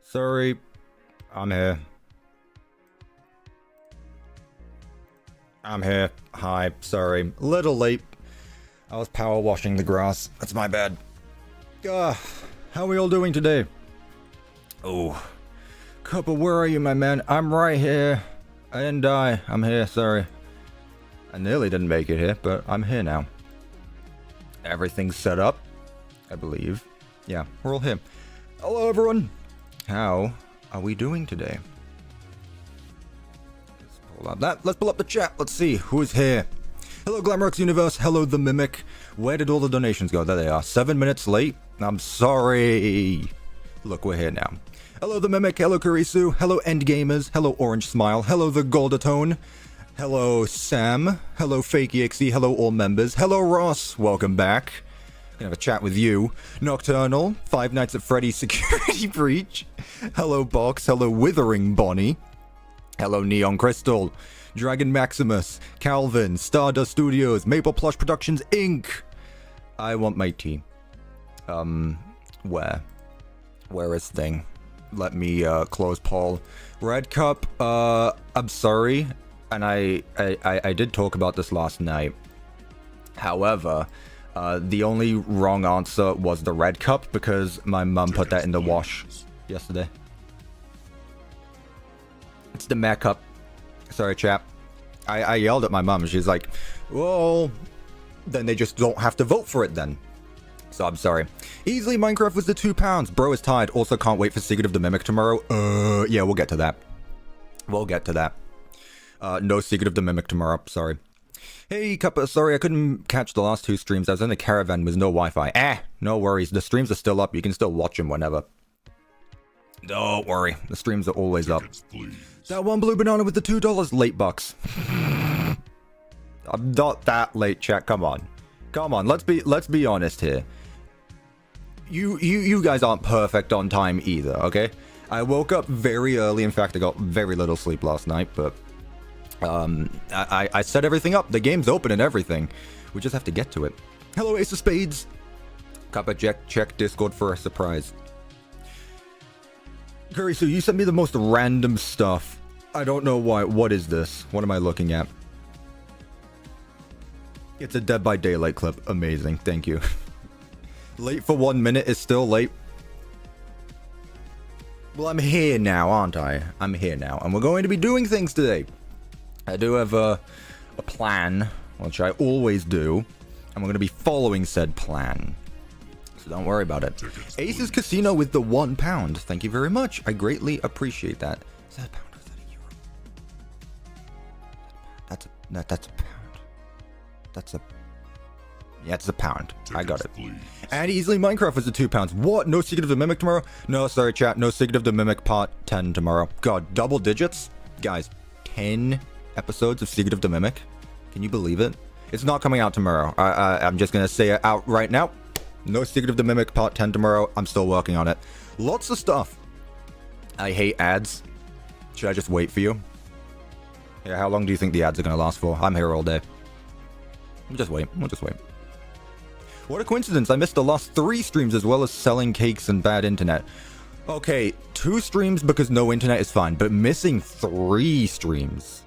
Sorry, I'm here. I'm here. Hi, sorry. Little late. I was power washing the grass. That's my bad. How are we all doing today? Oh. Cuppa, where are you, my man? I'm right here. I didn't die. I'm here, sorry. I nearly didn't make it here, but I'm here now. Everything's set up, I believe. Yeah, we're all here. Hello, everyone. How are we doing today? Let's pull up the chat. Let's see who's here. Hello, Glamrox Universe. Hello, The Mimic. Where did all the donations go? There they are. 7 minutes late. I'm sorry. Look, we're here now. Hello, The Mimic. Hello, Kurisu. Hello, Endgamers. Hello, Orange Smile. Hello, The Goldatone. Hello, Sam. Hello, FNAF. Hello, all members. Hello, Ross. Welcome back. Gonna have a chat with you. Nocturnal. Five Nights at Freddy's Security Breach. Hello, Box. Hello, Withering Bonnie. Hello, Neon Crystal. Dragon Maximus. Calvin. Stardust Studios. Maple Plush Productions, Inc. I want my tea. Where? Where is thing? Let me, close poll. Red Cup, I'm sorry. And I did talk about this last night. However, the only wrong answer was the red cup because my mum put that in the wash yesterday. It's the meh cup. Sorry, chap. I yelled at my mum. She's like, well, then they just don't have to vote for it then. So I'm sorry. Easily Minecraft was the £2. Bro is tired. Also can't wait for Secret of the Mimic tomorrow. Yeah, we'll get to that. We'll get to that. No Secret of the Mimic tomorrow. Sorry. Hey, Cuppa, sorry, I couldn't catch the last two streams. I was in a caravan with no Wi-Fi. No worries. The streams are still up. You can still watch them whenever. Don't worry. The streams are always up. That one blue banana with the $2 late bucks. I'm not that late, chat. Come on. Come on. Let's be honest here. You guys aren't perfect on time either, okay? I woke up very early. In fact, I got very little sleep last night, but I set everything up. The game's open and everything. We just have to get to it. Hello, Ace of Spades. Cuppa, check Discord for a surprise. Curry, so you sent me the most random stuff. I don't know why. What is this? What am I looking at? It's a Dead by Daylight clip. Amazing. Thank you. Late for 1 minute is still late. Well, I'm here now, aren't I? I'm here now. And we're going to be doing things today. I do have a plan, which I always do. And we're going to be following said plan. So don't worry about it. Ace's Casino with the £1. Thank you very much. I greatly appreciate that. Is that a pound or is that a euro? That's a pound. Yeah, it's a pound. I got it. And Easily Minecraft is the £2. What? No Secret of the Mimic tomorrow? No, sorry, chat. No Secret of the Mimic part 10 tomorrow. God, double digits? Guys, 10 episodes of Secret of the Mimic? Can you believe it? It's not coming out tomorrow. I'm just going to say it out right now. No Secret of the Mimic part 10 tomorrow. I'm still working on it. Lots of stuff. I hate ads. Should I just wait for you? Yeah, how long do you think the ads are going to last for? I'm here all day. We'll just wait. What a coincidence. I missed the last 3 streams as well as selling cakes and bad internet. Okay, 2 streams because no internet is fine, but missing 3 streams.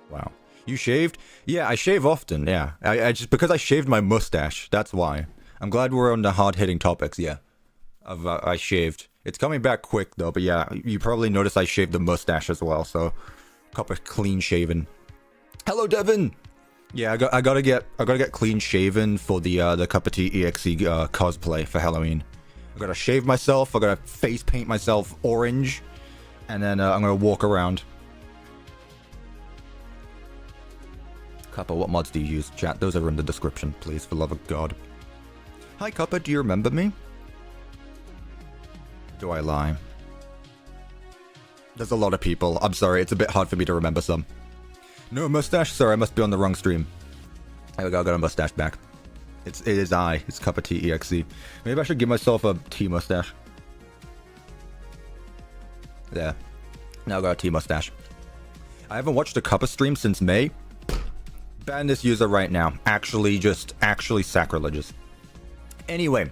Wow. You shaved? Yeah, I shave often, yeah. I just because I shaved my mustache, that's why. I'm glad we're on the hard-hitting topics, yeah. I shaved. It's coming back quick, though, but yeah, you probably noticed I shaved the mustache as well, so... Cuppa clean shaven. Hello, Devin! Yeah, I gotta get clean shaven for the CuppaTeaExe cosplay for Halloween. I gotta shave myself, I gotta face paint myself orange, and then I'm gonna walk around. Cuppa, what mods do you use? Chat, those are in the description, please, for love of God. Hi, Cuppa, do you remember me? Do I lie? There's a lot of people. I'm sorry, it's a bit hard for me to remember some. No mustache? Sorry, I must be on the wrong stream. There we go, I got a mustache back. It's CuppaTeaExe. Maybe I should give myself a tea mustache. There. Now I got a tea mustache. I haven't watched a Cuppa stream since May. Ban this user right now. Actually sacrilegious. Anyway,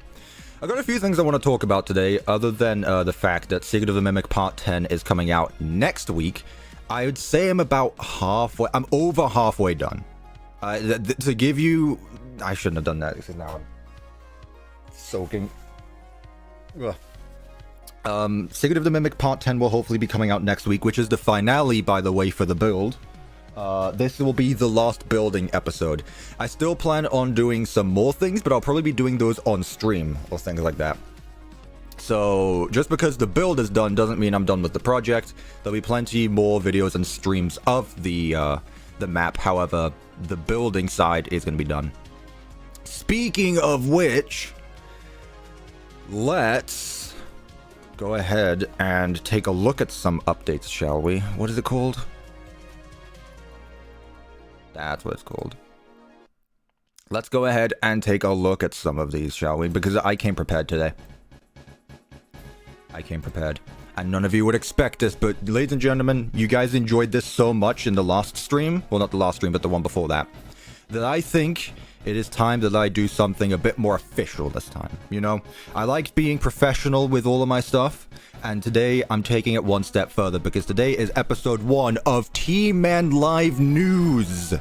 I got a few things I want to talk about today, other than the fact that Secret of the Mimic Part 10 is coming out next week. I would say I'm about halfway. I'm over halfway done. To give you... I shouldn't have done that, because now I'm soaking. Ugh. Secret of the Mimic Part 10 will hopefully be coming out next week, which is the finale, by the way, for the build. This will be the last building episode. I still plan on doing some more things, but I'll probably be doing those on stream or things like that. So just because the build is done doesn't mean I'm done with the project. There'll be plenty more videos and streams of the map. However, the building side is going to be done. Speaking of which, let's go ahead and take a look at some updates, shall we? What is it called? That's what it's called. Let's go ahead and take a look at some of these, shall we? Because I came prepared today. I came prepared. And none of you would expect this, but ladies and gentlemen, you guys enjoyed this so much in the last stream. Well, not the last stream, but the one before that. That I think it is time that I do something a bit more official this time. You know, I liked being professional with all of my stuff. And today, I'm taking it one step further, because today is episode 1 of T-Man Live News.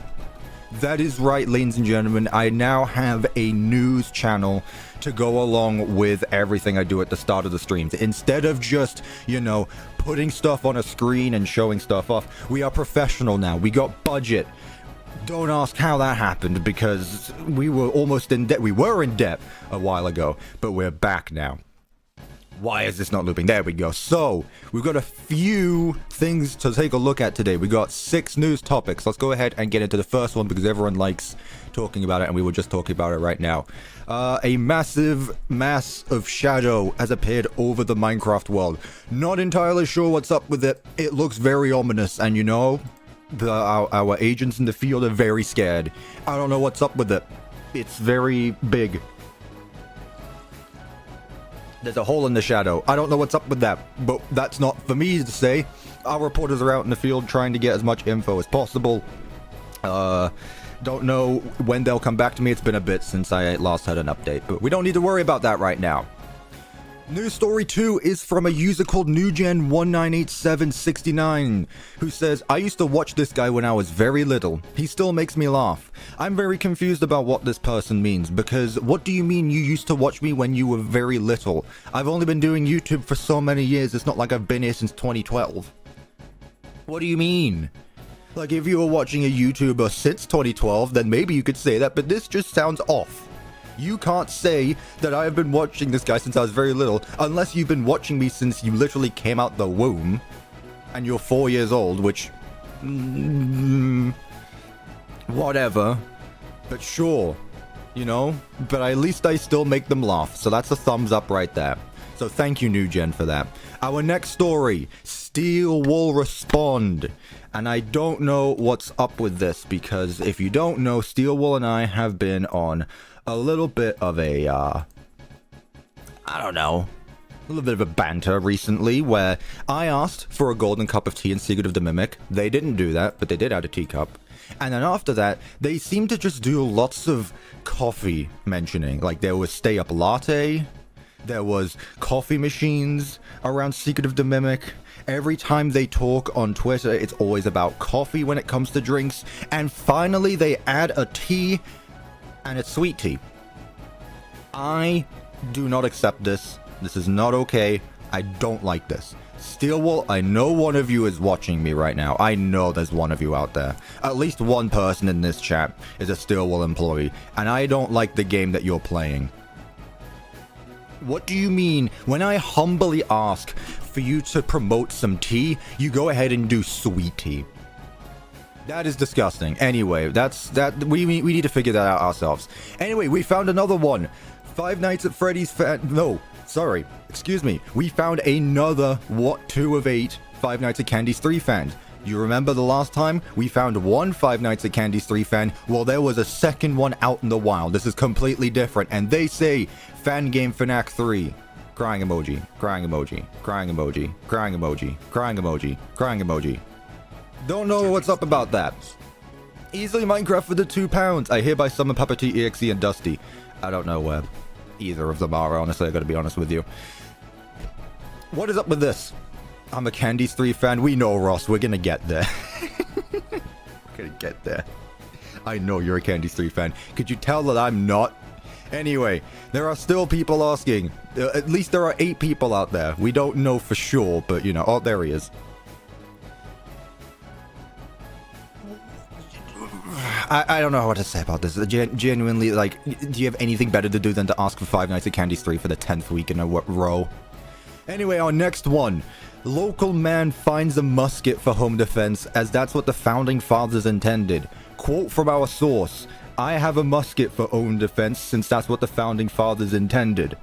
That is right, ladies and gentlemen. I now have a news channel to go along with everything I do at the start of the streams. Instead of just, you know, putting stuff on a screen and showing stuff off, we are professional now. We got budget. Don't ask how that happened, because we were almost in debt. We were in debt a while ago, but we're back now. Why is this not looping? There we go. So, we've got a few things to take a look at today. We got 6 news topics. Let's go ahead and get into the first one, because everyone likes talking about it, and we were just talking about it right now. A massive mass of shadow has appeared over the Minecraft world. Not entirely sure what's up with it. It looks very ominous, and you know, our agents in the field are very scared. I don't know what's up with it. It's very big. There's a hole in the shadow. I don't know what's up with that, but that's not for me to say. Our reporters are out in the field trying to get as much info as possible. Don't know when they'll come back to me. It's been a bit since I last had an update, but we don't need to worry about that right now. News story 2 is from a user called NewGen198769, who says, I used to watch this guy when I was very little. He still makes me laugh. I'm very confused about what this person means, because what do you mean you used to watch me when you were very little? I've only been doing YouTube for so many years, it's not like I've been here since 2012. What do you mean? Like, if you were watching a YouTuber since 2012, then maybe you could say that, but this just sounds off. You can't say that I have been watching this guy since I was very little, unless you've been watching me since you literally came out the womb, and you're 4 years old, which... whatever. But sure, you know? But at least I still make them laugh, so that's a thumbs up right there. So thank you, New Gen, for that. Our next story, Steel will respond. And I don't know what's up with this, because if you don't know, Steel Wool and I have been on a little bit of a, I don't know, a little bit of a banter recently, where I asked for a golden cup of tea in Secret of the Mimic. They didn't do that, but they did add a teacup. And then after that, they seemed to just do lots of coffee mentioning. Like, there was Stay Up Latte, there was coffee machines around Secret of the Mimic. Every time they talk on Twitter, it's always about coffee when it comes to drinks. And finally, they add a tea, and it's sweet tea. I do not accept this. This is not okay. I don't like this. Steelwool, I know one of you is watching me right now. I know there's one of you out there. At least one person in this chat is a Steelwool employee, and I don't like the game that you're playing. What do you mean when I humbly ask for you to promote some tea, you go ahead and do sweet tea? That is disgusting. Anyway, we need to figure that out ourselves. Anyway, we found another one. Five Nights at Freddy's fan... No, sorry. Excuse me. We found another 2 of 8 Five Nights at Candy's 3 fans. You remember the last time we found one Five Nights at Candy's 3 fan? Well, there was a second one out in the wild. This is completely different. And they say, fan game FNAF 3. Crying emoji, crying emoji, crying emoji, crying emoji, crying emoji, crying emoji. Don't know what's up about that. Easily Minecraft for the £2. I hereby summon CuppaTeaExe and Dusty. I don't know, Web. Either of them are, honestly, I gotta be honest with you. What is up with this? I'm a Candies 3 fan. We know, Ross. We're gonna get there. We're gonna get there. I know you're a Candies 3 fan. Could you tell that I'm not? Anyway, there are still people asking. At least there are 8 people out there. We don't know for sure, but, you know. Oh, there he is. I don't know what to say about this. Genuinely, like, do you have anything better to do than to ask for Five Nights at Candies 3 for the 10th week in a row? Anyway, our next one. Local man finds a musket for home defense, as that's what the founding fathers intended. Quote from our source: I have a musket for own defense, since that's what the founding fathers intended.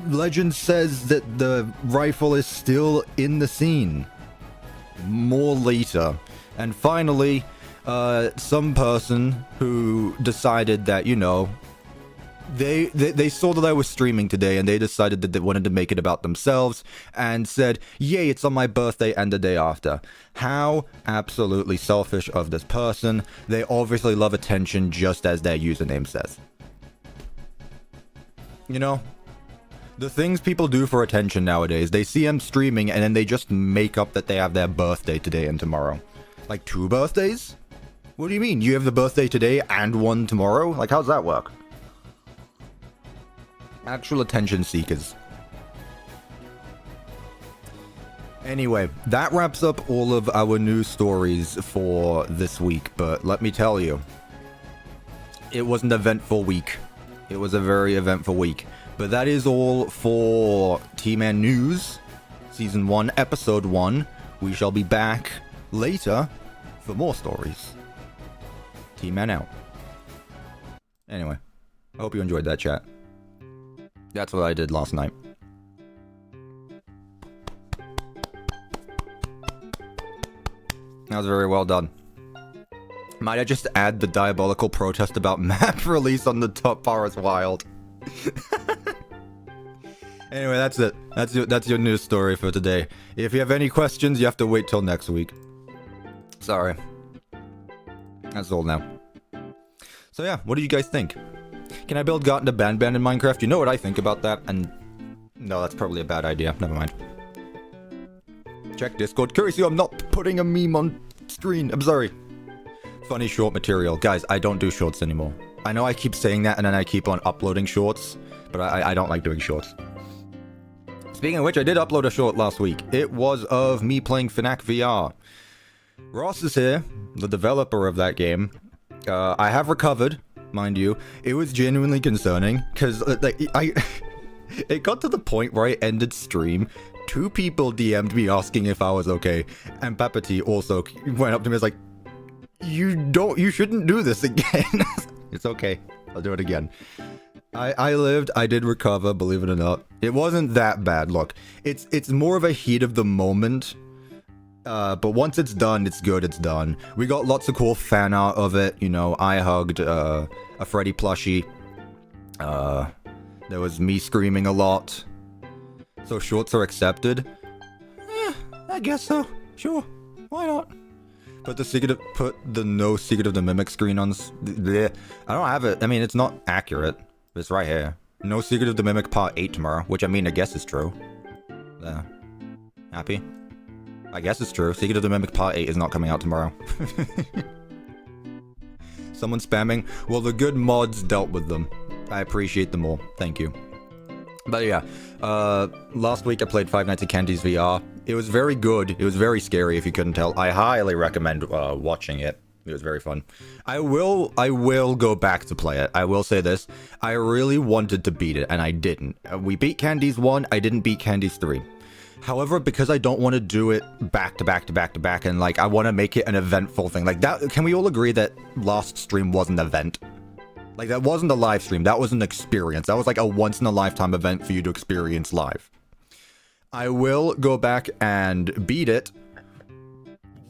Legend says that the rifle is still in the scene. More later. And finally, some person who decided that, you know, they saw that I was streaming today, and they decided that they wanted to make it about themselves and said, yay, it's on my birthday and the day after. How absolutely selfish of this person. They obviously love attention, just as their username says. You know, the things people do for attention nowadays, they see them streaming and then they just make up that they have their birthday today and tomorrow. Like 2 birthdays? What do you mean? You have the birthday today and one tomorrow? Like, how's that work? Actual attention seekers. Anyway, that wraps up all of our news stories for this week, but let me tell you, it was an eventful week. It was a very eventful week. But that is all for T-Man News, Season 1, Episode 1. We shall be back later for more stories. T-Man out. Anyway, I hope you enjoyed that chat. That's what I did last night. That was very well done. Might I just add the diabolical protest about map release on the top bar as wild? Anyway, that's it. That's your news story for today. If you have any questions, you have to wait till next week. Sorry. That's all now. So yeah, what do you guys think? Can I build Got into Ban in Minecraft? You know what I think about that? And no, that's probably a bad idea. Never mind. Check Discord. Curiously, I'm not putting a meme on screen. I'm sorry. Funny short material. Guys, I don't do shorts anymore. I know I keep saying that and then I keep on uploading shorts, but I don't like doing shorts. Speaking of which, I did upload a short last week. It was of me playing FNAF VR. Ross is here, the developer of that game. I have recovered, mind you. It was genuinely concerning, because it got to the point where I ended stream. 2 people DM'd me asking if I was okay, and CuppaTeaExe also went up to me and was like, you shouldn't do this again. It's okay, I'll do it again. I lived, I did recover, believe it or not. It wasn't that bad. Look, it's more of a heat of the moment. But once it's done, it's good, it's done. We got lots of cool fan art of it, you know. I hugged a Freddy plushie. There was me screaming a lot. So shorts are accepted? I guess so. Sure. Why not? Put the no Secret of the Mimic screen on. Bleh. I don't have it. I mean, it's not accurate. It's right here. No Secret of the Mimic Part 8 tomorrow, which I mean, I guess is true. There. Happy? I guess it's true. Secret of the Mimic Part 8 is not coming out tomorrow. Someone spamming. Well, the good mods dealt with them. I appreciate them all. Thank you. But yeah, last week I played Five Nights at Candies VR. It was very good. It was very scary, if you couldn't tell. I highly recommend watching it. It was very fun. I will go back to play it. I will say this. I really wanted to beat it, and I didn't. We beat Candies 1. I didn't beat Candies 3. However, because I don't want to do it back to back to back to back, and like I want to make it an eventful thing. Like that, can we all agree that last stream was an event? Like that wasn't a live stream, that was an experience. That was like a once in a lifetime event for you to experience live. I will go back and beat it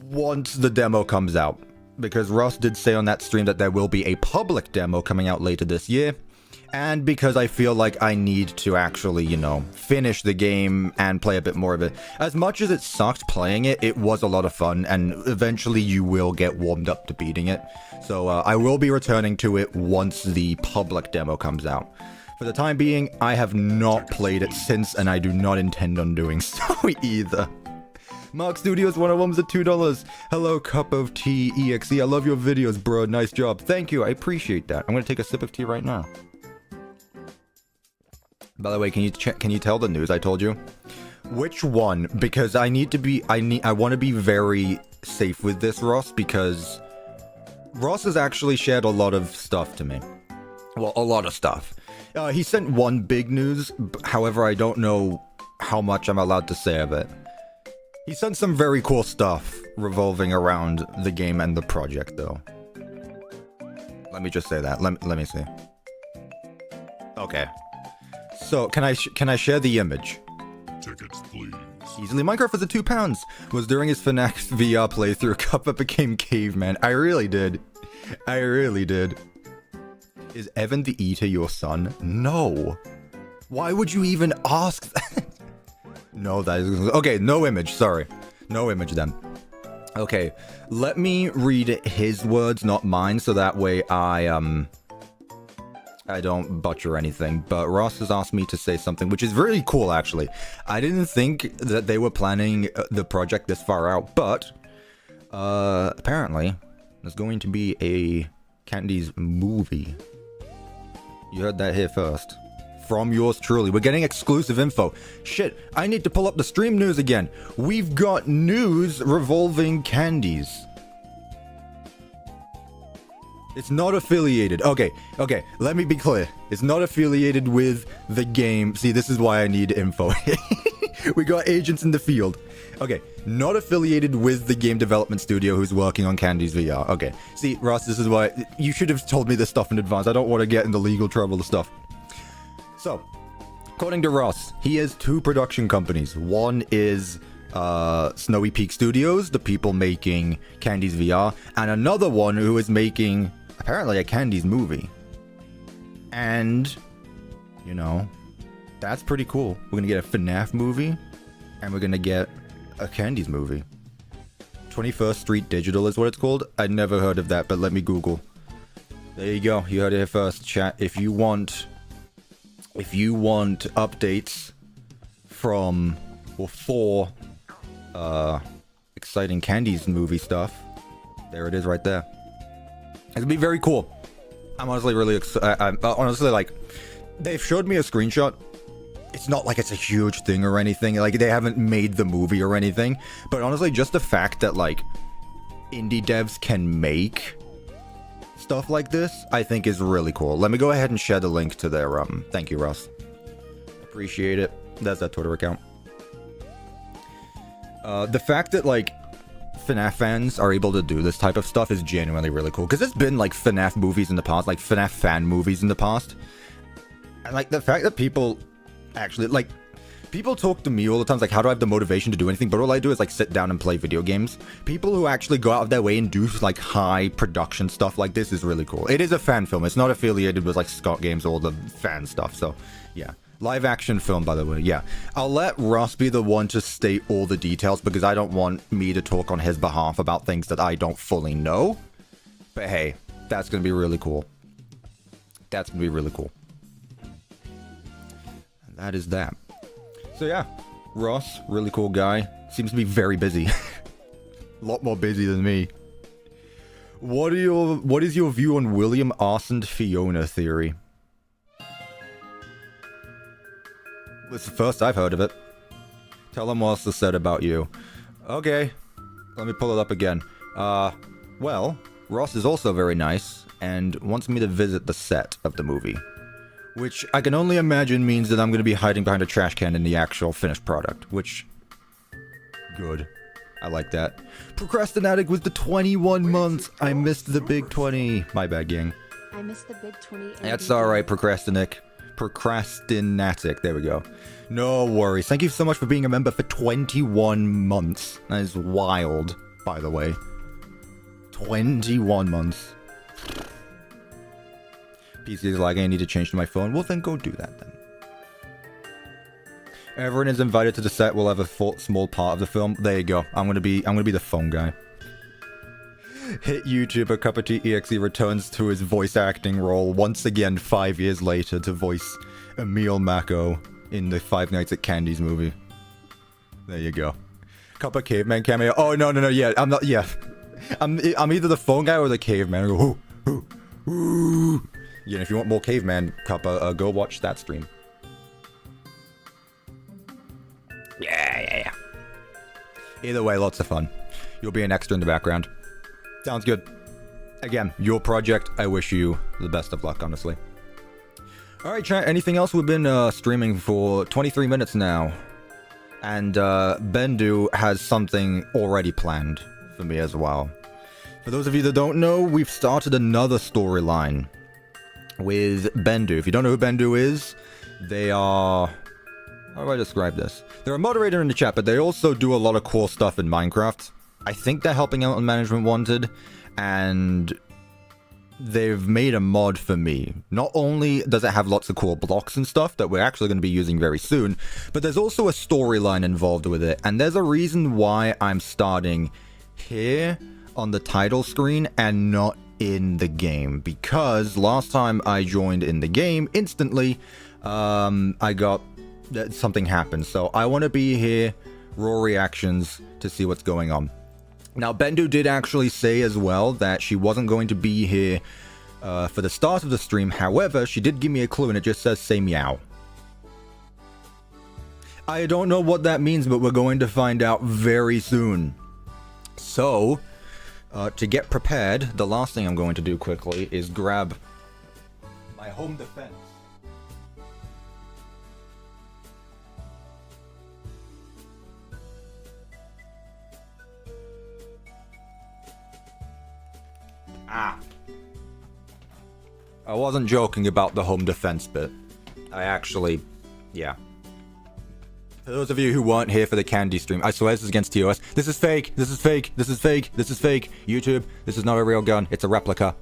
once the demo comes out. Because Ross did say on that stream that there will be a public demo coming out later this year. And because I feel like I need to actually, you know, finish the game and play a bit more of it. As much as it sucked playing it, it was a lot of fun, and eventually you will get warmed up to beating it. So I will be returning to it once the public demo comes out. For the time being, I have not played it since, and I do not intend on doing so either. Mark Studios 101 was at $2. Hello, CuppaTeaExe. I love your videos, bro. Nice job. Thank you. I appreciate that. I'm gonna take a sip of tea right now. By the way, can you tell the news I told you? Which one? Because I want to be very safe with this, Ross, because Ross has actually shared a lot of stuff to me. Well, a lot of stuff. He sent one big news, however, I don't know how much I'm allowed to say of it. He sent some very cool stuff revolving around the game and the project, though. Let me just say that. Let me see. Okay. So, can I share the image? Tickets, please. Easily Minecraft was at £2. Was during his FNAF VR playthrough, Cuppa became caveman. I really did. I really did. Is Evan the Eater your son? No. Why would you even ask that? No, that is... Okay, no image, sorry. No image then. Okay, let me read his words, not mine, so that way I don't butcher anything. But Ross has asked me to say something, which is really cool, actually. I didn't think that they were planning the project this far out, but... apparently, there's going to be a Candy's movie. You heard that here first. From yours truly. We're getting exclusive info. Shit, I need to pull up the stream news again. We've got news revolving candies. It's not affiliated. Okay, let me be clear. It's not affiliated with the game. See, this is why I need info. We got agents in the field. Okay, not affiliated with the game development studio who's working on Candy's VR. Okay, see, Ross, this is why... You should have told me this stuff in advance. I don't want to get into legal trouble and stuff. So, according to Ross, he has two production companies. One is Snowy Peak Studios, the people making Candy's VR, and another one who is making, apparently, a Candy's movie. And, you know, that's pretty cool. We're gonna get a FNAF movie, and we're gonna get a Candy's movie. 21st Street Digital is what it's called. I'd never heard of that, but let me Google. There you go. You heard it here first, chat. If you want updates from, or for, exciting Candy's movie stuff, there it is right there. It's gonna be very cool. I'm honestly really excited. I'm honestly, like, they've showed me a screenshot. It's not like it's a huge thing or anything. Like, they haven't made the movie or anything. But honestly, just the fact that, like, indie devs can make stuff like this, I think is really cool. Let me go ahead and share the link to their, thank you, Russ. Appreciate it. That's that Twitter account. The fact that, like, FNAF fans are able to do this type of stuff is genuinely really cool. Because there's been, like, FNAF movies in the past, like, FNAF fan movies in the past. And, like, the fact that people actually, like, people talk to me all the time, like, how do I have the motivation to do anything? But all I do is, like, sit down and play video games. People who actually go out of their way and do, like, high production stuff like this is really cool. It is a fan film. It's not affiliated with, like, Scott Games or all the fan stuff. So, yeah. Live action film, by the way. Yeah. I'll let Ross be the one to state all the details because I don't want me to talk on his behalf about things that I don't fully know. But hey, that's going to be really cool. That's going to be really cool. And that is that. So yeah, Ross, really cool guy. Seems to be very busy. A lot more busy than me. What is your view on William Arsoned Fiona theory? It's the first I've heard of it. Tell them what's said about you. Okay, let me pull it up again. Well, Ross is also very nice and wants me to visit the set of the movie. Which I can only imagine means that I'm going to be hiding behind a trash can in the actual finished product, which... Good. I like that. Procrastinatic with the 21 months. I missed the big 20. My bad, gang. I missed the big 20. That's alright, Procrastinatic. There we go. No worries. Thank you so much for being a member for 21 months. That is wild, by the way. 21 months. PC is like, I need to change to my phone. Well, then go do that, then. Everyone is invited to the set. We'll have a small part of the film. There you go. I'm gonna be the phone guy. Hit YouTuber CuppaTeaExe returns to his voice acting role once again 5 years later to voice Emil Mako in the Five Nights at Candy's movie. There you go. Cuppa caveman cameo. Oh, no, yeah, I'm not, yeah. I'm either the phone guy or the caveman. I go, ooh. Yeah, if you want more caveman, Cuppa, go watch that stream. Yeah. Either way, lots of fun. You'll be an extra in the background. Sounds good. Again, your project. I wish you the best of luck, honestly. Alright, chat. Anything else? We've been streaming for 23 minutes now. And Bendu has something already planned for me as well. For those of you that don't know, we've started another storyline with Bendu. If you don't know who Bendu is, they are... How do I describe this? They're a moderator in the chat, but they also do a lot of cool stuff in Minecraft. I think they're helping out on Management Wanted, and they've made a mod for me. Not only does it have lots of cool blocks and stuff that we're actually going to be using very soon, but there's also a storyline involved with it, and there's a reason why I'm starting here on the title screen and not in the game, because last time I joined in the game, instantly, something happened, so I want to be here, raw reactions, to see what's going on. Now, Bendu did actually say as well that she wasn't going to be here for the start of the stream. However, she did give me a clue, and it just says, say meow. I don't know what that means, but we're going to find out very soon. So, to get prepared, the last thing I'm going to do quickly is grab my home defense. I wasn't joking about the home defense bit. I actually, yeah. For those of you who weren't here for the candy stream, I swear this is against TOS. This is fake. This is fake. This is fake. This is fake. YouTube, this is not a real gun. It's a replica.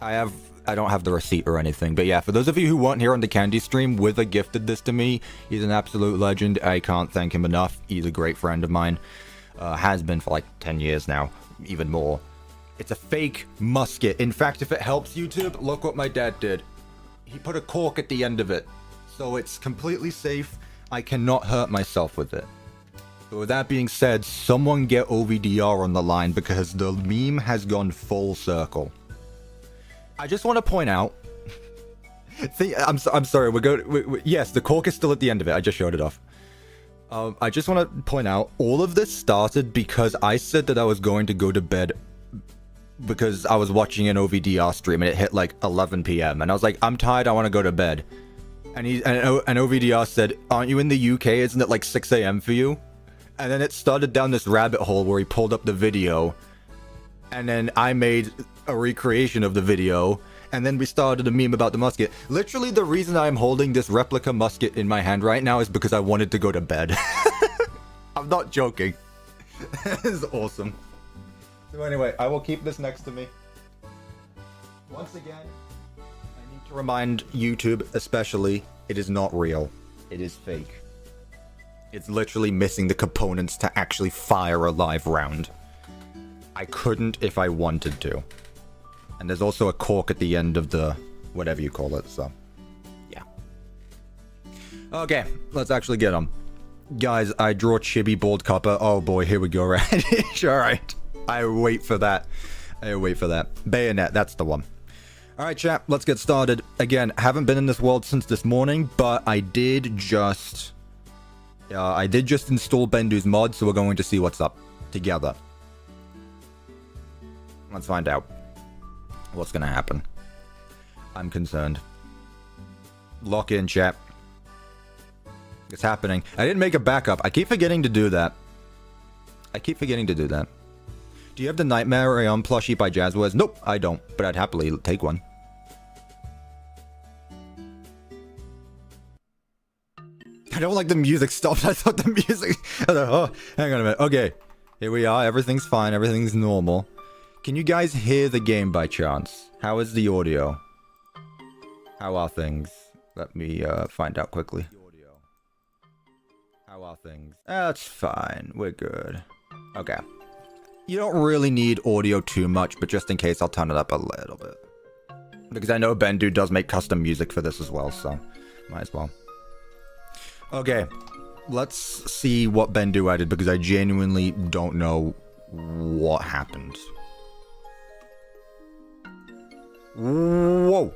I don't have the receipt or anything, but yeah, for those of you who weren't here on the candy stream, Wither gifted this to me. He's an absolute legend. I can't thank him enough. He's a great friend of mine. Has been for like 10 years now, even more. It's a fake musket. In fact, if it helps YouTube, look what my dad did. He put a cork at the end of it. So it's completely safe. I cannot hurt myself with it. But with that being said, someone get OVDR on the line because the meme has gone full circle. I just want to point out... I'm sorry, yes, the cork is still at the end of it. I just showed it off. I just want to point out, all of this started because I said that I was going to go to bed because I was watching an OVDR stream and it hit like 11 p.m. and I was like, I'm tired, I want to go to bed. And OVDR said, aren't you in the UK? Isn't it like 6 a.m. for you? And then it started down this rabbit hole where he pulled up the video. And then I made a recreation of the video. And then we started a meme about the musket. Literally, the reason I'm holding this replica musket in my hand right now is because I wanted to go to bed. I'm not joking. This is awesome. So anyway, I will keep this next to me. Once again, I need to remind YouTube, especially, it is not real. It is fake. It's literally missing the components to actually fire a live round. I couldn't if I wanted to. And there's also a cork at the end of the whatever you call it, so yeah. Okay, let's actually get on. Guys, I draw chibi bald Cuppa. Oh boy, here we go, right? Alright. I wait for that. Bayonet, that's the one. Alright, chat, let's get started. Again, haven't been in this world since this morning, but I did just install Bendu's mod, so we're going to see what's up together. Let's find out what's gonna happen. I'm concerned. Lock in, chat. It's happening. I didn't make a backup. I keep forgetting to do that. Do you have the Nightmare Rayon plushie by Jazzwares? Nope, I don't, but I'd happily take one. I don't like the music stopped. I thought the music... Oh, hang on a minute. Okay, here we are. Everything's fine. Everything's normal. Can you guys hear the game by chance? How is the audio? How are things? Let me find out quickly. How are things? That's fine. We're good. Okay. You don't really need audio too much, but just in case, I'll turn it up a little bit. Because I know Bendu does make custom music for this as well, so might as well. Okay, let's see what Bendu added, because I genuinely don't know what happened. Whoa,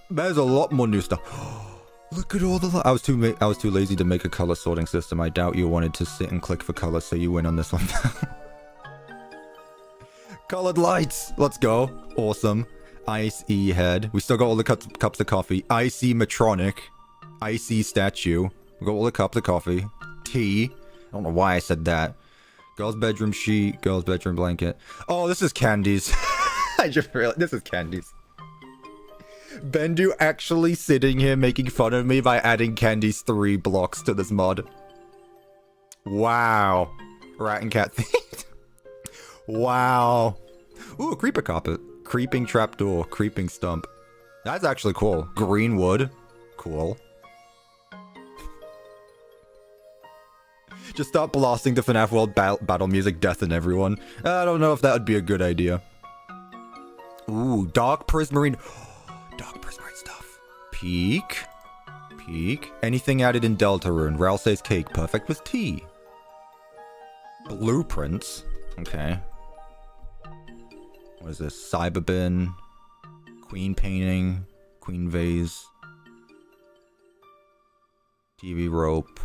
there's a lot more new stuff. Look at all the... I was too lazy to make a color sorting system. I doubt you wanted to sit and click for colors, so you win on this one. Colored lights, let's go. Awesome. Ice-E head. We still got all the cups of coffee. Icy Matronic. Icy statue. We got all the cups of coffee. Tea. I don't know why I said that. Girl's bedroom sheet. Girl's bedroom blanket. Oh, this is Candies. I just realized this is Candies. Bendu actually sitting here making fun of me by adding Candies 3 blocks to this mod. Wow. Rat and cat theme. Wow. Ooh, creeper carpet. Creeping trapdoor. Creeping stump. That's actually cool. Green wood. Cool. Just start blasting the FNAF World battle music, death and everyone. I don't know if that would be a good idea. Ooh, dark prismarine. Dark prismarine stuff. Peak. Peak. Anything added in Deltarune. Ral says cake. Perfect with tea. Blueprints. Okay. What is this? Cyberbin. Queen painting. Queen vase. TV rope.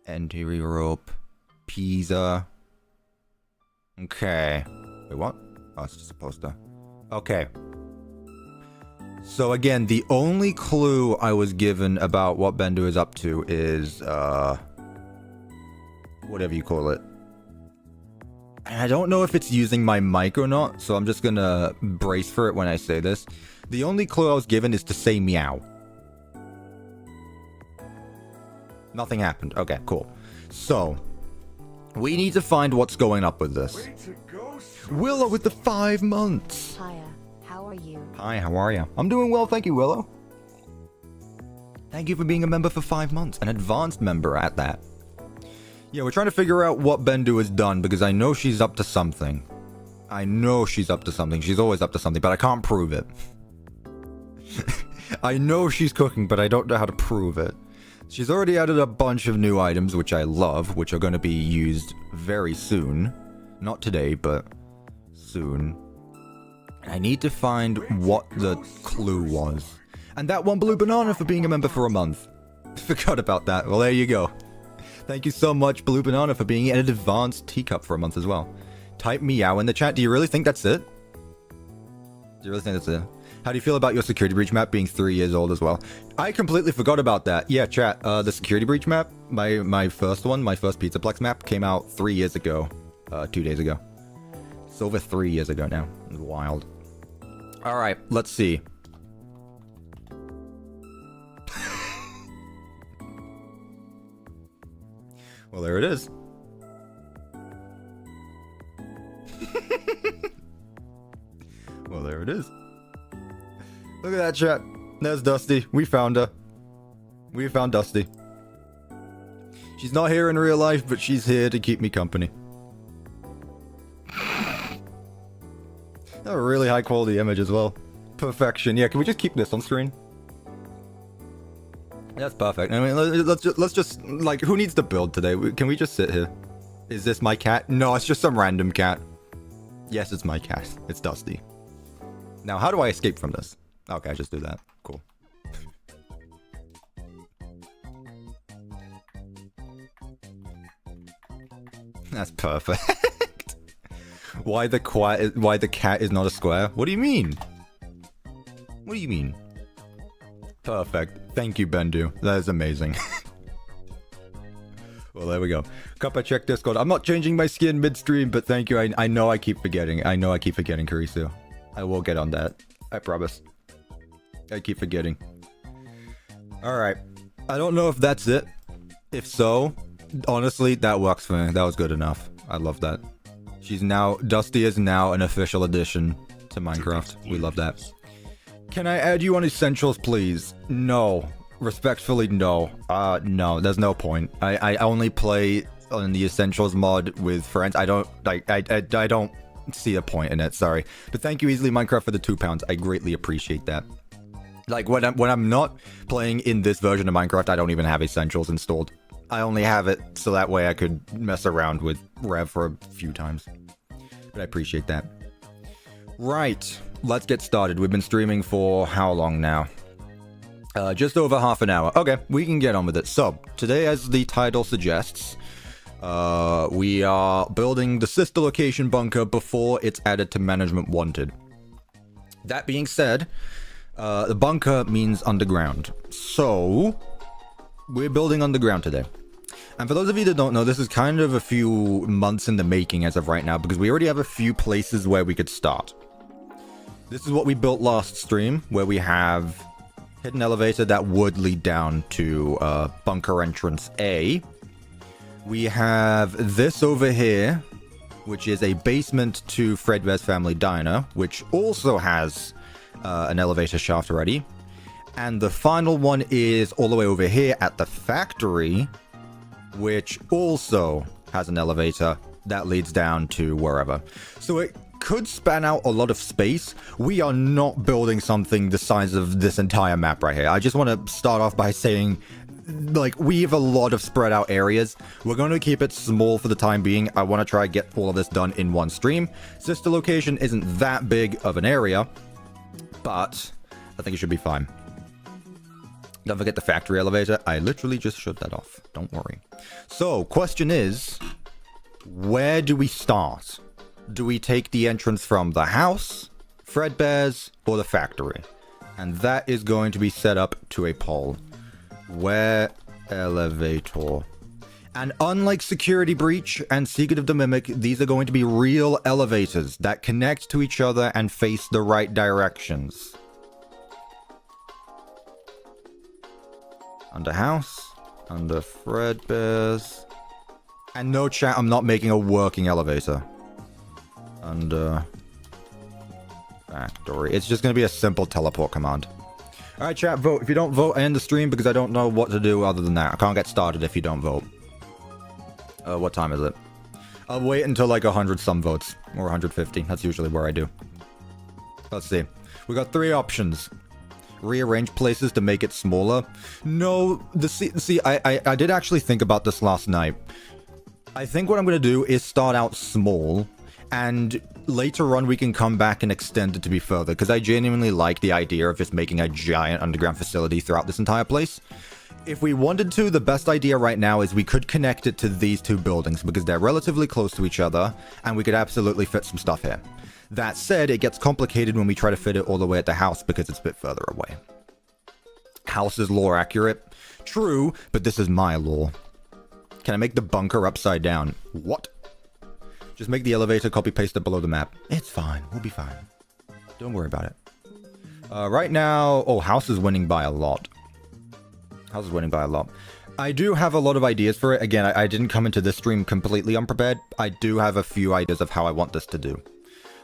NTV rope. Pizza. Okay. Wait, what? Oh, it's just a poster. Okay. So again, the only clue I was given about what Bendu is up to is, whatever you call it. And I don't know if it's using my mic or not, so I'm just gonna brace for it when I say this. The only clue I was given is to say meow. Nothing happened. Okay, cool. So, we need to find what's going up with this. Willow with the 5 months. Hiya, how are you? Hi, how are you? I'm doing well, thank you, Willow. Thank you for being a member for 5 months. An advanced member at that. Yeah, we're trying to figure out what Bendu has done, because I know she's up to something. I know she's up to something. She's always up to something, but I can't prove it. I know she's cooking, but I don't know how to prove it. She's already added a bunch of new items, which I love, which are going to be used very soon. Not today, but soon. I need to find what the clue was. And that one blue banana for being a member for a month. Forgot about that. Well, there you go. Thank you so much, Blue Banana, for being an advanced teacup for a month as well. Type meow in the chat. Do you really think that's it? Do you really think that's it? How do you feel about your security breach map being 3 years old as well? I completely forgot about that. Yeah, chat. The security breach map, my first one, my first Pizzaplex map, came out 3 years ago. 2 days ago. It's over 3 years ago now. It's wild. Alright, let's see. Well, there it is. Well, there it is. Look at that, chat. There's Dusty. We found her. We found Dusty. She's not here in real life, but she's here to keep me company. A really high quality image as well. Perfection. Yeah, can we just keep this on screen? That's perfect. I mean, let's just like, who needs to build today? Can we just sit here? Is this my cat? No, it's just some random cat. Yes, it's my cat. It's Dusty. Now, how do I escape from this? Okay, I just do that. Cool. That's perfect. Why the cat is not a square? What do you mean? What do you mean? Perfect. Thank you, Bendu. That is amazing. Well, there we go. CuppaTeaExe Discord. I'm not changing my skin midstream, but thank you. I know I keep forgetting. I know I keep forgetting, Karisu. I will get on that. I promise. I keep forgetting. Alright. I don't know if that's it. If so, honestly, that works for me. That was good enough. I love that. Dusty is now an official addition to Minecraft. We love that. Can I add you on Essentials, please? No. Respectfully, no. No, there's no point. I only play on the Essentials mod with friends. I don't see a point in it, sorry. But thank you, Easily Minecraft, for the £2. I greatly appreciate that. Like, when I'm not playing in this version of Minecraft, I don't even have Essentials installed. I only have it so that way I could mess around with Rev for a few times. But I appreciate that. Right, let's get started. We've been streaming for how long now? Just over half an hour. Okay, we can get on with it. So, today, as the title suggests, we are building the sister location bunker before it's added to Management Wanted. That being said, the bunker means underground. So, we're building underground today. And for those of you that don't know, this is kind of a few months in the making as of right now, because we already have a few places where we could start. This is what we built last stream, where we have hidden elevator that would lead down to bunker entrance A. We have this over here, which is a basement to Freddy's Family Diner, which also has an elevator shaft already. And the final one is all the way over here at the factory, which also has an elevator that leads down to wherever. So it could span out a lot of space. We are not building something the size of this entire map right here. I just want to start off by saying, like, we have a lot of spread out areas. We're going to keep it small for the time being. I want to try to get all of this done in one stream. Sister location isn't that big of an area, but I think it should be fine. Don't forget the factory elevator. I literally just shut that off. Don't worry. So, question is, where do we start? Do we take the entrance from the house, Fredbear's, or the factory? And that is going to be set up to a poll. Where elevator? And unlike Security Breach and Secret of the Mimic, these are going to be real elevators that connect to each other and face the right directions. Under house, under Fredbear's. And no chat, I'm not making a working elevator. Under factory. It's just going to be a simple teleport command. Alright, chat, vote. If you don't vote, I end the stream because I don't know what to do other than that. I can't get started if you don't vote. What time is it? I'll wait until like 100 some votes. Or 150. That's usually where I do. Let's see. We got 3 options. Rearrange places to make it smaller. No, I did actually think about this last night. I think what I'm going to do is start out small, and later on we can come back and extend it to be further, because I genuinely like the idea of just making a giant underground facility throughout this entire place. If we wanted to, the best idea right now is we could connect it to these 2 buildings, because they're relatively close to each other, and we could absolutely fit some stuff here. That said, it gets complicated when we try to fit it all the way at the house, because it's a bit further away. House is lore accurate. True, but this is my lore. Can I make the bunker upside down? What? Just make the elevator, copy-paste it below the map. It's fine. We'll be fine. Don't worry about it. Right now... Oh, house is winning by a lot. House is winning by a lot. I do have a lot of ideas for it. Again, I didn't come into this stream completely unprepared. I do have a few ideas of how I want this to do.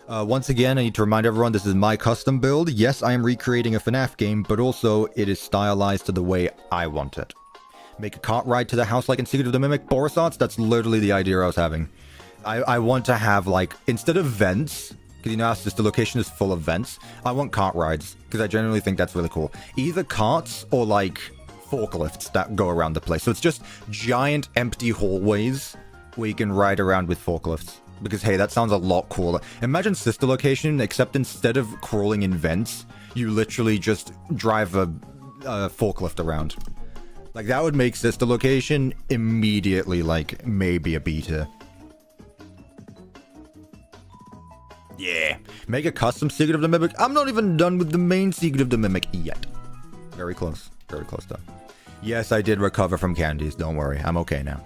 Once again, I need to remind everyone this is my custom build. Yes, I am recreating a FNAF game, but also it is stylized to the way I want it. Make a cart ride to the house like in Secret of the Mimic. Boris arts, that's literally the idea I was having. I want to have, like, instead of vents, because you know how sister location is full of vents, I want cart rides, because I generally think that's really cool. Either carts or, like, forklifts that go around the place. So it's just giant empty hallways where you can ride around with forklifts. Because, hey, that sounds a lot cooler. Imagine sister location, except instead of crawling in vents, you literally just drive a forklift around. Like, that would make sister location immediately, like, maybe a beta. Yeah. Make a custom Secret of the Mimic. I'm not even done with the main Secret of the Mimic yet. Very close. Very close, though. Yes, I did recover from candies. Don't worry. I'm okay now.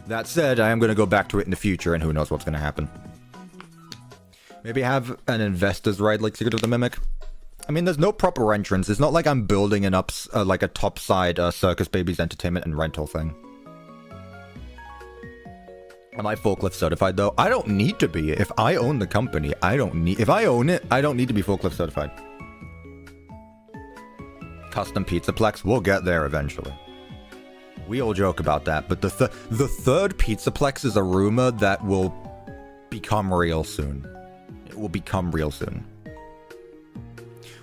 That said, I am going to go back to it in the future, and who knows what's going to happen. Maybe have an investor's ride like Secret of the Mimic. I mean, there's no proper entrance. It's not like I'm building an like a topside Circus Babies Entertainment and Rental thing. Am I forklift certified, though? I don't need to be. If I own the company, I don't need... If I own it, I don't need to be forklift certified. Custom Pizzaplex, we'll get there eventually. We all joke about that, but the third Pizzaplex is a rumor that will become real soon. will become real soon.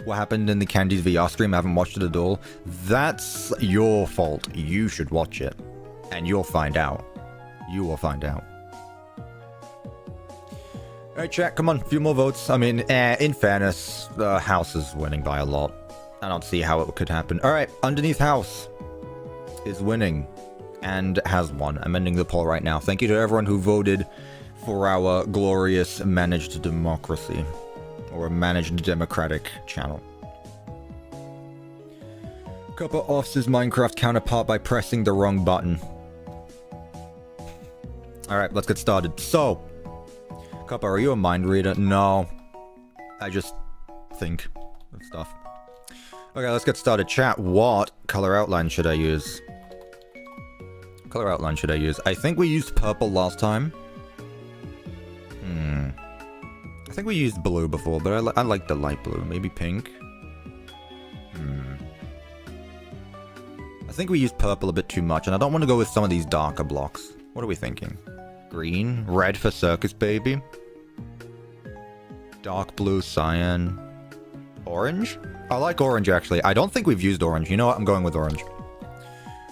What happened in the Candies VR stream? I haven't watched it at all. That's your fault. You should watch it. And you'll find out. You will find out. Alright, chat, come on. A few more votes. I mean, in fairness, the house is winning by a lot. I don't see how it could happen. Alright, underneath house is winning. And has won. I'm ending the poll right now. Thank you to everyone who voted for our glorious managed democracy. Or a managed democratic channel. Cuppa offs his Minecraft counterpart by pressing the wrong button. Alright, let's get started. So, Cuppa, are you a mind reader? No. I just think of stuff. Okay, let's get started. Chat, what color outline should I use? Color outline should I use? I think we used purple last time. I think we used blue before, but I like the light blue. Maybe pink? I think we used purple a bit too much, and I don't want to go with some of these darker blocks. What are we thinking? Green? Red for circus baby? Dark blue, cyan? Orange? I like orange, actually. I don't think we've used orange. You know what? I'm going with orange.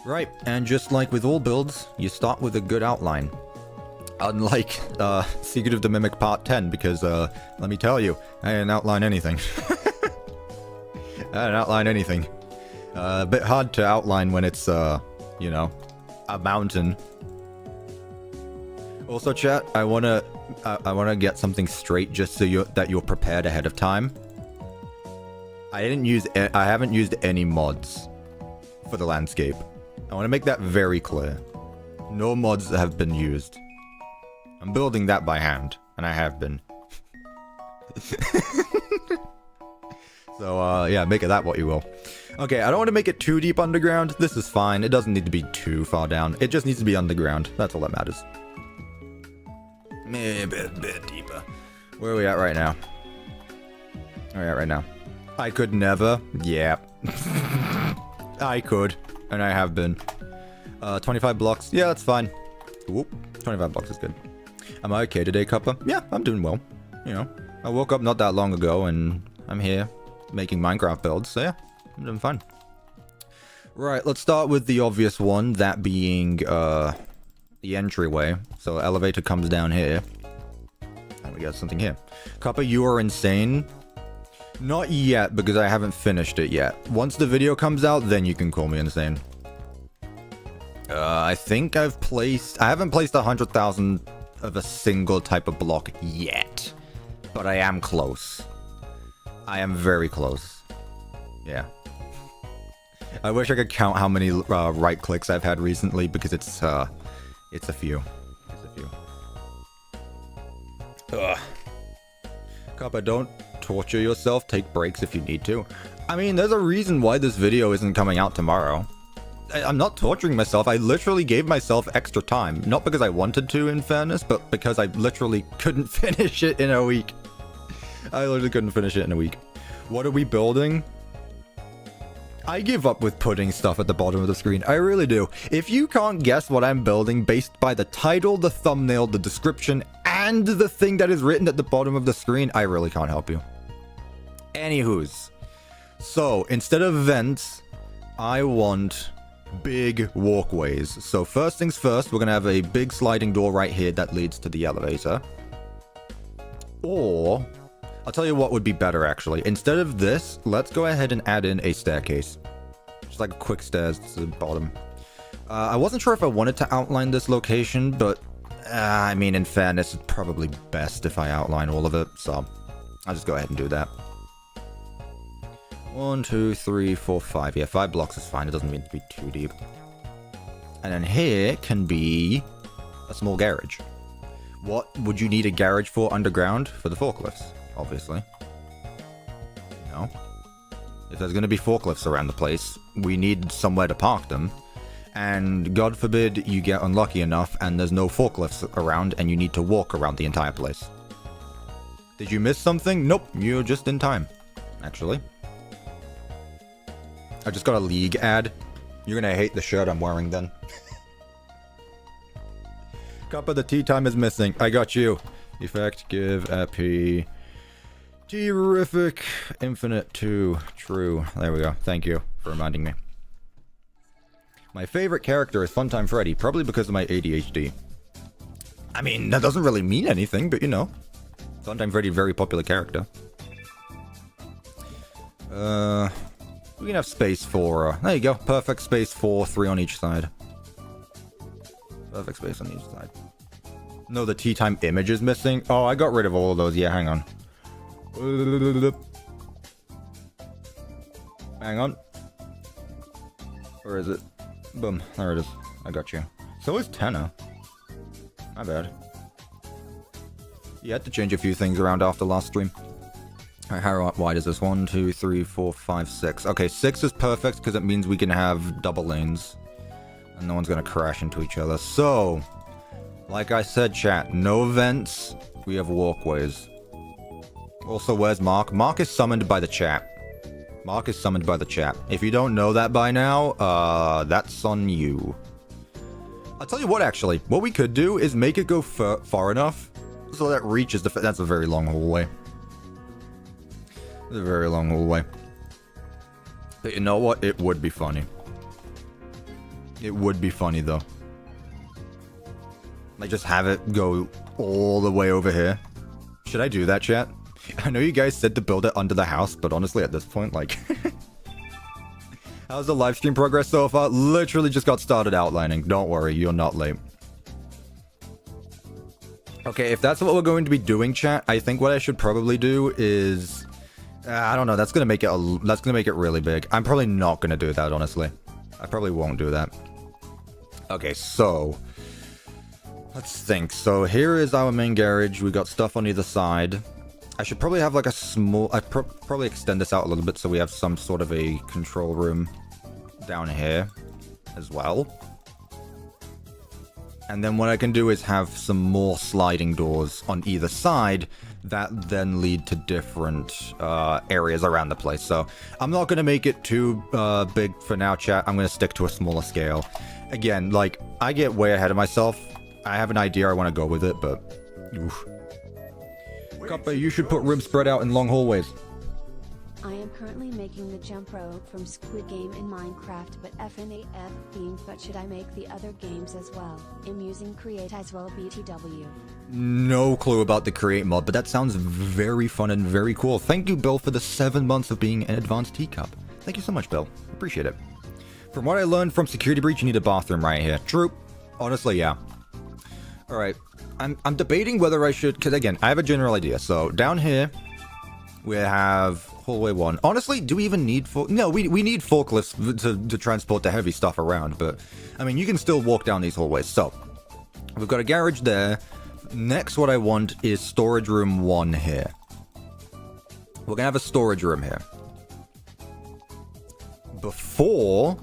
Right, and just like with all builds, you start with a good outline. Unlike Secret of the Mimic Part 10, because let me tell you, I didn't outline anything. I didn't outline anything. A bit hard to outline when it's, you know, a mountain. Also, chat, I wanna get something straight just so you're prepared ahead of time. I haven't used any mods for the landscape. I want to make that very clear. No mods have been used. I'm building that by hand, and I have been. So, yeah, make of that what you will. Okay, I don't want to make it too deep underground. This is fine. It doesn't need to be too far down. It just needs to be underground. That's all that matters. Maybe a bit deeper. Where are we at right now? Where are we at right now? I could never. Yeah. I could. And I have been. 25 blocks. Yeah, that's fine. Whoop. 25 blocks is good. Am I okay today, Cuppa? Yeah, I'm doing well. You know, I woke up not that long ago and I'm here making Minecraft builds, so yeah, I'm doing fine. Right, let's start with the obvious one, that being the entryway. So elevator comes down here. And we got something here. Cuppa, you are insane. Not yet, because I haven't finished it yet. Once the video comes out, then you can call me insane. I think I haven't placed 100,000 of a single type of block yet. But I am close. I am very close. Yeah. I wish I could count how many right clicks I've had recently, because it's a few. It's a few. Ugh. Cuppa, don't torture yourself. Take breaks if you need to. I mean, there's a reason why this video isn't coming out tomorrow. I'm not torturing myself. I literally gave myself extra time. Not because I wanted to, in fairness, but because I literally couldn't finish it in a week. I literally couldn't finish it in a week. What are we building? I give up with putting stuff at the bottom of the screen. I really do. If you can't guess what I'm building based by the title, the thumbnail, the description, and the thing that is written at the bottom of the screen, I really can't help you. Anywho's. So, instead of vents, I want big walkways. So first things first, we're gonna have a big sliding door right here that leads to the elevator. Or, I'll tell you what would be better actually. Instead of this, let's go ahead and add in a staircase. Just like a quick stairs to the bottom. I wasn't sure if I wanted to outline this location, but I mean, in fairness, it's probably best if I outline all of it. So I'll just go ahead and do that. 1, 2, 3, 4, 5. Yeah, 5 blocks is fine. It doesn't need to be too deep. And then here can be a small garage. What would you need a garage for underground? For the forklifts, obviously. No. If there's going to be forklifts around the place, we need somewhere to park them. And God forbid you get unlucky enough and there's no forklifts around and you need to walk around the entire place. Did you miss something? Nope, you're just in time, actually. I just got a League ad. You're gonna hate the shirt I'm wearing then. Cuppa, the tea time is missing. I got you. Effect, give, AP. Terrific. Infinite 2. True. There we go. Thank you for reminding me. My favorite character is Funtime Freddy, probably because of my ADHD. I mean, that doesn't really mean anything, but you know. Funtime Freddy, very popular character. We can have space for... there you go. Perfect space for 3 on each side. Perfect space on each side. No, the tea time image is missing. Oh, I got rid of all of those. Yeah, hang on. Hang on. Where is it? Boom. There it is. I got you. So is Tenna. My bad. You had to change a few things around after last stream. Alright, how wide is this? 1, 2, 3, 4, 5, 6. Okay, 6 is perfect because it means we can have double lanes. And no one's gonna crash into each other. So, like I said, chat, no vents. We have walkways. Also, where's Mark? Mark is summoned by the chat. Mark is summoned by the chat. If you don't know that by now, that's on you. I'll tell you what, actually. What we could do is make it go far enough so that reaches the... that's a very long hallway. It's a very long hallway. But you know what? It would be funny. It would be funny, though. Like, just have it go all the way over here. Should I do that, chat? I know you guys said to build it under the house, but honestly, at this point, like... How's the live stream progress so far? Literally just got started outlining. Don't worry, you're not late. Okay, if that's what we're going to be doing, chat, I think what I should probably do is... I don't know, that's gonna make it really big. I'm probably not gonna do that, honestly. I probably won't do that. Okay, so... let's think. So here is our main garage. We got stuff on either side. I should probably have like a small... I'd probably extend this out a little bit so we have some sort of a control room down here as well. And then what I can do is have some more sliding doors on either side that then lead to different areas around the place. So I'm not going to make it too big for now, chat. I'm going to stick to a smaller scale. Again, like, I get way ahead of myself. I have an idea I want to go with it, but... oof. Cuppa, you should put rooms spread out in long hallways. I am currently making the jump rope from Squid Game in Minecraft, but FNAF themed, but should I make the other games as well? I'm using Create as well BTW. No clue about the Create mod, but that sounds very fun and very cool. Thank you, Bill, for the 7 months of being an advanced teacup. Thank you so much, Bill. Appreciate it. From what I learned from Security Breach, you need a bathroom right here. True. Honestly, yeah. Alright. I'm debating whether I should... because, again, I have a general idea. So, down here, we have hallway 1. Honestly, do we even need... no, we need forklifts to transport the heavy stuff around. But, I mean, you can still walk down these hallways. So, we've got a garage there. Next, what I want is storage room 1 here. We're going to have a storage room here. Before...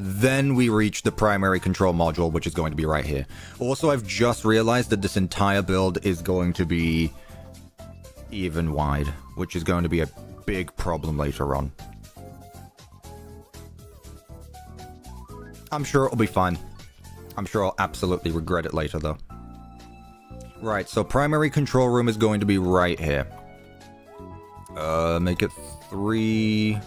then we reach the primary control module, which is going to be right here. Also, I've just realized that this entire build is going to be even wide, which is going to be a big problem later on. I'm sure it'll be fine. I'm sure I'll absolutely regret it later, though. Right, so primary control room is going to be right here. Make it 3...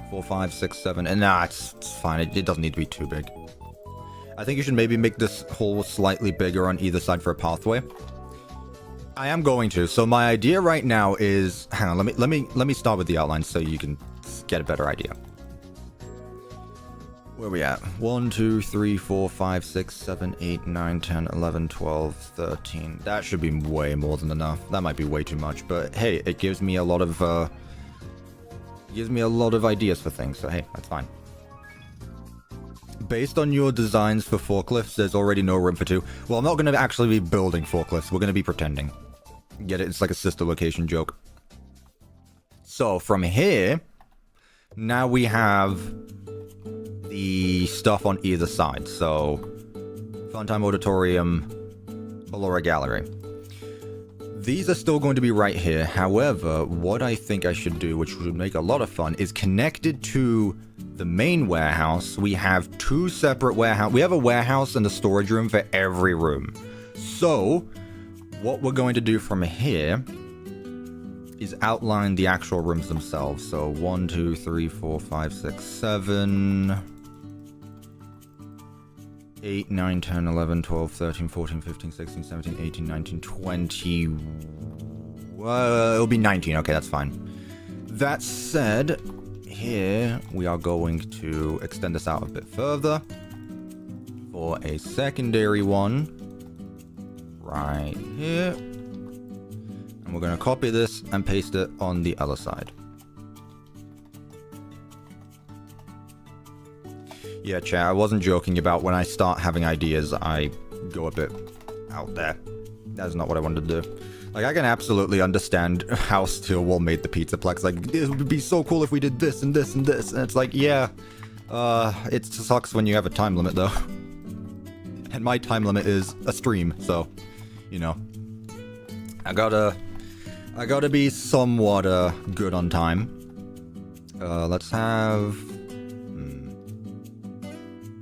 4, 5, 6, 7, and nah, it's fine. It doesn't need to be too big. I think you should maybe make this hole slightly bigger on either side for a pathway. I am going to. So my idea right now is, hang on, let me start with the outline so you can get a better idea. Where are we at? 1, 2, 3, 4, 5, 6, 7, 8, 9, 10, 11, 12, 13. That should be way more than enough. That might be way too much, but hey, it gives me a lot of ideas for things, so hey, that's fine. Based on your designs for forklifts, there's already no room for 2. Well, I'm not going to actually be building forklifts. We're going to be pretending. Get it? It's like a sister location joke. So, from here, now we have the stuff on either side. So, Funtime Auditorium, Ballora Gallery. These are still going to be right here. However, what I think I should do, which would make a lot of fun, is connected to the main warehouse. We have 2 separate warehouses. We have a warehouse and a storage room for every room. So, what we're going to do from here is outline the actual rooms themselves. So 1, 2, 3, 4, 5, 6, 7, 8, 9, 10, 11, 12, 13, 14, 15, 16, 17, 18, 19, 20. It'll be 19. Okay, that's fine. That said, here we are going to extend this out a bit further for a secondary one right here. And we're going to copy this and paste it on the other side. Yeah, chat, I wasn't joking about when I start having ideas, I go a bit out there. That's not what I wanted to do. Like, I can absolutely understand how Steelwall made the Pizzaplex. Like, it would be so cool if we did this and this and this. And it's like, yeah, it sucks when you have a time limit, though. And my time limit is a stream, so, you know. I gotta be somewhat, good on time. Let's have...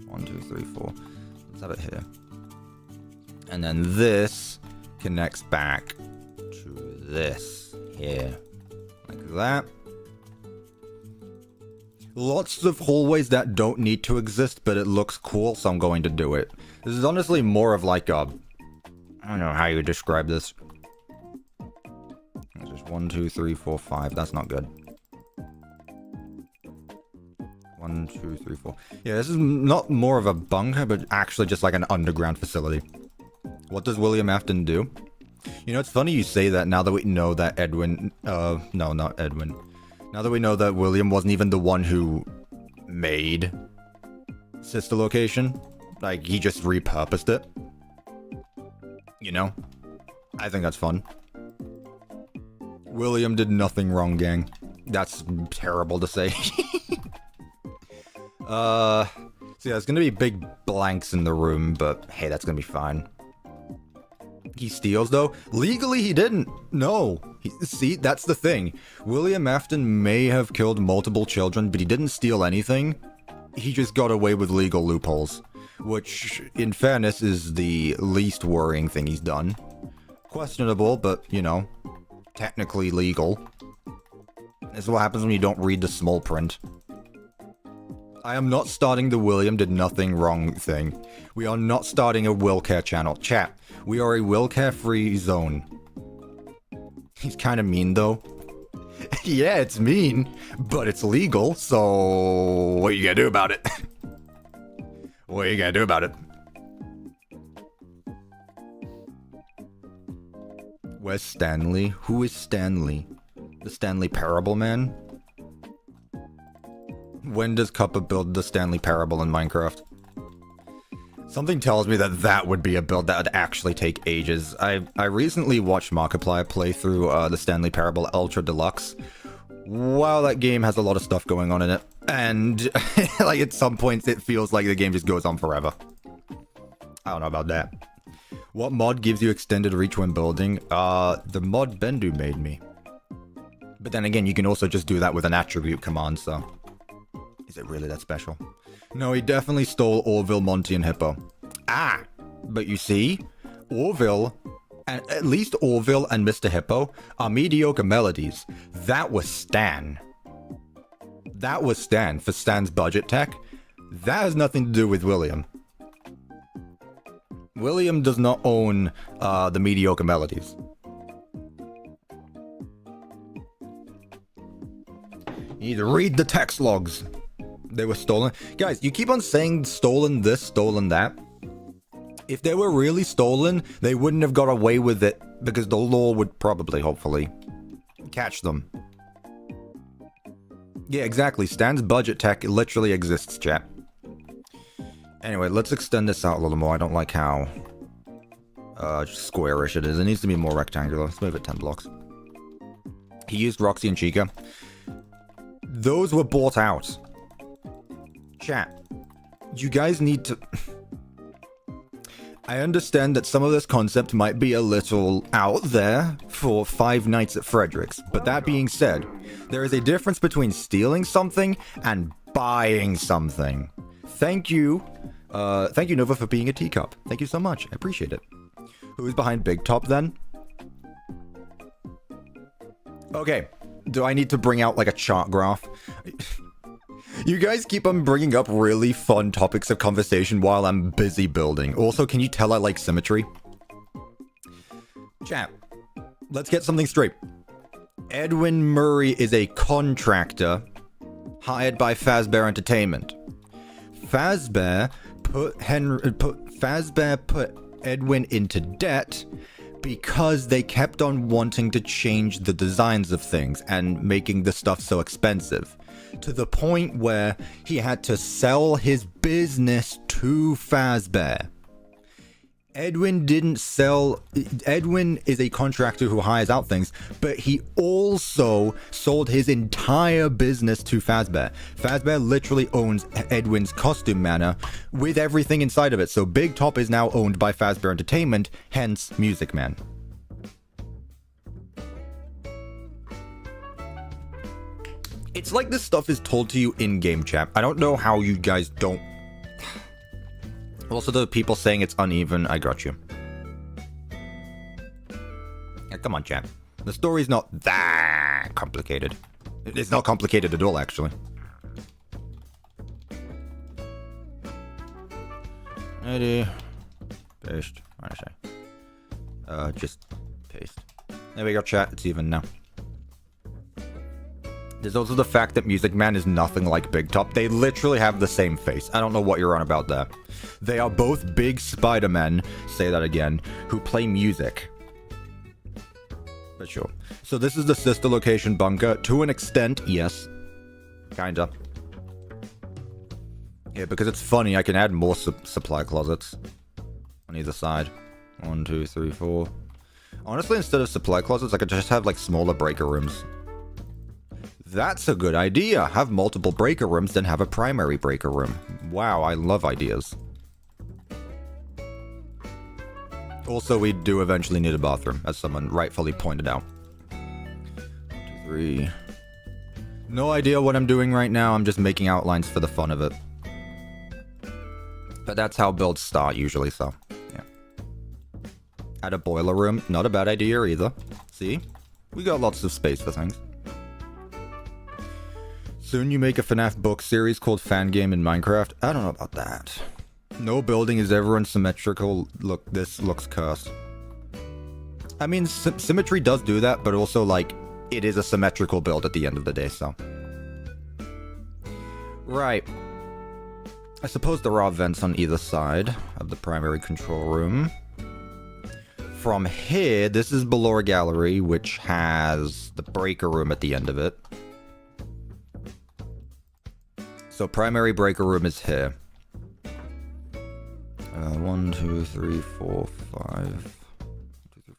1, 2, 3, 4. Let's have it here. And then this connects back to this here. Like that. Lots of hallways that don't need to exist, but it looks cool, so I'm going to do it. This is honestly more of like a... I don't know how you describe this. It's just 1, 2, 3, 4, 5. That's not good. 1, 2, 3, 4. Yeah, this is not more of a bunker, but actually just like an underground facility. What does William Afton do? You know, it's funny you say that now that we know that Edwin... no, not Edwin. Now that we know that William wasn't even the one who made Sister Location. Like, he just repurposed it. You know? I think that's fun. William did nothing wrong, gang. That's terrible to say. So yeah, there's gonna be big blanks in the room, but hey, that's gonna be fine. He steals, though? Legally, he didn't. No. See, that's the thing. William Afton may have killed multiple children, but he didn't steal anything. He just got away with legal loopholes. Which, in fairness, is the least worrying thing he's done. Questionable, but, you know, technically legal. This is what happens when you don't read the small print. I am not starting the William did nothing wrong thing. We are not starting a will care channel. Chat, we are a will care free zone. He's kind of mean though. Yeah, it's mean, but it's legal, so what are you gonna do about it? What are you gonna do about it? Where's Stanley? Who is Stanley? The Stanley Parable Man? When does Cuppa build the Stanley Parable in Minecraft? Something tells me that that would be a build that would actually take ages. I recently watched Markiplier play through the Stanley Parable Ultra Deluxe. Wow, that game has a lot of stuff going on in it. And, like, at some points it feels like the game just goes on forever. I don't know about that. What mod gives you extended reach when building? The mod Bendu made me. But then again, you can also just do that with an attribute command, so... Is it really that special? No, he definitely stole Orville, Monty, and Hippo. Ah! But you see, Orville, and at least Orville and Mr. Hippo, are mediocre melodies. That was Stan. That was Stan, for Stan's budget tech. That has nothing to do with William. William does not own the mediocre melodies. You need to read the text logs. They were stolen. Guys, you keep on saying stolen this, stolen that. If they were really stolen, they wouldn't have got away with it because the law would probably, hopefully, catch them. Yeah, exactly. Stan's budget tech literally exists, chat. Anyway, let's extend this out a little more. I don't like how squarish it is. It needs to be more rectangular. Let's move it 10 blocks. He used Roxy and Chica. Those were bought out. Chat, you guys need to... I understand that some of this concept might be a little out there for Five Nights at Frederick's, but that being said, there is a difference between stealing something and buying something. Thank you, Nova, for being a teacup. Thank you so much. I appreciate it. Who's behind Big Top, then? Okay, do I need to bring out like a chart graph? You guys keep on bringing up really fun topics of conversation while I'm busy building. Also, can you tell I like symmetry? Chat, let's get something straight. Edwin Murray is a contractor hired by Fazbear Entertainment. Fazbear put Edwin into debt because they kept on wanting to change the designs of things and making the stuff so expensive, to the point where he had to sell his business to Fazbear. Edwin is a contractor who hires out things, but he also sold his entire business to Fazbear. Fazbear literally owns Edwin's costume manor with everything inside of it, so Big Top is now owned by Fazbear Entertainment, hence Music Man. It's like this stuff is told to you in-game, chat. I don't know how you guys don't. Also, the people saying it's uneven, I got you. Yeah, come on, chat. The story's not that complicated. It's not complicated at all, actually. Ready. Paste. What did I say? Just paste. There we go, chat. It's even now. There's also the fact that Music Man is nothing like Big Top. They literally have the same face. I don't know what you're on about there. They are both big Spider-Men, say that again, who play music. But sure. So this is the sister location bunker. To an extent, yes. Kinda. Yeah, because it's funny, I can add more supply closets on either side. 1, 2, 3, 4. Honestly, instead of supply closets, I could just have, like, smaller breaker rooms. That's a good idea. Have multiple breaker rooms, then have a primary breaker room. Wow, I love ideas. Also, we do eventually need a bathroom, as someone rightfully pointed out. 1, 2, 3. No idea what I'm doing right now. I'm just making outlines for the fun of it. But that's how builds start usually, so yeah. Add a boiler room. Not a bad idea either. See? We got lots of space for things. Soon you make a FNAF book series called Fan Game in Minecraft. I don't know about that. No building is ever unsymmetrical. Look, this looks cursed. I mean, symmetry does do that, but also, like, it is a symmetrical build at the end of the day, so. Right. I suppose there are vents on either side of the primary control room. From here, this is below a gallery, which has the breaker room at the end of it. So primary breaker room is here. 1, 2, 3, 4, 5.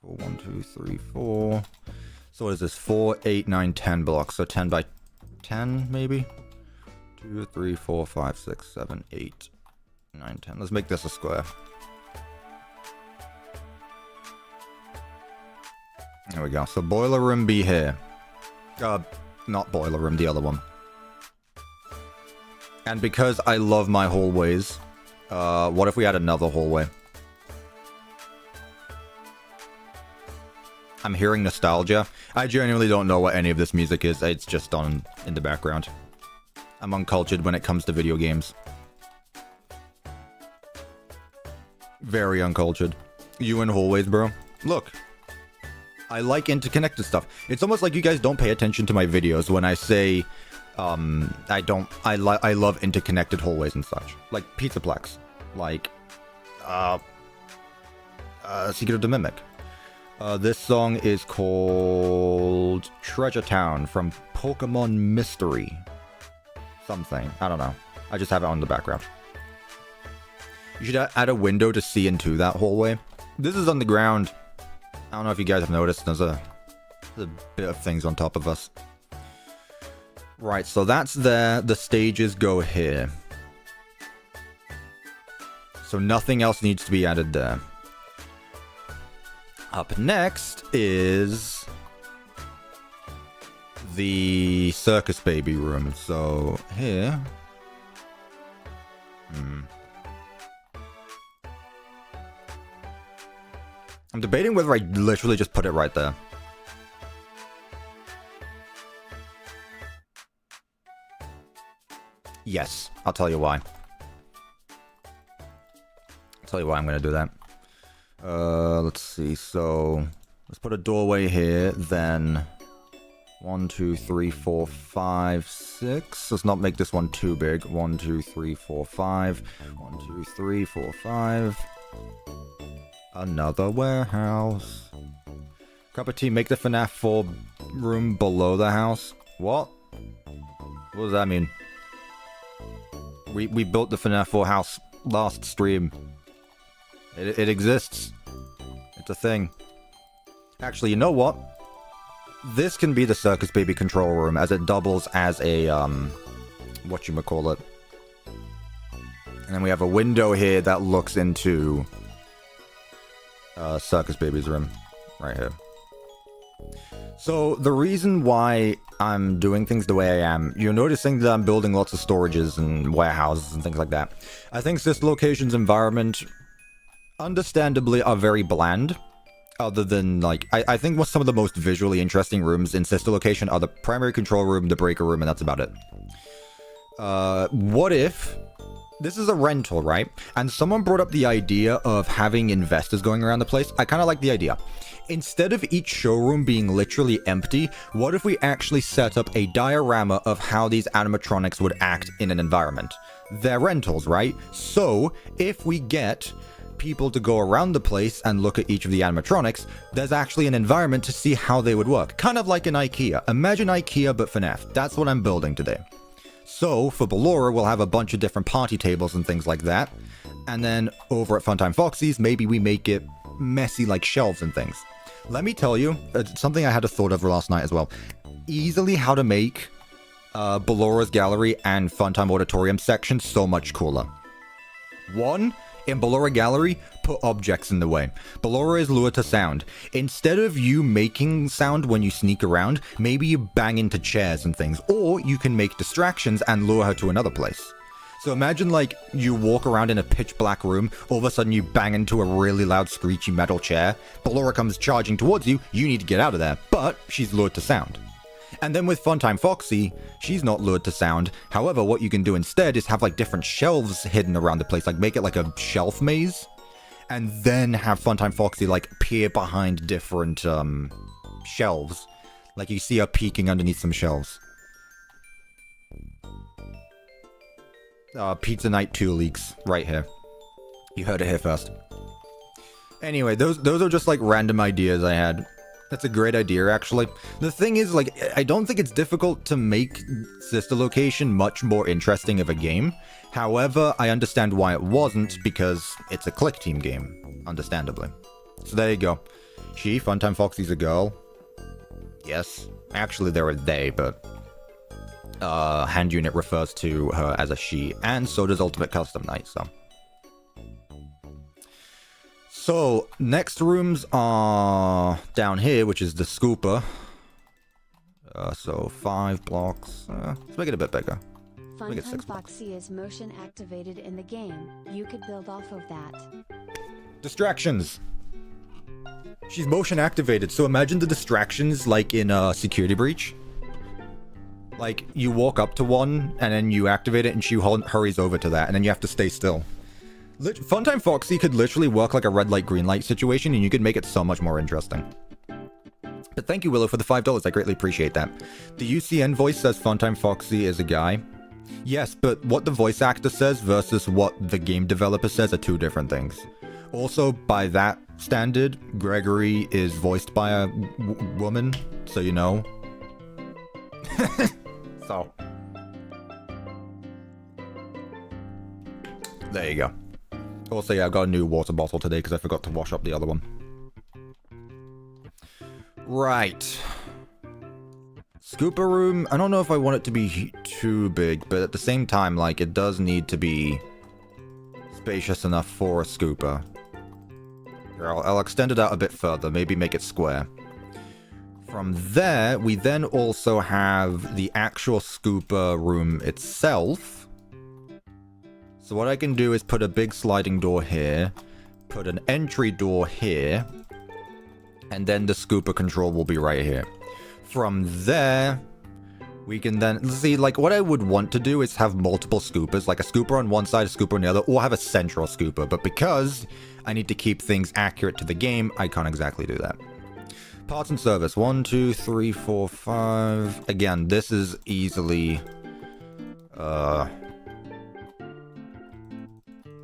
1, 2, 3, 4. So what is this? 4, 8, 9, 10 blocks. So 10 by 10, maybe? 2, 3, 4, 5, 6, 7, 8, 9, 10. Let's make this a square. There we go. So boiler room be here. Not boiler room, the other one. And because I love my hallways, what if we had another hallway? I'm hearing nostalgia. I genuinely don't know what any of this music is. It's just on in the background. I'm uncultured when it comes to video games. Very uncultured. You in hallways, bro? Look. I like interconnected stuff. It's almost like you guys don't pay attention to my videos when I say... I love interconnected hallways and such. Like Pizzaplex. Like, Secret of the Mimic. This song is called Treasure Town from Pokemon Mystery. Something. I don't know. I just have it on the background. You should add a window to see into that hallway. This is on the ground. I don't know if you guys have noticed. There's a bit of things on top of us. Right, so that's there. The stages go here. So nothing else needs to be added there. Up next is the Circus Baby room. So here. I'm debating whether I literally just put it right there. Yes, I'll tell you why. I'll tell you why I'm going to do that. Let's see. So, let's put a doorway here, then 1, 2, 3, 4, 5, 6. Let's not make this one too big. 1, 2, 3, 4, 5. 1, 2, 3, 4, 5. Another warehouse. Cup of tea, make the FNAF 4 room below the house. What? What does that mean? We built the FNAF 4 house last stream. It exists. It's a thing. Actually, you know what? This can be the Circus Baby control room, as it doubles as a, whatchamacallit. And then we have a window here that looks into Circus Baby's room. Right here. So, the reason why I'm doing things the way I am, you're noticing that I'm building lots of storages and warehouses and things like that. I think this location's environment, understandably, are very bland. Other than, like, I think some of the most visually interesting rooms in Sister Location are the primary control room, the breaker room, and that's about it. What if... This is a rental, right? And someone brought up the idea of having investors going around the place. I kind of like the idea. Instead of each showroom being literally empty, what if we actually set up a diorama of how these animatronics would act in an environment? They're rentals, right? So, if we get people to go around the place and look at each of the animatronics, there's actually an environment to see how they would work. Kind of like an IKEA. Imagine IKEA but FNAF. That's what I'm building today. So, for Ballora, we'll have a bunch of different party tables and things like that. And then, over at Funtime Foxy's, maybe we make it messy like shelves and things. Let me tell you, something I had a thought of last night as well. Easily how to make Ballora's Gallery and Funtime Auditorium section so much cooler. One, in Ballora Gallery, put objects in the way. Ballora is lure to sound. Instead of you making sound when you sneak around, maybe you bang into chairs and things. Or you can make distractions and lure her to another place. So imagine, like, you walk around in a pitch black room, all of a sudden you bang into a really loud screechy metal chair, Ballora comes charging towards you, you need to get out of there, but she's lured to sound. And then with Funtime Foxy, she's not lured to sound. However, what you can do instead is have, like, different shelves hidden around the place, like make it like a shelf maze, and then have Funtime Foxy, like, peer behind different shelves. Like you see her peeking underneath some shelves. Pizza Night 2 leaks right here. You heard it here first. Anyway, those are just like random ideas I had. That's a great idea, actually. The thing is, like, I don't think it's difficult to make Sister Location much more interesting of a game. However, I understand why it wasn't, because it's a click team game, understandably. So there you go. She, Funtime Foxy's a girl. Yes. Actually, they're a they, but hand unit refers to her as a she, and so does Ultimate Custom Night, so. So, next rooms are down here, which is the scooper. So 5 blocks. Let's make it a bit bigger. Make it 6 Funtime blocks. Foxy is motion activated in the game. You could build off of that. Distractions. She's motion activated, so imagine the distractions like in a Security Breach. Like, you walk up to one, and then you activate it, and she hurries over to that, and then you have to stay still. Funtime Foxy could literally work like a red light, green light situation, and you could make it so much more interesting. But thank you, Willow, for the $5. I greatly appreciate that. The UCN voice says Funtime Foxy is a guy. Yes, but what the voice actor says versus what the game developer says are two different things. Also, by that standard, Gregory is voiced by a woman, so you know. So. There you go. Also, yeah, I got a new water bottle today because I forgot to wash up the other one. Right. Scooper room. I don't know if I want it to be too big, but at the same time, like, it does need to be spacious enough for a scooper. Here, I'll extend it out a bit further, maybe make it square. From there, we then also have the actual scooper room itself. So what I can do is put a big sliding door here, put an entry door here, and then the scooper control will be right here. From there, We can then see, like, what I would want to do is have multiple scoopers, like a scooper on one side, a scooper on the other, or have a central scooper. But because I need to keep things accurate to the game, I can't exactly do that. Parts and service. 1, 2, 3, 4, 5. Again, this is easily the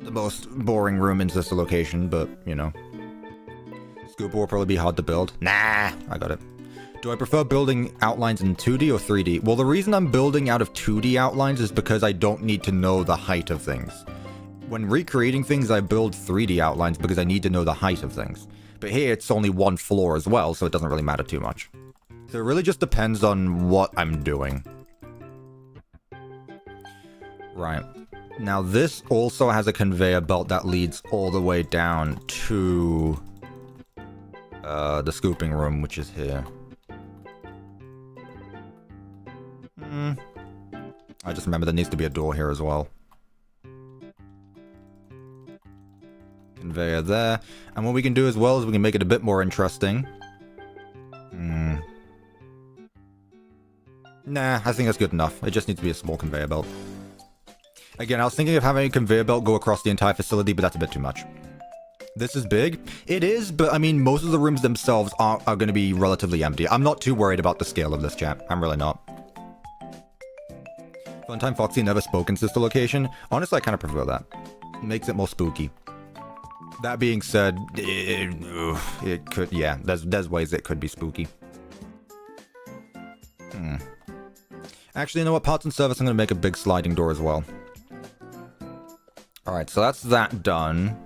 most boring room in this location, but, you know. Scooper will probably be hard to build. Nah, I got it. Do I prefer building outlines in 2D or 3D? Well, the reason I'm building out of 2D outlines is because I don't need to know the height of things. When recreating things, I build 3D outlines because I need to know the height of things. But here, it's only one floor as well, so it doesn't really matter too much. So it really just depends on what I'm doing. Right. Now, this also has a conveyor belt that leads all the way down to the scooping room, which is here. I just remember there needs to be a door here as well. Conveyor there. And what we can do as well is we can make it a bit more interesting. Nah, I think that's good enough. It just needs to be a small conveyor belt. Again, I was thinking of having a conveyor belt go across the entire facility, but that's a bit too much. This is big. It is, but I mean, most of the rooms themselves are going to be relatively empty. I'm not too worried about the scale of this, chat. I'm really not. Funtime Foxy never spoke in Sister Location. Honestly, I kind of prefer that. It makes it more spooky. That being said, it could, yeah, there's ways it could be spooky. Actually, you know what? Parts and service, I'm going to make a big sliding door as well. Alright, so that's that done.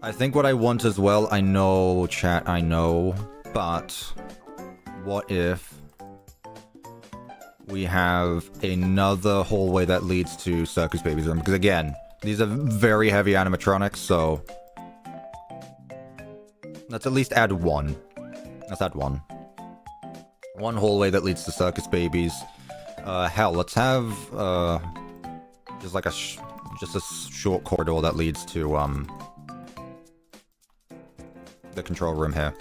I think what I want as well, I know, chat, I know, but what if we have another hallway that leads to Circus Baby's room? Because again, these are very heavy animatronics, so let's at least add one. Let's add one. One hallway that leads to Circus Babies. Hell, let's have just like a short corridor that leads to the control room here.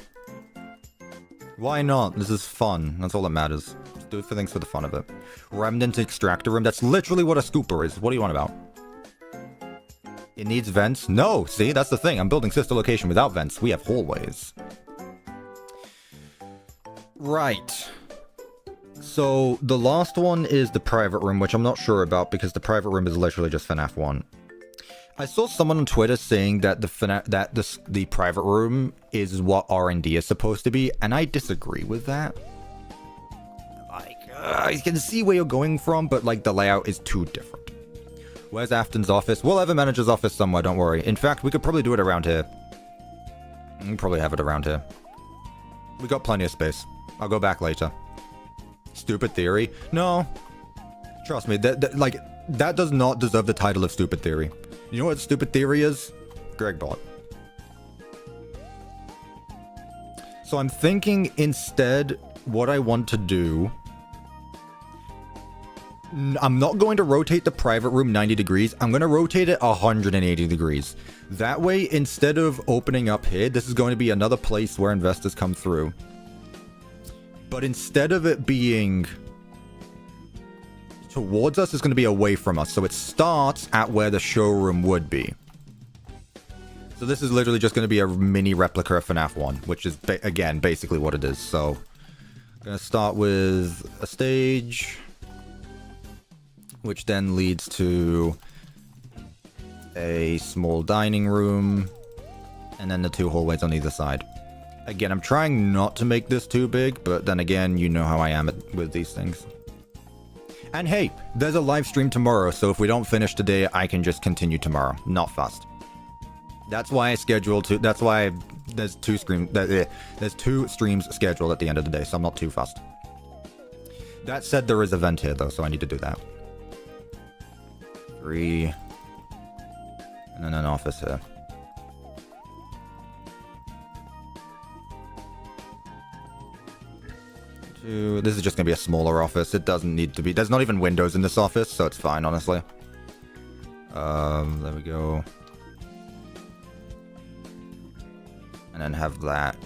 Why not? This is fun. That's all that matters. Just do it for things for the fun of it. Remnant extractor room. That's literally what a scooper is. What do you want about? It needs vents? No! See, that's the thing. I'm building Sister Location without vents. We have hallways. Right. So, the last one is the private room, which I'm not sure about because the private room is literally just FNAF 1. I saw someone on Twitter saying that the private room is what R&D is supposed to be, and I disagree with that. Like, I can see where you're going from, but like the layout is too different. Where's Afton's office? We'll have a manager's office somewhere, don't worry. In fact, we could probably do it around here. We can probably have it around here. We got plenty of space. I'll go back later. Stupid theory? No. Trust me, that does not deserve the title of stupid theory. You know what stupid theory is? Greg bot. So I'm thinking instead what I want to do... I'm not going to rotate the private room 90 degrees. I'm going to rotate it 180 degrees. That way, instead of opening up here, this is going to be another place where investors come through. But instead of it being towards us, it's going to be away from us. So it starts at where the showroom would be. So this is literally just going to be a mini replica of FNAF 1, which is, again, basically what it is. So I'm going to start with a stage, which then leads to a small dining room, and then the two hallways on either side. Again, I'm trying not to make this too big, but then again, you know how I am with these things. And hey, there's a live stream tomorrow, so if we don't finish today, I can just continue tomorrow. Not fast. That's why I scheduled to. That's why there's two streams scheduled at the end of the day, so I'm not too fast. That said, there is a vent here though, so I need to do that. 3, and then an office here. 2. This is just gonna be a smaller office. It doesn't need to be. There's not even windows in this office, so it's fine, honestly. There we go. And then have that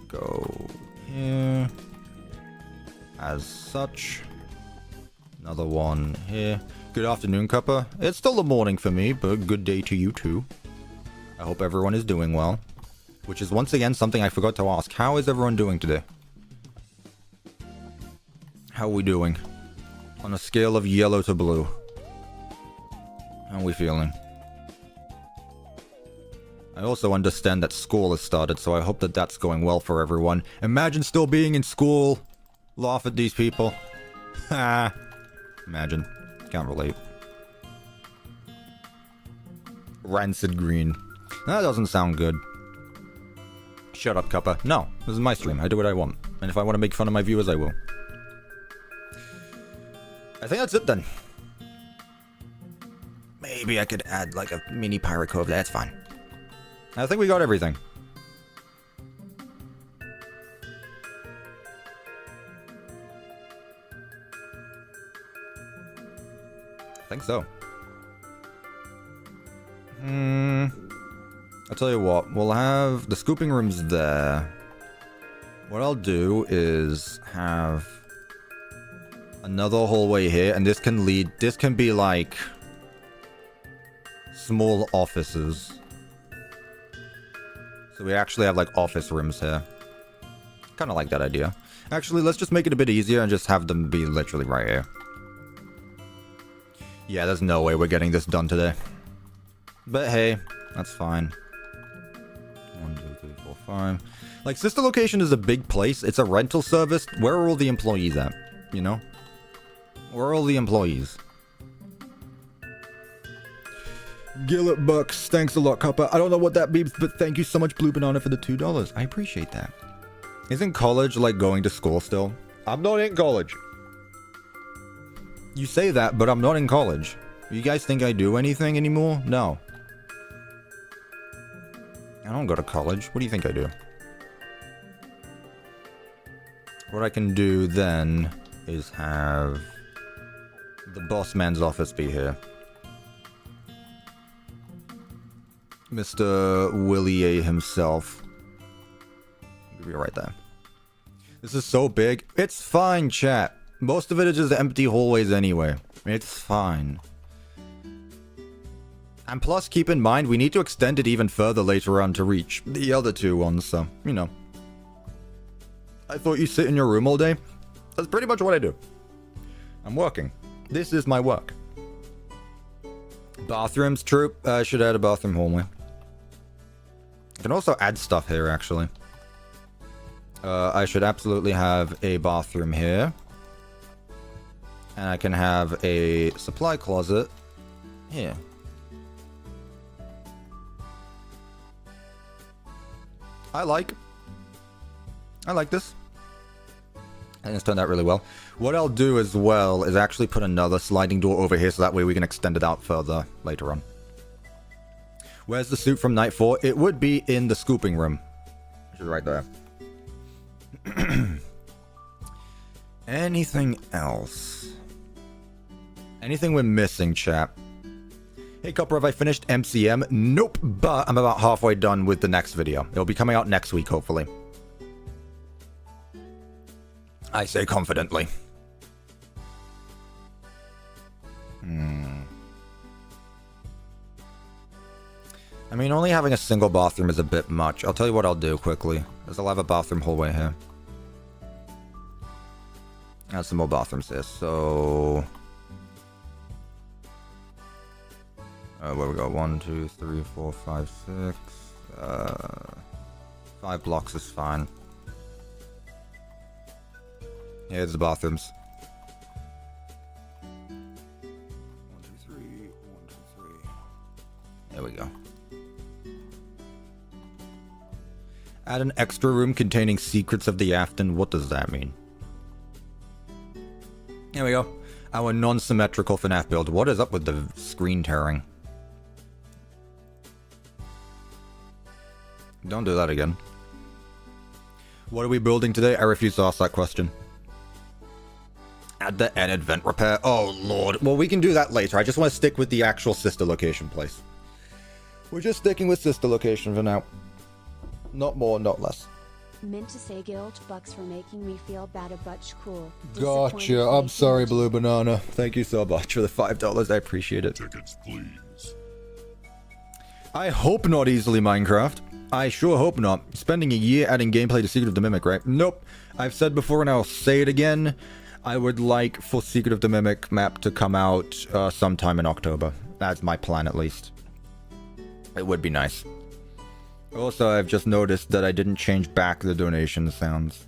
go here. as such. Another one here. Good afternoon, Cuppa. It's still the morning for me, but good day to you too. I hope everyone is doing well. Which is once again something I forgot to ask. How is everyone doing today? How are we doing? On a scale of yellow to blue. How are we feeling? I also understand that school has started, so I hope that that's going well for everyone. Imagine still being in school. Laugh at these people. Ha! Imagine. Can't relate. Rancid green. That doesn't sound good. Shut up, Cuppa. No, this is my stream. I do what I want. And if I want to make fun of my viewers, I will. I think that's it then. Maybe I could add like a mini pirate cove. That's fine. I think we got everything. I think so. I'll tell you what. We'll have the scooping rooms there. What I'll do is have another hallway here, and this can lead... This can be like small offices. So we actually have like office rooms here. Kind of like that idea. Actually, let's just make it a bit easier and just have them be literally right here. Yeah, there's no way we're getting this done today. But hey, that's fine. 1, 2, 3, 4, 5. Like, sister location is a big place. It's a rental service. Where are all the employees at? You know? Where are all the employees? Gillett Bucks. Thanks a lot, Cuppa. I don't know what that means, but thank you so much, Blue Banana, for the $2. I appreciate that. Isn't college like going to school still? I'm not in college. You say that, but I'm not in college. You guys think I do anything anymore? No. I don't go to college. What do you think I do? What I can do then is have the boss man's office be here. Mr. Willie A himself. Be right there. This is so big. It's fine, chat. Most of it is just empty hallways anyway. It's fine. And plus, keep in mind, we need to extend it even further later on to reach the other two ones, so, you know. I thought you sit in your room all day? That's pretty much what I do. I'm working. This is my work. Bathrooms, true. I should add a bathroom hallway. I can also add stuff here, actually. I should absolutely have a bathroom here. And I can have a supply closet here. I like this. And it's turned out really well. What I'll do as well is actually put another sliding door over here so that way we can extend it out further later on. Where's the suit from Night 4? It would be in the scooping room. Which is right there. Anything else? Anything we're missing, chat? Hey, Cuppa, have I finished MCM? Nope, but I'm about halfway done with the next video. It'll be coming out next week, hopefully. I say confidently. I mean, only having a single bathroom is a bit much. I'll tell you what I'll do quickly. Is I'll have a bathroom hallway here. Add some more bathrooms here, so... where we go? 1, 2, 3, 4, 5, 6. 5 blocks is fine. Here's the bathrooms. 1, 2, 3. 1, 2, 3. There we go. Add an extra room containing secrets of the Afton. What does that mean? There we go. Our non-symmetrical FNAF build. What is up with the screen tearing? Don't do that again. What are we building today? I refuse to ask that question. Add the Enid vent repair. Oh, Lord. Well, we can do that later. I just want to stick with the actual sister location place. We're just sticking with sister location for now. Not more, not less. Meant to say guilt bucks for making me feel bad a bunch cool. Gotcha. Disappointed I'm making sorry, me- Blue Banana. Thank you so much for the $5. I appreciate it. Tickets, please. I hope not easily Minecraft. I sure hope not. Spending a year adding gameplay to Secret of the Mimic, right? Nope. I've said before and I'll say it again. I would like for Secret of the Mimic map to come out sometime in October. That's my plan, at least. It would be nice. Also, I've just noticed that I didn't change back the donation sounds.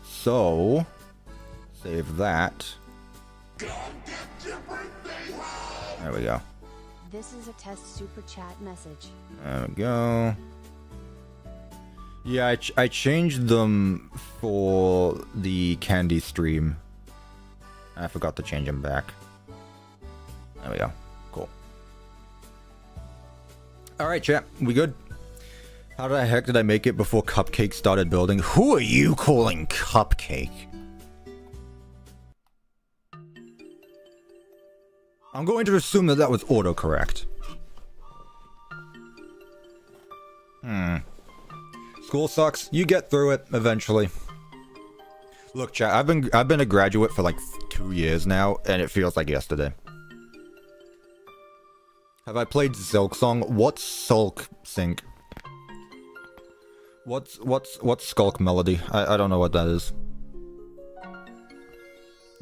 So, save that. There we go. This is a test super chat message. There we go. Yeah, I changed them for the candy stream. I forgot to change them back. There we go. Cool. Alright, chat. We good? How the heck did I make it before Cupcake started building? Who are you calling Cupcake? I'm going to assume that that was autocorrect. School sucks. You get through it eventually. Look, chat, I've been a graduate for like 2 years now, and it feels like yesterday. Have I played Silk Song? What's Sulk Sync? What's Skulk Melody? I don't know what that is.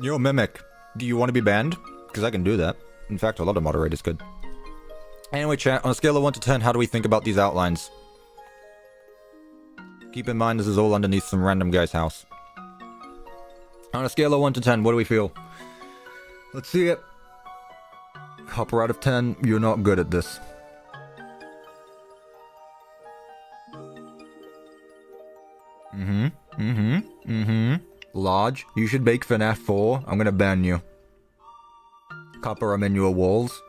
Yo, Mimic, do you want to be banned? Because I can do that. In fact, a lot of moderators could. Anyway, chat, on a scale of 1 to 10, how do we think about these outlines? Keep in mind, this is all underneath some random guy's house. On a scale of 1 to 10, what do we feel? Let's see it. Hopper out of 10, you're not good at this. Large, you should bake FNAF 4. I'm gonna ban you. Copper, I'm in your walls.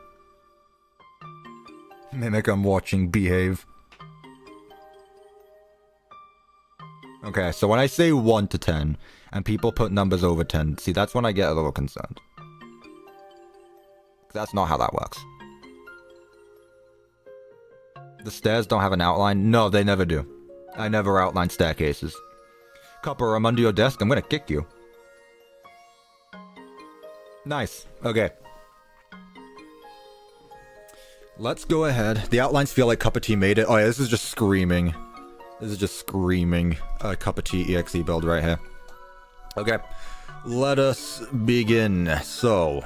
Mimic, I'm watching. Behave. Okay, so when I say 1 to 10, and people put numbers over 10, see, that's when I get a little concerned. That's not how that works. The stairs don't have an outline? No, they never do. I never outline staircases. Copper, I'm under your desk. I'm gonna kick you. Nice. Okay. Let's go ahead. The outlines feel like CuppaTea made it. Oh yeah, this is just screaming. This is just screaming CuppaTeaExe build right here. Okay. Let us begin. So,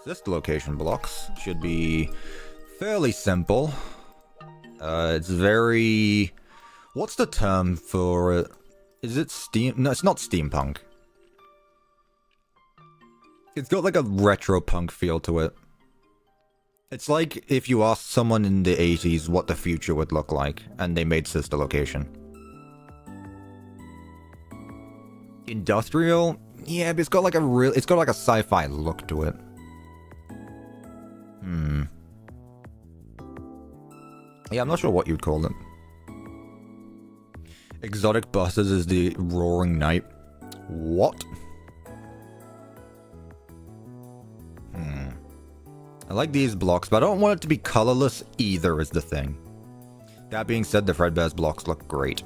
this location blocks should be fairly simple. It's very... What's the term for it? Is it steam? No, it's not steampunk. It's got like a retro punk feel to it. It's like if you asked someone in the 80s what the future would look like, and they made Sister Location. Industrial? Yeah, but it's got like a real... It's got like a sci-fi look to it. Yeah, I'm not sure what you'd call it. Exotic buses is the Roaring Night. What? I like these blocks, but I don't want it to be colorless either is the thing. That being said, the Fredbear's blocks look great.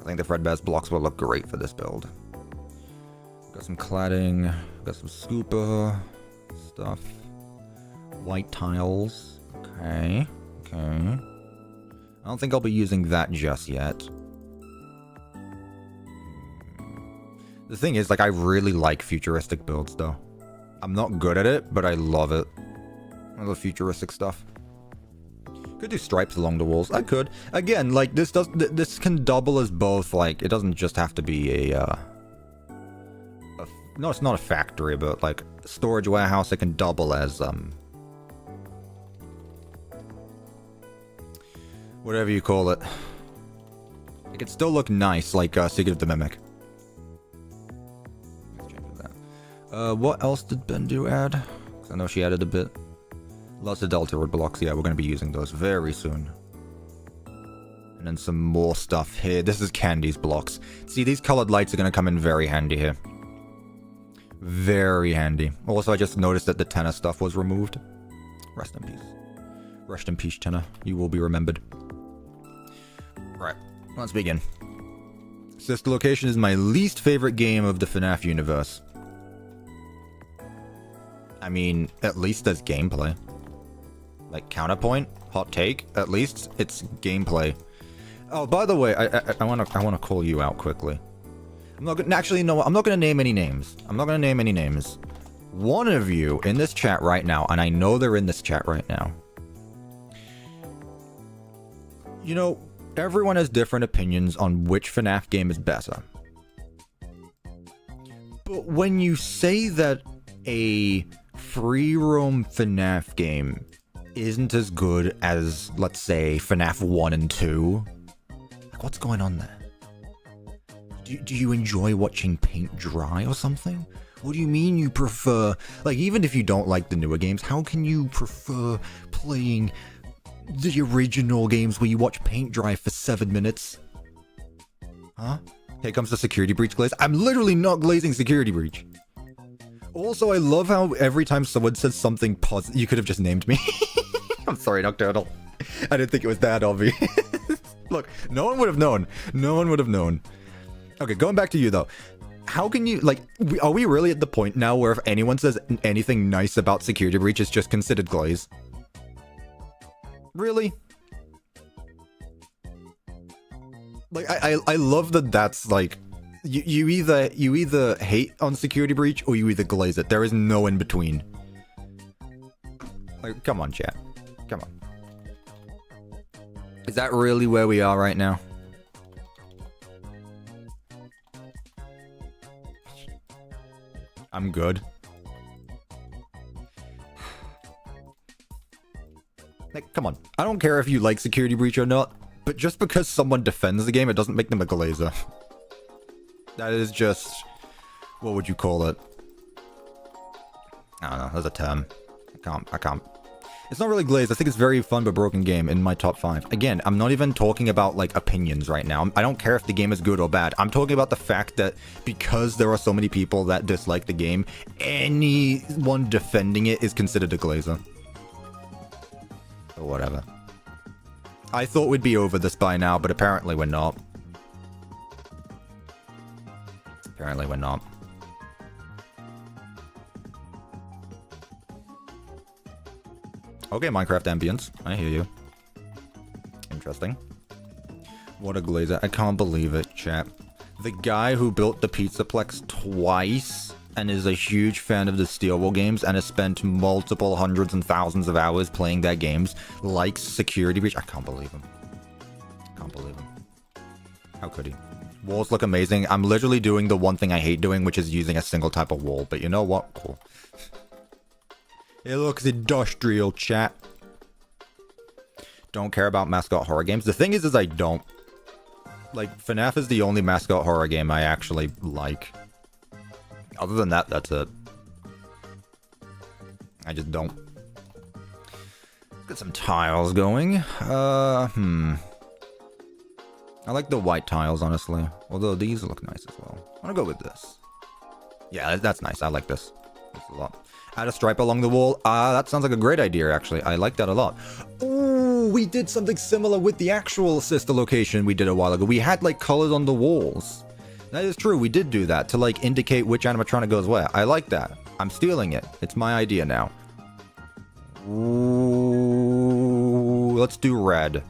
I think the Fredbear's blocks will look great for this build. Got some cladding, got some scooper stuff. White tiles. Okay. Okay. I don't think I'll be using that just yet. The thing is, like, I really like futuristic builds, though. I'm not good at it, but I love it. I love futuristic stuff. Could do stripes along the walls. I could. Again, like, this can double as both, like, it doesn't just have to be no, it's not a factory, but, like, storage warehouse, it can double as, whatever you call it. It could still look nice, like Secret of the Mimic. Let's change that. What else did Bendu add? 'Cause I know she added a bit. Lots of Delta Road blocks. Yeah, we're going to be using those very soon. And then some more stuff here. This is Candy's blocks. See, these colored lights are going to come in very handy here. Very handy. Also, I just noticed that the tenor stuff was removed. Rest in peace. Rest in peace, tenor. You will be remembered. Right, let's begin. Sister Location is my least favorite game of the FNAF universe. I mean, at least there's gameplay. Like, counterpoint, hot take, at least it's gameplay. Oh, by the way, I wanna call you out quickly. I'm not gonna, actually, no, I'm not gonna name any names. I'm not gonna name any names. One of you in this chat right now, and I know they're in this chat right now. You know, everyone has different opinions on which FNAF game is better. But when you say that a free roam FNAF game isn't as good as, let's say, FNAF 1 and 2, like, what's going on there? Do you enjoy watching paint dry or something? What do you mean you prefer... Like, even if you don't like the newer games, how can you prefer playing the original games where you watch paint dry for 7 minutes? Huh? Here comes the security breach glaze. I'm literally not glazing security breach. Also, I love how every time someone says something positive... You could have just named me. I'm sorry, Nocturnal. I didn't think it was that obvious. Look, no one would have known. No one would have known. Okay, going back to you, though. How can you, like, are we really at the point now where if anyone says anything nice about security breach, it's just considered glaze? Really? Like, I love that that's, like, you either hate on security breach or you either glaze it. There is no in between. Like, come on, chat. Come on. Is that really where we are right now? I'm good. Like, come on. I don't care if you like security breach or not, but just because someone defends the game, it doesn't make them a glazer. That is just... What would you call it? I don't know. There's a term. I can't. It's not really glazed. I think it's very fun but broken game in my top 5. Again, I'm not even talking about, like, opinions right now. I don't care if the game is good or bad. I'm talking about the fact that because there are so many people that dislike the game, anyone defending it is considered a glazer. Or whatever. I thought we'd be over this by now, but apparently we're not. Apparently we're not. Okay, Minecraft ambience. I hear you. Interesting. What a glazer. I can't believe it, chat. The guy who built the Pizzaplex twice and is a huge fan of the Steelwall games and has spent multiple hundreds and thousands of hours playing their games likes security breach. I can't believe him. I can't believe him. How could he? Walls look amazing. I'm literally doing the one thing I hate doing, which is using a single type of wall. But you know what? Cool. It looks industrial, chat. Don't care about mascot horror games. The thing is I don't. Like, FNAF is the only mascot horror game I actually like. Other than that, that's it. I just don't. Get some tiles going. I like the white tiles, honestly. Although these look nice as well. I'm gonna go with this. Yeah, that's nice. I like this. That's a lot. Add a stripe along the wall. That sounds like a great idea, actually. I like that a lot. Ooh, we did something similar with the actual sister location we did a while ago. We had, like, colors on the walls. That is true. We did do that to, like, indicate which animatronic goes where. I like that. I'm stealing it. It's my idea now. Ooh, let's do red.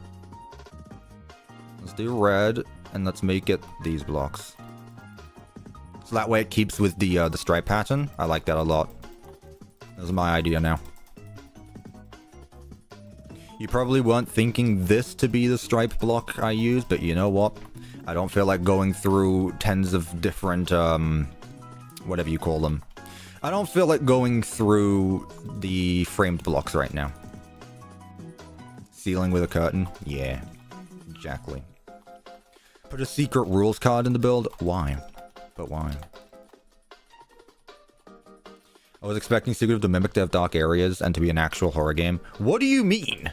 Let's do red, and let's make it these blocks. So that way it keeps with the stripe pattern. I like that a lot. That's my idea now. You probably weren't thinking this to be the stripe block I use, but you know what? I don't feel like going through tens of different, whatever you call them. I don't feel like going through the framed blocks right now. Ceiling with a curtain? Yeah, exactly. Put a secret rules card in the build? Why? But why? I was expecting Secret of the Mimic to have dark areas and to be an actual horror game. What do you mean?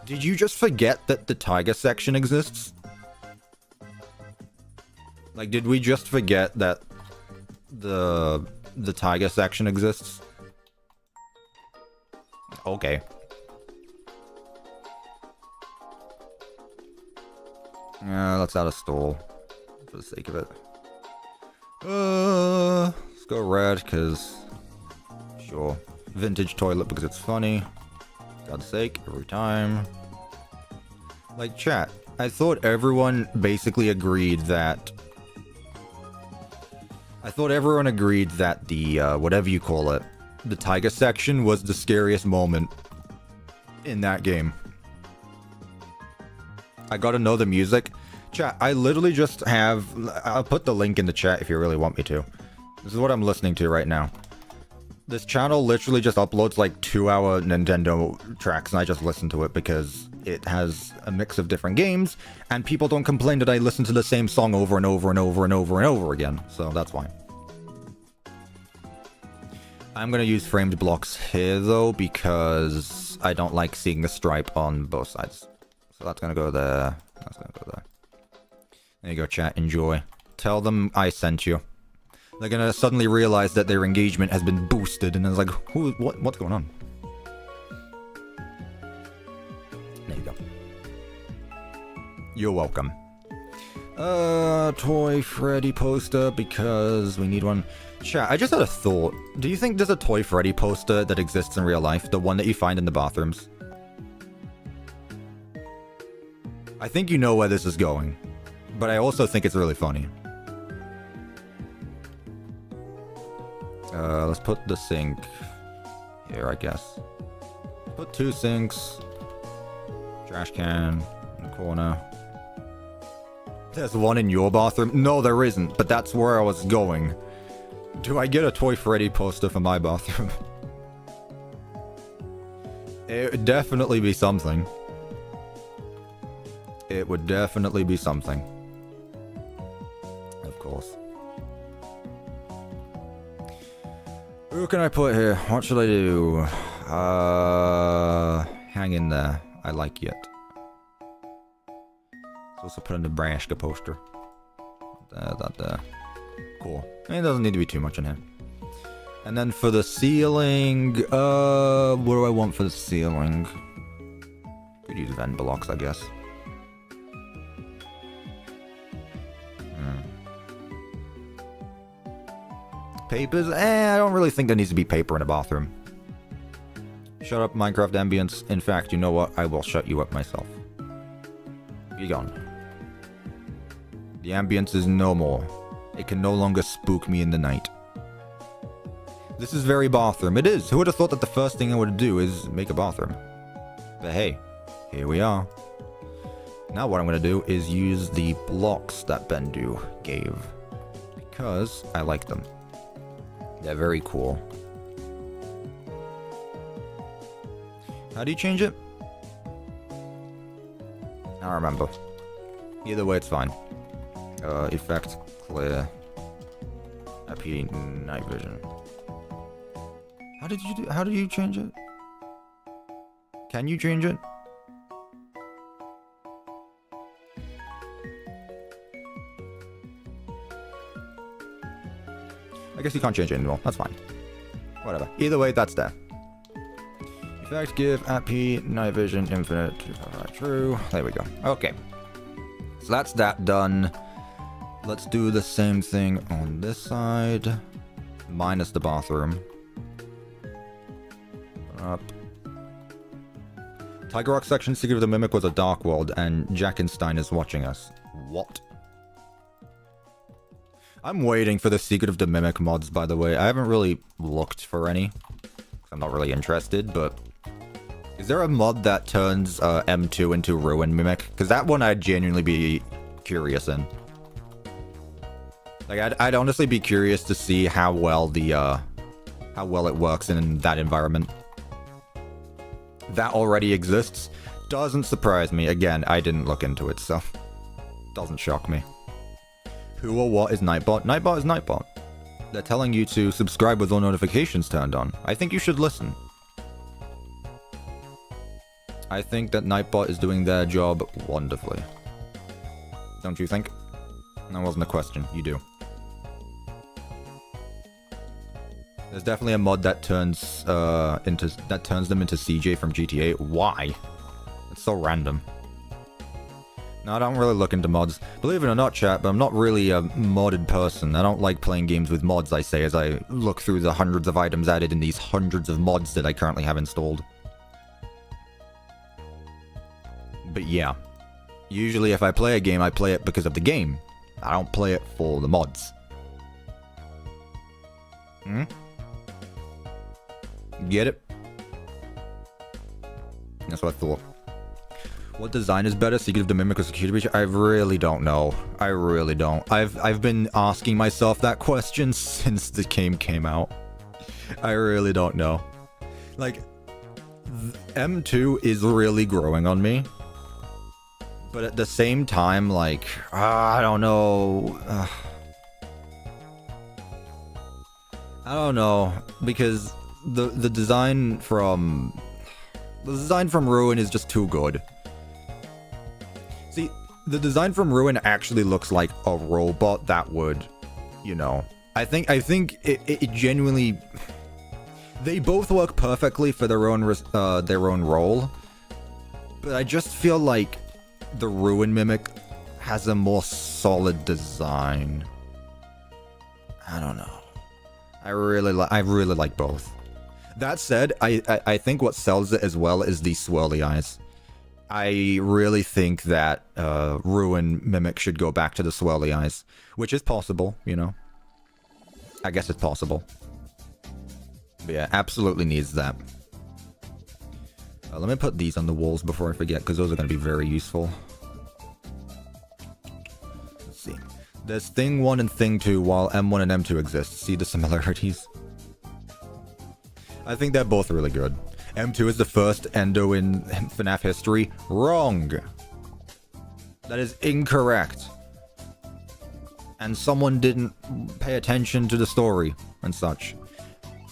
Did you just forget that the tiger section exists? Like, did we just forget that the tiger section exists? Okay. Let's add a stall for the sake of it. Let's go red, because... Sure. Vintage toilet, because it's funny. God's sake, every time. Like, chat, I thought everyone basically agreed that... the, whatever you call it, the tiger section was the scariest moment in that game. I gotta know the music. Chat, I literally just have... I'll put the link in the chat if you really want me to. This is what I'm listening to right now. This channel literally just uploads like 2-hour Nintendo tracks, and I just listen to it because it has a mix of different games, and people don't complain that I listen to the same song over and over and over and over and over again, so that's why. I'm gonna use framed blocks here though, because I don't like seeing the stripe on both sides. So that's gonna go there. That's gonna go there. There you go, chat. Enjoy. Tell them I sent you. They're gonna suddenly realize that their engagement has been boosted, and it's like, what's going on? There you go. You're welcome. Toy Freddy poster, because we need one. Chat, I just had a thought. Do you think there's a Toy Freddy poster that exists in real life? The one that you find in the bathrooms? I think you know where this is going. But I also think it's really funny. Let's put the sink here, I guess. Put 2 sinks. Trash can in the corner. There's one in your bathroom? No, there isn't, but that's where I was going. Do I get a Toy Freddy poster for my bathroom? It would definitely be something. It would definitely be something. Of course. Who can I put here? What should I do? Hang in there. I like it. Let's also put a Nebraska poster. There. Cool. It doesn't need to be too much in here. And then for the ceiling, what do I want for the ceiling? Could use vent blocks, I guess. Papers? I don't really think there needs to be paper in a bathroom. Shut up, Minecraft ambience. In fact, you know what? I will shut you up myself. Be gone. The ambience is no more. It can no longer spook me in the night. This is very bathroom. It is. Who would have thought that the first thing I would do is make a bathroom? But hey, here we are. Now what I'm going to do is use the blocks that Bendu gave. Because I like them. They're very cool. How do you change it? I don't remember. Either way, it's fine. Effect, clear. IP, night vision. How did you change it? Can you change it? I guess you can't change it anymore. That's fine. Whatever. Either way, that's there. Effect, give, IP, night vision, infinite, true. There we go. Okay. So that's that done. Let's do the same thing on this side. Minus the bathroom. Up. Tiger Rock section, Secret of the Mimic was a dark world, and Jackenstein is watching us. What? I'm waiting for the Secret of the Mimic mods, by the way. I haven't really looked for any. I'm not really interested, but... Is there a mod that turns M2 into Ruin Mimic? Because that one I'd genuinely be curious in. Like, I'd honestly be curious to see how well it works in that environment. That already exists. Doesn't surprise me. Again, I didn't look into it, so... Doesn't shock me. Who or what is Nightbot? Nightbot is Nightbot. They're telling you to subscribe with all notifications turned on. I think you should listen. I think that Nightbot is doing their job wonderfully. Don't you think? That wasn't a question. You do. There's definitely a mod that turns them into CJ from GTA. Why? It's so random. No, I don't really look into mods. Believe it or not, chat, but I'm not really a modded person. I don't like playing games with mods, I say, as I look through the hundreds of items added in these hundreds of mods that I currently have installed. But yeah. Usually if I play a game, I play it because of the game. I don't play it for the mods. Hmm? Get it? That's what I thought. What design is better, Secret of the Mimic or Security Breach? I really don't know. I really don't. I've been asking myself that question since the game came out. I really don't know. Like, M2 is really growing on me. But at the same time, like, I don't know. I don't know, because the design from Ruin is just too good. See, the design from Ruin actually looks like a robot that would, you know. I think it genuinely. They both work perfectly for their own role, but I just feel like the Ruin Mimic has a more solid design. I don't know. I really like both. That said, I think what sells it as well is the swirly eyes. I really think that Ruin Mimic should go back to the swirly eyes, which is possible, you know. I guess it's possible. But yeah, absolutely needs that. Let me put these on the walls before I forget, because those are going to be very useful. Let's see. There's Thing 1 and Thing 2 while M1 and M2 exist. See the similarities? I think they're both really good. M2 is the first endo in FNAF history. Wrong! That is incorrect. And someone didn't pay attention to the story and such.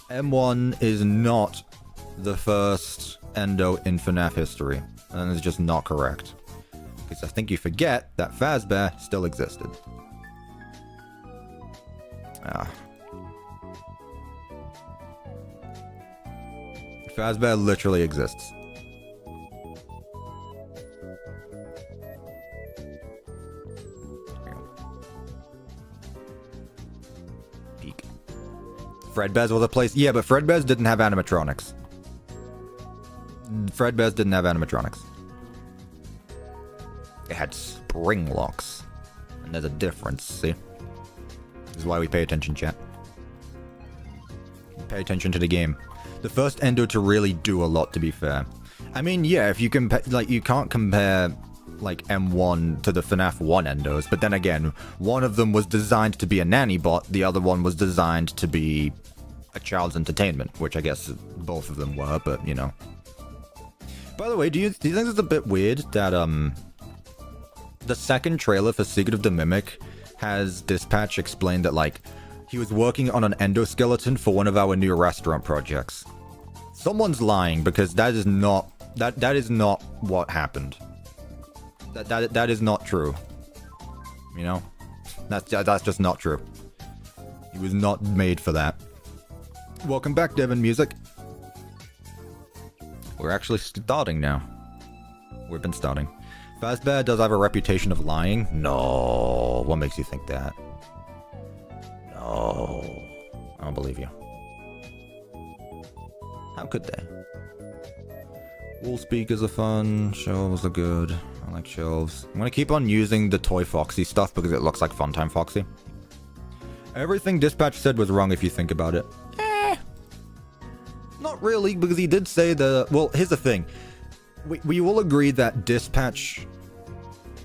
M1 is not the first endo in FNAF history. And it's just not correct. Because I think you forget that Fazbear still existed. Ah. Fazbear literally exists. Peek. Fredbear's was a place. Yeah, but Fredbear's didn't have animatronics. Fredbear's didn't have animatronics. It had spring locks. And there's a difference, see? This is why we pay attention, chat. Pay attention to the game. The first endo to really do a lot, to be fair. I mean, yeah, if you compare, like, you can't compare, like, M1 to the FNAF 1 endos, but then again, one of them was designed to be a nanny bot, the other one was designed to be a child's entertainment, which I guess both of them were, but, you know. By the way, do you think it's a bit weird that, the second trailer for Secret of the Mimic has Dispatch explained that, like, he was working on an endoskeleton for one of our new restaurant projects. Someone's lying, because that is not what happened. That is not true. You know? That's just not true. He was not made for that. Welcome back, Devin Music. We're actually starting now. We've been starting. Fazbear does have a reputation of lying? No. What makes you think that? No. I don't believe you. How could they? Wall speakers are fun. Shelves are good. I like shelves. I'm gonna keep on using the Toy Foxy stuff because it looks like Funtime Foxy. Everything Dispatch said was wrong if you think about it. Not really, because he did say the... Well, here's the thing. We all agree that Dispatch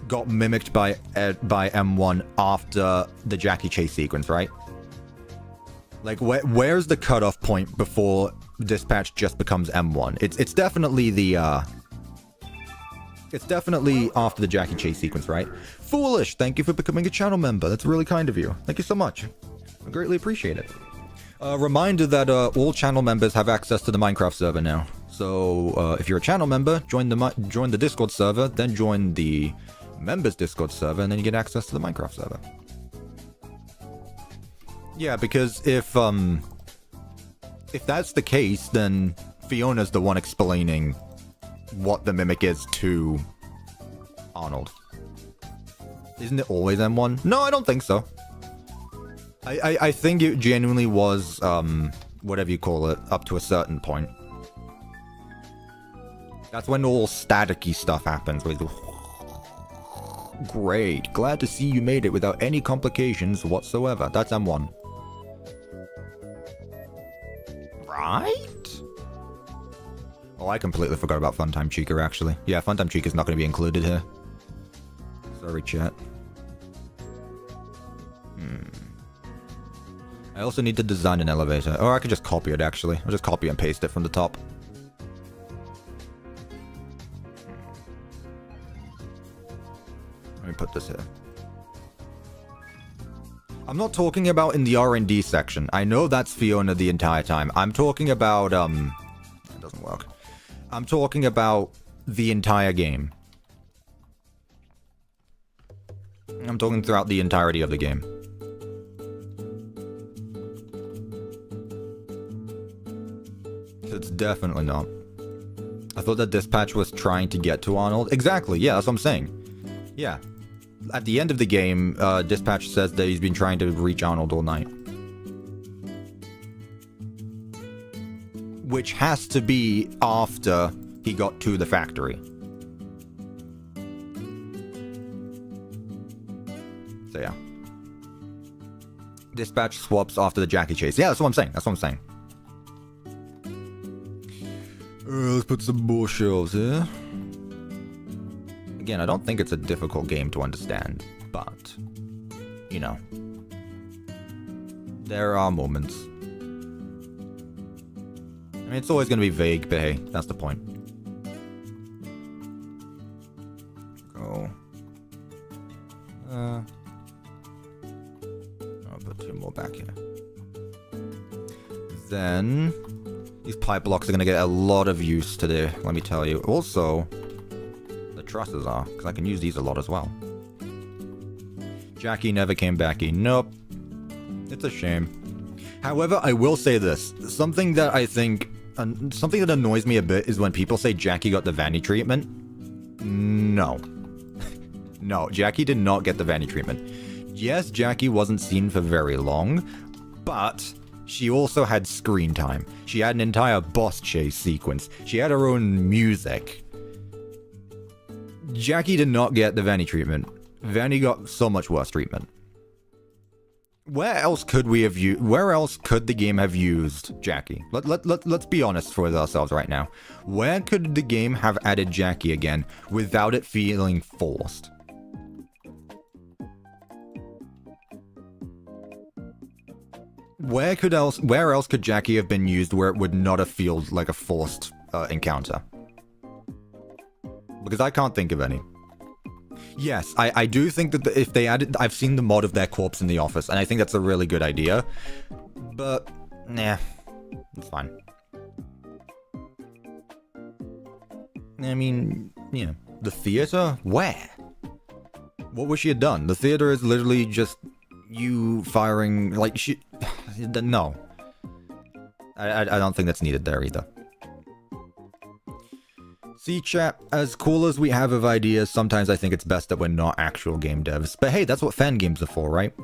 got mimicked by M1 after the Jackie Chase sequence, right? Like, where's the cutoff point before Dispatch just becomes M1? It's definitely the, It's definitely after the Jackie Chase sequence, right? Foolish! Thank you for becoming a channel member. That's really kind of you. Thank you so much. I greatly appreciate it. Reminder that all channel members have access to the Minecraft server now. So if you're a channel member, join the Discord server, then join the members Discord server, and then you get access to the Minecraft server. Yeah, because if that's the case, then Fiona's the one explaining what the Mimic is to Arnold. Isn't it always M1? No, I don't think so. I think it genuinely was, whatever you call it, up to a certain point. That's when all staticky stuff happens. Great. Glad to see you made it without any complications whatsoever. That's M1. Right? Oh, I completely forgot about Funtime Chica, actually. Yeah, Funtime Chica's not going to be included here. Sorry, chat. I also need to design an elevator. Or I could just copy it, actually. I'll just copy and paste it from the top. Let me put this here. I'm not talking about in the R&D section. I know that's Fiona the entire time. I'm talking about, it doesn't work. I'm talking about the entire game. I'm talking throughout the entirety of the game. It's definitely not. I thought that Dispatch was trying to get to Arnold. Exactly, yeah, that's what I'm saying. Yeah. At the end of the game, Dispatch says that he's been trying to reach Arnold all night. Which has to be after he got to the factory. So yeah. Dispatch swaps after the Jackie chase. Yeah, that's what I'm saying. That's what I'm saying. Let's put some more shelves here. Again, I don't think it's a difficult game to understand, but, you know, there are moments. I mean, it's always going to be vague, but hey, that's the point. Go. I'll put two more back here. Then these pipe blocks are going to get a lot of use today, let me tell you. Also, the trusses are, because I can use these a lot as well. Jackie never came back. Nope. It's a shame. However, I will say this. Something that I think, something that annoys me a bit is when people say Jackie got the Vanny treatment. No. No, Jackie did not get the Vanny treatment. Yes, Jackie wasn't seen for very long, but she also had screen time. She had an entire boss chase sequence. She had her own music. Jackie did not get the Vanny treatment. Vanny got so much worse treatment. Where else could we have used? Where else could the game have used Jackie? Let's be honest with ourselves right now. Where could the game have added Jackie again without it feeling forced? Where else could Jackie have been used where it would not have felt like a forced encounter? Because I can't think of any. Yes, I do think that if they added... I've seen the mod of their corpse in the office, and I think that's a really good idea. But, nah, it's fine. I mean, yeah. The theater? Where? What would she have done? The theater is literally just you firing... Like, she... No. I don't think that's needed there either. See, chat, as cool as we have of ideas, sometimes I think it's best that we're not actual game devs. But hey, that's what fan games are for, right?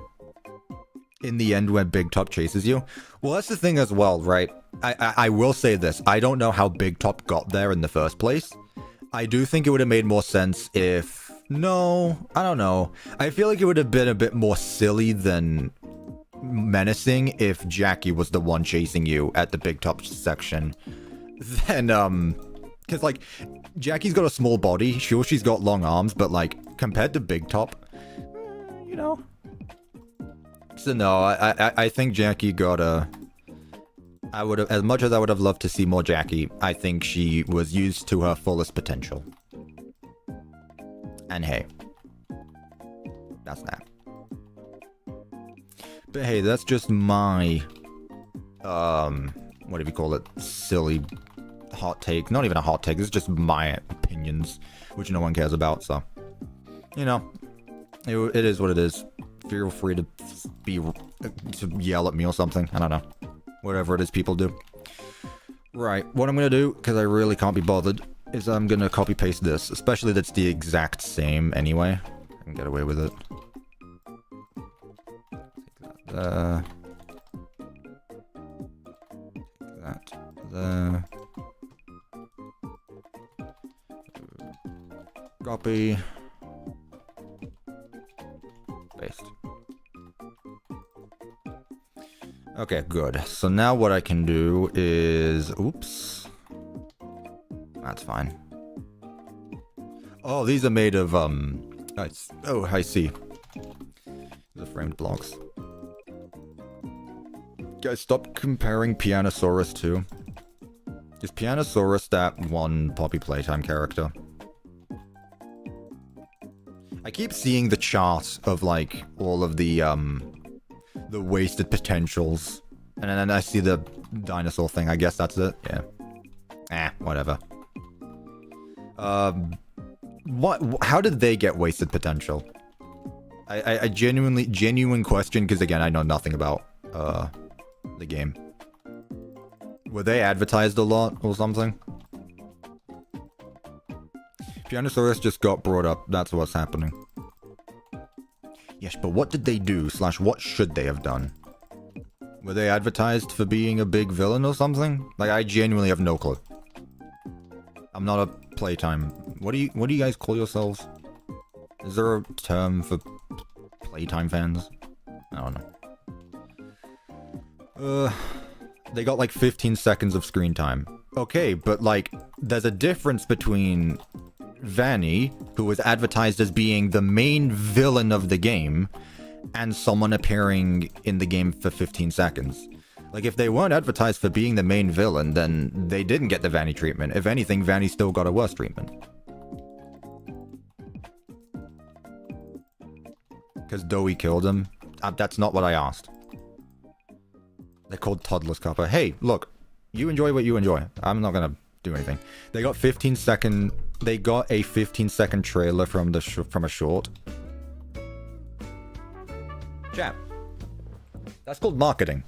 In the end, when Big Top chases you. Well, that's the thing as well, right? I will say this. I don't know how Big Top got there in the first place. I do think it would have made more sense if... No, I don't know. I feel like it would have been a bit more silly than menacing if Jackie was the one chasing you at the Big Top section. Then, because, like, Jackie's got a small body. Sure, she's got long arms, but, like, compared to Big Top, you know. So, no, I think Jackie got a... I would have... As much as I would have loved to see more Jackie, I think she was used to her fullest potential. And hey. That's that. But hey, that's just my... what do you call it? Silly... hot take. Not even a hot take. It's just my opinions, which no one cares about. So, you know, it is what it is. Feel free to yell at me or something. I don't know. Whatever it is people do. Right. What I'm gonna do, because I really can't be bothered, is I'm gonna copy paste this. Especially that's the exact same anyway. can get away with it. Take that there. Take that there. Copy. Paste. Okay, good. So now what I can do is... Oops. That's fine. Oh, these are made of, Oh, I see. The framed blocks. Guys, stop comparing Pianosaurus to... Is Pianosaurus that one Poppy Playtime character? I keep seeing the chart of, like, all of the wasted potentials. And then I see the dinosaur thing. I guess that's it. Yeah. Whatever. How did they get wasted potential? I genuine question, because again, I know nothing about, the game. Were they advertised a lot or something? Pianosaurus just got brought up. That's what's happening. Yes, but what did they do? / what should they have done? Were they advertised for being a big villain or something? Like, I genuinely have no clue. I'm not a playtime. What do you guys call yourselves? Is there a term for playtime fans? I don't know. They got like 15 seconds of screen time. Okay, but like, there's a difference between Vanny, who was advertised as being the main villain of the game, and someone appearing in the game for 15 seconds. Like, if they weren't advertised for being the main villain, then they didn't get the Vanny treatment. If anything, Vanny still got a worse treatment. Because Doey killed him? That's not what I asked. They're called toddlers, Cuppa. Hey, look. You enjoy what you enjoy. I'm not gonna do anything. They got 15-second... They got a 15-second trailer from a short. Chat. That's called marketing.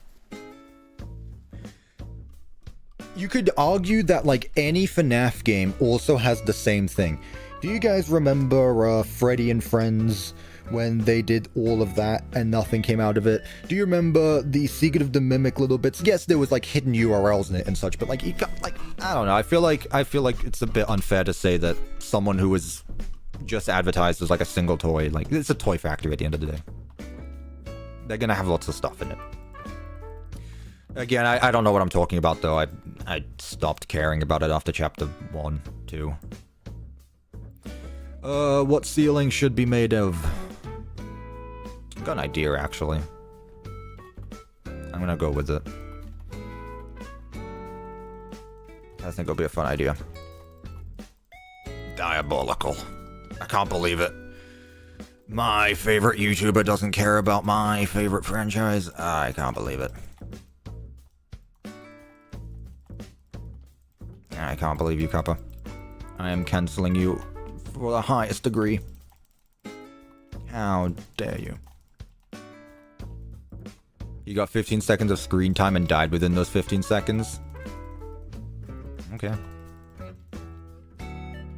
You could argue that, like, any FNAF game also has the same thing. Do you guys remember Freddy and Friends, when they did all of that and nothing came out of it? Do you remember the Secret of the Mimic little bits? Yes, there was, like, hidden URLs in it and such, but, like, you got, like, I don't know. I feel like it's a bit unfair to say that someone who was just advertised as, like, a single toy, like, it's a toy factory at the end of the day. They're gonna have lots of stuff in it. Again, I don't know what I'm talking about, though. I stopped caring about it after chapter 1, 2. What ceiling should be made of? I've got an idea, actually. I'm gonna go with it. I think it'll be a fun idea. Diabolical. I can't believe it. My favorite YouTuber doesn't care about my favorite franchise. I can't believe it. I can't believe you, Cuppa. I am cancelling you for the highest degree. How dare you? You got 15 seconds of screen time and died within those 15 seconds? Okay.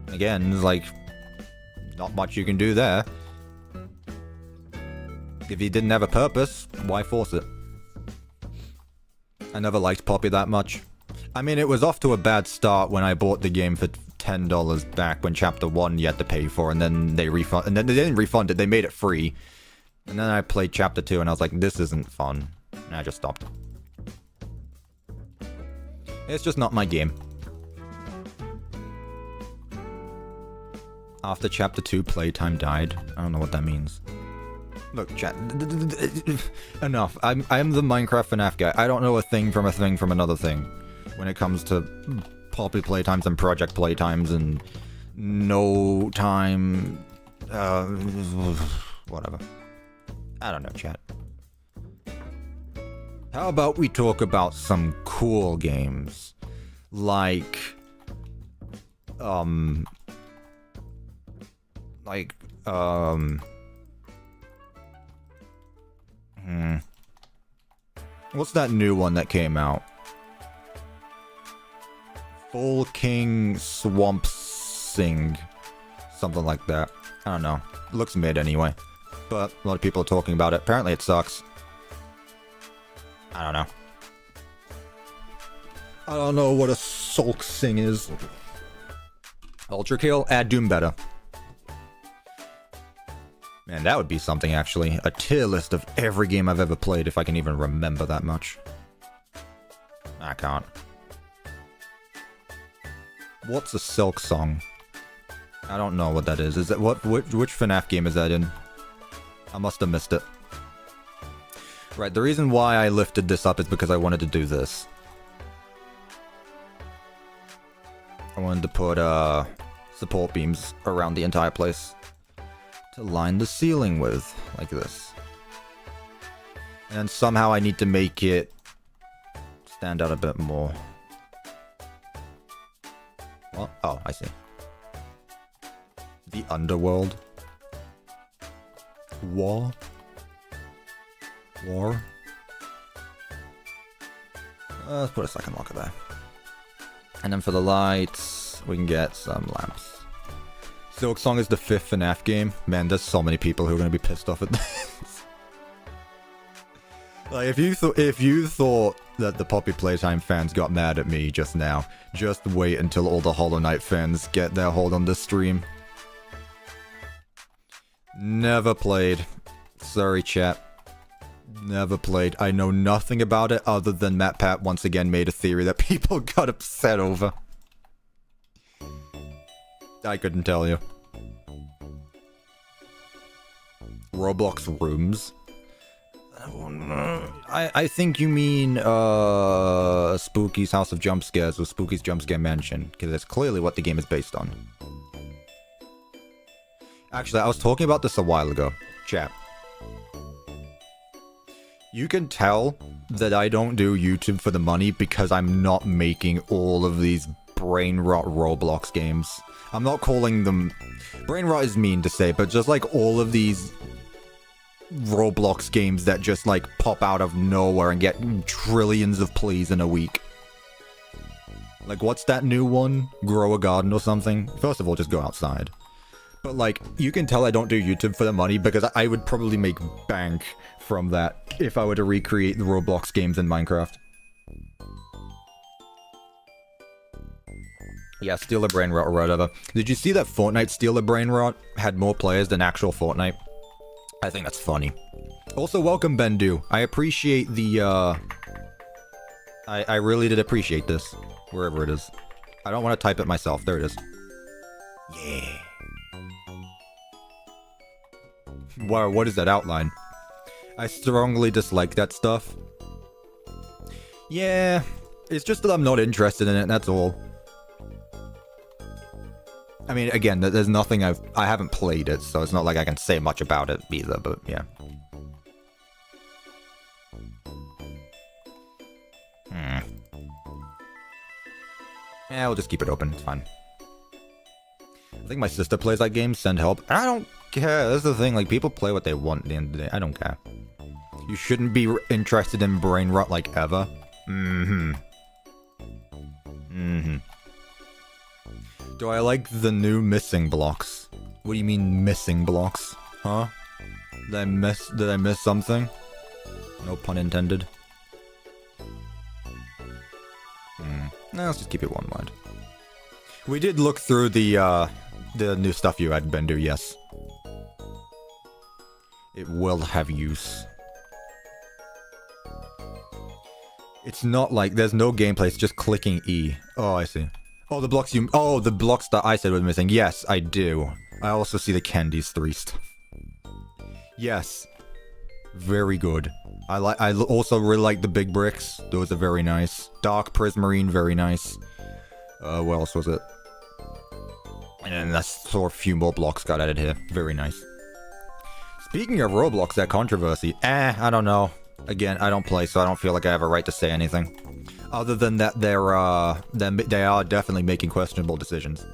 Again, like, not much you can do there. If you didn't have a purpose, why force it? I never liked Poppy that much. I mean, it was off to a bad start when I bought the game for $10 back when Chapter 1 you had to pay for, and then they didn't refund it, they made it free. And then I played Chapter 2 and I was like, this isn't fun. And I just stopped. It's just not my game. After Chapter 2, playtime died. I don't know what that means. Look, chat. Enough. I am the Minecraft FNAF guy. I don't know a thing from another thing. When it comes to Poppy playtimes and project playtimes and no time, whatever. I don't know, chat. How about we talk about some cool games, like, what's that new one that came out? Full King Swamp Sing. Something like that. I don't know. It looks mid anyway. But a lot of people are talking about it. Apparently it sucks. I don't know. I don't know what a sulk sing is. Ultra kill? Add Doom better. Man, that would be something actually. A tier list of every game I've ever played if I can even remember that much. I can't. What's a Silk Song? I don't know what that is. Is that which FNAF game is that in? I must have missed it. Right, the reason why I lifted this up is because I wanted to do this. I wanted to put support beams around the entire place to line the ceiling with, like this. And then somehow I need to make it stand out a bit more. What? Oh, I see. The underworld. War. Let's put a second locker there. And then for the lights, we can get some lamps. Silk Song is the 5th FNAF game. Man, there's so many people who are going to be pissed off at this. Like, if you thought that the Poppy Playtime fans got mad at me just now, just wait until all the Hollow Knight fans get their hold on this stream. Never played. Sorry, chat. Never played. I know nothing about it other than MatPat once again made a theory that people got upset over. I couldn't tell you. Roblox rooms? I think you mean Spooky's House of Jump Scares or Spooky's Jump Scare Mansion, because that's clearly what the game is based on. Actually, I was talking about this a while ago. Chat. You can tell that I don't do YouTube for the money because I'm not making all of these brain rot Roblox games. I'm not calling them... Brain rot is mean to say, but just like all of these Roblox games that just like pop out of nowhere and get trillions of plays in a week. Like, what's that new one? Grow a garden or something? First of all, just go outside. But like, you can tell I don't do YouTube for the money because I would probably make bank from that if I were to recreate the Roblox games in Minecraft. Yeah, Steal a Brain Rot or whatever. Did you see that Fortnite Steal a Brain Rot had more players than actual Fortnite? I think that's funny. Also, welcome Bendu. I appreciate the, I really did appreciate this. Wherever it is. I don't want to type it myself. There it is. Yeah. Wow, what is that outline? I strongly dislike that stuff. Yeah, it's just that I'm not interested in it, that's all. I mean, again, there's nothing I haven't played it, so it's not like I can say much about it either, but yeah. Yeah, we'll just keep it open, it's fine. I think my sister plays that game, send help. I don't care, that's the thing, like, people play what they want at the end of the day, I don't care. You shouldn't be interested in brain rot, like, ever. Do I like the new missing blocks? What do you mean, missing blocks? Huh? Did I miss something? No pun intended. No, let's just keep it one wide. We did look through the new stuff you had, Bendu, yes. It will have use. It's not like there's no gameplay, it's just clicking E. Oh, I see. Oh, the blocks the blocks that I said were missing. Yes, I do. I also see the Candies 3 stuff. Yes. Very good. I also really like the big bricks. Those are very nice. Dark Prismarine, very nice. What else was it? And then I saw a few more blocks got added here. Very nice. Speaking of Roblox, that controversy. I don't know. Again, I don't play, so I don't feel like I have a right to say anything. Other than that, they are definitely making questionable decisions.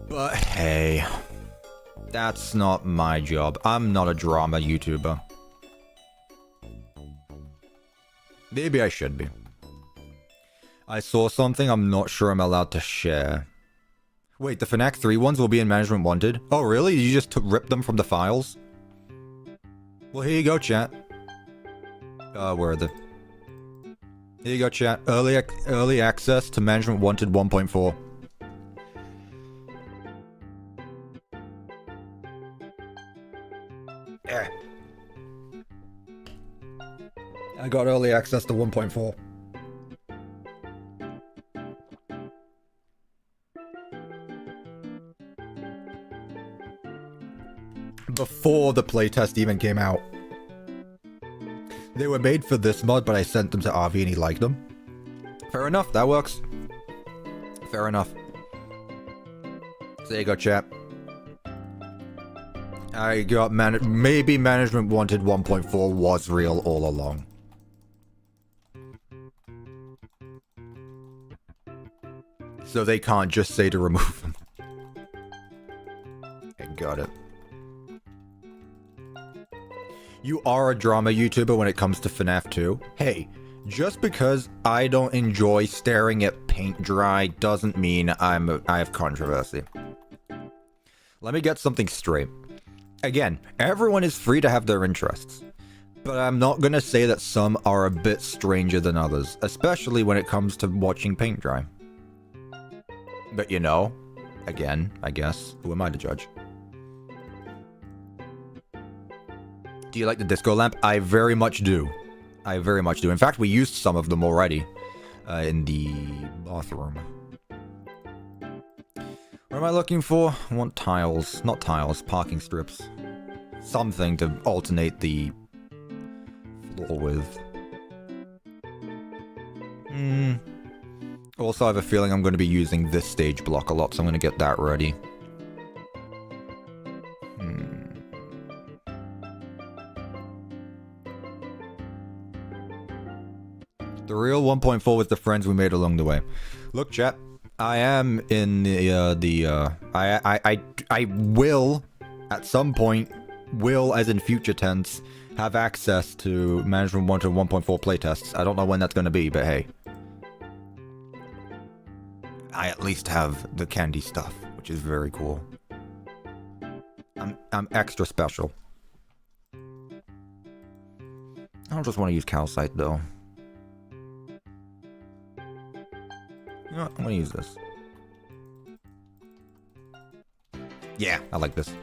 But hey, that's not my job. I'm not a drama YouTuber. Maybe I should be. I saw something I'm not sure I'm allowed to share. Wait, the FNAF 3 ones will be in Management Wanted? Oh, really? You just ripped them from the files? Well, here you go, chat. Where are the... Here you go, chat. Early access to Management Wanted 1.4. Yeah. I got early access to 1.4. Before the playtest even came out. They were made for this mod, but I sent them to RV and he liked them. Fair enough, that works. Fair enough. So there you go, chat. I got maybe Management Wanted 1.4 was real all along. So they can't just say to remove them. I got it. You are a drama YouTuber when it comes to FNAF 2. Hey, just because I don't enjoy staring at paint dry doesn't mean I have controversy. Let me get something straight. Again, everyone is free to have their interests. But I'm not gonna say that some are a bit stranger than others, especially when it comes to watching paint dry. But you know, again, I guess, who am I to judge? Do you like the disco lamp? I very much do. I very much do. In fact, we used some of them already in the bathroom. What am I looking for? I want tiles. Not tiles, parking strips. Something to alternate the floor with. Also, I have a feeling I'm going to be using this stage block a lot, so I'm going to get that ready. The real 1.4 was the friends we made along the way. Look, chat, I am in I will, at some point, will, as in future tense, have access to Management Wanted 1.4 playtests. I don't know when that's going to be, but hey. I at least have the candy stuff, which is very cool. I'm extra special. I don't just want to use calcite, though. You know what? I'm gonna use this. Yeah, I like this.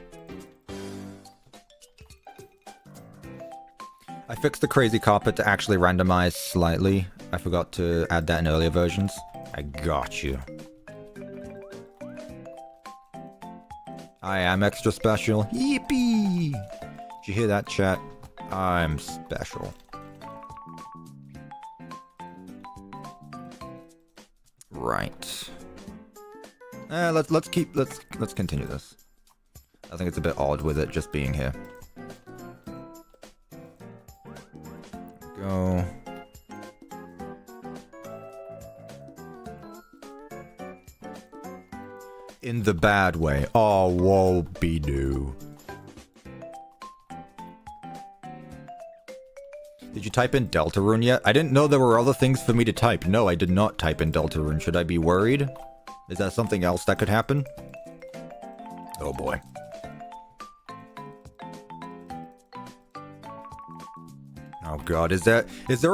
I fixed the crazy carpet to actually randomize slightly. I forgot to add that in earlier versions. I got you. I am extra special. Yippee! Did you hear that, chat? I'm special. Right. Let's continue this. I think it's a bit odd with it just being here. Go. In the bad way. Oh, whoa-be-doo. Did you type in Deltarune yet? I didn't know there were other things for me to type. No, I did not type in Deltarune. Should I be worried? Is that something else that could happen? Oh boy. Oh god, is there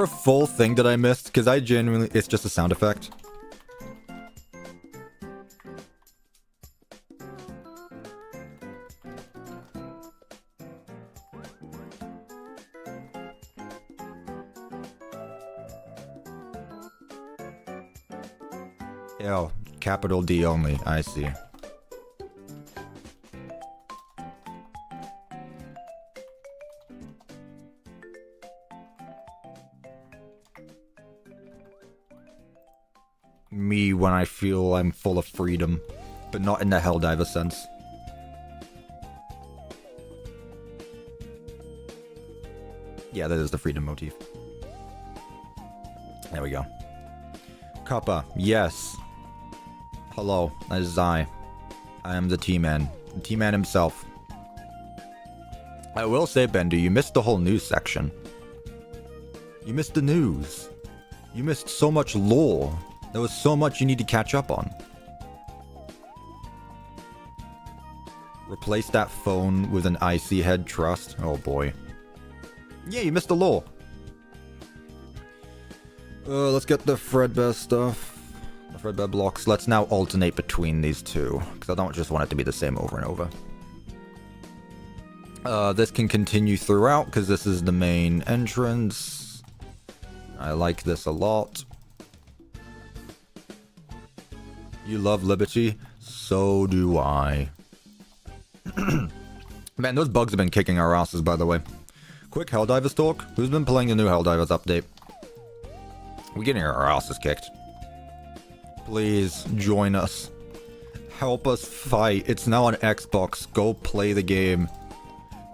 a full thing that I missed? Because I genuinely... It's just a sound effect. Oh, capital D only. I see. Me when I feel I'm full of freedom, but not in the Helldiver sense. Yeah, that is the freedom motif. There we go. Cuppa, yes. Hello, that is I. I am the T-Man. The T-Man himself. I will say, Bender, you missed the whole news section. You missed the news. You missed so much lore. There was so much you need to catch up on. Replace that phone with an icy head trust. Oh boy. Yeah, you missed the law. Let's get the Fredbear stuff. The Fredbear blocks. Let's now alternate between these two, because I don't just want it to be the same over and over. This can continue throughout, because this is the main entrance. I like this a lot. You love liberty? So do I. Man, those bugs have been kicking our asses, by the way. Quick Helldivers talk. Who's been playing the new Helldivers update? We're getting our asses kicked. Please join us. Help us fight. It's now on Xbox. Go play the game.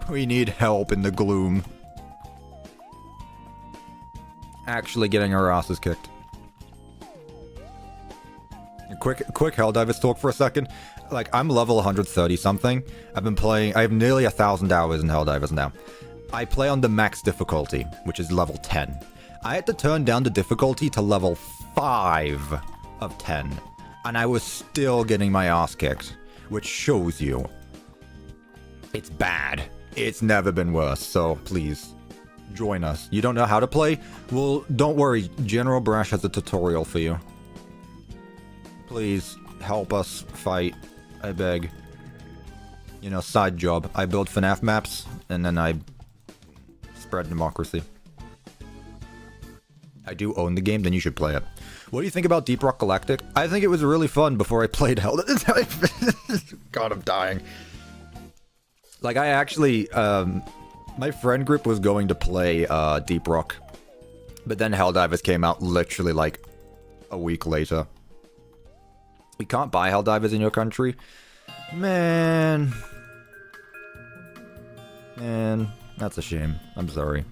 We need help in the gloom. Actually getting our asses kicked. Quick Helldivers talk for a second. Like, I'm level 130 something. I've been playing, I have nearly 1,000 hours in Helldivers now. I play on the max difficulty, which is level 10. I had to turn down the difficulty to level 5 of 10. And I was still getting my ass kicked, which shows you it's bad. It's never been worse, so please, join us. You don't know how to play? Well, don't worry, General Brash has a tutorial for you. Please, help us fight, I beg. You know, side job. I build FNAF maps, and then I spread democracy. I do own the game, then you should play it. What do you think about Deep Rock Galactic? I think it was really fun before I played Hell. God, I'm dying. Like, I actually, my friend group was going to play Deep Rock, but then Helldivers came out literally like a week later. We can't buy Helldivers in your country? Man, that's a shame. I'm sorry.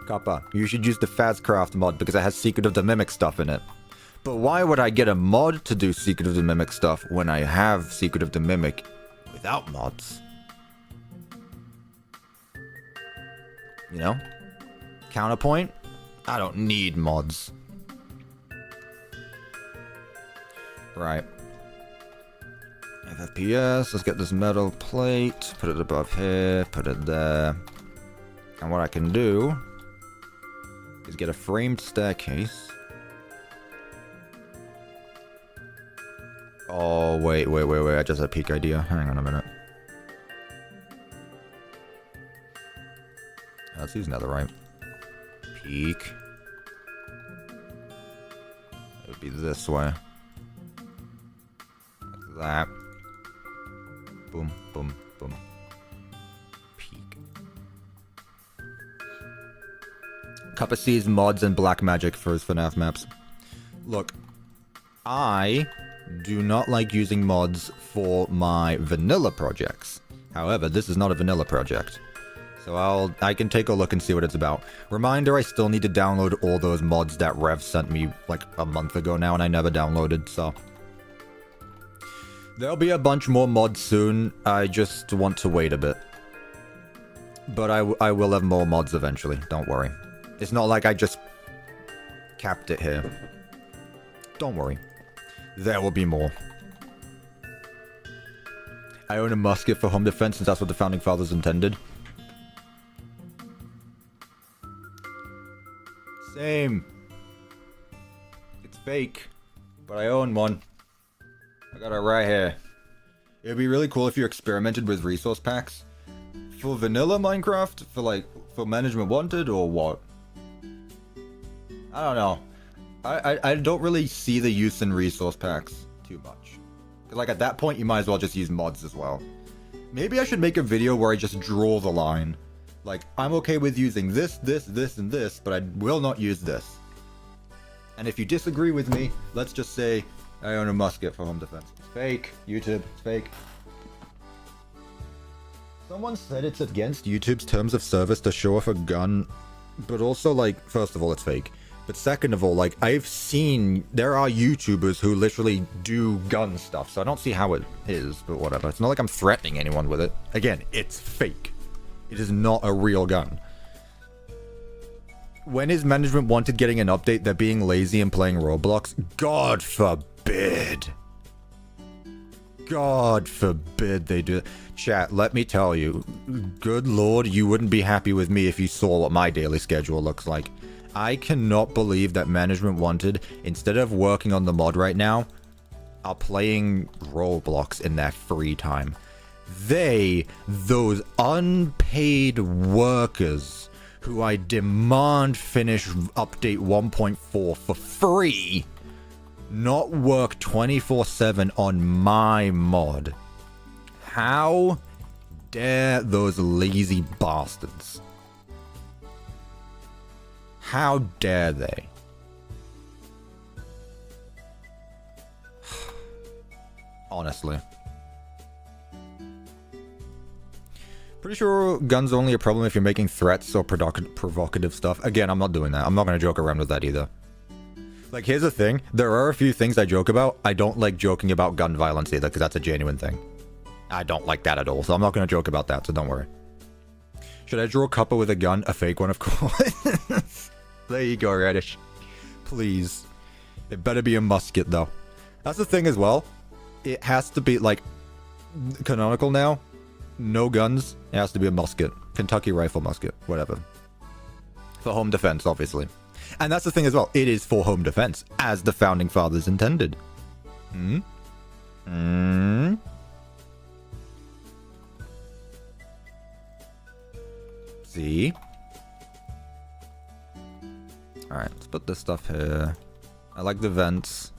Cuppa, you should use the Fazcraft mod because it has Secret of the Mimic stuff in it. But why would I get a mod to do Secret of the Mimic stuff when I have Secret of the Mimic without mods? You know? Counterpoint? I don't need mods. Right. FPS, let's get this metal plate, put it above here, put it there. And what I can do is get a framed staircase. Oh, wait, I just had a peak idea. Hang on a minute. Let's use netherite. Peak. It would be this way. Like that. Boom, boom, boom. Peak. Cuppa sees mods and black magic for his FNAF maps. Look, I do not like using mods for my vanilla projects. However, this is not a vanilla project. So I can take a look and see what it's about. Reminder, I still need to download all those mods that Rev sent me like a month ago now and I never downloaded, so. There'll be a bunch more mods soon. I just want to wait a bit. But I will have more mods eventually, don't worry. It's not like I just capped it here. Don't worry. There will be more. I own a musket for home defense since that's what the founding fathers intended. Same. It's fake, but I own one. I got it right here. It'd be really cool if you experimented with resource packs. For vanilla Minecraft? For management wanted or what? I don't know. I don't really see the use in resource packs too much. Because like at that point you might as well just use mods as well. Maybe I should make a video where I just draw the line. Like, I'm okay with using this, this, this, and this, but I will not use this. And if you disagree with me, let's just say I own a musket for home defense. It's fake. YouTube, it's fake. Someone said it's against YouTube's terms of service to show off a gun, but also, like, first of all, it's fake. But second of all, like, I've seen, there are YouTubers who literally do gun stuff, so I don't see how it is, but whatever. It's not like I'm threatening anyone with it. Again, it's fake. It is not a real gun. When is management wanted getting an update? They're being lazy and playing Roblox? God forbid. God forbid they do. Chat, let me tell you, good lord, you wouldn't be happy with me if you saw what my daily schedule looks like. I cannot believe that management wanted, instead of working on the mod right now, are playing Roblox in their free time. They, those unpaid workers who I demand finish update 1.4 for free, not work 24/7 on my mod. How dare those lazy bastards? How dare they? Honestly. Pretty sure guns are only a problem if you're making threats or provocative stuff. Again, I'm not doing that. I'm not going to joke around with that either. Like, here's the thing. There are a few things I joke about. I don't like joking about gun violence either, because that's a genuine thing. I don't like that at all, so I'm not going to joke about that, so don't worry. Should I draw Cuppa with a gun? A fake one, of course. There you go, Radish. Please. It better be a musket, though. That's the thing as well. It has to be, like, canonical now. No guns. It has to be a musket. Kentucky rifle musket. Whatever. For home defense, obviously. And that's the thing as well. It is for home defense, as the founding fathers intended. See? Alright, let's put this stuff here. I like the vents.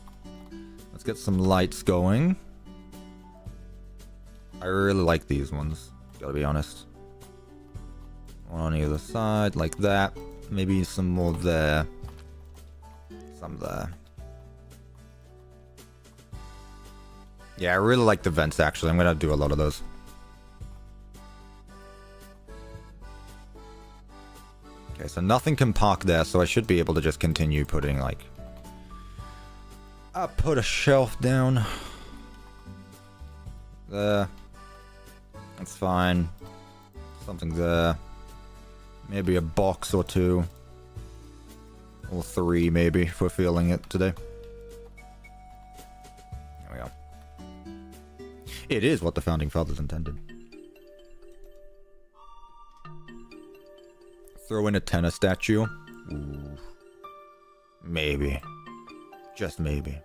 Let's get some lights going. I really like these ones, gotta be honest. One on either side, like that. Maybe some more there. Some there. Yeah, I really like the vents, actually. I'm gonna do a lot of those. Okay, so nothing can park there, so I should be able to just continue putting, like... I'll put a shelf down. There. That's fine. Something there. Maybe a box or two. Or three, maybe, if we're feeling it today. There we go. It is what the founding fathers intended. Throw in a tennis statue. Ooh. Maybe. Just maybe.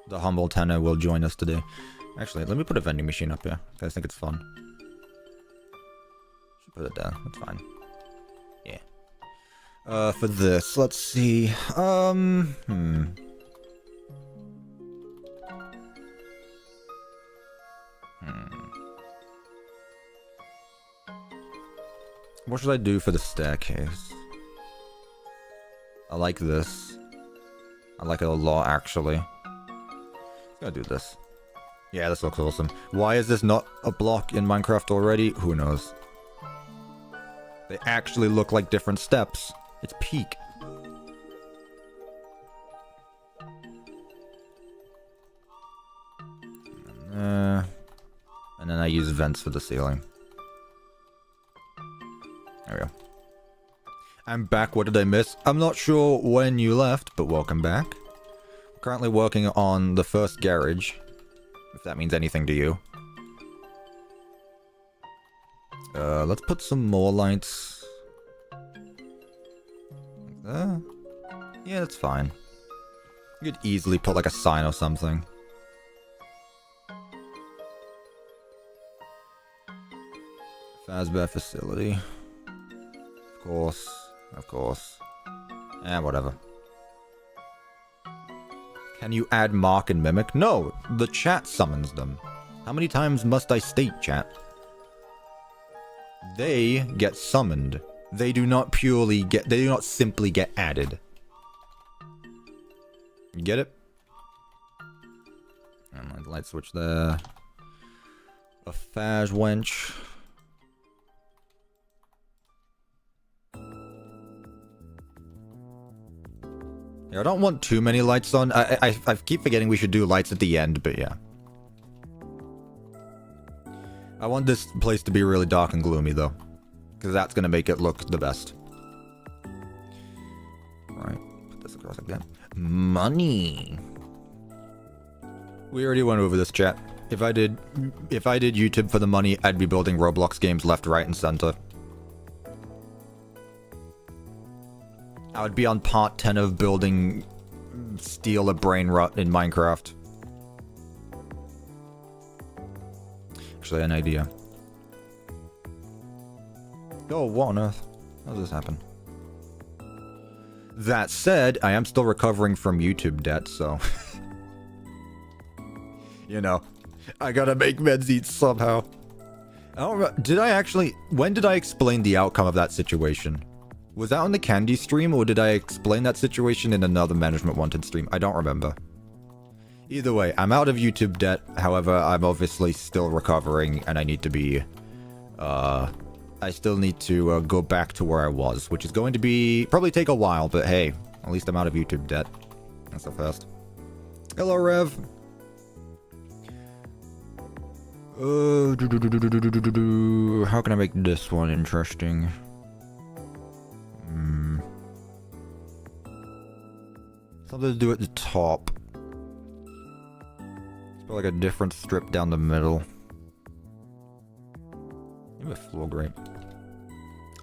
The humble tenor will join us today. Actually, let me put a vending machine up here. I think it's fun. Should put it down. That's fine. Yeah. For this, let's see. What should I do for the staircase? I like this. I like it a lot, actually. I'm gonna do this. Yeah, this looks awesome. Why is this not a block in Minecraft already? Who knows? They actually look like different steps. It's peak. And then I use vents for the ceiling. There we go. I'm back. What did I miss? I'm not sure when you left, but welcome back. We're currently working on the first garage, if that means anything to you. Let's put some more lights. Like that. Yeah, that's fine. You could easily put like a sign or something. Fazbear facility. Of course. Of course. Eh, whatever. Can you add mark and mimic? No, the chat summons them. How many times must I state, chat? They get summoned. They do not purely get... They do not simply get added. You get it? And light switch there. A Faz wench. I don't want too many lights on. I keep forgetting we should do lights at the end, but yeah. I want this place to be really dark and gloomy, though. Because that's going to make it look the best. Alright, put this across like that. Money! We already went over this, chat. If I did YouTube for the money, I'd be building Roblox games left, right, and center. I would be on part 10 of building Steal a Brain Rot in Minecraft. Actually, an idea. Oh, what on earth? How does this happen? That said, I am still recovering from YouTube debt, so... you know, I gotta make meds eat somehow. I don't remember, did I actually... When did I explain the outcome of that situation? Was that on the Candy stream, or did I explain that situation in another Management Wanted stream? I don't remember. Either way, I'm out of YouTube debt. However, I'm obviously still recovering, and I need to be... I still need to go back to where I was, which is going to be... probably take a while, but hey, at least I'm out of YouTube debt. That's the first. Hello, Rev. How can I make this one interesting? Something to do at the top. It's like a different strip down the middle. Maybe a floor grate.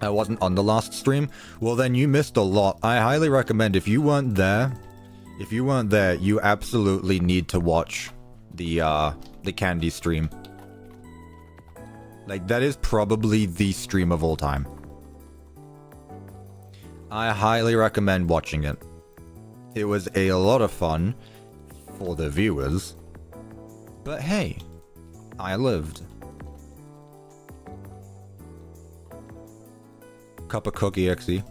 I wasn't on the last stream. Well, then you missed a lot. I highly recommend if you weren't there, you absolutely need to watch the Candy stream. Like, that is probably the stream of all time. I highly recommend watching it. It was a lot of fun for the viewers. But hey, I lived. CuppaTeaExe.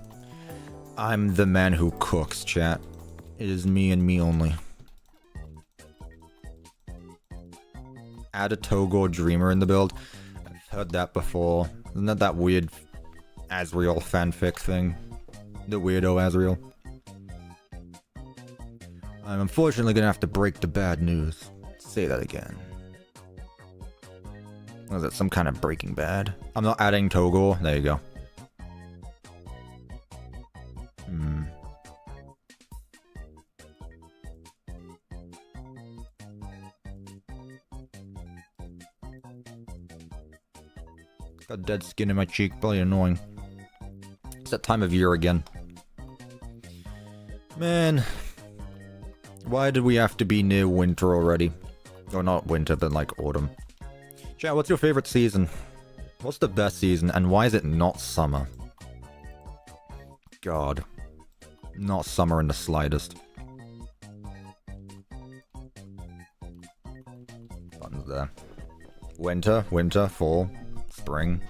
I'm the man who cooks, chat. It is me and me only. Add a Togor Dreamer in the build. I've heard that before. Isn't that weird Asriel fanfic thing? The weirdo Asriel. I'm unfortunately gonna have to break the bad news. Say that again. Was it some kind of Breaking Bad? I'm not adding Togor. There you go. Got dead skin in my cheek. Probably annoying. It's that time of year again. Man. Why did we have to be near winter already? Or not winter, but like autumn. Chat, what's your favorite season? What's the best season, and why is it not summer? God. Not summer in the slightest. Buttons there. Winter, winter, fall, spring.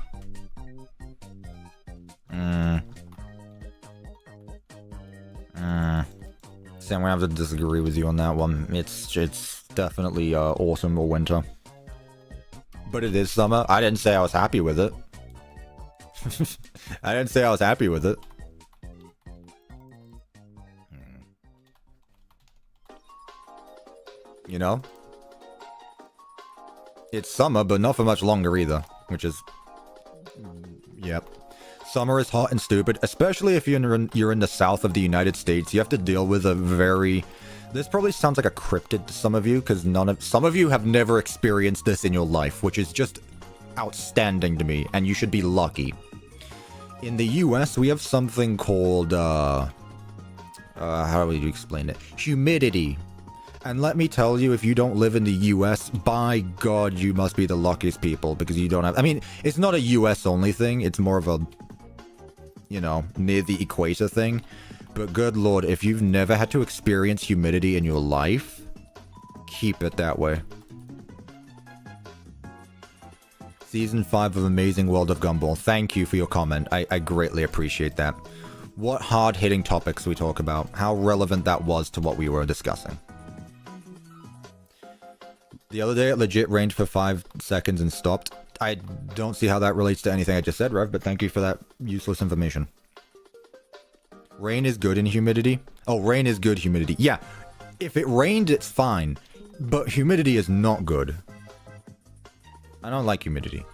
See, I'm gonna have to disagree with you on that one. It's definitely autumn or winter. But it is summer. I didn't say I was happy with it. I didn't say I was happy with it. You know? It's summer, but not for much longer either. Which is... Yep. Summer is hot and stupid, especially if you're in the south of the United States. You have to deal with a very... This probably sounds like a cryptid to some of you, because some of you have never experienced this in your life, which is just outstanding to me, and you should be lucky. In the US, we have something called, how do we explain it? Humidity. And let me tell you, if you don't live in the US, by God, you must be the luckiest people, because you don't have... I mean, it's not a US only thing, it's more of a, you know, near the equator thing. But good lord, if you've never had to experience humidity in your life, keep it that way. Season 5 of Amazing World of Gumball. Thank you for your comment. I greatly appreciate that. What hard-hitting topics we talk about. How relevant that was to what we were discussing. The other day it legit rained for 5 seconds and stopped. I don't see how that relates to anything I just said, Rev, but thank you for that useless information. Rain is good in humidity? Oh, rain is good humidity. Yeah, if it rained, it's fine. But humidity is not good. I don't like humidity.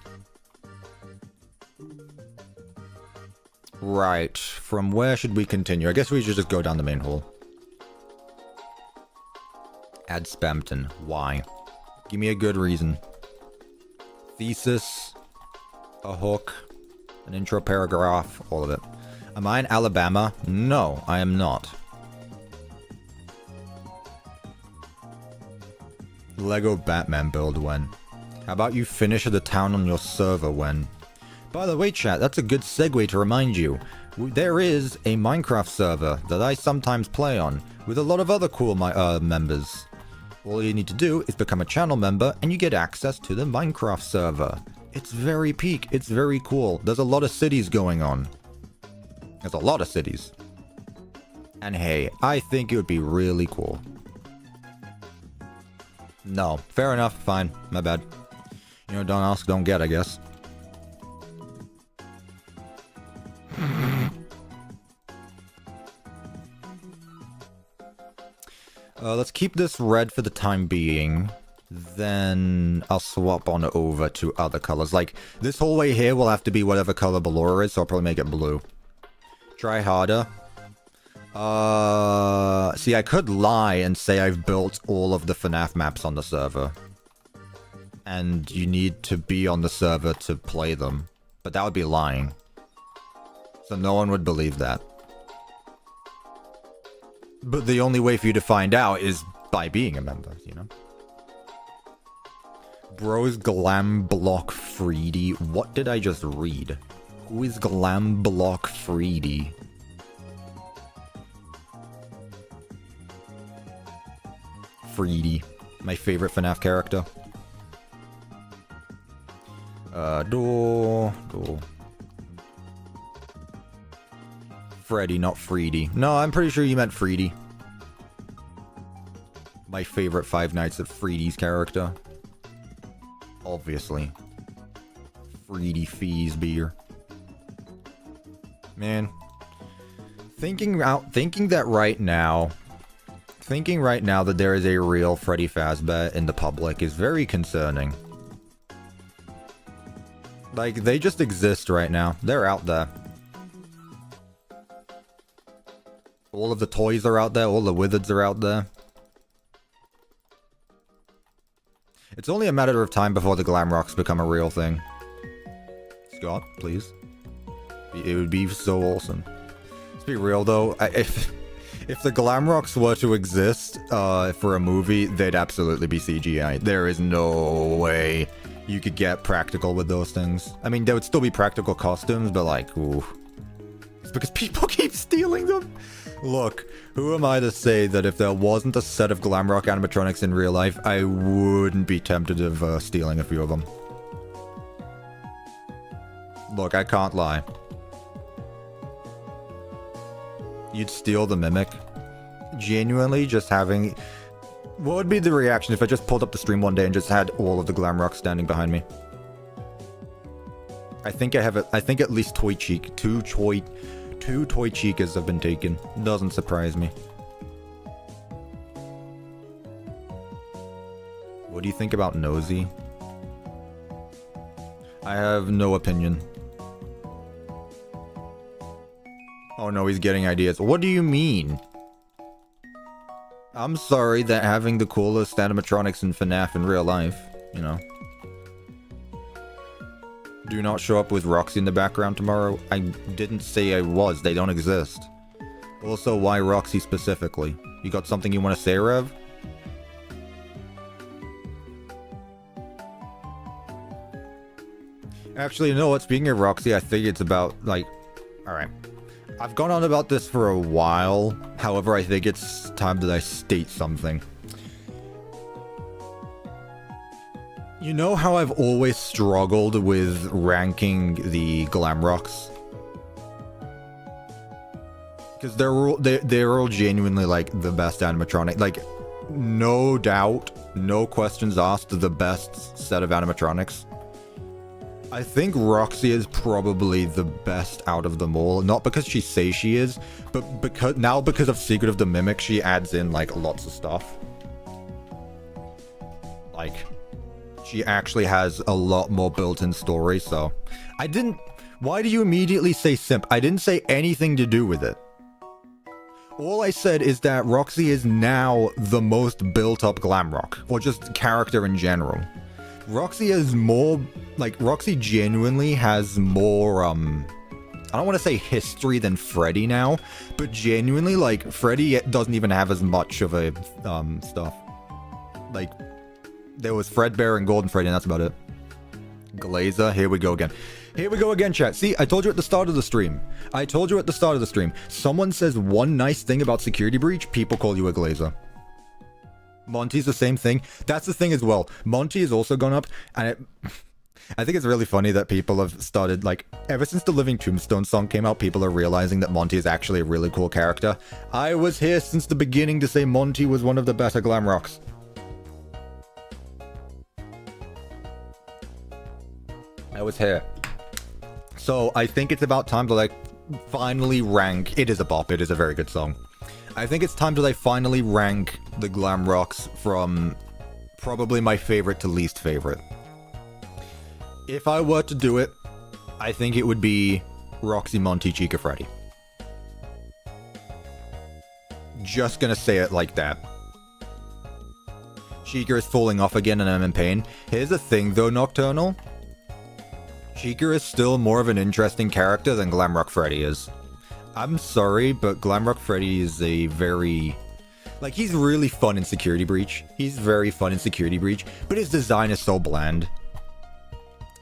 Right, from where should we continue? I guess we should just go down the main hall. Add Spampton. Why? Give me a good reason. Thesis. A hook. An intro paragraph. All of it. Am I in Alabama? No, I am not. Lego Batman build when? How about you finish the town on your server when? By the way, chat, that's a good segue to remind you. There is a Minecraft server that I sometimes play on, with a lot of other cool members. All you need to do is become a channel member, and you get access to the Minecraft server. It's very peak, it's very cool. There's a lot of cities going on. There's a lot of cities. And hey, I think it would be really cool. No, fair enough, fine, my bad. You know, don't ask, don't get, I guess. Let's keep this red for the time being. Then I'll swap on over to other colors. Like, this whole way here will have to be whatever color Ballora is, so I'll probably make it blue. Try harder. See, I could lie and say I've built all of the FNAF maps on the server. And you need to be on the server to play them. But that would be lying. So no one would believe that. But the only way for you to find out is by being a member, you know? Bro's Glam Block Freddy. What did I just read? Who is Glam Block Freddy? Freddy. My favorite FNAF character. Freddy, not Freddy. No, I'm pretty sure you meant Freddy. My favorite Five Nights at Freddy's character. Obviously. Freddy Fees beer. Man. Thinking that right now that there is a real Freddy Fazbear in the public is very concerning. Like, they just exist right now. They're out there. All of the toys are out there. All the wizards are out there. It's only a matter of time before the glam rocks become a real thing. Scott, please. It would be so awesome. Let's be real though. If the glam rocks were to exist for a movie, they'd absolutely be CGI. There is no way you could get practical with those things. I mean, there would still be practical costumes, but like, ooh. It's because people keep stealing them. Look, who am I to say that if there wasn't a set of Glamrock animatronics in real life, I wouldn't be tempted of stealing a few of them. Look, I can't lie. You'd steal the Mimic? Genuinely, just having... What would be the reaction if I just pulled up the stream one day and just had all of the Glamrock standing behind me? I think I have it. I think at least two toy chicas have been taken. Doesn't surprise me. What do you think about Nosy? I have no opinion. Oh no, he's getting ideas. What do you mean? I'm sorry that having the coolest animatronics in FNAF in real life, you know. Do not show up with Roxy in the background tomorrow. I didn't say I was. They don't exist. Also, why Roxy specifically? You got something you want to say, Rev? Actually, you know what? Speaking of Roxy, I think it's about, like... Alright. I've gone on about this for a while. However, I think it's time that I state something. You know how I've always struggled with ranking the Glamrocks? Because they're all genuinely, like, the best animatronic. Like, no doubt, no questions asked, the best set of animatronics. I think Roxy is probably the best out of them all. Not because she says she is, but because of Secret of the Mimic, she adds in, like, lots of stuff. Like... She actually has a lot more built-in story, so... Why do you immediately say simp? I didn't say anything to do with it. All I said is that Roxy is now the most built-up glam rock, or just character in general. Roxy is more, like, Roxy genuinely has more, I don't want to say history than Freddy now, but genuinely, like, Freddy doesn't even have as much of a, stuff. Like, there was Fredbear and Golden Freddy, and that's about it. Glazer, here we go again. Here we go again, chat. See, I told you at the start of the stream. Someone says one nice thing about Security Breach, people call you a Glazer. Monty's the same thing. That's the thing as well. Monty has also gone up, and I think it's really funny that people have started, like, ever since the Living Tombstone song came out, people are realizing that Monty is actually a really cool character. I was here since the beginning to say Monty was one of the better glam rocks. I was here. So I think it's about time to, like, finally rank. It is a bop. It is a very good song. I think it's time to, like, finally rank the glam rocks from probably my favorite to least favorite. If I were to do it, I think it would be Roxy, Monty, Chica, Freddy. Just gonna say it like that. Chica is falling off again and I'm in pain. Here's the thing though, Nocturnal. Chica is still more of an interesting character than Glamrock Freddy is. I'm sorry, but Glamrock Freddy is a very... Like, he's really fun in Security Breach. He's very fun in Security Breach, but his design is so bland.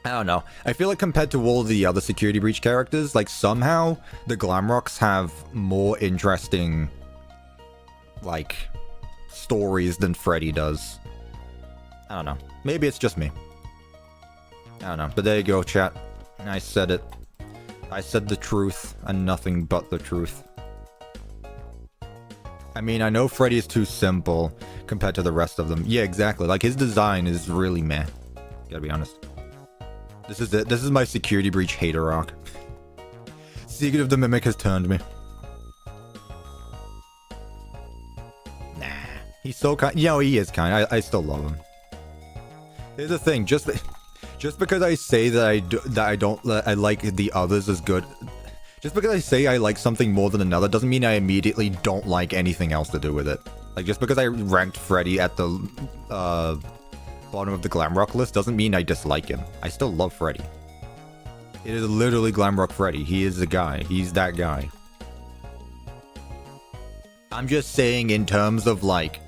I don't know. I feel like compared to all the other Security Breach characters, like, somehow the Glamrocks have more interesting, like, stories than Freddy does. I don't know. Maybe it's just me. I don't know, but there you go, chat. I said it. I said the truth, and nothing but the truth. I mean, I know Freddy is too simple compared to the rest of them. Yeah, exactly. Like, his design is really meh. Gotta be honest. This is it. This is my Security Breach hater rock. Secret of the Mimic has turned me. Nah. He's so kind. You know, he is kind. I still love him. Here's the thing. Just because I say that I like the others as good, just because I say I like something more than another doesn't mean I immediately don't like anything else to do with it. Like, just because I ranked Freddy at the bottom of the Glamrock list doesn't mean I dislike him. I still love Freddy. It is literally Glamrock Freddy. He is the guy. He's that guy. I'm just saying in terms of, like,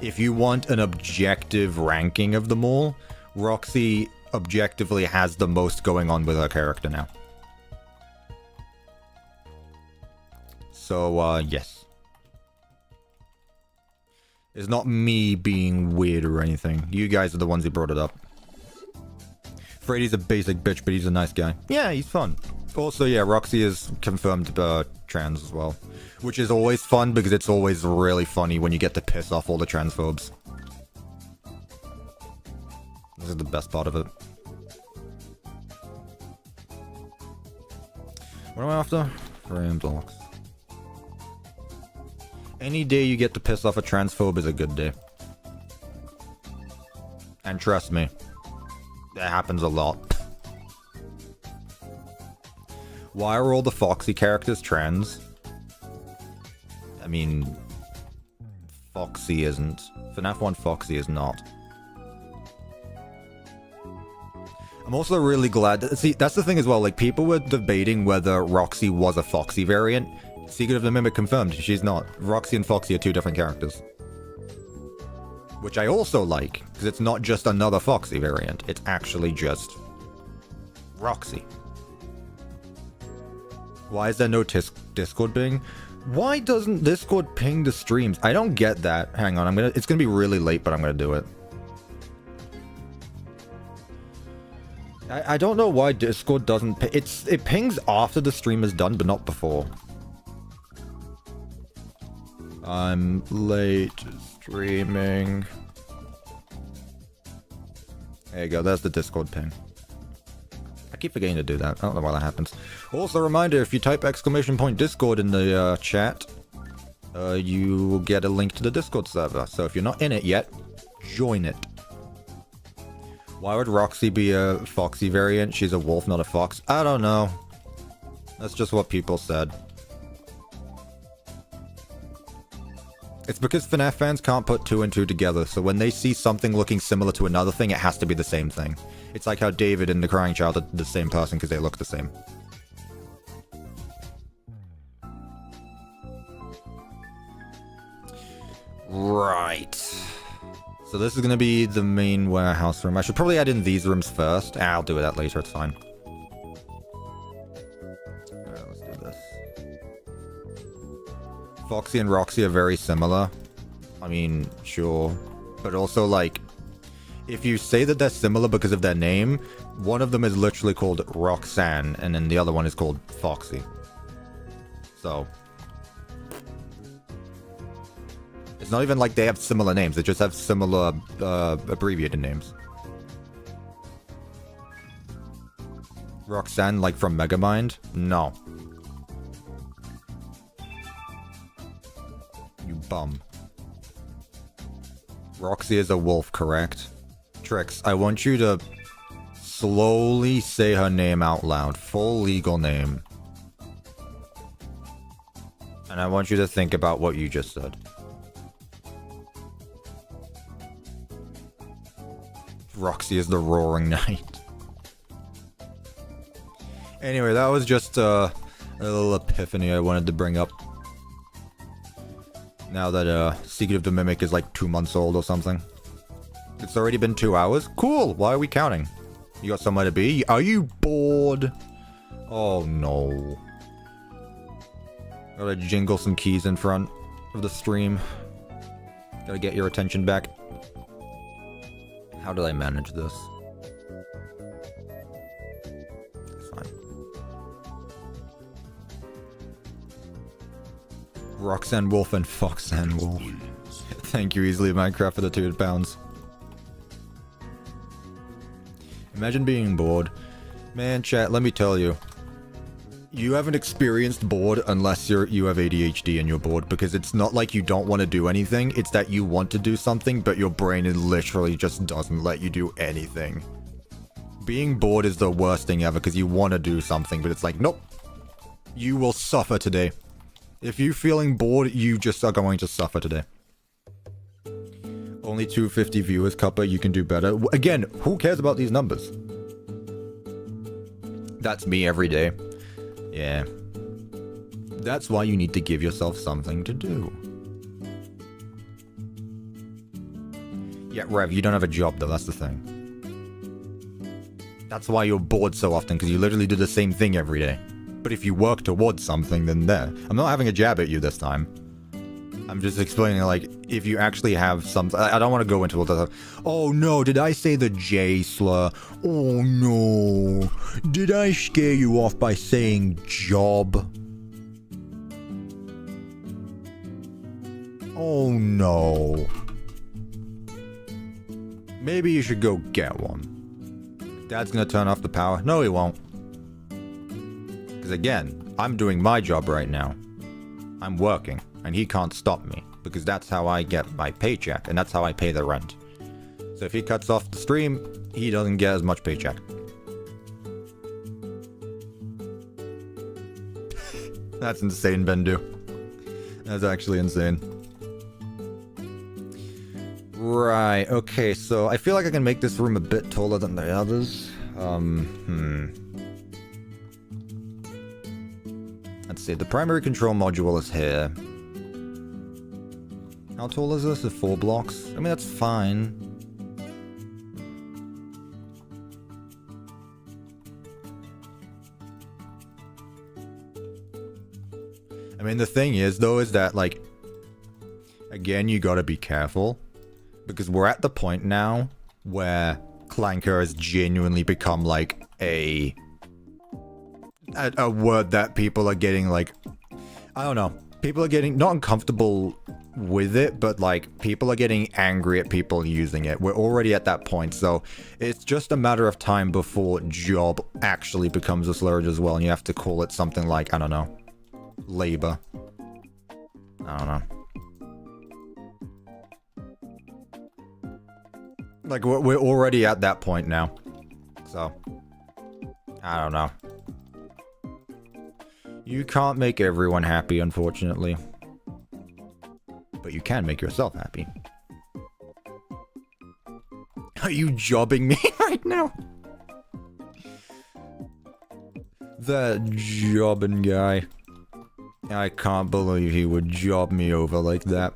if you want an objective ranking of them all, Roxy objectively has the most going on with her character now. So, yes. It's not me being weird or anything. You guys are the ones who brought it up. Freddy's a basic bitch, but he's a nice guy. Yeah, he's fun. Also, yeah, Roxy is confirmed trans as well. Which is always fun, because it's always really funny when you get to piss off all the transphobes. This is the best part of it. What am I after? Frame blocks. Any day you get to piss off a transphobe is a good day. And trust me, that happens a lot. Why are all the Foxy characters trans? I mean, Foxy isn't. FNAF 1 Foxy is not. I'm also really glad that, see, that's the thing as well, like, people were debating whether Roxy was a Foxy variant. Secret of the Mimic confirmed, she's not. Roxy and Foxy are two different characters. Which I also like, because it's not just another Foxy variant, it's actually just Roxy. Why is there no Discord ping? Why doesn't Discord ping the streams? I don't get that. Hang on, it's gonna be really late, but I'm gonna do it. I don't know why Discord doesn't ping. It pings after the stream is done, but not before. I'm late streaming. There you go, there's the Discord ping. I keep forgetting to do that. I don't know why that happens. Also, a reminder, if you type !Discord in the chat, you will get a link to the Discord server. So if you're not in it yet, join it. Why would Roxy be a Foxy variant? She's a wolf, not a fox. I don't know. That's just what people said. It's because FNAF fans can't put 2 and 2 together, so when they see something looking similar to another thing, it has to be the same thing. It's like how David and the Crying Child are the same person because they look the same. Right. So this is going to be the main warehouse room. I should probably add in these rooms first. I'll do that later, it's fine. Alright, let's do this. Foxy and Roxy are very similar. I mean, sure. But also, like, if you say that they're similar because of their name, one of them is literally called Roxanne, and then the other one is called Foxy. So... it's not even like they have similar names, they just have similar, abbreviated names. Roxanne, like from Megamind? No. You bum. Roxy is a wolf, correct? Trix, I want you to slowly say her name out loud. Full legal name. And I want you to think about what you just said. Roxy is the Roaring Knight. Anyway, that was just a little epiphany I wanted to bring up. Now that Secret of the Mimic is like 2 months old or something. It's already been 2 hours? Cool! Why are we counting? You got somewhere to be? Are you bored? Oh no. Gotta jingle some keys in front of the stream. Gotta get your attention back. How did I manage this? It's fine. Roxanne Wolf and Foxanne Wolf. Thank you, Easily Minecraft, for the 2 pounds. Imagine being bored. Man, chat, let me tell you. You haven't experienced bored unless you have ADHD and you're bored, because it's not like you don't want to do anything, it's that you want to do something, but your brain literally just doesn't let you do anything. Being bored is the worst thing ever, because you want to do something, but it's like, nope. You will suffer today. If you're feeling bored, you just are going to suffer today. Only 250 viewers, Cuppa, you can do better. Again, who cares about these numbers? That's me every day. Yeah. That's why you need to give yourself something to do. Yeah, Rev, you don't have a job though, that's the thing. That's why you're bored so often, because you literally do the same thing every day. But if you work towards something, then there. I'm not having a jab at you this time. I'm just explaining, like, if you actually have something... I don't want to go into all that. Oh no, did I say the J slur? Oh no. Did I scare you off by saying job? Oh no. Maybe you should go get one. Dad's gonna turn off the power. No, he won't. Because again, I'm doing my job right now. I'm working. And he can't stop me, because that's how I get my paycheck, and that's how I pay the rent. So if he cuts off the stream, he doesn't get as much paycheck. That's insane, Bendu. That's actually insane. Right, okay, so I feel like I can make this room a bit taller than the others. Let's see, the primary control module is here. How tall is this? 4 blocks? I mean, that's fine. I mean, the thing is, though, is that, like... Again, you gotta be careful. Because we're at the point now where Clanker has genuinely become, like, a word that people are getting, like... I don't know. People are getting not uncomfortable with it, but like people are getting angry at people using it. We're already at that point, so it's just a matter of time before job actually becomes a slur as well, and you have to call it something like, I don't know, labor. I don't know. Like we're already at that point now, so I don't know. You can't make everyone happy, unfortunately. But You can make yourself happy. Are you jobbing me right now? That jobbing guy. I can't believe he would job me over like that.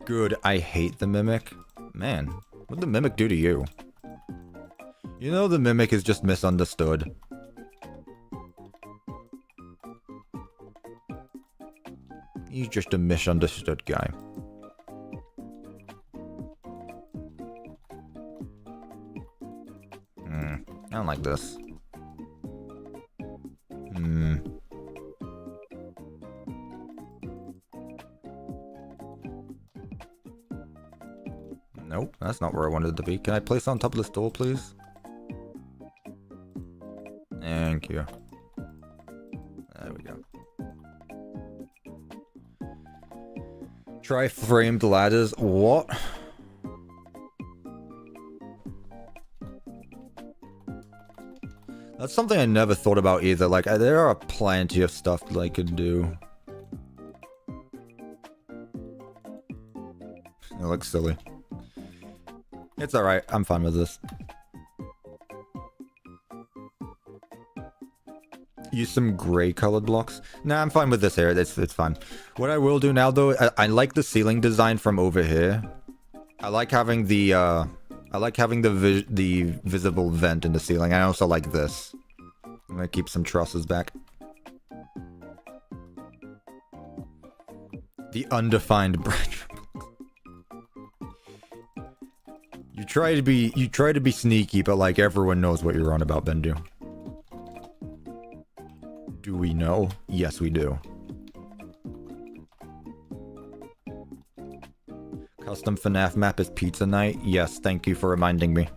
Good, I hate the Mimic. Man, what'd the Mimic do to you? You know the Mimic is just misunderstood. He's just a misunderstood guy. I don't like this. Nope, that's not where I wanted it to be. Can I place it on top of this door, please? Thank you. There we go. Try framed ladders. What? That's something I never thought about either. Like, there are plenty of stuff that I could do. It looks silly. It's alright. I'm fine with this. Use some gray colored blocks. Nah, I'm fine with this here. It's fine. What I will do now, though, I like the ceiling design from over here. I like having the the visible vent in the ceiling. I also like this. I'm gonna keep some trusses back. The undefined branch. You try to be sneaky, but like everyone knows what you're on about, Bendu. Do we know? Yes, we do. Custom FNAF map is pizza night? Yes, thank you for reminding me.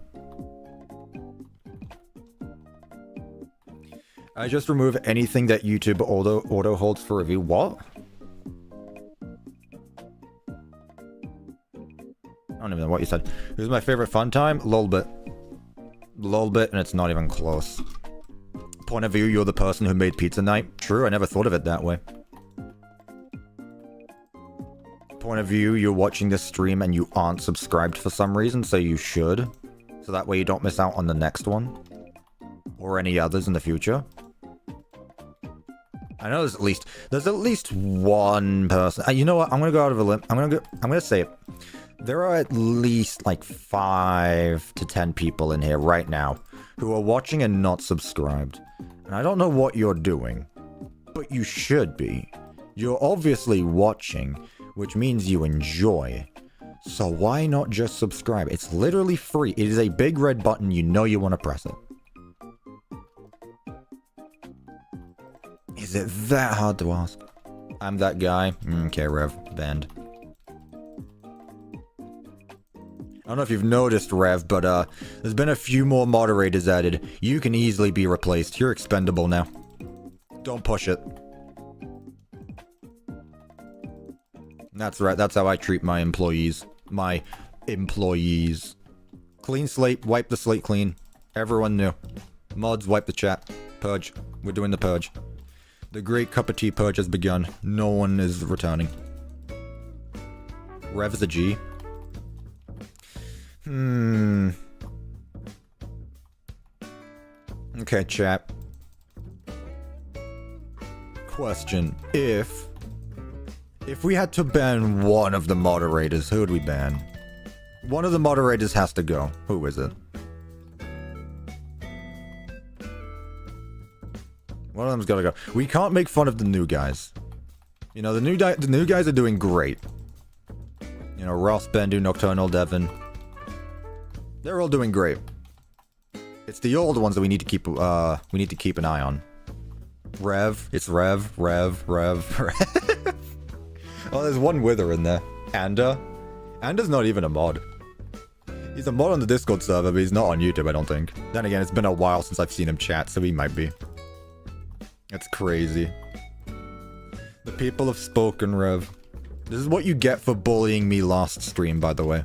I just remove anything that YouTube auto holds for review. What? I don't even know what you said. Who's my favorite fun time? Lolbit. Lolbit, and it's not even close. Point of view, you're the person who made pizza night. True, I never thought of it that way. Point of view, you're watching this stream and you aren't subscribed for some reason, so you should. So that way you don't miss out on the next one. Or any others in the future. I know there's at least one person. You know what? I'm gonna go out of a limb. I'm gonna say it. There are at least like 5 to 10 people in here right now who are watching and not subscribed. And I don't know what you're doing, but you should be. You're obviously watching, which means you enjoy. So why not just subscribe? It's literally free. It is a big red button. You know you want to press it. Is it that hard to ask? I'm that guy. Okay, Rev. Banned. I don't know if you've noticed, Rev, but there's been a few more moderators added. You can easily be replaced. You're expendable now. Don't push it. That's right. That's how I treat my employees. My employees. Clean slate. Wipe the slate clean. Everyone knew. Mods, wipe the chat. Purge. We're doing the purge. The great cup of tea purge has begun. No one is returning. Rev is a G. Okay, chat. Question. If we had to ban one of the moderators, who would we ban? One of the moderators has to go. Who is it? One of them's gotta go. We can't make fun of the new guys. You know, the new guys are doing great. You know, Ross, Bendu, Nocturnal, Devin. They're all doing great. It's the old ones that we need to keep an eye on. Rev. It's Rev. Oh, there's one Wither in there. Anda. Anda's not even a mod. He's a mod on the Discord server, but he's not on YouTube, I don't think. Then again, it's been a while since I've seen him chat, so he might be. That's crazy. The people have spoken, Rev. This is what you get for bullying me last stream, by the way.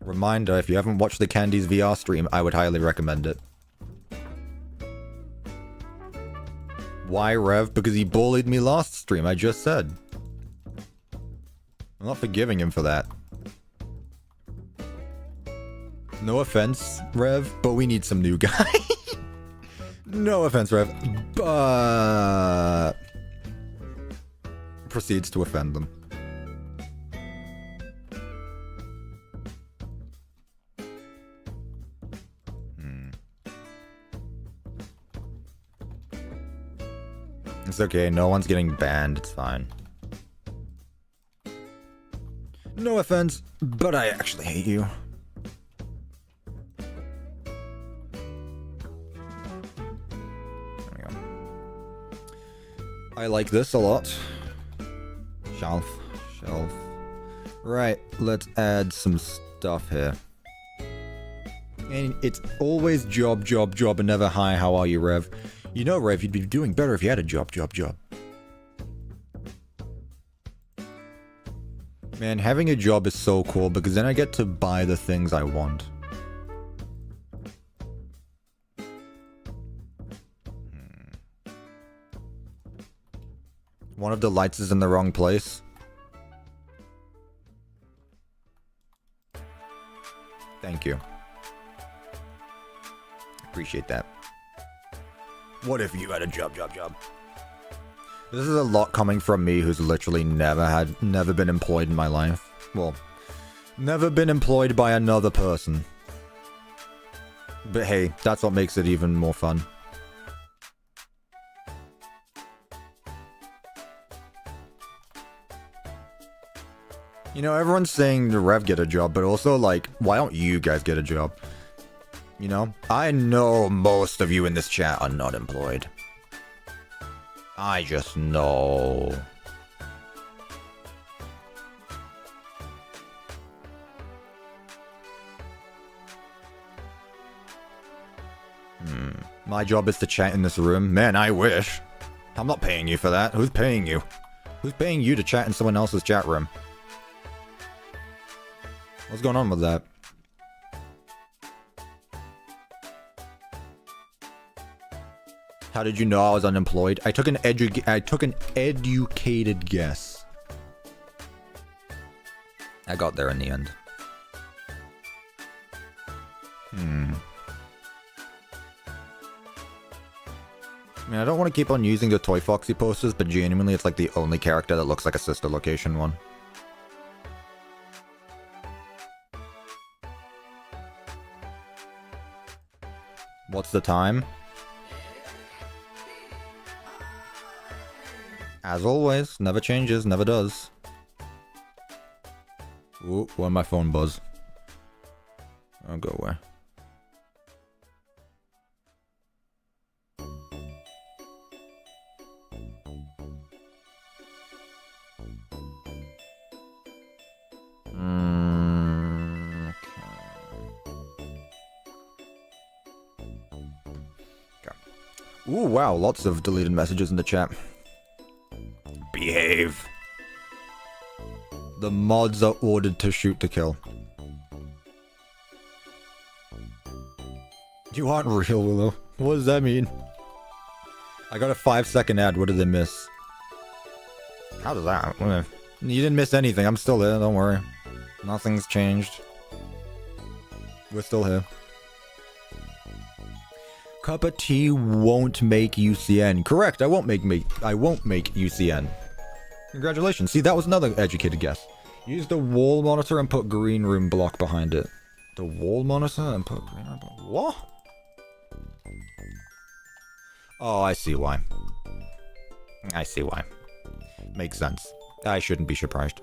Reminder, if you haven't watched the Candies VR stream, I would highly recommend it. Why, Rev? Because he bullied me last stream, I just said. I'm not forgiving him for that. No offense, Rev, but we need some new guy. No offense, Rev, but... proceeds to offend them. It's okay, no one's getting banned, it's fine. No offense, but I actually hate you. There we go. I like this a lot. Shelf. Right, let's add some stuff here. And it's always job, and never hi, how are you, Rev? You know, Rev, you'd be doing better if you had a job. Man, having a job is so cool because then I get to buy the things I want. One of the lights is in the wrong place. Thank you. Appreciate that. What if you had a job? This is a lot coming from me who's literally never been employed in my life. Well, never been employed by another person. But hey, that's what makes it even more fun. You know, everyone's saying the Rev get a job, but also like, why don't you guys get a job? You know, I know most of you in this chat are not employed. I just know. My job is to chat in this room. Man, I wish. I'm not paying you for that. Who's paying you? Who's paying you to chat in someone else's chat room? What's going on with that? How did you know I was unemployed? I took an educated guess. I got there in the end. I mean, I don't want to keep on using the Toy Foxy posters, but genuinely it's like the only character that looks like a sister location one. What's the time? As always, never changes, never does. Ooh, where'd my phone buzz? I'll go away. Okay. Ooh, wow, lots of deleted messages in the chat. Behave. The mods are ordered to shoot to kill. You aren't real, Willow. What does that mean? I got a 5-second ad. What did they miss? How does that? You didn't miss anything. I'm still there. Don't worry. Nothing's changed. We're still here. CuppaTeaExe won't make UCN. Correct. I won't make UCN. Congratulations. See, that was another educated guess. Use the wall monitor and put green room block behind it. The wall monitor and put green room block. What? Oh, I see why. I see why. Makes sense. I shouldn't be surprised.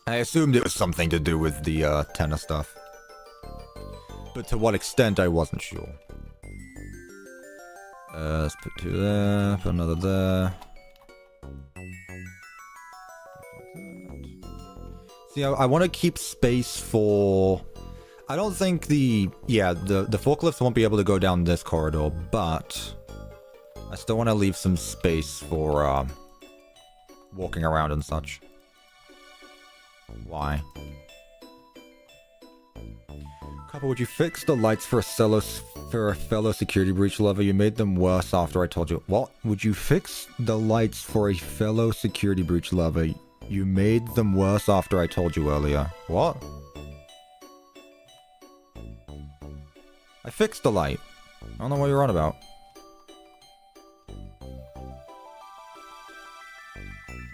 I assumed it was something to do with the tennis stuff. But to what extent, I wasn't sure. Let's put 2 there, put another there. See, I want to keep space for... I don't think the forklifts won't be able to go down this corridor, but... I still want to leave some space for, walking around and such. Why? Cuppa, would you fix the lights for a fellow security breach lover? You made them worse after I told you. What? Would you fix the lights for a fellow security breach lover? You made them worse after I told you earlier. What? I fixed the light. I don't know what you're on about.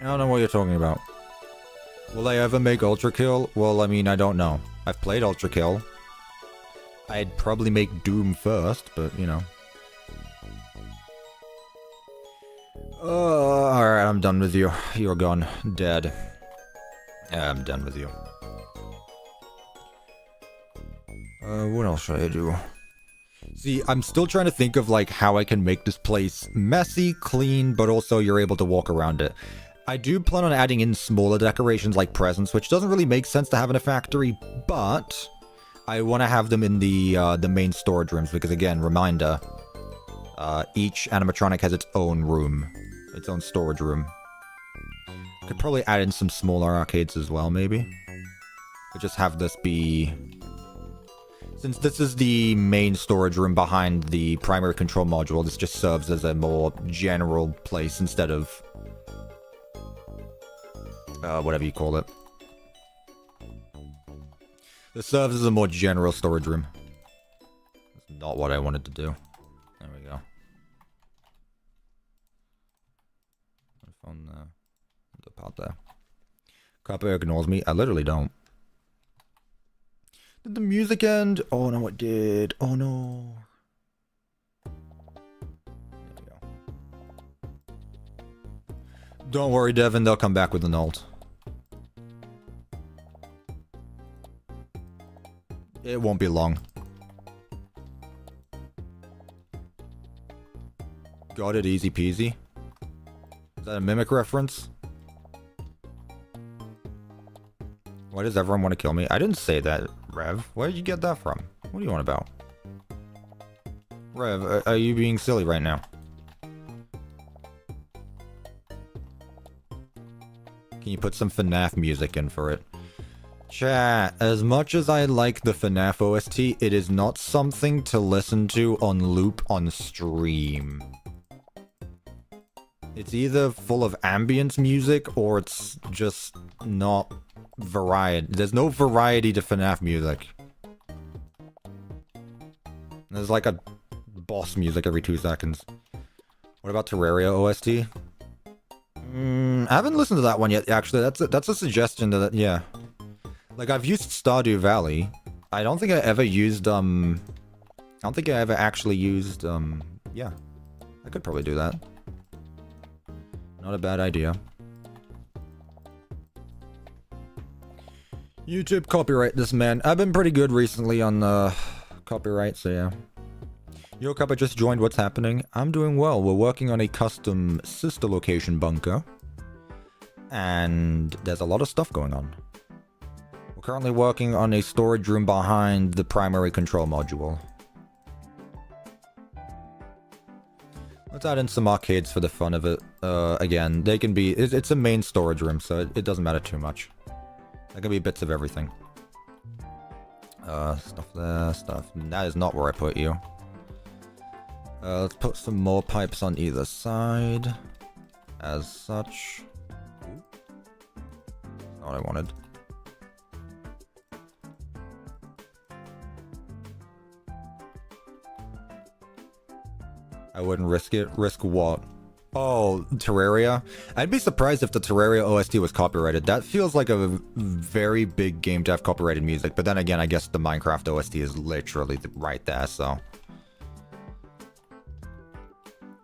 I don't know what you're talking about. Will I ever make Ultra Kill? Well, I mean, I don't know. I've played Ultra Kill. I'd probably make Doom first, but, you know. Alright, I'm done with you. You're gone. Dead. I'm done with you. What else should I do? See, I'm still trying to think of, like, how I can make this place messy, clean, but also you're able to walk around it. I do plan on adding in smaller decorations like presents, which doesn't really make sense to have in a factory, but I want to have them in the main storage rooms, because again, reminder, each animatronic has its own room, its own storage room. Could probably add in some smaller arcades as well, maybe. But just have this be... Since this is the main storage room behind the primary control module, this just serves as a more general place instead of... whatever you call it. This serves as a more general storage room. That's not what I wanted to do. There we go. Phone there. Up out there. Cuppa ignores me. I literally don't. Did the music end? Oh no, it did. Oh no. There we go. Don't worry, Devin. They'll come back with an ult. It won't be long. Got it, easy peasy. Is that a Mimic reference? Why does everyone want to kill me? I didn't say that, Rev. Where did you get that from? What do you want about? Rev, are you being silly right now? Can you put some FNAF music in for it? Chat, as much as I like the FNAF OST, it is not something to listen to on loop on stream. It's either full of ambience music or it's just not variety. There's no variety to FNAF music. There's like a boss music every 2 seconds. What about Terraria OST? I haven't listened to that one yet, actually. That's a suggestion that, yeah. Like, I've used Stardew Valley. I don't think I ever used, I don't think I ever actually used, yeah. I could probably do that. Not a bad idea. YouTube copyright this, man. I've been pretty good recently on, copyright, so yeah. Yo, Cuppa just joined. What's happening? I'm doing well. We're working on a custom sister location bunker. And there's a lot of stuff going on. We're currently working on a storage room behind the primary control module. Let's add in some arcades for the fun of it. Again, they can be... It's a main storage room, so it doesn't matter too much. There can be bits of everything. Stuff there, stuff... That is not where I put you. Let's put some more pipes on either side. As such. Not what I wanted. I wouldn't risk it. Risk what? Oh, Terraria? I'd be surprised if the Terraria OST was copyrighted. That feels like a very big game to have copyrighted music. But then again, I guess the Minecraft OST is literally right there, so...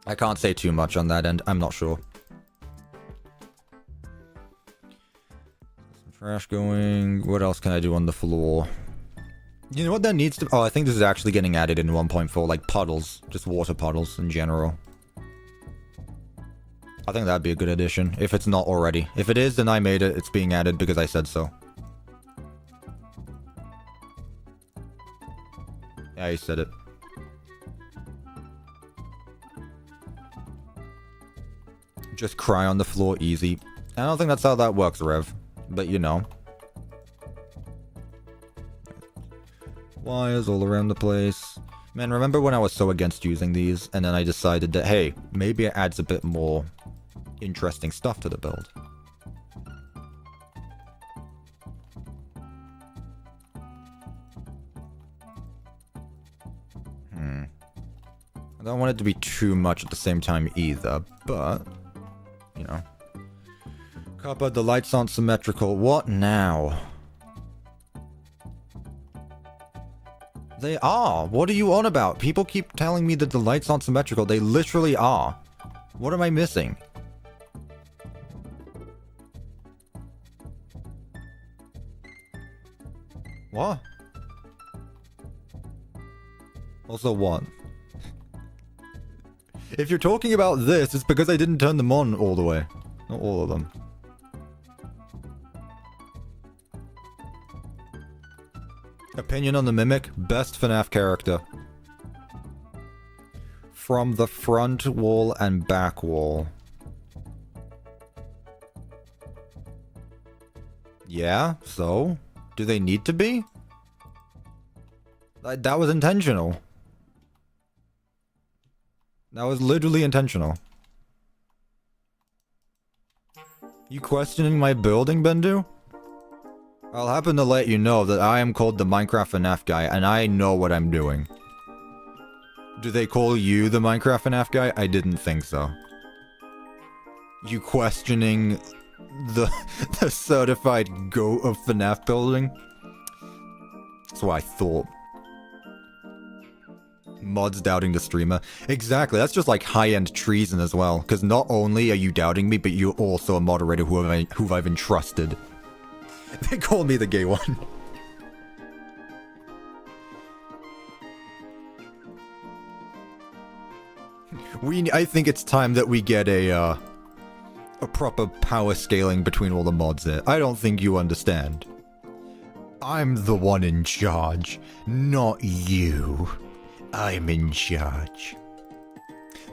I can't say too much on that end. I'm not sure. Some trash going. What else can I do on the floor? You know what that needs to... Oh, I think this is actually getting added in 1.4. Like puddles. Just water puddles in general. I think that'd be a good addition. If it's not already. If it is, then I made it. It's being added because I said so. Yeah, you said it. Just cry on the floor, easy. I don't think that's how that works, Rev. But you know. Wires all around the place. Man, remember when I was so against using these, and then I decided that, hey, maybe it adds a bit more interesting stuff to the build. I don't want it to be too much at the same time either, but, you know. Cuppa, the lights aren't symmetrical. What now? They are. What are you on about? People keep telling me that the lights aren't symmetrical. They literally are. What am I missing? What? Also what? If you're talking about this, it's because I didn't turn them on all the way. Not all of them. Opinion on the Mimic? Best FNAF character. From the front wall and back wall. Yeah, so? Do they need to be? That was intentional. That was literally intentional. You questioning my building, Bendu? I'll happen to let you know that I am called the Minecraft FNAF guy, and I know what I'm doing. Do they call you the Minecraft FNAF guy? I didn't think so. You questioning the certified GOAT of FNAF building? That's what I thought. Mods doubting the streamer. Exactly, that's just like high-end treason as well. Because not only are you doubting me, but you're also a moderator who I've entrusted. They call me the gay one. I think it's time that we get a proper power scaling between all the mods here. I don't think you understand. I'm the one in charge, not you. I'm in charge.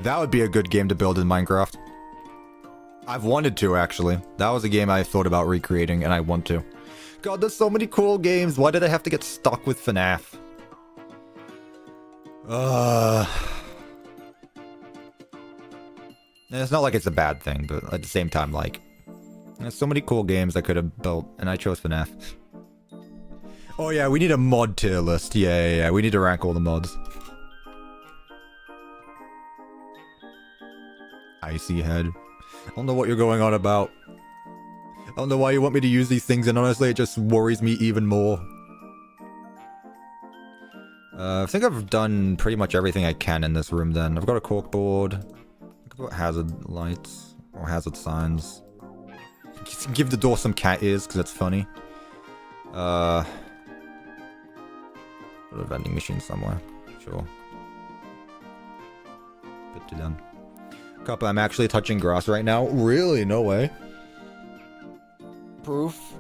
That would be a good game to build in Minecraft. I've wanted to, actually. That was a game I thought about recreating, and I want to. God, there's so many cool games. Why did I have to get stuck with FNAF? And it's not like it's a bad thing, but at the same time, like... There's so many cool games I could have built, and I chose FNAF. Oh yeah, we need a mod tier list. Yeah. We need to rank all the mods. Icy head. I don't know what you're going on about. I don't know why you want me to use these things, and honestly, it just worries me even more. I think I've done pretty much everything I can in this room then. I've got a corkboard. I could put hazard lights. Or hazard signs. Just give the door some cat ears, because it's funny. Put a vending machine somewhere. Sure. Bit too done. Cuppa, I'm actually touching grass right now. Really? No way. Proof.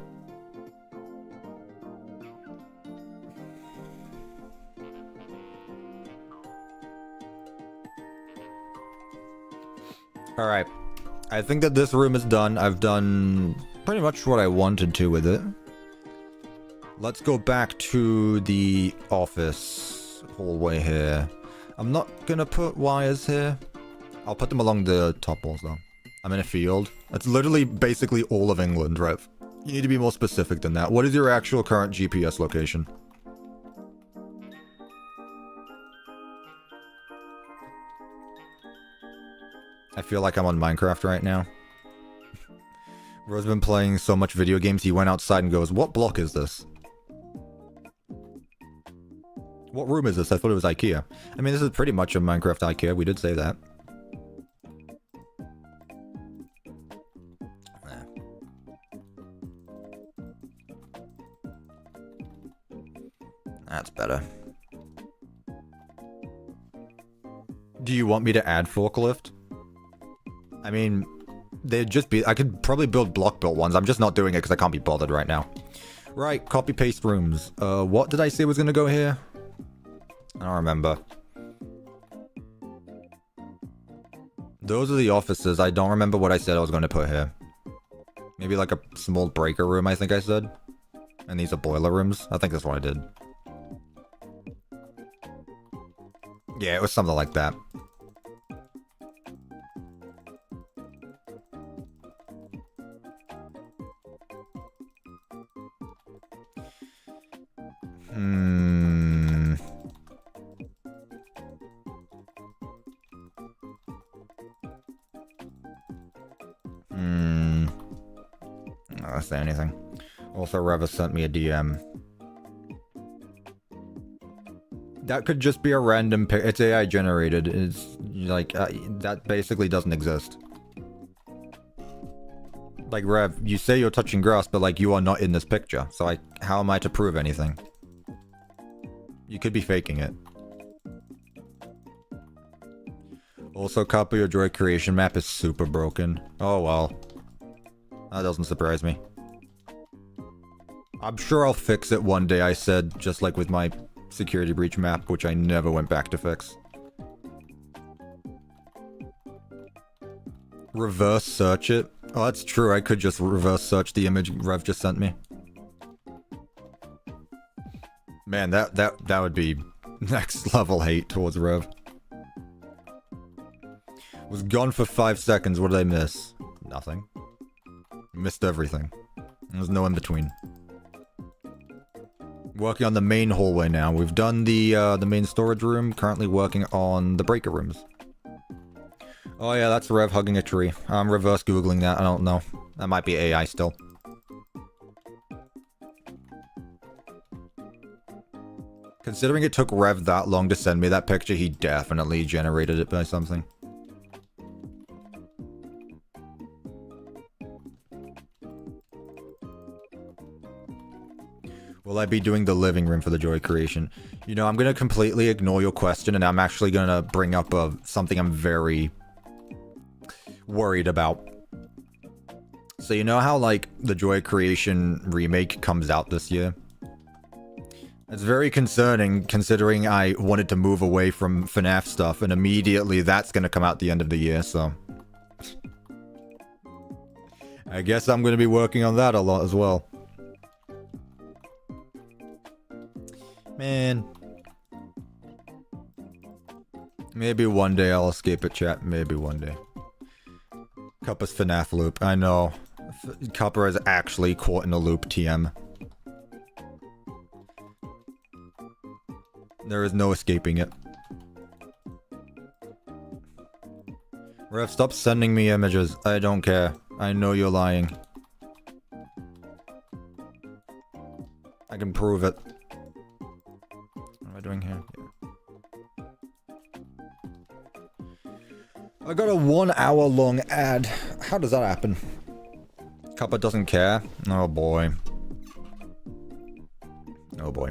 Alright. I think that this room is done. I've done pretty much what I wanted to with it. Let's go back to the office hallway here. I'm not gonna put wires here. I'll put them along the top walls though. I'm in a field. That's literally basically all of England, right? You need to be more specific than that. What is your actual current GPS location? I feel like I'm on Minecraft right now. Bro's been playing so much video games, he went outside and goes, what block is this? What room is this? I thought it was IKEA. I mean, this is pretty much a Minecraft IKEA. We did say that. That's better. Do you want me to add forklift? I mean, they'd just be... I could probably build block-built ones. I'm just not doing it because I can't be bothered right now. Right, copy-paste rooms. What did I say was going to go here? I don't remember. Those are the offices. I don't remember what I said I was going to put here. Maybe like a small breaker room, I think I said. And these are boiler rooms. I think that's what I did. Yeah, it was something like that. Not say anything. Also, Reva sent me a DM. That could just be a random pic. It's AI generated. It's like, that basically doesn't exist. Like, Rev, you say you're touching grass, but like, you are not in this picture. So like, how am I to prove anything? You could be faking it. Also, Cuppa, your droid creation map is super broken. Oh well. That doesn't surprise me. I'm sure I'll fix it one day, I said, just like with my security breach map, which I never went back to fix. Reverse search it? Oh, that's true, I could just reverse search the image Rev just sent me. Man, that would be next level hate towards Rev. Was gone for 5 seconds, what did I miss? Nothing. Missed everything. There's no in between. Working on the main hallway now. We've done the main storage room. Currently working on the breaker rooms. Oh yeah, that's Rev hugging a tree. I'm reverse googling that. I don't know. That might be AI still. Considering it took Rev that long to send me that picture, he definitely generated it by something. Will I be doing the living room for the joy creation? You know, I'm going to completely ignore your question, and I'm actually going to bring up something I'm very worried about. So you know how, like, the joy creation remake comes out this year? It's very concerning, considering I wanted to move away from FNAF stuff, and immediately that's going to come out the end of the year, so... I guess I'm going to be working on that a lot as well. Man. Maybe one day I'll escape it, chat. Maybe one day. Cuppa's FNAF loop. I know. Cuppa is actually caught in a loop, TM. There is no escaping it. Rev, stop sending me images. I don't care. I know you're lying. I can prove it. What am I doing here? Yeah. I got a 1 hour long ad. How does that happen? Cuppa doesn't care? Oh boy. Oh boy.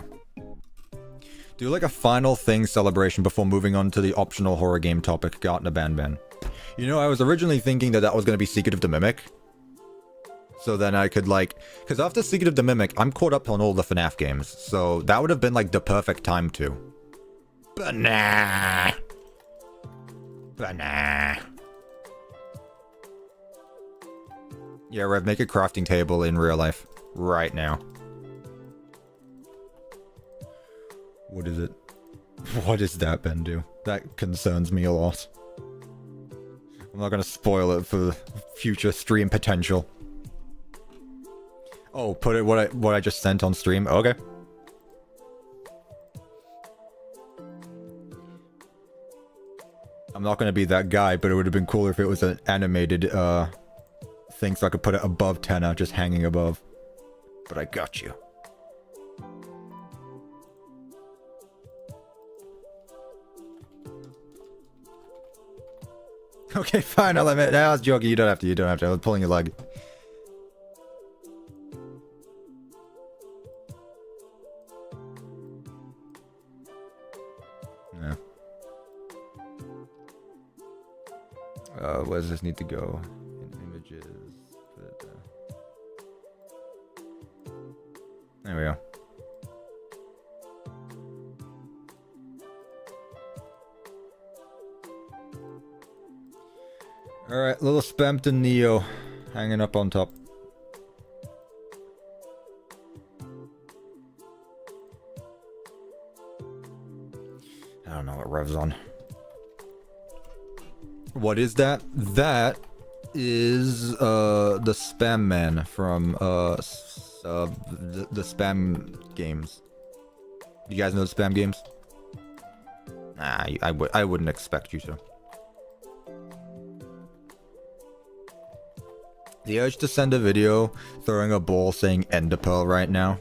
Do like a final thing celebration before moving on to the optional horror game topic, Gartner Ban. You know, I was originally thinking that was going to be Secret of the Mimic. So then I could like... Because after Secret of the Mimic, I'm caught up on all the FNAF games. So that would have been like the perfect time to. But nah. But nah. Yeah, Rev, make a crafting table in real life. Right now. What is it? What does that Ben do? That concerns me a lot. I'm not gonna spoil it for the future stream potential. Oh, put it what I just sent on stream? Okay. I'm not gonna be that guy, but it would have been cooler if it was an animated thing so I could put it above Tenna, just hanging above. But I got you. Okay, fine, I'll admit. I was joking, you don't have to. I was pulling your leg. Yeah. Where does this need to go? In images. There we go. Alright, little Spampton Neo hanging up on top. I don't know what Rev's on. What is that? That is the spam man from the spam games. You guys know the spam games? Nah, I wouldn't expect you to. The urge to send a video throwing a ball saying Ender Pearl right now.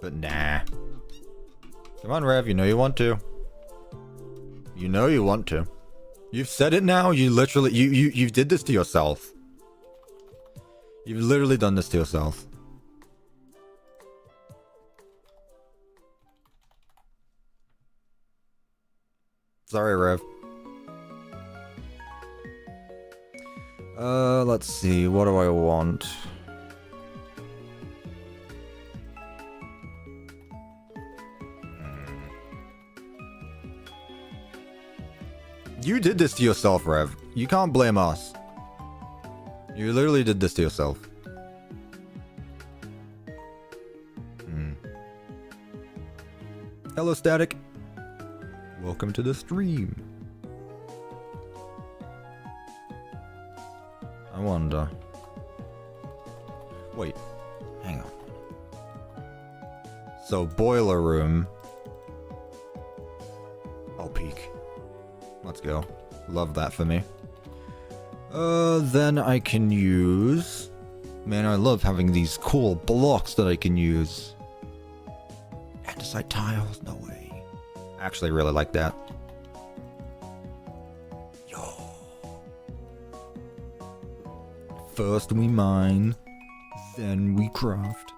But nah. Come on, Rev, you know you want to. You know you want to. You've said it now, you literally you did this to yourself. You've literally done this to yourself. Sorry, Rev. Let's see, what do I want? You did this to yourself, Rev. You can't blame us. You literally did this to yourself. Hello, Static. Welcome to the stream. I wonder. Wait, hang on. So, boiler room. I'll peek. Let's go. Love that for me. Then I can use... Man, I love having these cool blocks that I can use. Andesite tiles, no way. I actually really like that. Yo. First we mine, then we craft.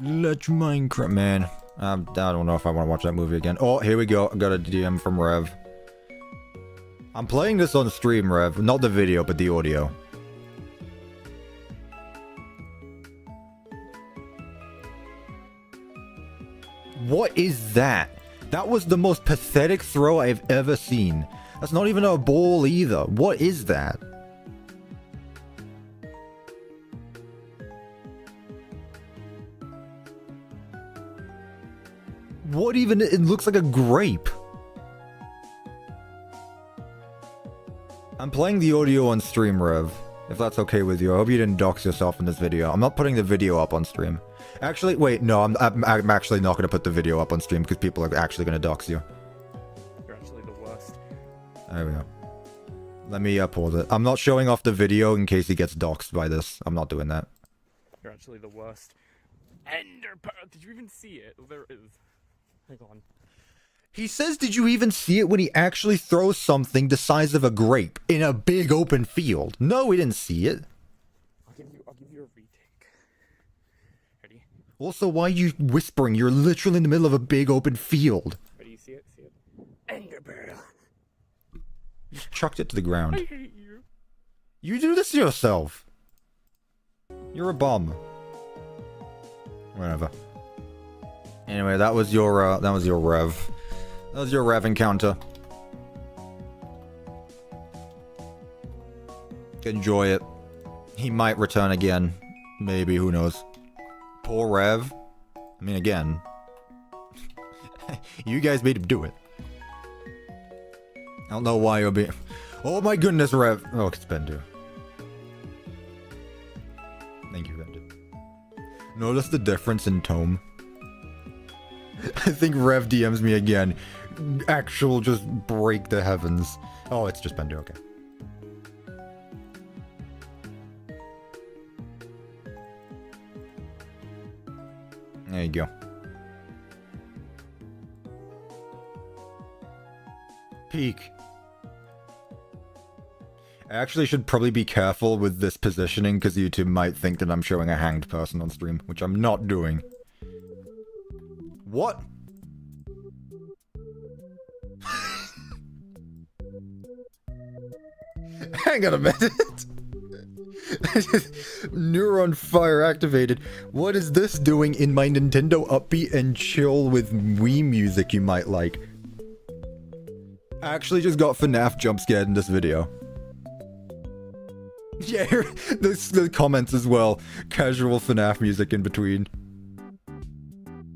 Let's Minecraft. Man, I don't know if I want to watch that movie again. Oh, here we go. I got a DM from Rev. I'm playing this on stream, Rev. Not the video, but the audio. What is that? That was the most pathetic throw I've ever seen. That's not even a ball either. What is that? What even? It looks like a grape. I'm playing the audio on stream, Rev. If that's okay with you. I hope you didn't dox yourself in this video. I'm not putting the video up on stream. Actually, wait, no, I'm actually not going to put the video up on stream because people are actually going to dox you. You're actually the worst. There we go. Let me pause it. I'm not showing off the video in case he gets doxed by this. I'm not doing that. You're actually the worst. Ender Pearl. Did you even see it? There it is. Hang on. He says, did you even see it when he actually throws something the size of a grape in a big open field? No, we didn't see it. I'll give you a retake. Ready? Also, why are you whispering? You're literally in the middle of a big open field. Ready? See it? See it? Ender Pearl. You just chucked it to the ground. I hate you. You do this to yourself. You're a bum. Whatever. Anyway, that was your Rev. That was your Rev encounter. Enjoy it. He might return again. Maybe, who knows. Poor Rev. I mean, again. You guys made him do it. I don't know why you'll be... Oh my goodness, Rev. Oh, it's Bendu. Thank you, Bendu. Notice the difference in tone. I think Rev DMs me again. Actual just break the heavens. Oh, it's just Bendu, okay. There you go. Peek. I actually should probably be careful with this positioning because YouTube might think that I'm showing a hanged person on stream, which I'm not doing. What? Hang on a minute. Neuron fire activated. What is this doing in my Nintendo upbeat and chill with Wii music you might like? I actually just got FNAF jump scared in this video. Yeah, the comments as well. Casual FNAF music in between.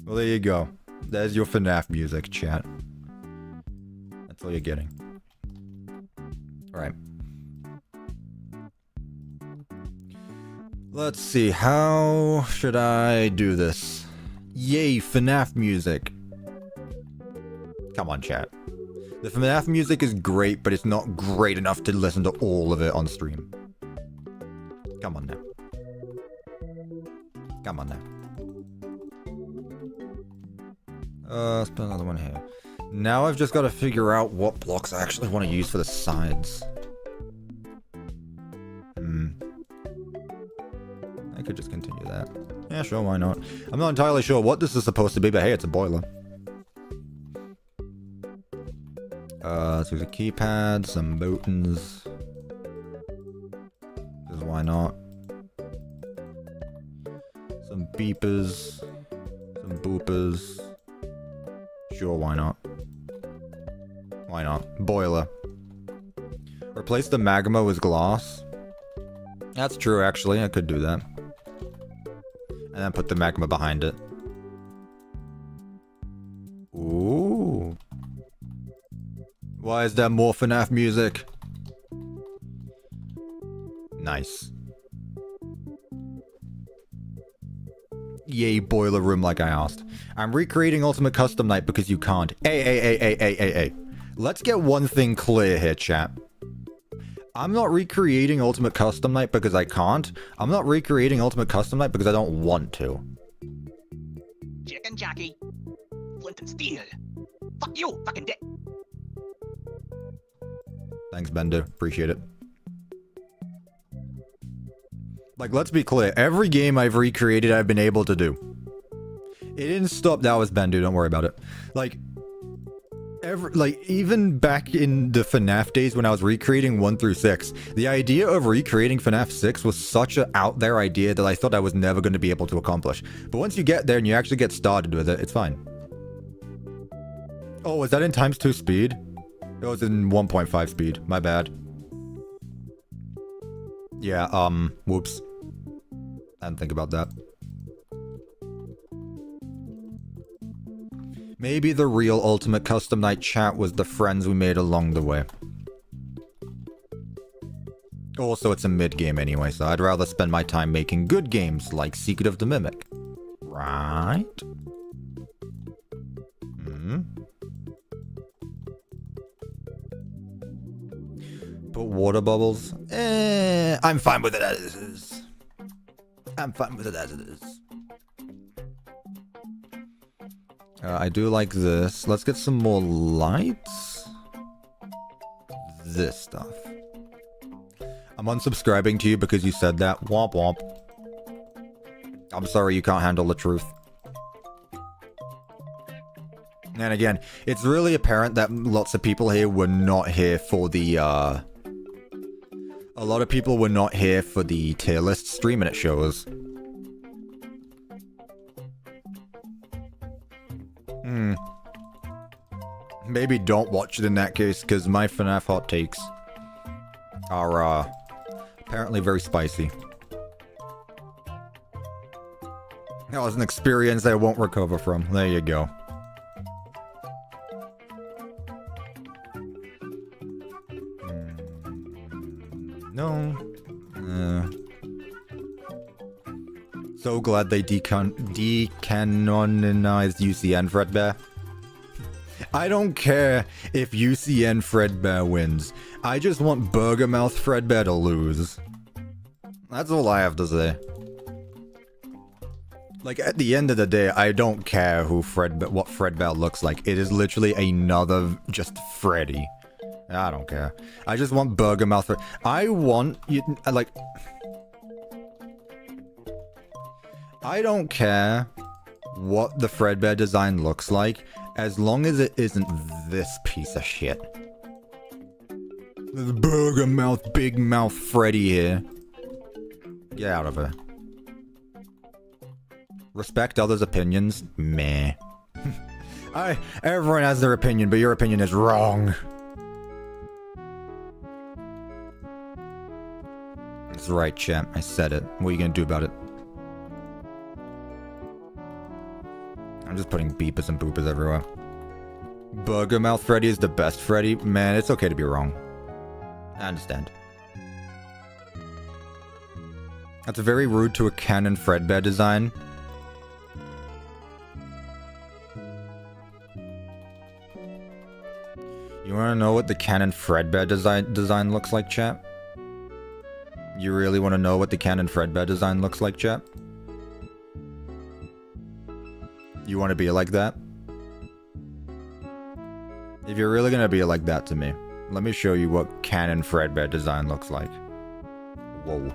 Well, there you go. There's your FNAF music, chat. That's all you're getting. Alright. Let's see, how should I do this? Yay, FNAF music. Come on, chat. The FNAF music is great, but it's not great enough to listen to all of it on stream. Come on now. Come on now. Let's put another one here. Now I've just got to figure out what blocks I actually want to use for the sides. I could just continue that. Yeah, sure, why not? I'm not entirely sure what this is supposed to be, but hey, it's a boiler. So there's a keypad, some buttons. Because why not? Some beepers. Some boopers. Sure, why not? Why not? Boiler. Replace the magma with glass. That's true, actually. I could do that. And then put the magma behind it. Ooh. Why is there more FNAF music? Nice. Yay, boiler room like I asked. I'm recreating Ultimate Custom Night because you can't. Hey. Let's get one thing clear here, chat. I'm not recreating Ultimate Custom Night because I can't. I'm not recreating Ultimate Custom Night because I don't want to. Chicken jockey. Flint and steel. Fuck you, fucking dick. Thanks, Bender. Appreciate it. Like, let's be clear. Every game I've recreated, I've been able to do. It didn't stop. That was Bendu. Don't worry about it. Like, even back in the FNAF days when I was recreating 1 through 6, the idea of recreating FNAF 6 was such an out there idea that I thought I was never going to be able to accomplish. But once you get there and you actually get started with it, it's fine. Oh, was that in ×2 speed? It was in 1.5 speed. My bad. Yeah, whoops. I didn't think about that. Maybe the real Ultimate Custom Night chat was the friends we made along the way. Also, it's a mid-game anyway, so I'd rather spend my time making good games like Secret of the Mimic. Right? Put water bubbles? I'm fine with it as it is. I'm fine with it as it is. I do like this. Let's get some more lights. This stuff. I'm unsubscribing to you because you said that. Womp womp. I'm sorry you can't handle the truth. And again, it's really apparent that lots of people here were not here for the, a lot of people were not here for the tier list stream, and it shows. Maybe don't watch it in that case, because my FNAF hot takes are, apparently very spicy. That was an experience I won't recover from. There you go. No. So glad they decanonized UCN Fredbear. I don't care if UCN Fredbear wins. I just want Burgermouth Fredbear to lose. That's all I have to say. Like, at the end of the day, I don't care who what Fredbear looks like. It is literally another just Freddy. I don't care. I just want Burgermouth. I want you like. I don't care what the Fredbear design looks like, as long as it isn't this piece of shit. This Burgermouth, big mouth Freddy here. Get out of here. Respect others' opinions? Meh. Everyone has their opinion, but your opinion is wrong. That's right, champ. I said it. What are you gonna do about it? I'm just putting beepers and boopers everywhere. Burger Mouth Freddy is the best Freddy. Man, it's okay to be wrong. I understand. That's very rude to a canon Fredbear design. You wanna know what the canon Fredbear design looks like, chat? You really wanna know what the canon Fredbear design looks like, chat? You wanna be like that? If you're really gonna be like that to me, let me show you what canon Fredbear design looks like. Whoa.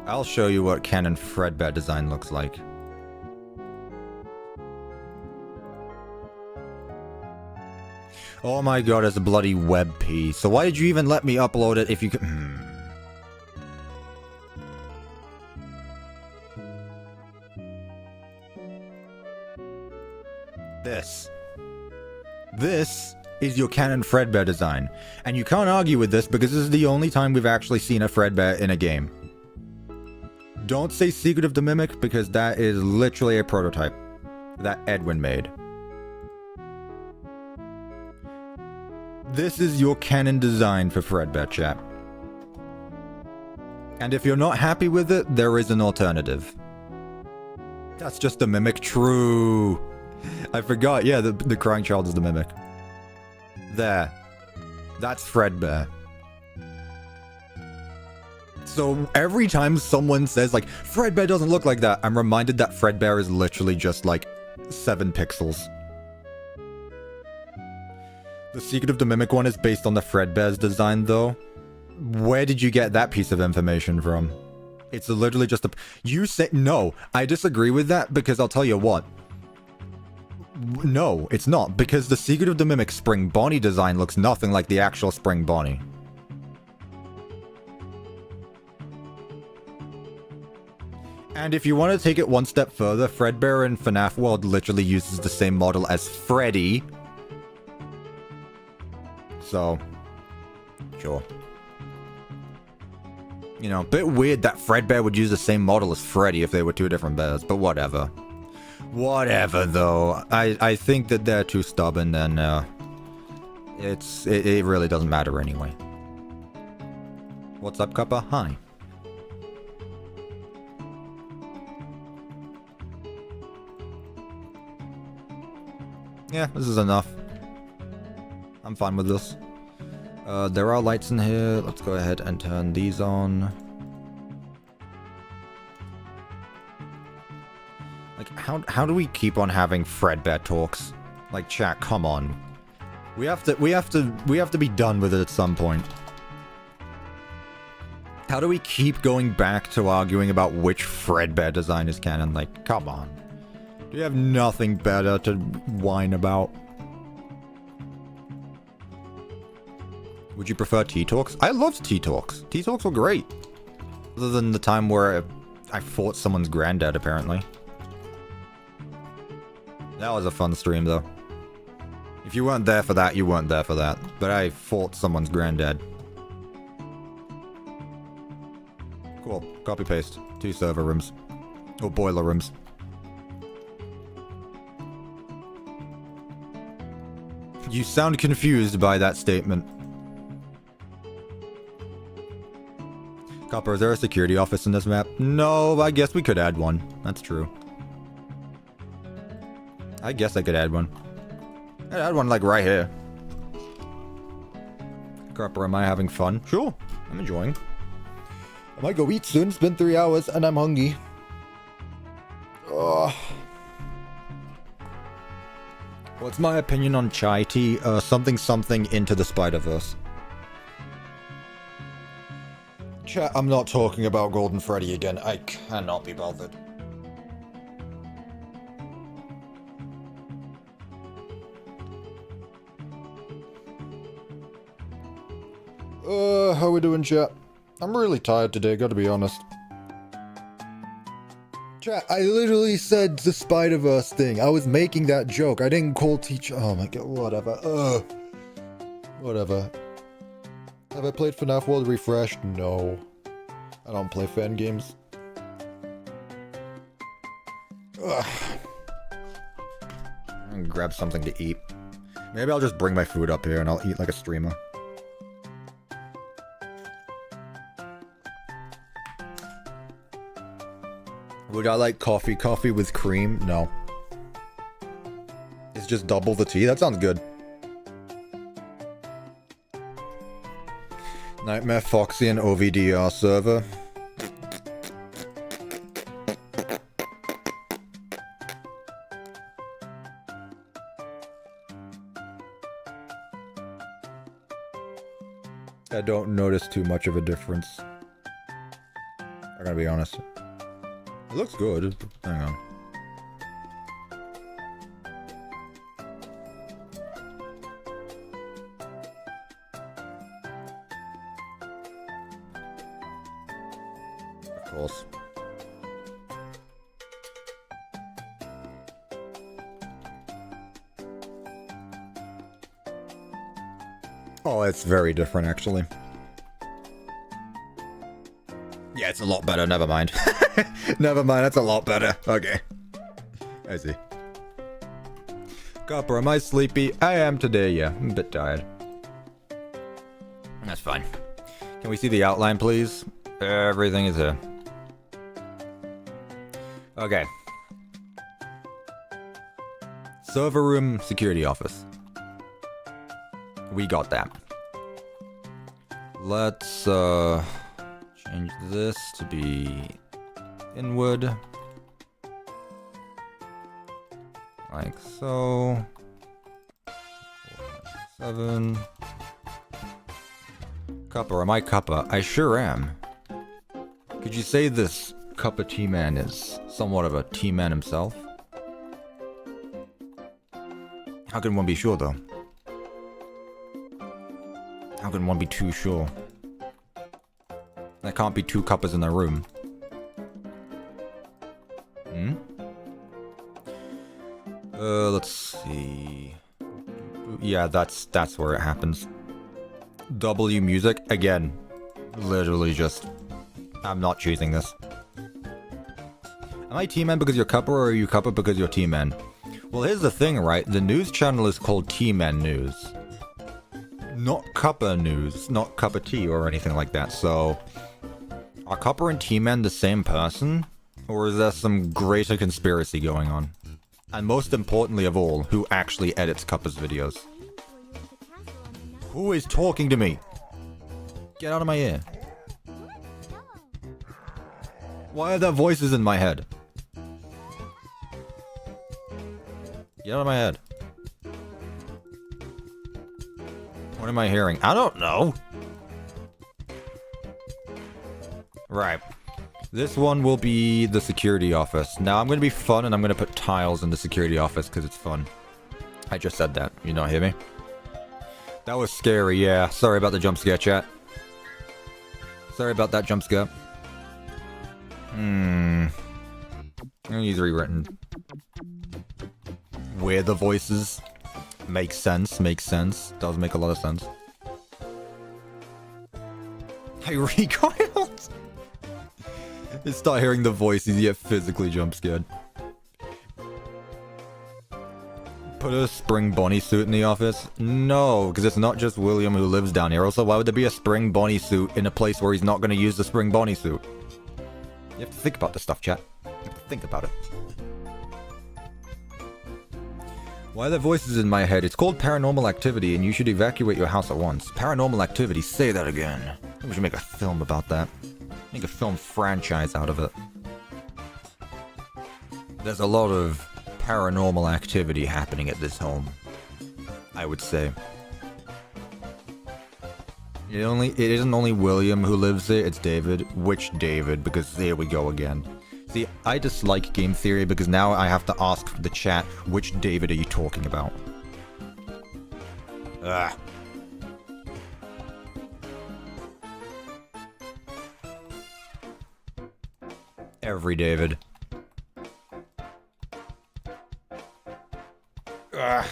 I'll show you what canon Fredbear design looks like. Oh my god, it's a bloody web piece. So why did you even let me upload it if you could... This is your canon Fredbear design. And you can't argue with this because this is the only time we've actually seen a Fredbear in a game. Don't say Secret of the Mimic because that is literally a prototype that Edwin made. This is your canon design for Fredbear, chat. And if you're not happy with it, there is an alternative. That's just the Mimic. True. I forgot. Yeah, the crying child is the Mimic. There. That's Fredbear. So every time someone says, like, Fredbear doesn't look like that, I'm reminded that Fredbear is literally just, like, 7 pixels. The Secret of the Mimic one is based on the Fredbear's design, though. Where did you get that piece of information from? It's literally just a... You say... No, I disagree with that, because I'll tell you what. No, it's not, because the Secret of the Mimic Spring Bonnie design looks nothing like the actual Spring Bonnie. And if you want to take it one step further, Fredbear in FNAF World literally uses the same model as Freddy. So, sure. You know, a bit weird that Fredbear would use the same model as Freddy if they were 2 different bears, but whatever. Whatever, though. I think that they're too stubborn, and it really doesn't matter anyway. What's up, Cuppa? Hi. Yeah, this is enough. I'm fine with this. There are lights in here. Let's go ahead and turn these on. Like, how do we keep on having Fredbear talks? Like, chat, come on. We have to be done with it at some point. How do we keep going back to arguing about which Fredbear design is canon? Like, come on. Do you have nothing better to whine about? Would you prefer T-Talks? I loved T-Talks. T-Talks were great. Other than the time where I fought someone's granddad, apparently. That was a fun stream, though. If you weren't there for that, you weren't there for that. But I fought someone's granddad. Cool. Copy-paste. 2 server rooms. Or boiler rooms. You sound confused by that statement. Copper, is there a security office in this map? No, I guess we could add one. That's true. I guess I could add one. I'd add one, like, right here. Copper, am I having fun? Sure, I'm enjoying. I might go eat soon. It's been 3 hours, and I'm hungry. Ugh. What's my opinion on chai tea? Something into the Spider-Verse. Chat, I'm not talking about Golden Freddy again. I cannot be bothered. How we doing, chat? I'm really tired today, gotta be honest. Chat, I literally said the Spider-Verse thing. I was making that joke. I didn't call teacher. Oh my god, whatever. Whatever. Have I played FNAF World Refreshed? No. I don't play fan games. Ugh. I'm gonna grab something to eat. Maybe I'll just bring my food up here and I'll eat like a streamer. Would I like coffee? Coffee with cream? No. It's just double the tea? That sounds good. Nightmare Foxy and OVDR server. I don't notice too much of a difference. I gotta be honest. It looks good. Hang on. Of course. Oh, it's very different, actually. Yeah, it's a lot better. Never mind. Never mind, that's a lot better. Okay. I see. Copper, am I sleepy? I am today, yeah. I'm a bit tired. That's fine. Can we see the outline, please? Everything is here. Okay. Server room, security office. We got that. Let's, change this to be inward. Like so. 7. Cuppa, am I Cuppa? I sure am. Could you say this Cuppa T-Man is somewhat of a T-Man himself? How can one be sure, though? How can one be too sure? There can't be two Cuppas in the room. Hmm? Let's see. Yeah, that's where it happens. W music, again. Literally just... I'm not choosing this. Am I T-Man because you're Cuppa, or are you Cuppa because you're T-Man? Well, here's the thing, right? The news channel is called T-Man News. Not Cuppa News, not Cuppa Tea or anything like that, so... Are Cuppa and T-Man the same person? Or is there some greater conspiracy going on? And most importantly of all, who actually edits Cuppa's videos? Who is talking to me? Get out of my ear. Why are there voices in my head? Get out of my head. What am I hearing? I don't know. Right. This one will be the security office. Now I'm going to be fun and I'm going to put tiles in the security office because it's fun. I just said that. You not hear me? That was scary, yeah. Sorry about the jump scare, chat. Sorry about that jump scare. He's rewritten. Where the voices makes sense, does make a lot of sense. I recoiled. You start hearing the voices, you get physically jump scared. Put a spring Bonnie suit in the office? No, because it's not just William who lives down here. Also, why would there be a spring Bonnie suit in a place where he's not going to use the spring Bonnie suit? You have to think about this stuff, chat. You have to think about it. Why are there voices in my head? It's called Paranormal Activity, and you should evacuate your house at once. Paranormal Activity, say that again. I think we should make a film about that. Make a film franchise out of it. There's a lot of paranormal activity happening at this home, I would say. It isn't only William who lives there, it's David. Which David? Because here we go again. See, I dislike game theory because now I have to ask the chat, which David are you talking about? Ugh. Every David. Ugh.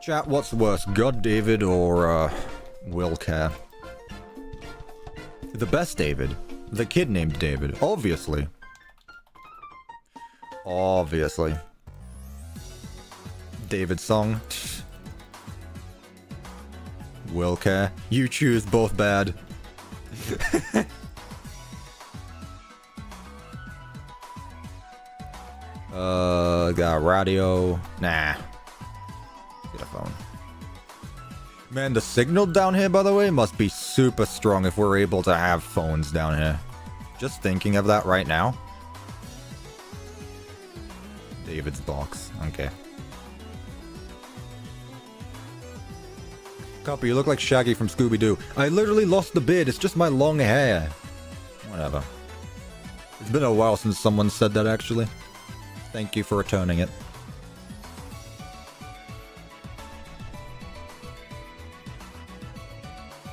Chat, what's worse, God David or, Will Care? The best David. The kid named David, obviously. Obviously. David's song. Will care. You choose, both bad. Got radio. Nah. Get a phone. Man, the signal down here, by the way, must be super strong if we're able to have phones down here. Just thinking of that right now. David's box. Okay. Copper, you look like Shaggy from Scooby-Doo. I literally lost the beard. It's just my long hair. Whatever. It's been a while since someone said that, actually. Thank you for returning it.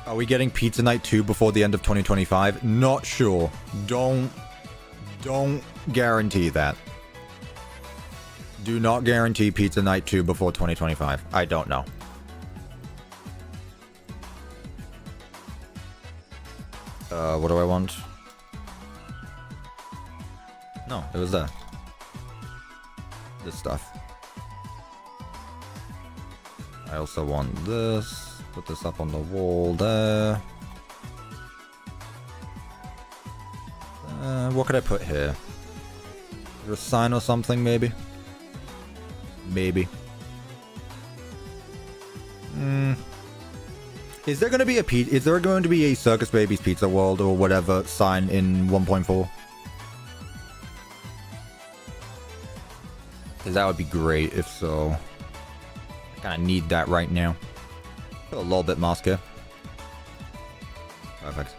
Are we getting Pizza Night 2 before the end of 2025? Not sure. Don't guarantee that. Do not guarantee Pizza Night 2 before 2025. I don't know. What do I want? No, it was there. This stuff. I also want this. Put this up on the wall there. What could I put here? Is there a sign or something, maybe? Maybe. Is there going to be a Circus Babies Pizza World or whatever sign in 1.4? Because that would be great if so. I kind of need that right now. Put a little bit mask here. Perfect.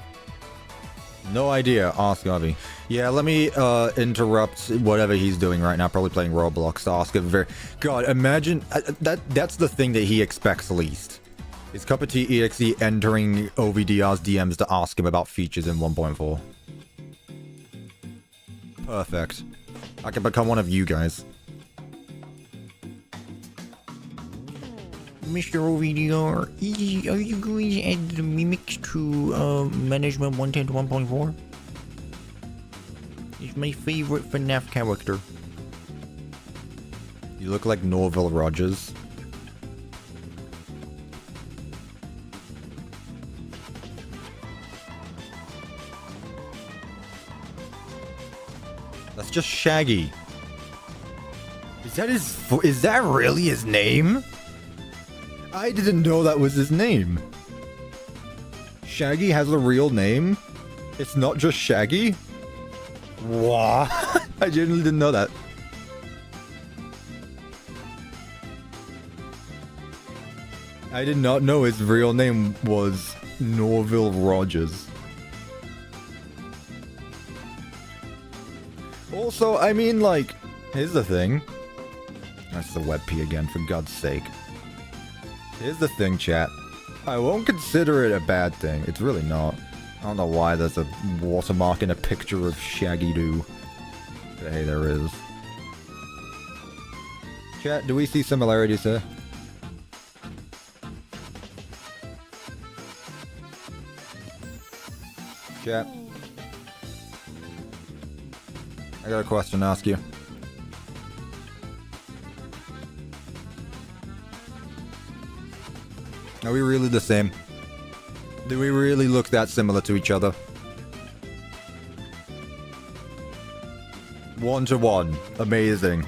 No idea. Ask Avi. Yeah, let me interrupt whatever he's doing right now. Probably playing Roblox. Ask him God, imagine that's the thing that he expects least. Is CuppaTeaExe entering OVDR's DMs to ask him about features in 1.4? Perfect. I can become one of you guys. Mr. OVDR, are you going to add the mimics to Management 110 to 1.4? He's my favorite FNAF character. You look like Norville Rogers. That's just Shaggy. Is that really his name? I didn't know that was his name. Shaggy has a real name? It's not just Shaggy? What? I genuinely didn't know that. I did not know his real name was Norville Rogers. Also, I mean, like, here's the thing. That's the WebP again, for God's sake. Here's the thing, chat. I won't consider it a bad thing. It's really not. I don't know why there's a watermark in a picture of Shaggy-Doo. But hey, there is. Chat, do we see similarities here? Chat. I got a question to ask you. Are we really the same? Do we really look that similar to each other? 1-to-1. Amazing.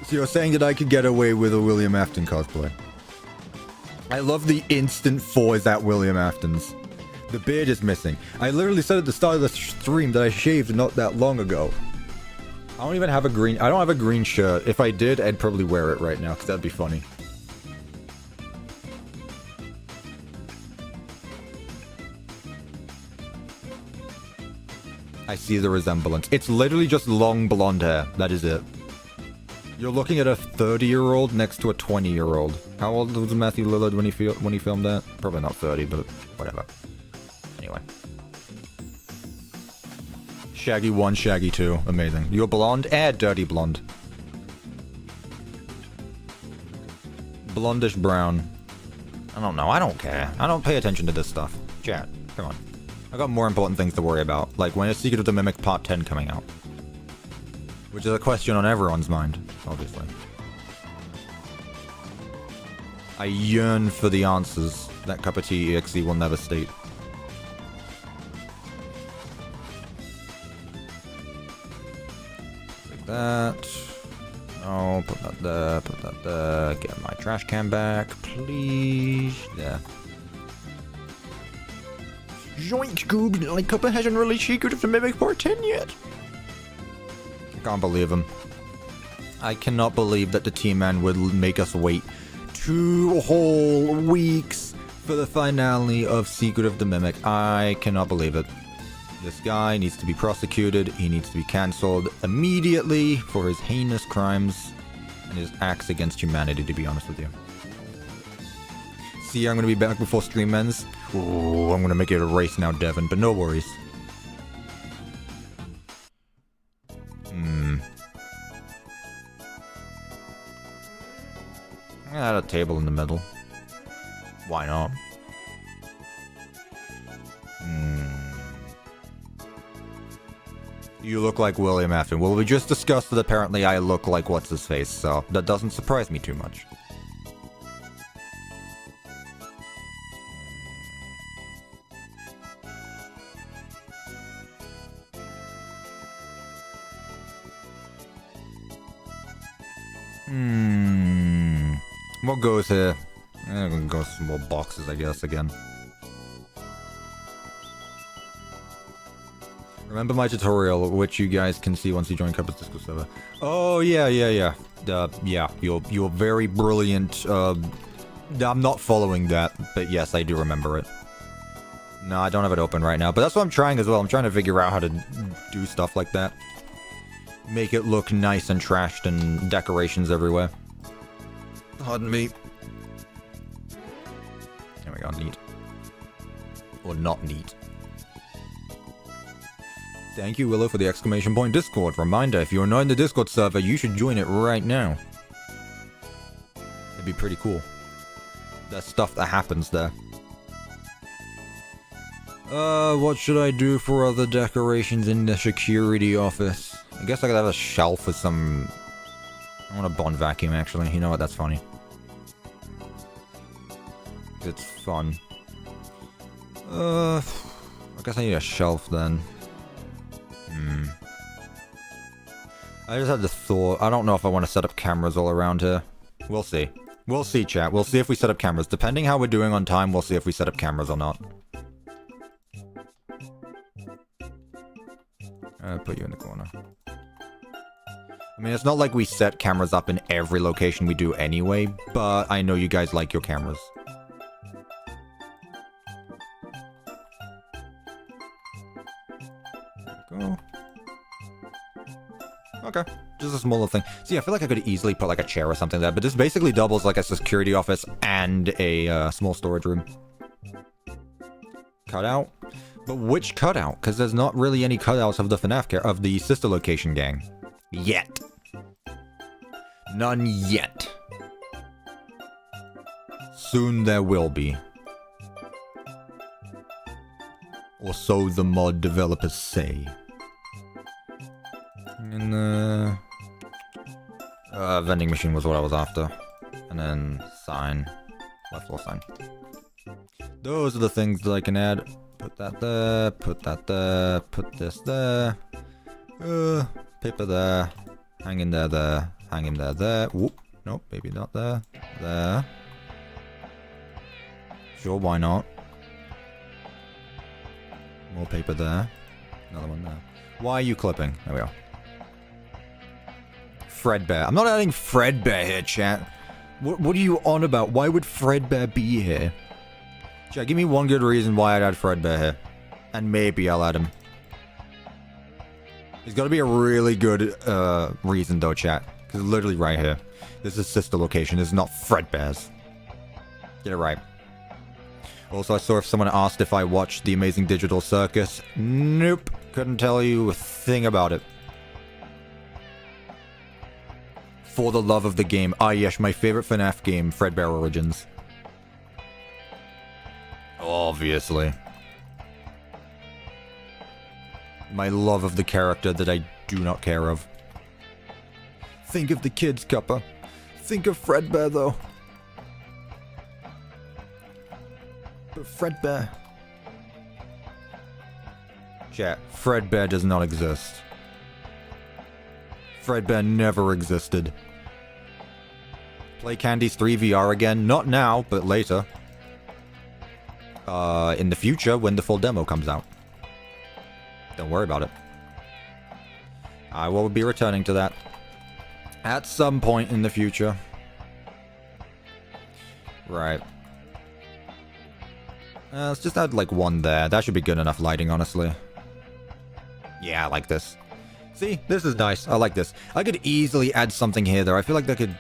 So you're saying that I could get away with a William Afton cosplay? I love the instant is at William Afton's. The beard is missing. I literally said at the start of the stream that I shaved not that long ago. I don't even have a green... I don't have a green shirt. If I did, I'd probably wear it right now, because that'd be funny. I see the resemblance. It's literally just long blonde hair. That is it. You're looking at a 30-year-old next to a 20-year-old. How old was Matthew Lillard when he filmed that? Probably not 30, but whatever. Anyway. Shaggy 1, Shaggy 2. Amazing. You're blonde? Dirty blonde. Blondish brown. I don't know. I don't care. I don't pay attention to this stuff. Chat, come on. I got more important things to worry about, like when is Secret of the Mimic Part 10 coming out? Which is a question on everyone's mind, obviously. I yearn for the answers that CuppaTeaExe will never state. Like that. Oh, put that there, put that there. Get my trash can back, please. There. Yoink, Goob! Like Cuppa hasn't released Secret of the Mimic Part 10 yet! I can't believe him. I cannot believe that the T-Man would make us wait 2 whole weeks for the finale of Secret of the Mimic. I cannot believe it. This guy needs to be prosecuted. He needs to be cancelled immediately for his heinous crimes and his acts against humanity, to be honest with you. See, I'm going to be back before stream ends. Ooh, I'm going to make it a race now, Devin, but no worries. Add a table in the middle. Why not? You look like William Afton. Well, we just discussed that apparently I look like what's-his-face, so that doesn't surprise me too much. What goes here? I'm gonna go some more boxes, I guess, again. Remember my tutorial, which you guys can see once you join Cuppa's Discord server. Oh, yeah. Yeah, you're very brilliant. I'm not following that, but yes, I do remember it. No, I don't have it open right now, but that's what I'm trying as well. I'm trying to figure out how to do stuff like that. Make it look nice and trashed and decorations everywhere. Pardon me. There we go, neat. Or not neat. Thank you, Willow, for the exclamation point Discord. Reminder, if you're not in the Discord server, you should join it right now. It'd be pretty cool. There's stuff that happens there. What should I do for other decorations in the security office? I guess I could have a shelf with some... I want a Bond vacuum, actually. You know what? That's funny. It's fun. I guess I need a shelf then. I just had the thought. I don't know if I want to set up cameras all around here. We'll see. We'll see, chat. We'll see if we set up cameras. Depending how we're doing on time, we'll see if we set up cameras or not. I'll put you in the corner. I mean, it's not like we set cameras up in every location we do anyway, but I know you guys like your cameras. There we go. Okay, just a smaller thing. See, I feel like I could easily put like a chair or something there, but this basically doubles like a security office and a small storage room. Cutout? But which cutout? Because there's not really any cutouts of the FNAF of the sister location gang. Yet. None yet. Soon there will be. Or so the mod developers say. And vending machine was what I was after. And then sign. Left floor sign. Those are the things that I can add. Put that there, put that there, put this there. Paper there. Hang in there. Hang him there. Whoop. Nope, maybe not there. There. Sure, why not? More paper there. Another one there. Why are you clipping? There we go. Fredbear. I'm not adding Fredbear here, chat. What are you on about? Why would Fredbear be here? Chat, give me one good reason why I'd add Fredbear here. And maybe I'll add him. There's got to be a really good reason though, chat. Because literally right here. This is sister location. This is not Fredbear's. Get it right. Also, I saw if someone asked if I watched The Amazing Digital Circus. Nope. Couldn't tell you a thing about it. For the love of the game. Ah, yes, my favorite FNAF game, Fredbear Origins. Obviously. My love of the character that I do not care of. Think of the kids, Cuppa. Think of Fredbear, though. But Fredbear... Chat, Fredbear does not exist. Fredbear never existed. Play Candy's 3 VR again? Not now, but later. In the future, when the full demo comes out. Don't worry about it. I will be returning to that. At some point in the future. Right. Let's just add like one there. That should be good enough lighting, honestly. Yeah, I like this. See? This is nice. I like this. I could easily add something here, though. I feel like that could...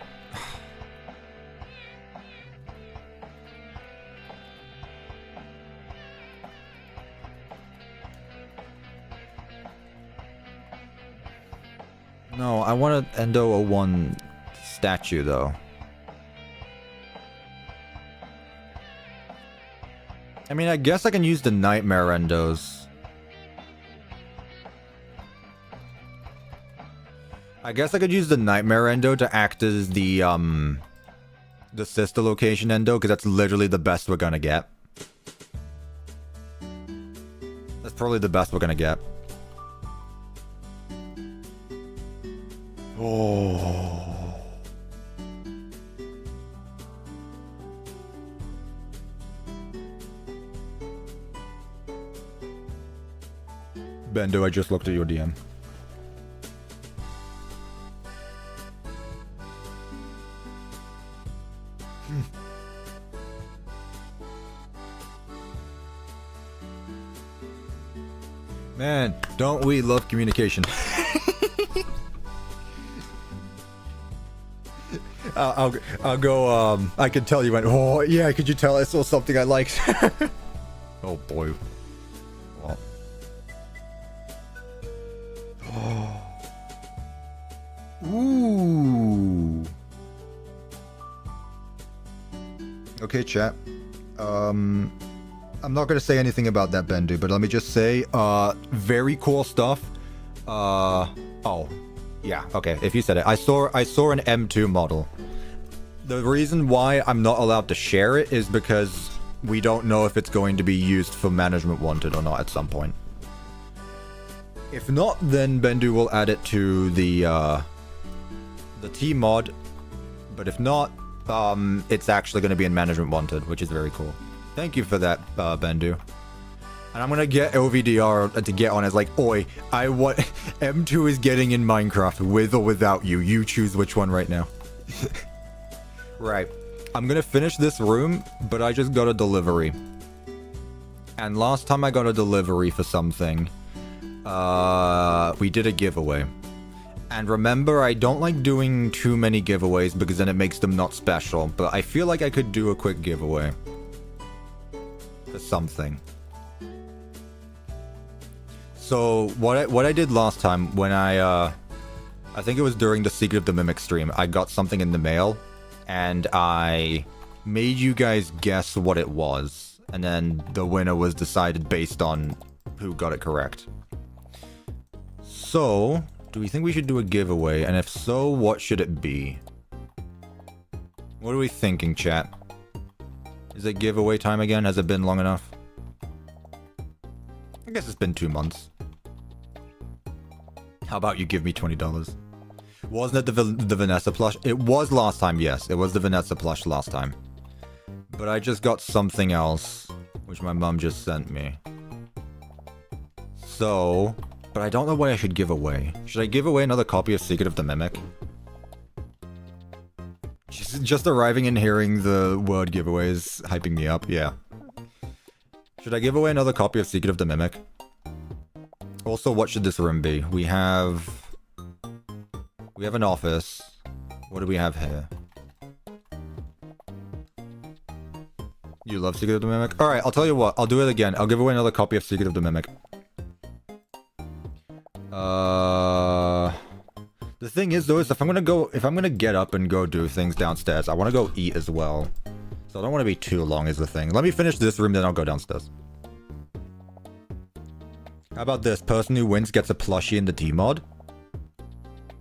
No, I want an Endo 01 statue, though. I mean, I guess I can use the Nightmare Endos. I guess I could use the Nightmare Endo to act as the sister location Endo, because that's literally the best we're gonna get. That's probably the best we're gonna get. Oh. Bendo, I just looked at your DM. Man, don't we love communication? I'll go, I can tell you went, oh, yeah, could you tell I saw something I liked? Oh, boy. What? Oh. Ooh. Okay, chat. I'm not gonna say anything about that, Bendu, but let me just say, very cool stuff. Oh. Yeah, okay, if you said it. I saw an M2 model. The reason why I'm not allowed to share it is because we don't know if it's going to be used for Management Wanted or not at some point. If not, then Bendu will add it to the T mod. But if not, it's actually going to be in Management Wanted, which is very cool. Thank you for that, Bendu. And I'm gonna get OVDR to get on as like, oi, I want... M2 is getting in Minecraft, with or without you. You choose which one right now. Right. I'm gonna finish this room, but I just got a delivery. And last time I got a delivery for something, we did a giveaway. And remember, I don't like doing too many giveaways because then it makes them not special. But I feel like I could do a quick giveaway. For something. So, what I did last time, when I think it was during the Secret of the Mimic stream, I got something in the mail, and I made you guys guess what it was, and then the winner was decided based on who got it correct. So, do we think we should do a giveaway, and if so, what should it be? What are we thinking, chat? Is it giveaway time again? Has it been long enough? I guess it's been 2 months. How about you give me $20? Wasn't it the Vanessa plush? It was last time, yes. It was the Vanessa plush last time. But I just got something else, which my mom just sent me. So, but I don't know what I should give away. Should I give away another copy of Secret of the Mimic? Just arriving and hearing the word giveaway is hyping me up, yeah. Should I give away another copy of Secret of the Mimic? Also, what should this room be? We have an office. What do we have here? You love Secret of the Mimic? Alright, I'll tell you what. I'll do it again. I'll give away another copy of Secret of the Mimic. The thing is, though, is if I'm gonna get up and go do things downstairs, I want to go eat as well. So I don't want to be too long is the thing. Let me finish this room, then I'll go downstairs. How about this? Person who wins gets a plushie in the T-mod.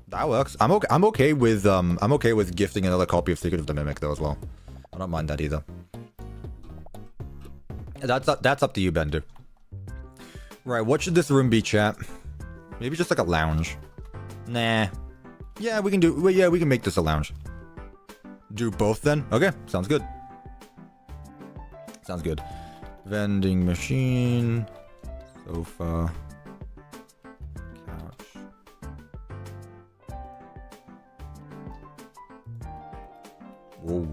That works. I'm okay with gifting another copy of Secret of the Mimic though as well. I don't mind that either. That's up to you, Bender. Right, what should this room be, chat? Maybe just like a lounge. Nah. Yeah, we can make this a lounge. Do both then? Okay, sounds good. Sounds good. Vending machine, sofa, couch. Whoa.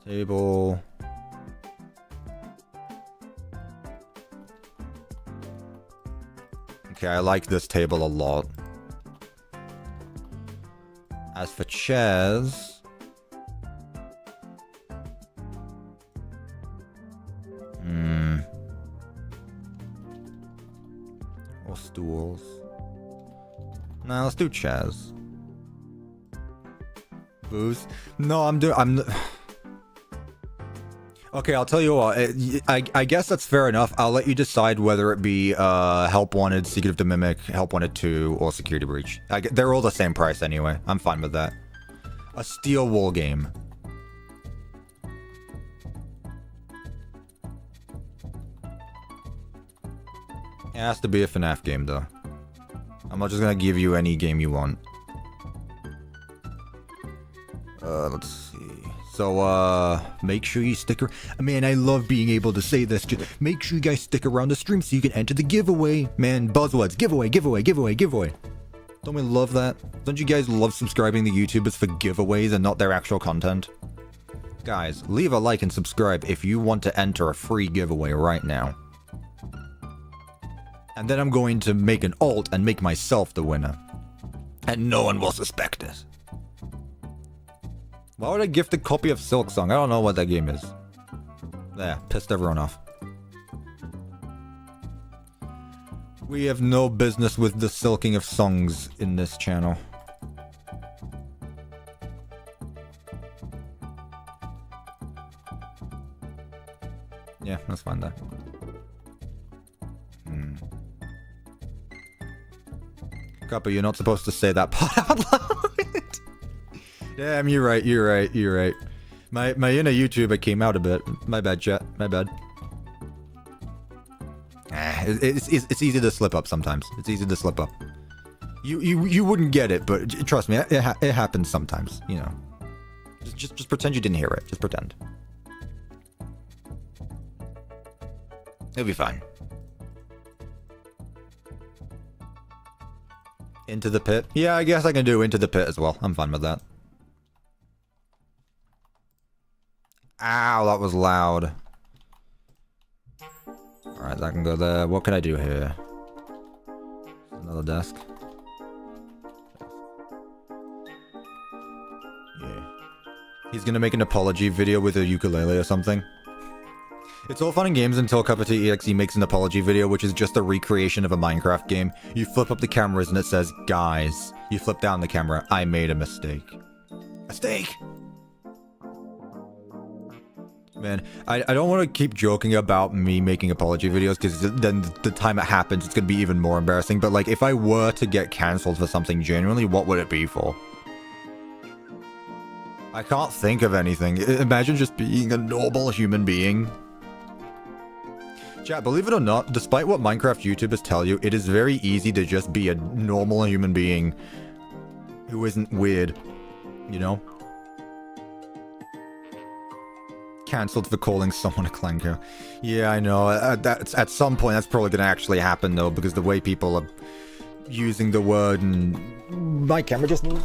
Table. Okay, I like this table a lot. As for chairs... Or stools. Nah, let's do chairs. Booze? No, I'm... Okay, I'll tell you what. I guess that's fair enough. I'll let you decide whether it be Help Wanted, Secret of the Mimic, Help Wanted 2, or Security Breach. They're all the same price anyway. I'm fine with that. A Steel Wool game. It has to be a FNAF game, though. I'm not just gonna give you any game you want. Let's see. So, make sure you stick around. Man, I love being able to say this. Just make sure you guys stick around the stream so you can enter the giveaway. Man, buzzwords. Giveaway, giveaway, giveaway, giveaway. Don't we love that? Don't you guys love subscribing to YouTubers for giveaways and not their actual content? Guys, leave a like and subscribe if you want to enter a free giveaway right now. And then I'm going to make an alt and make myself the winner. And no one will suspect it. Why would I gift a copy of Silk Song? I don't know what that game is. There, pissed everyone off. We have no business with the silking of songs in this channel. Yeah, that's fine then. Cuppa, you're not supposed to say that part out loud. Damn, you're right. My inner YouTuber came out a bit. My bad, chat. My bad. It's easy to slip up sometimes. It's easy to slip up. You wouldn't get it, but trust me, it happens sometimes. You know, just pretend you didn't hear it. Just pretend. It'll be fine. Into the pit? Yeah, I guess I can do Into the Pit as well. I'm fine with that. Ow, that was loud. Alright, that can go there. What can I do here? Another desk. Yeah. He's gonna make an apology video with a ukulele or something. It's all fun and games until CuppaTeaExe makes an apology video, which is just a recreation of a Minecraft game. You flip up the cameras and it says, guys. You flip down the camera, I made a mistake. Mistake! Man, I don't want to keep joking about me making apology videos, because then the time it happens, it's going to be even more embarrassing. But, like, if I were to get cancelled for something genuinely, what would it be for? I can't think of anything. Imagine just being a normal human being. Chat, believe it or not, despite what Minecraft YouTubers tell you, it is very easy to just be a normal human being who isn't weird, you know? Cancelled for calling someone a clanker. Yeah, I know. At some point, that's probably going to actually happen, though, because the way people are using the word and... My camera just moved.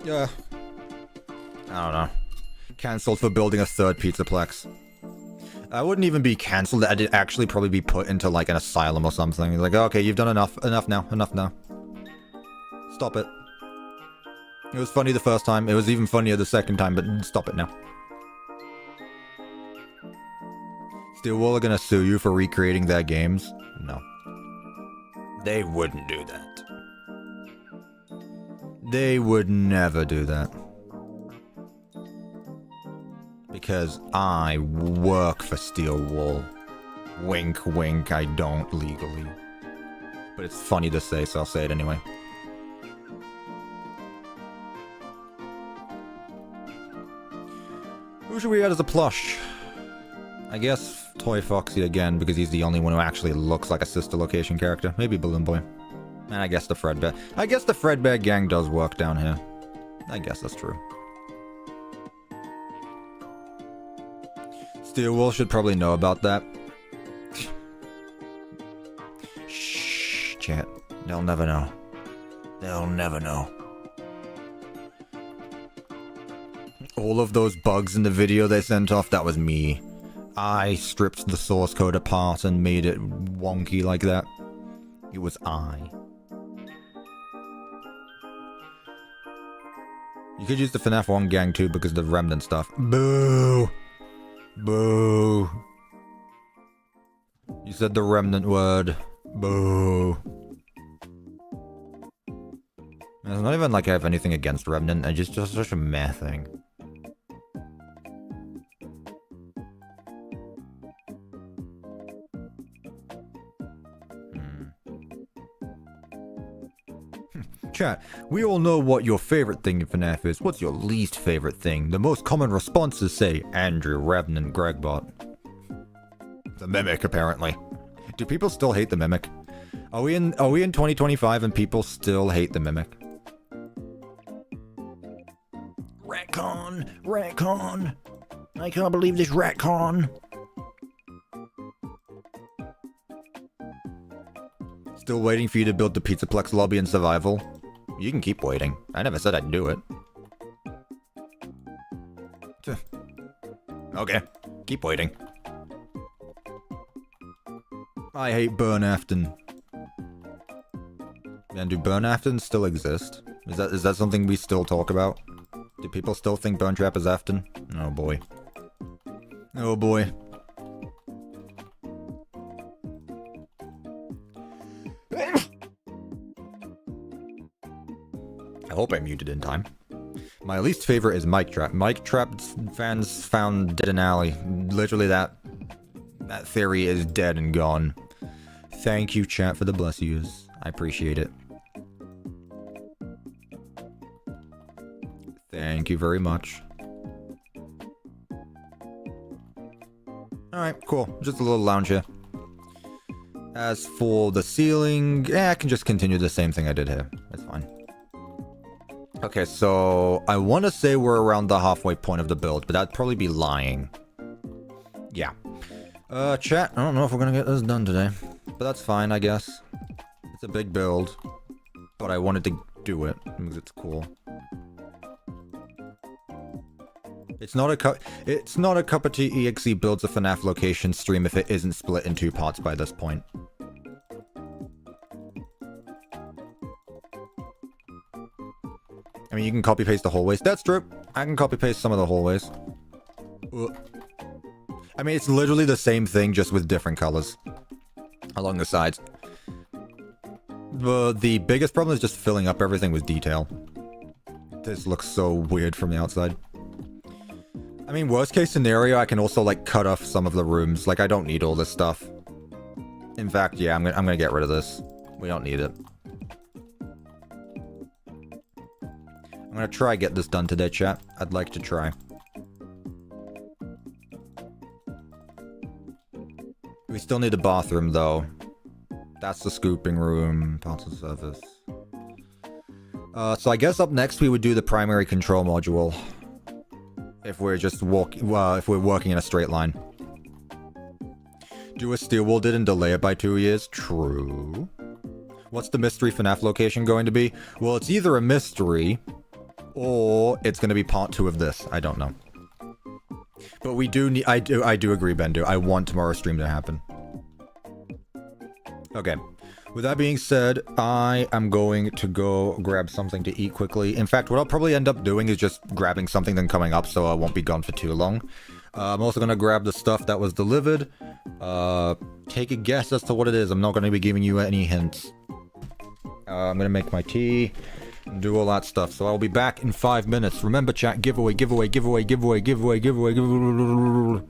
Yeah. I don't know. Cancelled for building a third pizzaplex. I wouldn't even be cancelled. I'd actually probably be put into, like, an asylum or something. Like, okay, you've done enough. Enough now. Stop it. It was funny the first time. It was even funnier the second time, but stop it now. Steelwool are gonna sue you for recreating their games? No. They wouldn't do that. They would never do that. Because I work for Steelwool. Wink, wink, I don't legally. But it's funny to say, so I'll say it anyway. Who should we add as a plush? I guess Toy Foxy again, because he's the only one who actually looks like a sister location character. Maybe Balloon Boy. And I guess the Fredbear. I guess the Fredbear gang does work down here. I guess that's true. Steelwool should probably know about that. Shh, chat. They'll never know. They'll never know. All of those bugs in the video they sent off, that was me. I stripped the source code apart and made it wonky like that. It was I. You could use the FNAF 1 gang too because of the remnant stuff. Boo! Boo! You said the remnant word. Boo! It's not even like I have anything against remnant, I just such a meh thing. Chat, we all know what your favorite thing in FNAF is. What's your least favorite thing? The most common responses say Andrew, Revenant, Gregbot. The Mimic, apparently. Do people still hate the Mimic? Are we in 2025 and people still hate the Mimic? Retcon! Retcon! I can't believe this retcon! Still waiting for you to build the Pizzaplex lobby in survival? You can keep waiting. I never said I'd do it. Okay, keep waiting. I hate Burn Afton. Man, do Burn Aftons still exist? Is that something we still talk about? Do people still think Burn Trap is Afton? Oh boy. Oh boy. I hope I muted in time. My least favorite is Mike Trap. Mike Trap fans found dead in alley. Literally that theory is dead and gone. Thank you, chat, for the bless yous. I appreciate it. Thank you very much. Alright, cool. Just a little lounge here. As for the ceiling, I can just continue the same thing I did here. That's fine. Okay, so I want to say we're around the halfway point of the build, but that'd probably be lying. Yeah. Chat, I don't know if we're gonna get this done today, but that's fine, I guess. It's a big build, but I wanted to do it because it's cool. It's not a CuppaTeaExe builds a FNAF location stream if it isn't split in 2 parts by this point. I mean, you can copy-paste the hallways. That's true. I can copy-paste some of the hallways. I mean, it's literally the same thing, just with different colors along the sides. The biggest problem is just filling up everything with detail. This looks so weird from the outside. I mean, worst case scenario, I can also, like, cut off some of the rooms. Like, I don't need all this stuff. In fact, yeah, I'm gonna get rid of this. We don't need it. I'm gonna try get this done today, chat. I'd like to try. We still need a bathroom, though. That's the scooping room, parcel service. So I guess up next we would do the primary control module. If we're just if we're working in a straight line. Do a steel wool did and delay it by 2 years? True. What's the mystery FNAF location going to be? Well, it's either a mystery, or it's going to be part 2 of this. I don't know. But we do need... I do agree, Bendu. I want tomorrow's stream to happen. Okay. With that being said, I am going to go grab something to eat quickly. In fact, what I'll probably end up doing is just grabbing something then coming up, so I won't be gone for too long. I'm also going to grab the stuff that was delivered. Take a guess as to what it is. I'm not going to be giving you any hints. I'm going to make my tea, do all that stuff. So I'll be back in 5 minutes. Remember, chat, giveaway, giveaway, giveaway, giveaway, giveaway, giveaway, giveaway.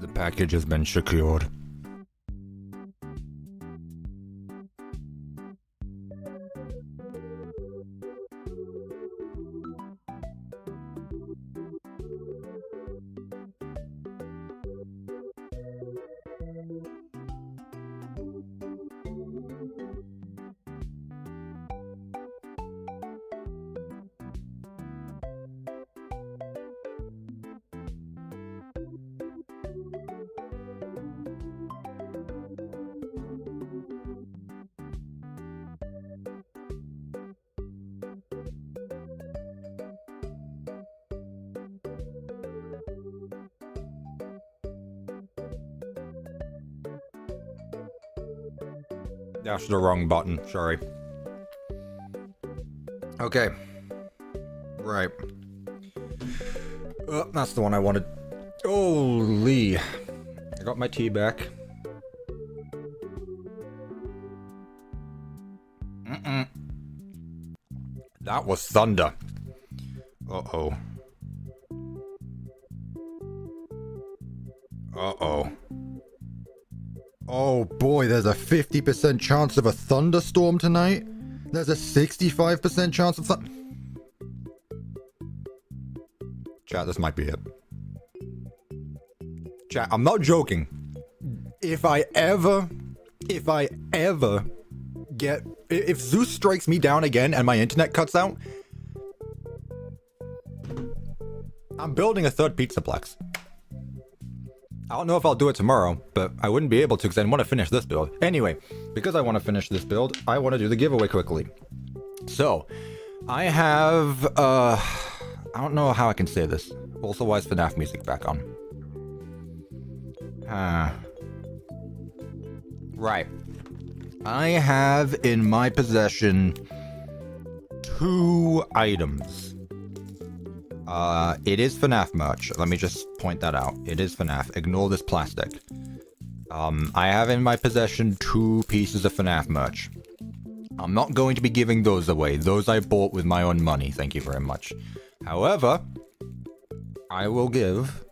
The package has been secured. That's the wrong button, sorry. Okay. Right. Oh, that's the one I wanted. Holy. I got my tea back. That was thunder. Uh-oh. Uh-oh. Oh boy, there's a 50% chance of a thunderstorm tonight. There's a 65% chance of Chat, this might be it. Chat, I'm not joking. If Zeus strikes me down again and my internet cuts out, I'm building a third Pizzaplex. I don't know if I'll do it tomorrow, but I wouldn't be able to because I want to finish this build. Anyway, because I want to finish this build, I want to do the giveaway quickly. So, I have, I don't know how I can say this. Also, why is FNAF music back on? Right. I have in my possession 2 items. It is FNAF merch. Let me just point that out. It is FNAF. Ignore this plastic. I have in my possession 2 pieces of FNAF merch. I'm not going to be giving those away. Those I bought with my own money. Thank you very much. However, I will give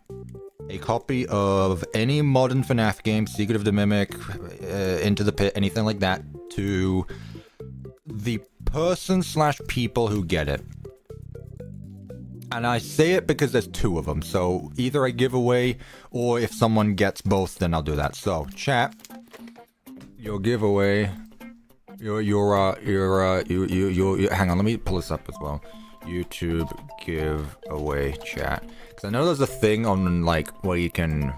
a copy of any modern FNAF game, Secret of the Mimic, Into the Pit, anything like that, to the person/people who get it. And I say it because there's 2 of them, so either I give away, or if someone gets both, then I'll do that. So, chat, your giveaway, hang on, let me pull this up as well. YouTube giveaway chat. Because I know there's a thing on, like, where you can...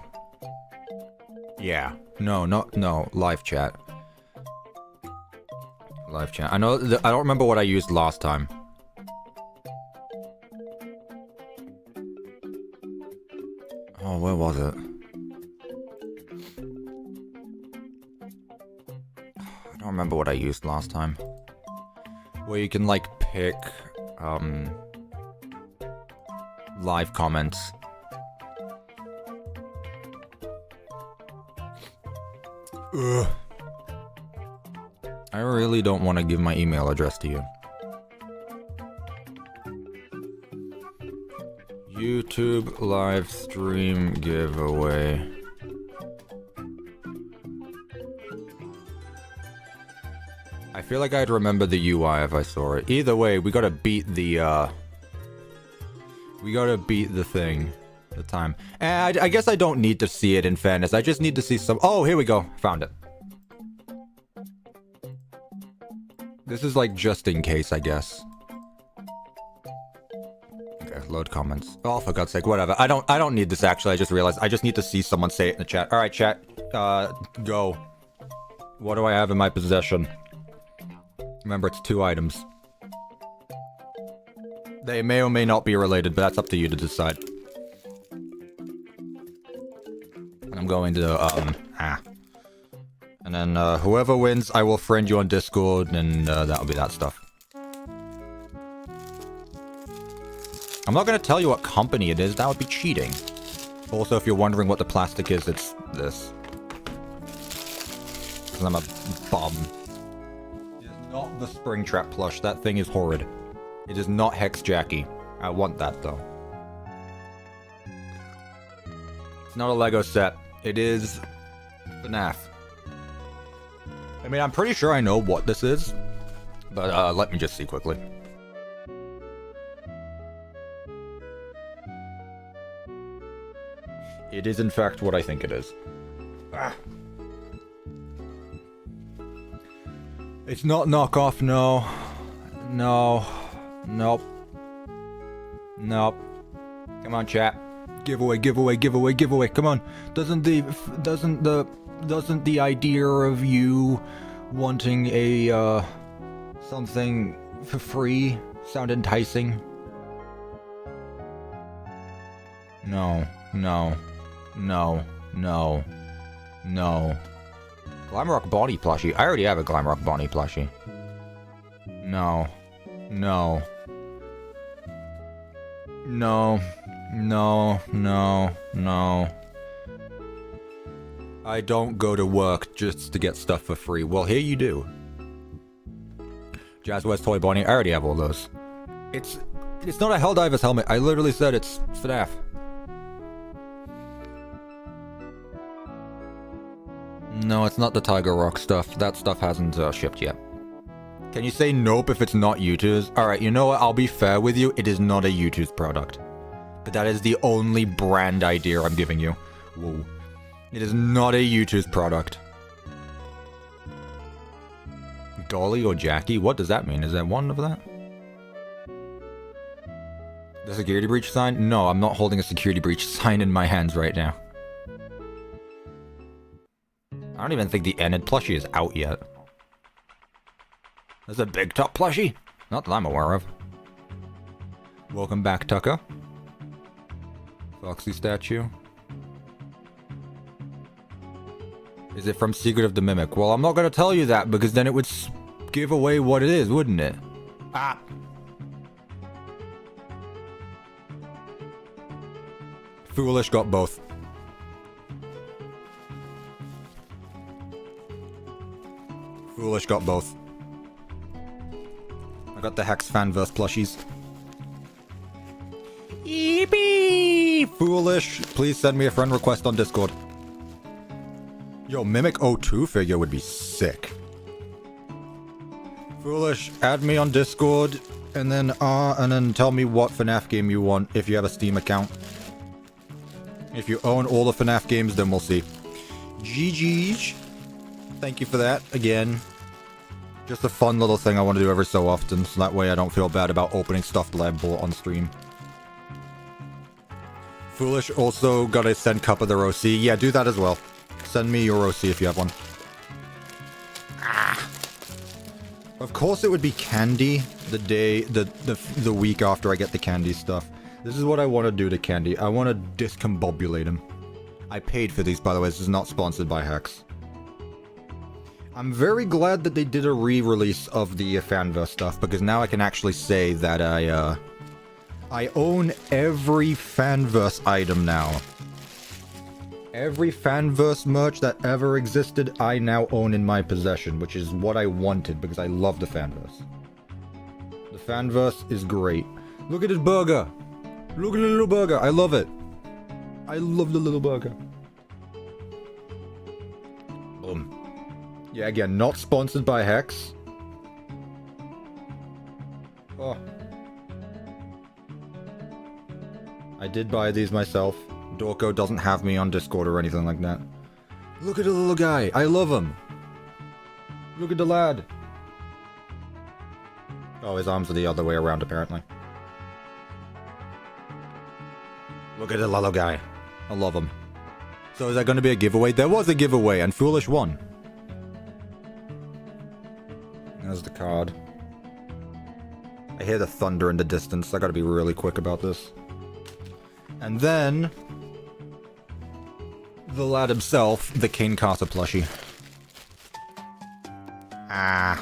Yeah. No, live chat. Live chat. I know, I don't remember what I used last time. Oh, where was it? I don't remember what I used last time. Where you can, like, pick, live comments. Ugh. I really don't want to give my email address to you. YouTube live stream giveaway. I feel like I'd remember the UI if I saw it. Either way, we gotta beat the, thing. The time. And I guess I don't need to see it, in fairness. I just need to see some... Oh, here we go. Found it. This is like just in case, I guess. Load comments. Oh, for God's sake, whatever. I don't need this, actually. I just realized I just need to see someone say it in the chat. Alright, chat. Go. What do I have in my possession? Remember, it's 2 items. They may or may not be related, but that's up to you to decide. And I'm going to, And then, whoever wins, I will friend you on Discord, and, that'll be that stuff. I'm not going to tell you what company it is, that would be cheating. Also, if you're wondering what the plastic is, it's this. Because I'm a bum. It is not the Springtrap plush, that thing is horrid. It is not Hex Jackie. I want that, though. It's not a Lego set. It is FNAF. I mean, I'm pretty sure I know what this is, but let me just see quickly. It is in fact what I think it is. Ah. It's not knockoff, no. No. Nope. Nope. Come on, chat. Giveaway, giveaway, giveaway, giveaway. Come on. Doesn't the idea of you wanting a something for free sound enticing? No. No. No. No. No. Glamrock Bonnie plushie. I already have a Glamrock Bonnie plushie. No. No. No. No. No. No. I don't go to work just to get stuff for free. Well, here you do. Jazz West Toy Bonnie. I already have all those. It's not a Helldivers helmet. I literally said it's FNAF. No, it's not the Tiger Rock stuff. That stuff hasn't shipped yet. Can you say nope if it's not YouTube's? Alright, you know what? I'll be fair with you. It is not a YouTube's product. But that is the only brand idea I'm giving you. Whoa. It is not a YouTube's product. Dolly or Jackie? What does that mean? Is there one of that? The security breach sign? No, I'm not holding a security breach sign in my hands right now. I don't even think the Enid plushie is out yet. There's a Big Top plushie? Not that I'm aware of. Welcome back, Tucker. Foxy statue. Is it from Secret of the Mimic? Well, I'm not gonna tell you that because then it would give away what it is, wouldn't it? Ah! Foolish got both. Foolish got both. I got the Hex Fanverse plushies. Eepee! Foolish, please send me a friend request on Discord. Yo, Mimic 02 figure would be sick. Foolish, add me on Discord, and then tell me what FNAF game you want if you have a Steam account. If you own all the FNAF games, then we'll see. GG's. Thank you for that, again. Just a fun little thing I want to do every so often, so that way I don't feel bad about opening stuff that I bought on stream. Foolish also gotta send Cuppa their OC. Yeah, do that as well. Send me your OC if you have one. Ah. Of course it would be Candy the week after I get the Candy stuff. This is what I want to do to Candy. I want to discombobulate him. I paid for these, by the way. This is not sponsored by Hex. I'm very glad that they did a re-release of the Fanverse stuff, because now I can actually say that I own every Fanverse item now. Every Fanverse merch that ever existed, I now own in my possession, which is what I wanted, because I love the Fanverse. The Fanverse is great. Look at his burger! Look at the little burger! I love it! I love the little burger. Boom. Yeah, again, not sponsored by Hex. Oh. I did buy these myself. Dorko doesn't have me on Discord or anything like that. Look at the little guy. I love him. Look at the lad. Oh, his arms are the other way around, apparently. Look at the little guy. I love him. So is that going to be a giveaway? There was a giveaway, and Foolish won. There's the card. I hear the thunder in the distance. I gotta be really quick about this. And then... the lad himself, the Kane Carter plushie. Ah.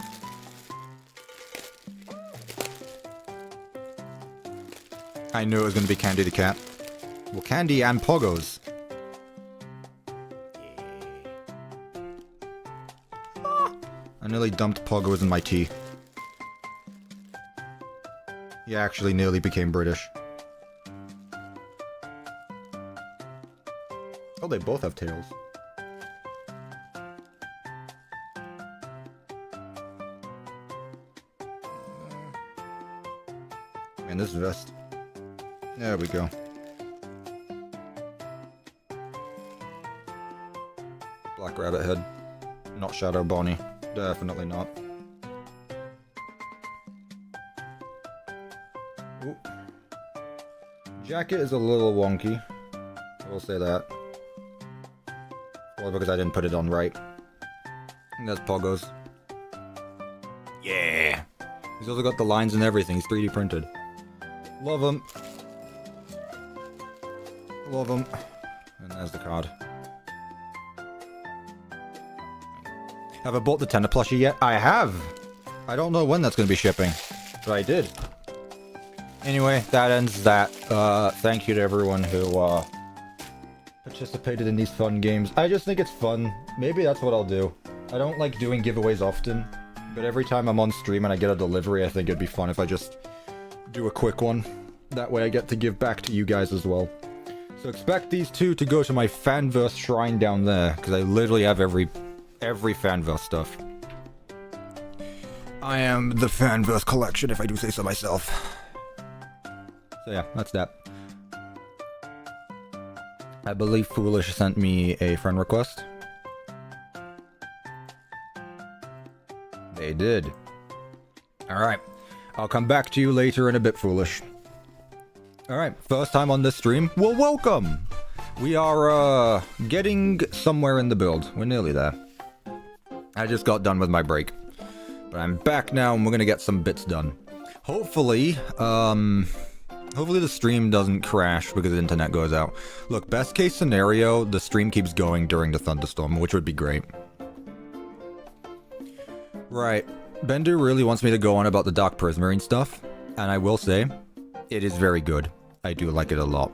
I knew it was gonna be Candy the Cat. Well, Candy and Poggos. I nearly dumped Poggos in my tea. He actually nearly became British. Oh, they both have tails. Man, this vest. There we go. Black rabbit head. Not Shadow Bonnie. Definitely not. Ooh. Jacket is a little wonky. I will say that. Well, because I didn't put it on right. And that's Poggos. Yeah! He's also got the lines and everything. He's 3D printed. Love him. Love him. And there's the card. Have I bought the Tender plushie yet? I have! I don't know when that's going to be shipping. But I did. Anyway, that ends that. Thank you to everyone who, participated in these fun games. I just think it's fun. Maybe that's what I'll do. I don't like doing giveaways often. But every time I'm on stream and I get a delivery, I think it'd be fun if I just do a quick one. That way I get to give back to you guys as well. So expect these two to go to my Fanverse shrine down there, because I literally have every Fanverse stuff. I am the Fanverse collection, if I do say so myself. So yeah, that's that. I believe Foolish sent me a friend request. They did. Alright. I'll come back to you later in a bit, Foolish. Alright, first time on this stream. Well, welcome! We are, getting somewhere in the build. We're nearly there. I just got done with my break. But I'm back now and we're gonna get some bits done. Hopefully, hopefully the stream doesn't crash because the internet goes out. Look, best case scenario, the stream keeps going during the thunderstorm, which would be great. Right. Bender really wants me to go on about the Dark Prismarine stuff, and I will say, it is very good. I do like it a lot.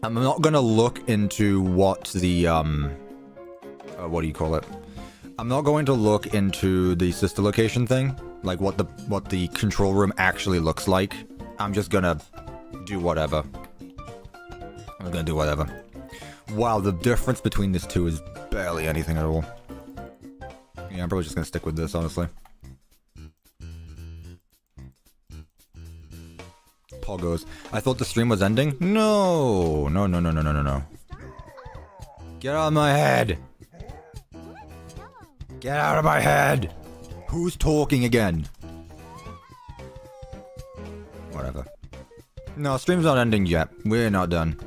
I'm not gonna look into what the, what do you call it? I'm not going to look into the sister location thing, like what the control room actually looks like. I'm just gonna do whatever. I'm gonna do whatever. Wow, the difference between these two is barely anything at all. Yeah, I'm probably just gonna stick with this, honestly. Poggos. I thought the stream was ending? No! No, no, no, no, no, no, no. Get out of my head! Get out of my head! Who's talking again? Whatever. No, stream's not ending yet. We're not done.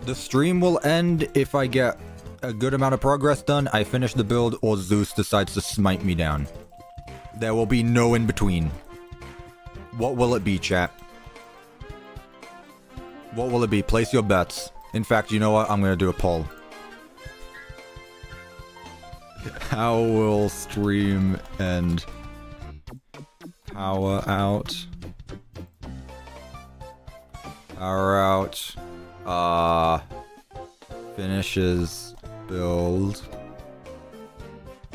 The stream will end if I get a good amount of progress done, I finish the build, or Zeus decides to smite me down. There will be no in between. What will it be, chat? What will it be? Place your bets. In fact, you know what? I'm gonna do a poll. How will stream end? Power out. Power out. Finishes build.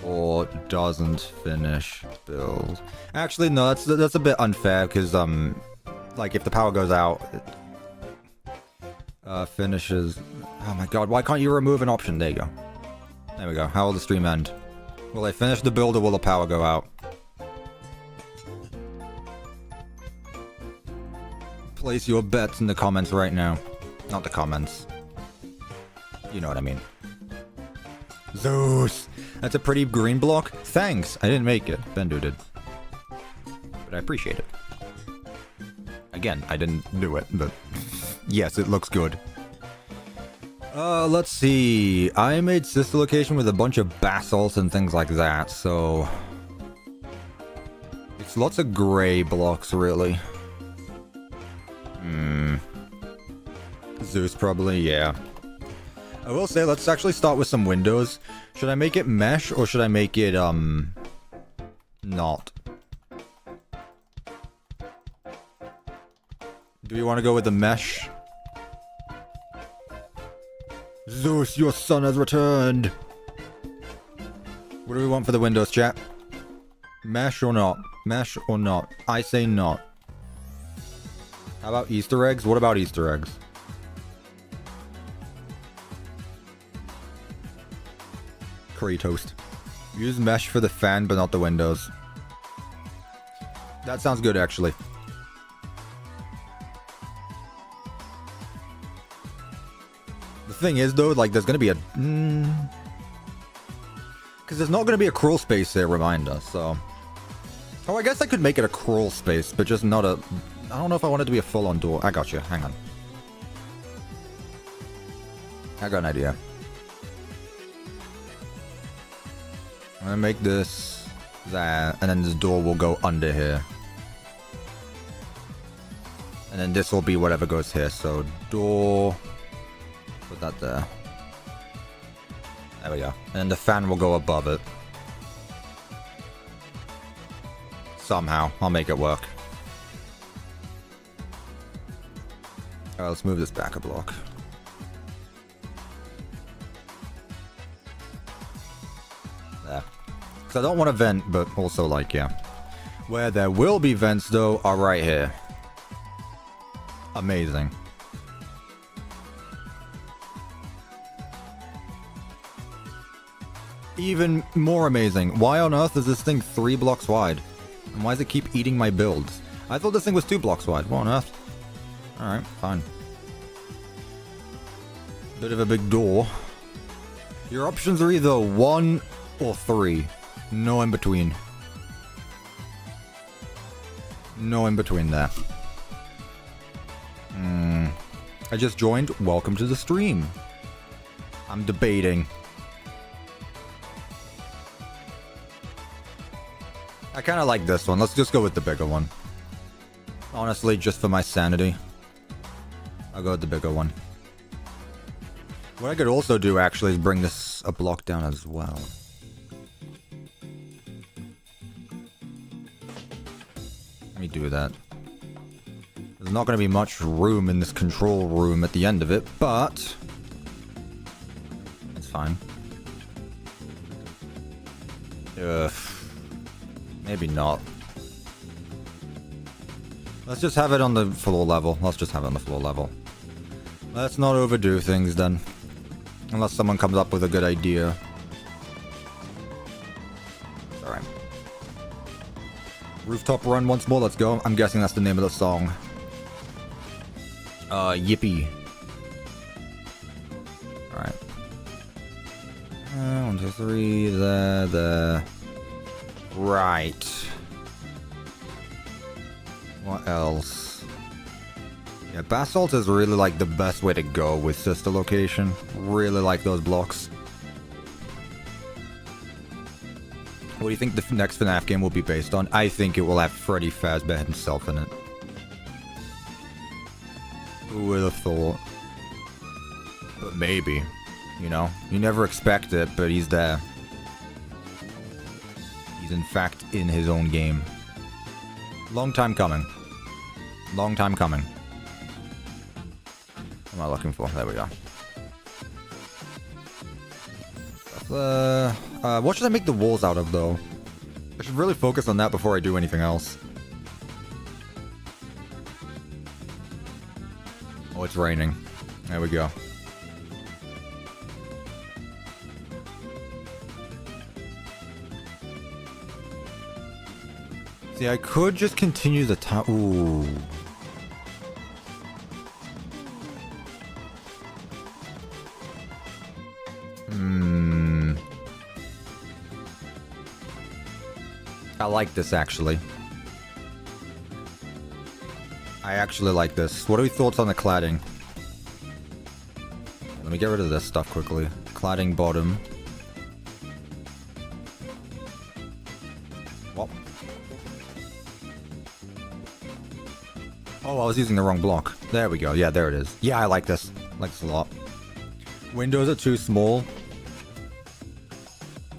Or doesn't finish build. Actually, no, that's a bit unfair, because, like, if the power goes out, it, finishes... Oh my god, why can't you remove an option? There you go. There we go. How will the stream end? Will I finish the build or will the power go out? Place your bets in the comments right now. Not the comments. You know what I mean. Zeus! That's a pretty green block. Thanks! I didn't make it. Bendu did. But I appreciate it. Again, I didn't do it, but... yes, it looks good. Let's see. I made sister location with a bunch of basalts and things like that, so... it's lots of gray blocks, really. Zeus probably, yeah. I will say, let's actually start with some windows. Should I make it mesh, or should I make it, not? Do you want to go with the mesh? Zeus, your son has returned! What do we want for the windows, chat? Mesh or not? Mesh or not? I say not. How about Easter eggs? What about Easter eggs? Pretty toast. Use mesh for the fan, but not the windows. That sounds good, actually. The thing is, though, like, there's gonna be a... Because there's not gonna be a crawl space here, reminder, so... Oh, I guess I could make it a crawl space, but just not a... I don't know if I want it to be a full-on door. I got you. Hang on. I got an idea. I'm gonna make this that, and then this door will go under here. And then this will be whatever goes here. So door... Put that there. There we go. And then the fan will go above it. Somehow. I'll make it work. Alright, let's move this back a block. There. Because I don't want to vent, but also, like, yeah. Where there will be vents, though, are right here. Amazing. Even more amazing. Why on earth is this thing 3 blocks wide? And why does it keep eating my builds? I thought this thing was 2 blocks wide. What on earth? Alright, fine. Bit of a big door. Your options are either 1 or 3. No in between. No in between there. I just joined. Welcome to the stream. I'm debating. I kind of like this one. Let's just go with the bigger one. Honestly, just for my sanity. I'll go with the bigger one. What I could also do, actually, is bring this a block down as well. Let me do that. There's not going to be much room in this control room at the end of it, but... it's fine. Ugh. Maybe not. Let's just have it on the floor level. Let's just have it on the floor level. Let's not overdo things then. Unless someone comes up with a good idea. Alright. Rooftop run once more, let's go. I'm guessing that's the name of the song. Yippee. Alright. 1, 2, 3, there. Right. What else? Yeah, basalt is really like the best way to go with sister location. Really like those blocks. What do you think the next FNAF game will be based on? I think it will have Freddy Fazbear himself in it. Who would have thought? But maybe. You know? You never expect it, but he's there. He's in fact in his own game. Long time coming. Long time coming. What am I looking for? There we go. What should I make the walls out of, though? I should really focus on that before I do anything else. Oh, it's raining. There we go. See, I could just continue the time. Ooh. I like this, actually. I actually like this. What are your thoughts on the cladding? Let me get rid of this stuff quickly. Cladding bottom. What? Oh, I was using the wrong block. There we go. Yeah, there it is. Yeah, I like this. I like this a lot. Windows are too small.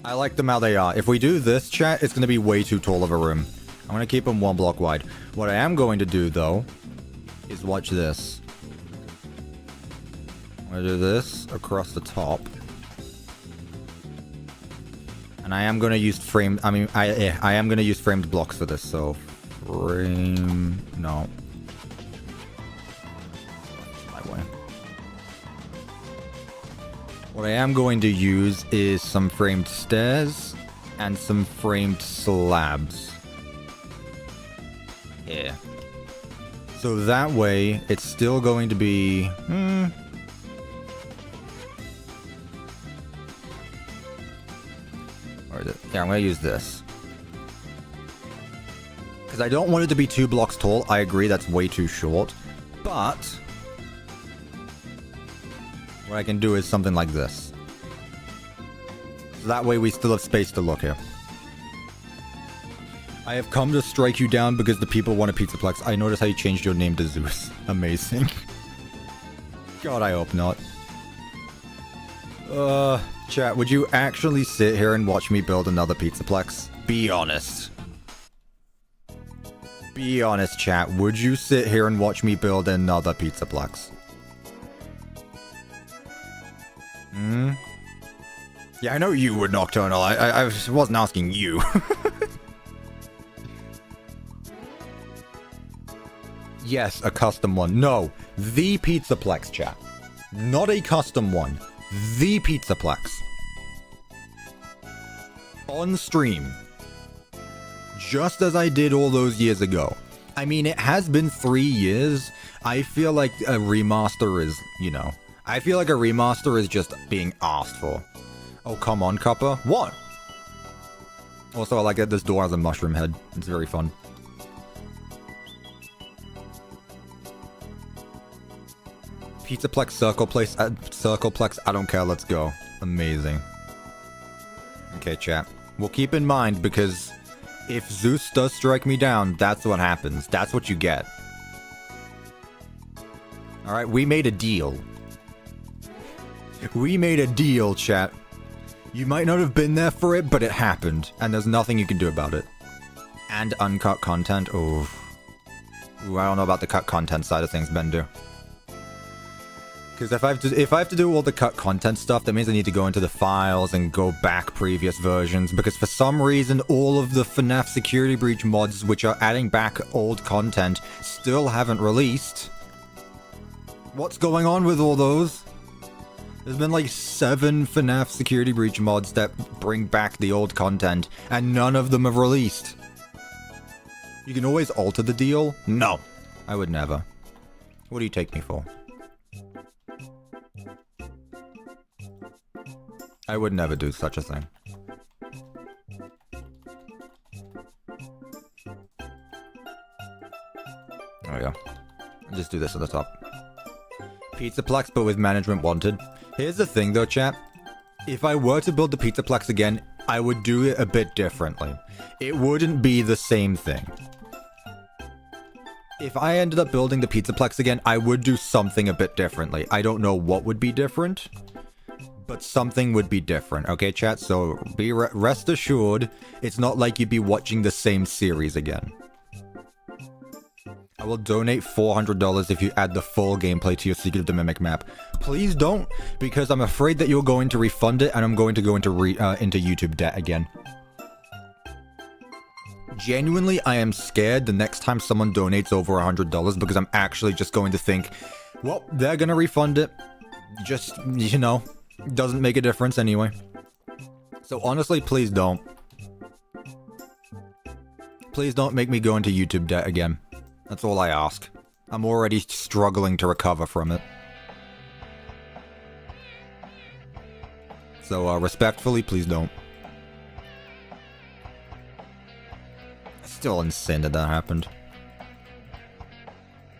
I like them how they are. If we do this, chat, it's going to be way too tall of a room. I'm going to keep them 1 block wide. What I am going to do, though, is watch this. I'm going to do this across the top. And I am going to use framed... I mean, I am going to use framed blocks for this, so... Frame... No. My way. What I am going to use is some framed stairs and some framed slabs. Yeah. So that way, it's still going to be... Or is it? Yeah, I'm going to use this. Because I don't want it to be 2 blocks tall. I agree, that's way too short. But... what I can do is something like this. So that way we still have space to look here. I have come to strike you down because the people want a Pizzaplex. I noticed how you changed your name to Zeus. Amazing. God, I hope not. Chat, would you actually sit here and watch me build another Pizzaplex? Be honest. Be honest, chat. Would you sit here and watch me build another Pizzaplex? Yeah, I know you would, Nocturnal. I wasn't asking you. Yes, a custom one. No, the Pizzaplex, chat. Not a custom one. The Pizzaplex. On stream. Just as I did all those years ago. I mean, it has been 3 years. I feel like a remaster is, you know... I feel like a remaster is just being asked for. Oh, come on, Cuppa. What? Also, I like that this door has a mushroom head. It's very fun. Pizzaplex, Circleplex, I don't care, let's go. Amazing. Okay, chat. We'll keep in mind, because if Zeus does strike me down, that's what happens. That's what you get. Alright, we made a deal. We made a deal, chat. You might not have been there for it, but it happened, and there's nothing you can do about it. And uncut content, ooh. Ooh, I don't know about the cut content side of things, Bender. Because if I have to do all the cut content stuff, that means I need to go into the files and go back previous versions. Because for some reason, all of the FNAF Security Breach mods, which are adding back old content, still haven't released. What's going on with all those? There's been like 7 FNAF Security Breach mods that bring back the old content, and none of them have released. You can always alter the deal? No. I would never. What do you take me for? I would never do such a thing. There we go. Just do this at the top. Pizzaplex, but with management wanted. Here's the thing though, chat. If I were to build the Pizzaplex again, I would do it a bit differently. It wouldn't be the same thing. If I ended up building the Pizzaplex again, I would do something a bit differently. I don't know what would be different, but something would be different, okay, chat? So be rest assured, it's not like you'd be watching the same series again. I will donate $400 if you add the full gameplay to your Secret of the Mimic map. Please don't, because I'm afraid that you're going to refund it, and I'm going to go into YouTube debt again. Genuinely, I am scared the next time someone donates over $100, because I'm actually just going to think, well, they're gonna refund it. Just, you know, doesn't make a difference anyway. So honestly, please don't. Please don't make me go into YouTube debt again. That's all I ask. I'm already struggling to recover from it. So, respectfully, please don't. Still insane that that happened.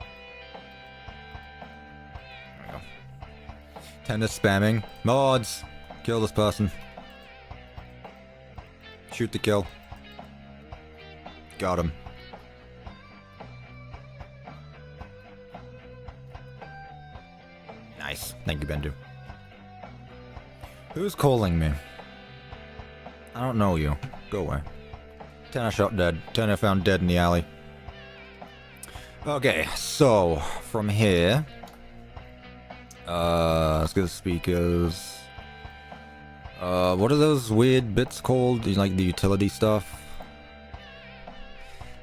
There we go. Tennis spamming. Mods! Kill this person. Shoot to kill. Got him. Nice. Thank you, Bendu. Who's calling me? I don't know you. Go away. 10 I shot dead. 10 I found dead in the alley. Okay, so from here, let's get the speakers. What are those weird bits called? Like the utility stuff?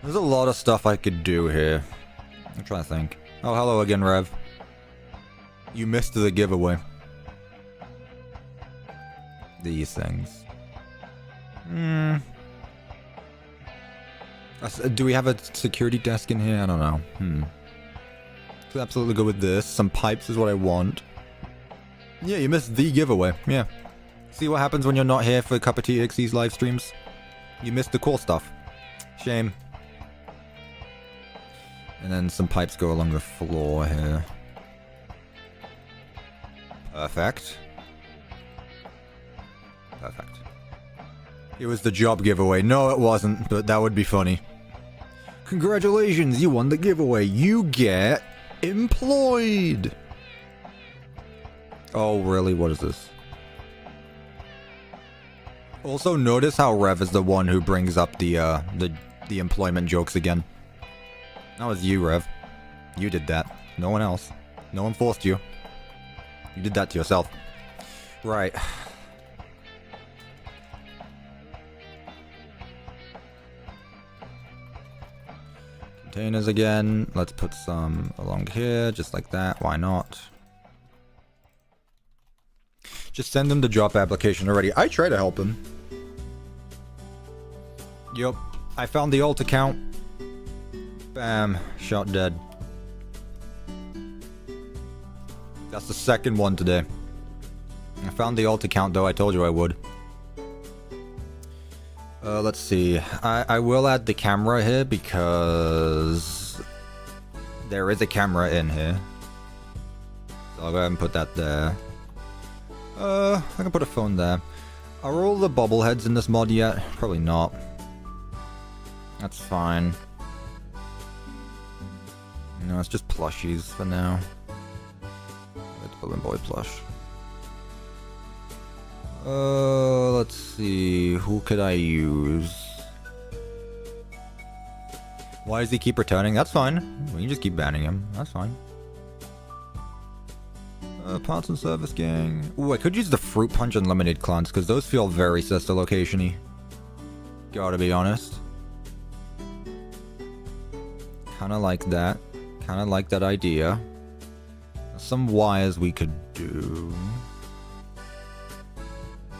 There's a lot of stuff I could do here. I'm trying to think. Oh, hello again, Rev. You missed the giveaway. These things. Do we have a security desk in here? I don't know. Let's absolutely go with this. Some pipes is what I want. Yeah, you missed the giveaway. Yeah. See what happens when you're not here for CuppaTeaExe's live streams? You missed the cool stuff. Shame. And then some pipes go along the floor here. Perfect. Perfect. It was the job giveaway. No, it wasn't, but that would be funny. Congratulations, you won the giveaway. You get employed. Oh, really? What is this? Also, notice how Rev is the one who brings up the employment jokes again. That was you, Rev. You did that. No one else. No one forced you. You did that to yourself. Right. Containers again. Let's put some along here, just like that. Why not? Just send them the job application already. I try to help him. Yup. I found the alt account. Bam. Shot dead. That's the second one today. I found the alt account though. I told you I would. Let's see. I will add the camera here because there is a camera in here. So I'll go ahead and put that there. I can put a phone there. Are all the bobbleheads in this mod yet? Probably not. That's fine. No, it's just plushies for now. It's Balloon Boy plush. Let's see. Who could I use? Why does he keep returning? That's fine. We can just keep banning him. That's fine. Parts and service gang. Ooh, I could use the Fruit Punch Unlimited clans because those feel very sister location-y. Gotta be honest. Kinda like that. Kinda like that idea. Some wires we could do.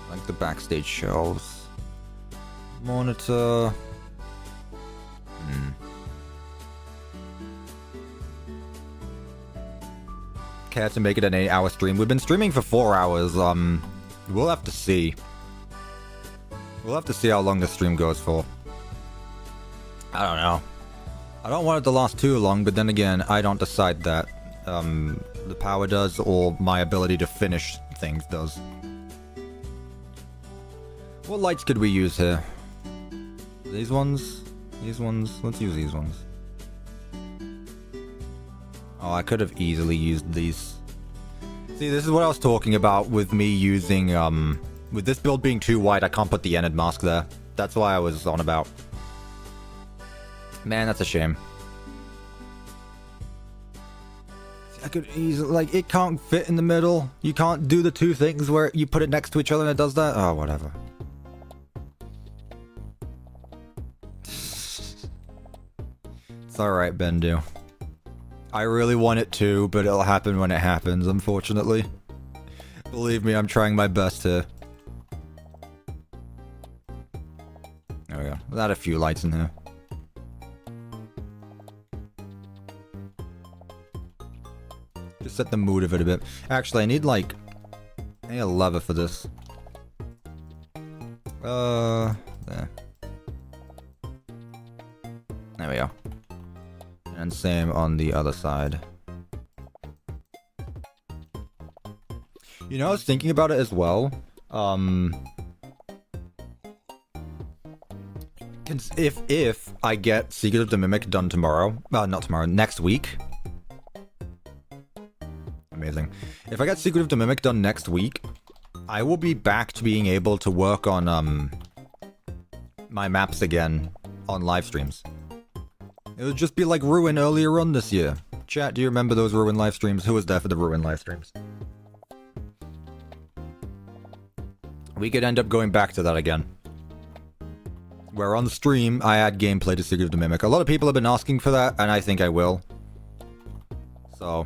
Like the backstage shelves. Monitor. Care to make it an 8-hour stream? We've been streaming for 4 hours. We'll have to see. We'll have to see how long the stream goes for. I don't know. I don't want it to last too long, but then again, I don't decide that. The power does, or my ability to finish things does. What lights could we use here? These ones? These ones? Let's use these ones. Oh, I could have easily used these. See, this is what I was talking about with me using, with this build being too wide, I can't put the Enid mask there. That's why I was on about. Man, that's a shame. I could easily, like, it can't fit in the middle. You can't do the two things where you put it next to each other and it does that. Oh, whatever. It's alright, Bendu. I really want it to, but it'll happen when it happens, unfortunately. Believe me, I'm trying my best to. There we go. We'll add a few lights in here. Just set the mood of it a bit. Actually, I need like a lever for this. There. There we go. And same on the other side. You know, I was thinking about it as well. If I get Secret of the Mimic done tomorrow, not tomorrow, next week. Amazing. If I get Secret of the Mimic done next week, I will be back to being able to work on my maps again on live streams. It would just be like Ruin earlier on this year. Chat, do you remember those Ruin live streams? Who was there for the Ruin live streams? We could end up going back to that again. Where on the stream, I add gameplay to Secret of the Mimic. A lot of people have been asking for that, and I think I will. So.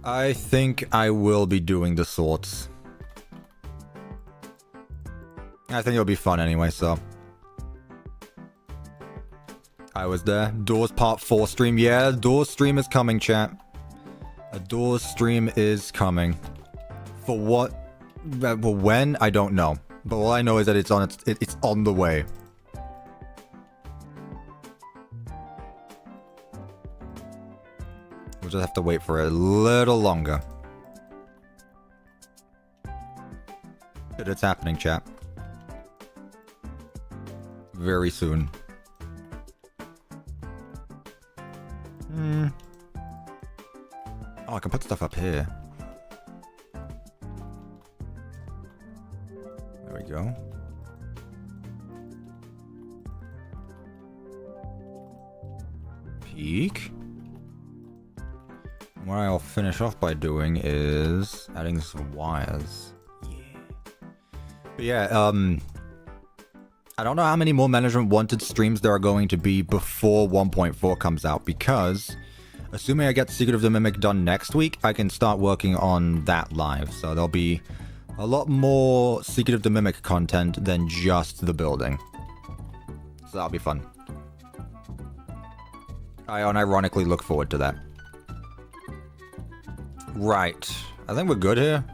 I think I will be doing the sorts. I think it'll be fun anyway, so. I was there. Doors Part 4 stream. Yeah, Doors stream is coming, chat. A Doors stream is coming. For what? Well, when? I don't know. But all I know is that it's on the way. We'll just have to wait for a little longer. But it's happening, chat. Very soon. Oh, I can put stuff up here. There we go. Peak. What I'll finish off by doing is adding some wires. Yeah. But yeah, I don't know how many more Management Wanted streams there are going to be before 1.4 comes out, because assuming I get Secret of the Mimic done next week, I can start working on that live. So there'll be a lot more Secret of the Mimic content than just the building. So that'll be fun. I unironically look forward to that. Right. I think we're good here.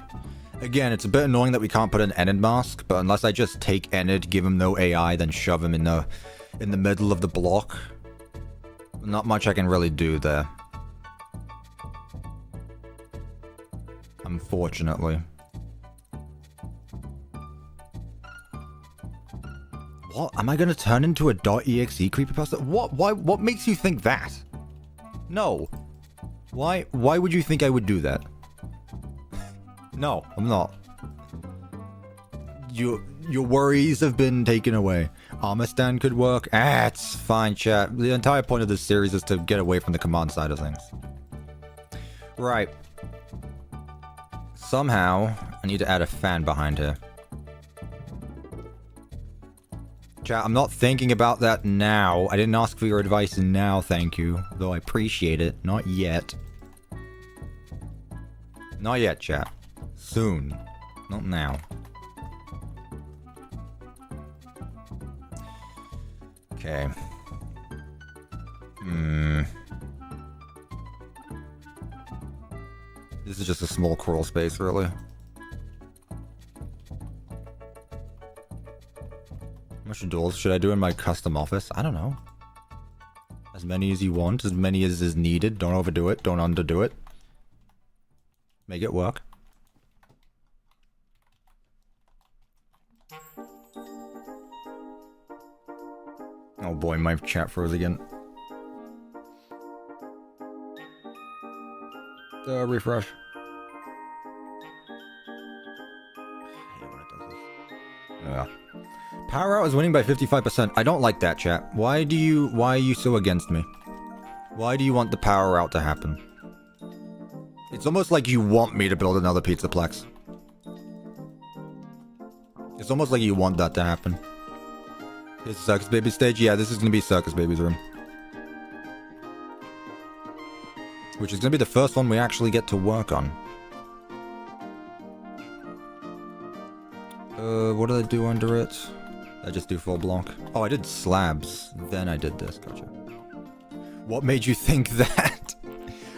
Again, it's a bit annoying that we can't put an Enid mask, but unless I just take Enid, give him no AI, then shove him in the middle of the block, not much I can really do there. Unfortunately. What? Am I gonna turn into a .exe creepypasta? What? Why? What makes you think that? No. Why would you think I would do that? No, I'm not. Your worries have been taken away. Armor stand could work. Ah, it's fine, chat. The entire point of this series is to get away from the command side of things. Right. Somehow, I need to add a fan behind here. Chat, I'm not thinking about that now. I didn't ask for your advice now, thank you. Though I appreciate it. Not yet. Not yet, chat. Soon. Not now. Okay. This is just a small crawl space, really. How much doors should I do in my custom office? I don't know. As many as you want, as many as is needed. Don't overdo it, don't underdo it. Make it work. Oh boy, my chat froze again. Refresh. I hate when it does this. Yeah. Power Out is winning by 55%. I don't like that, chat. Why are you so against me? Why do you want the Power Out to happen? It's almost like you want me to build another Pizzaplex. It's almost like you want that to happen. Here's Circus Baby stage. Yeah, this is going to be Circus Baby's room. Which is going to be the first one we actually get to work on. What did I do under it? I just do full block. Oh, I did slabs. Then I did this. Gotcha. What made you think that?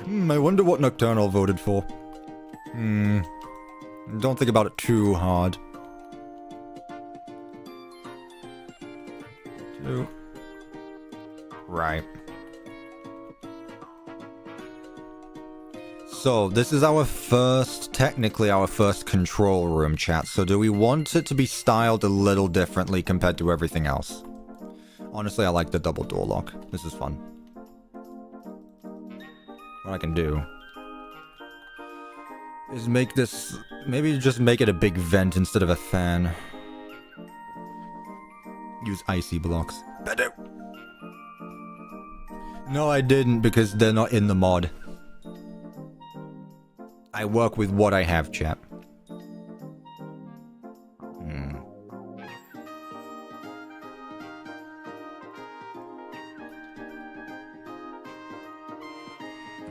I wonder what Nocturnal voted for. Don't think about it too hard. Right. So, this is our first, technically our first control room, chat. So do we want it to be styled a little differently compared to everything else? Honestly, I like the double door lock. This is fun. What I can do is make this, maybe just make it a big vent instead of a fan. Use icy blocks. Better. No, I didn't, because they're not in the mod. I work with what I have, chat. There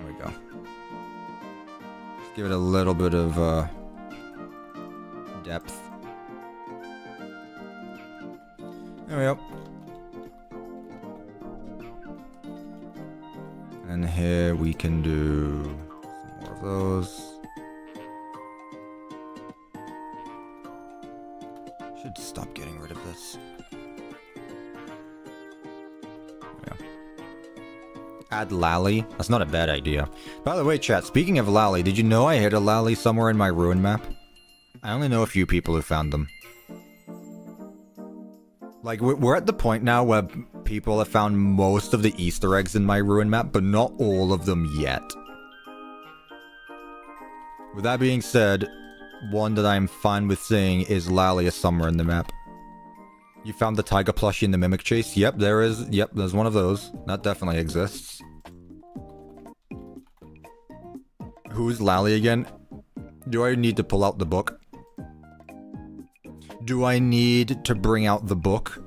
we go. give it a little bit of depth. There we go. And here we can do some more of those. Should stop getting rid of this. Yeah. Add Lally. That's not a bad idea. By the way, chat, speaking of Lally, did you know I hid a Lally somewhere in my ruin map? I only know a few people who found them. Like, we're at the point now where people have found most of the Easter eggs in my ruin map, but not all of them yet. With that being said, one that I'm fine with saying is Lally is somewhere in the map. You found the tiger plushie in the mimic chase? Yep, there is. Yep, there's one of those. That definitely exists. Who's Lally again? Do I need to pull out the book? Do I need to bring out the book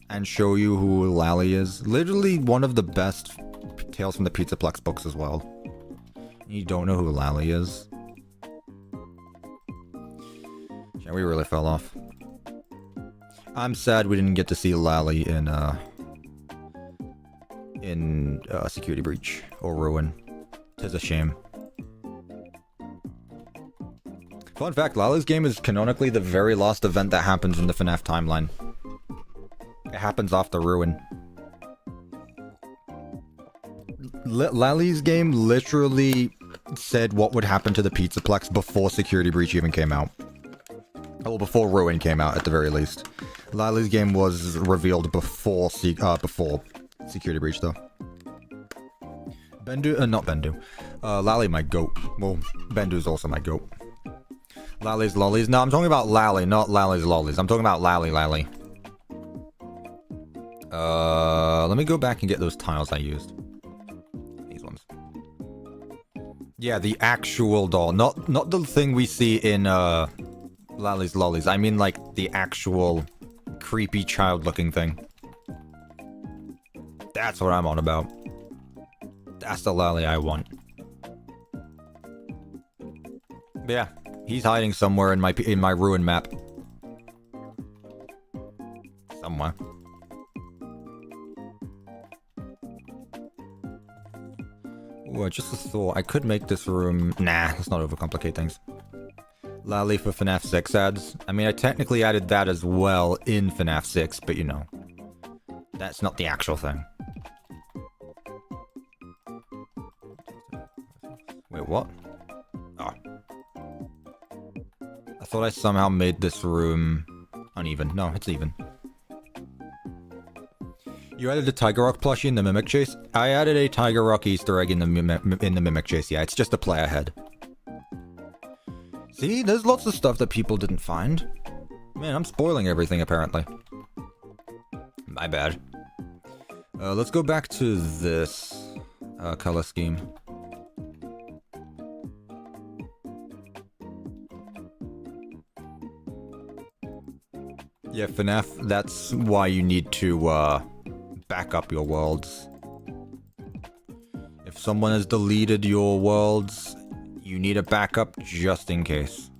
and show you who Lally is? Literally one of the best Tales from the Pizzaplex books as well. You don't know who Lally is? Yeah, we really fell off. I'm sad we didn't get to see Lally in Security Breach or Ruin. 'Tis a shame. Fun fact, Lally's game is canonically the very last event that happens in the FNAF timeline. It happens after Ruin. Lally's game literally said what would happen to the Pizzaplex before Security Breach even came out. Well, before Ruin came out, at the very least. Lally's game was revealed before Security Breach, though. Not Bendu. Lally, my goat. Well, Bendu's also my goat. Lally's lollies. No, I'm talking about Lally, not Lally's lollies. I'm talking about Lally. Let me go back and get those tiles I used. These ones. Yeah, the actual doll. Not the thing we see in Lally's lollies. I mean like the actual creepy child-looking thing. That's what I'm on about. That's the Lally I want. But yeah. He's hiding somewhere in my ruin map. Somewhere. Ooh, just a thought. I could make this room... Nah, let's not overcomplicate things. Lally for FNAF 6 ads. I mean, I technically added that as well in FNAF 6, but you know. That's not the actual thing. Wait, what? Oh. I thought I somehow made this room uneven. No, it's even. You added a Tiger Rock plushie in the Mimic Chase? I added a Tiger Rock Easter egg in the Mimic Chase. Yeah, it's just a play ahead. See, there's lots of stuff that people didn't find. Man, I'm spoiling everything apparently. My bad. Let's go back to this color scheme. Yeah, FNAF, that's why you need to back up your worlds. If someone has deleted your worlds, you need a backup just in case.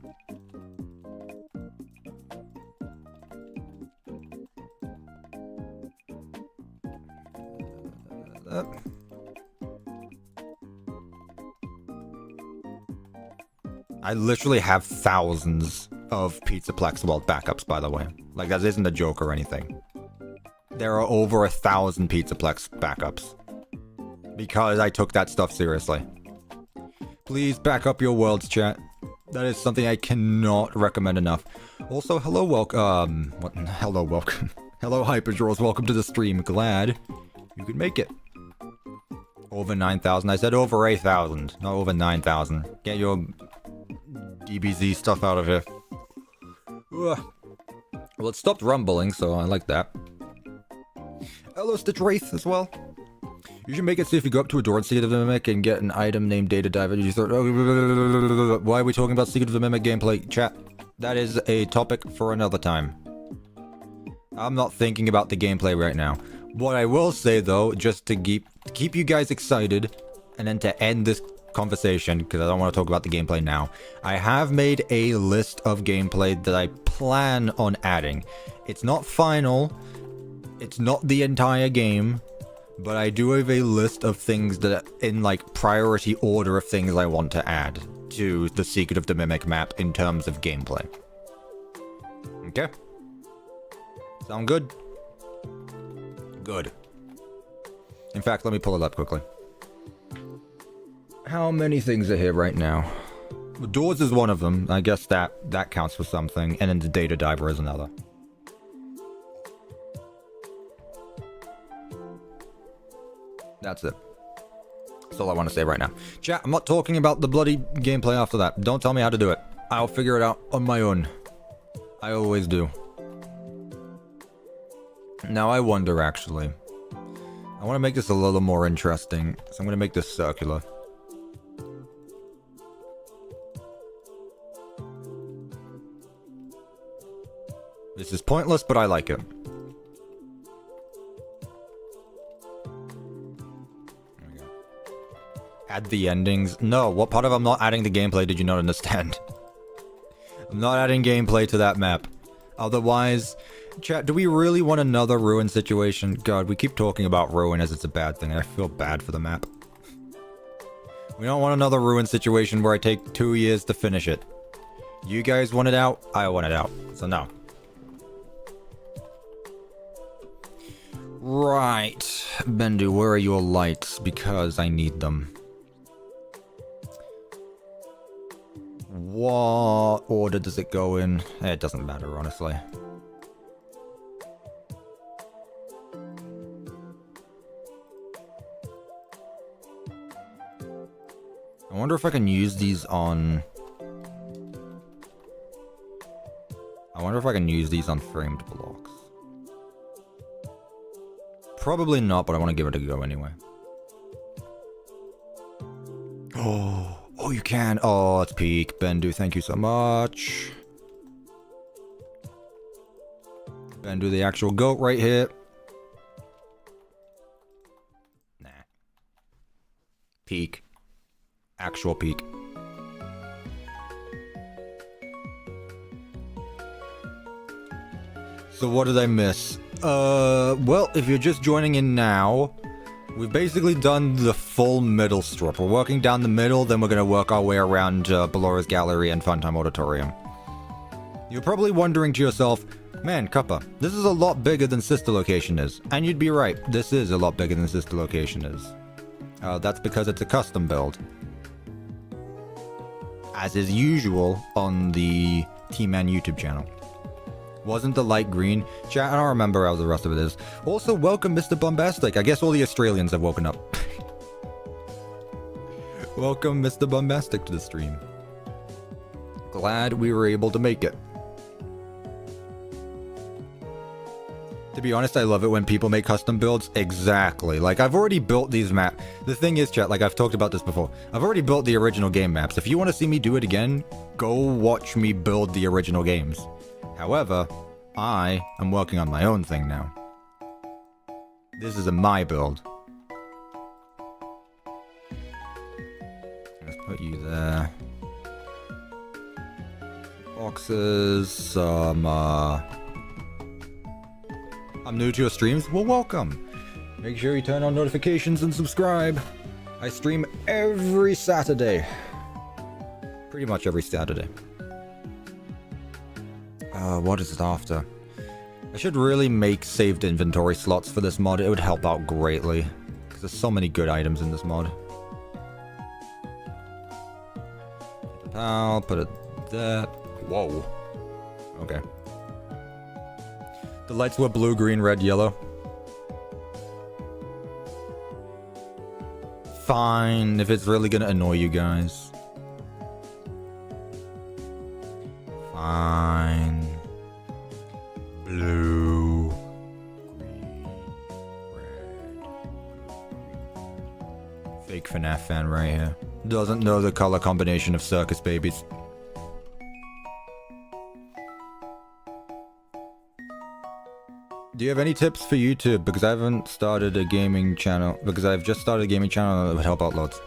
I literally have thousands of Pizzaplex world backups, by the way. Like, that isn't a joke or anything. There are over 1,000 Pizzaplex backups. Because I took that stuff seriously. Please back up your worlds, chat. That is something I cannot recommend enough. Also, hello, welcome. Hello, welcome. Hello, Hyperdraws. Welcome to the stream. Glad you could make it. Over 9,000. I said over 8,000, not over 9,000. Get your DBZ stuff out of here. Ugh. Well, it stopped rumbling, so I like that. Hello, Stitch Wraith as well. You should make it so if you go up to a door in Secret of the Mimic and get an item named Data Diver, you start... Why are we talking about Secret of the Mimic gameplay? Chat, that is a topic for another time. I'm not thinking about the gameplay right now. What I will say, though, just to keep you guys excited, and then to end this conversation, because I don't want to talk about the gameplay now, I have made a list of gameplay that I plan on adding. It's not final, it's not the entire game, but I do have a list of things that are in, like, priority order of things I want to add to the Secret of the Mimic map in terms of gameplay. Okay? Sound good? Good. In fact, let me pull it up quickly. How many things are here right now? Doors is one of them. I guess that counts for something. And then the data diver is another. That's it. That's all I want to say right now. Chat, I'm not talking about the bloody gameplay after that. Don't tell me how to do it. I'll figure it out on my own. I always do. Now I wonder, actually. I want to make this a little more interesting, so I'm going to make this circular. This is pointless, but I like it. There we go. Add the endings. No, what part of I'm not adding the gameplay did you not understand? I'm not adding gameplay to that map. Otherwise, chat, do we really want another ruin situation? God, we keep talking about ruin as it's a bad thing. I feel bad for the map. We don't want another ruin situation where I take 2 years to finish it. You guys want it out? I want it out. So no. Right. Bendu, where are your lights? Because I need them. What order does it go in? It doesn't matter, honestly. I wonder if I can use these on... I wonder if I can use these on framed blocks. Probably not, but I want to give it a go anyway. Oh, you can. Oh, it's peak. Bendu, thank you so much. Bendu, the actual goat right here. Nah. Peak. Actual peak. So what did I miss? Well, if you're just joining in now, we've basically done the full middle strip. We're working down the middle, then we're going to work our way around Balora's Gallery and Funtime Auditorium. You're probably wondering to yourself, man, Cuppa, this is a lot bigger than Sister Location is. And you'd be right, this is a lot bigger than Sister Location is. That's because it's a custom build. As is usual on the T-Man YouTube channel. Wasn't the light green? Chat, I don't remember how the rest of it is. Also, welcome Mr. Bombastic. I guess all the Australians have woken up. Welcome Mr. Bombastic to the stream. Glad we were able to make it. To be honest, I love it when people make custom builds. Exactly. Like, I've already built these maps. The thing is, chat, like I've talked about this before. I've already built the original game maps. If you want to see me do it again, go watch me build the original games. However, I am working on my own thing now. This is my build. Let's put you there. Boxes, some, I'm new to your streams? Well, welcome. Make sure you turn on notifications and subscribe. I stream every Saturday. Pretty much every Saturday. What is it after? I should really make saved inventory slots for this mod. It would help out greatly. Because there's so many good items in this mod. I'll put it there. Whoa. Okay. The lights were blue, green, red, yellow. Fine, if it's really gonna annoy you guys. Fine. Blue, green, red. Fake FNAF fan right here. Doesn't know the color combination of circus babies. Do you have any tips for YouTube? Because I haven't started a gaming channel. Because I've just started a gaming channel that would help out loads.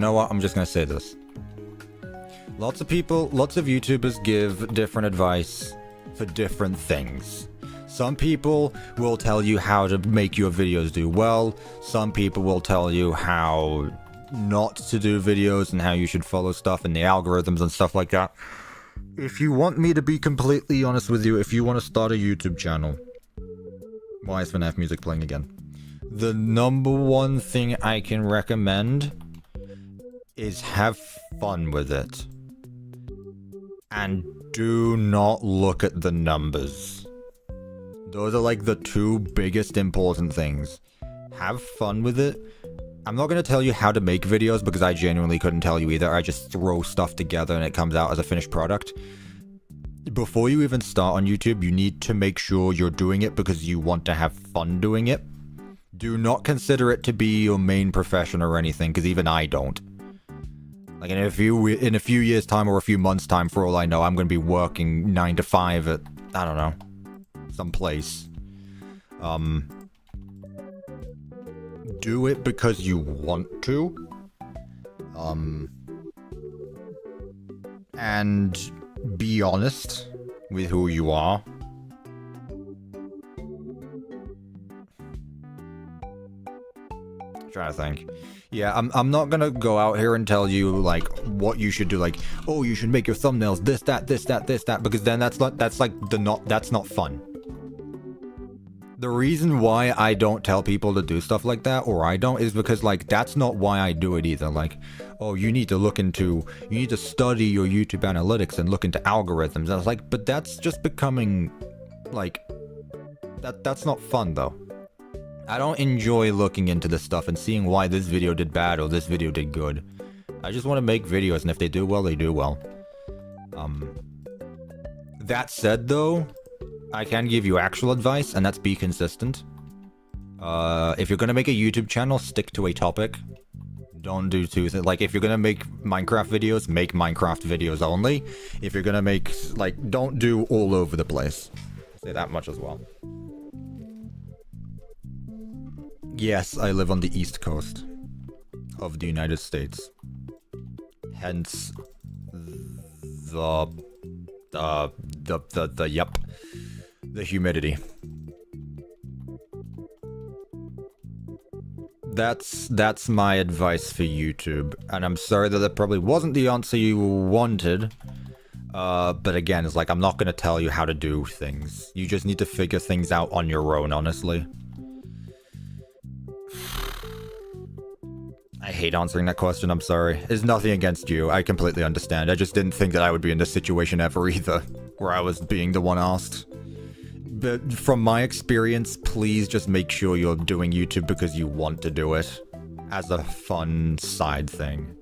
know what? I'm just gonna say this. Lots of YouTubers give different advice for different things. Some people will tell you how to make your videos do well. Some people will tell you how not to do videos and how you should follow stuff and the algorithms and stuff like that. If you want me to be completely honest with you, if you want to start a YouTube channel... Why is FNAF music playing again? The number one thing I can recommend is have fun with it. And do not look at the numbers. Those are like the two biggest important things. Have fun with it. I'm not going to tell you how to make videos because I genuinely couldn't tell you either. I just throw stuff together and it comes out as a finished product. Before you even start on YouTube, you need to make sure you're doing it because you want to have fun doing it. Do not consider it to be your main profession or anything, because even I don't. Like in a few years time or a few months time, for all I know, I'm going to be working 9 to 5 at, I don't know, some place. Do it because you want to. And be honest with who you are. I'm trying to think. Yeah, I'm not gonna go out here and tell you like what you should do, like, oh, you should make your thumbnails this, that, because then that's not fun. The reason why I don't tell people to do stuff like that, or I don't, is because, like, that's not why I do it either. Like, oh, you need to study your YouTube analytics and look into algorithms. And I was like, but that's just becoming, like, that's not fun, though. I don't enjoy looking into this stuff and seeing why this video did bad or this video did good. I just want to make videos, and if they do well, they do well. That said, though, I can give you actual advice, and that's be consistent. If you're gonna make a YouTube channel, stick to a topic. Don't do two things. Like, if you're gonna make Minecraft videos, make Minecraft videos only. If you're gonna make, like, don't do all over the place. I'll say that much as well. Yes, I live on the East Coast of the United States. Hence, the humidity. That's my advice for YouTube, and I'm sorry that probably wasn't the answer you wanted. But again, it's like, I'm not gonna tell you how to do things. You just need to figure things out on your own, honestly. I hate answering that question, I'm sorry. It's nothing against you, I completely understand. I just didn't think that I would be in this situation ever either, where I was being the one asked. But from my experience, please just make sure you're doing YouTube because you want to do it, as a fun side thing.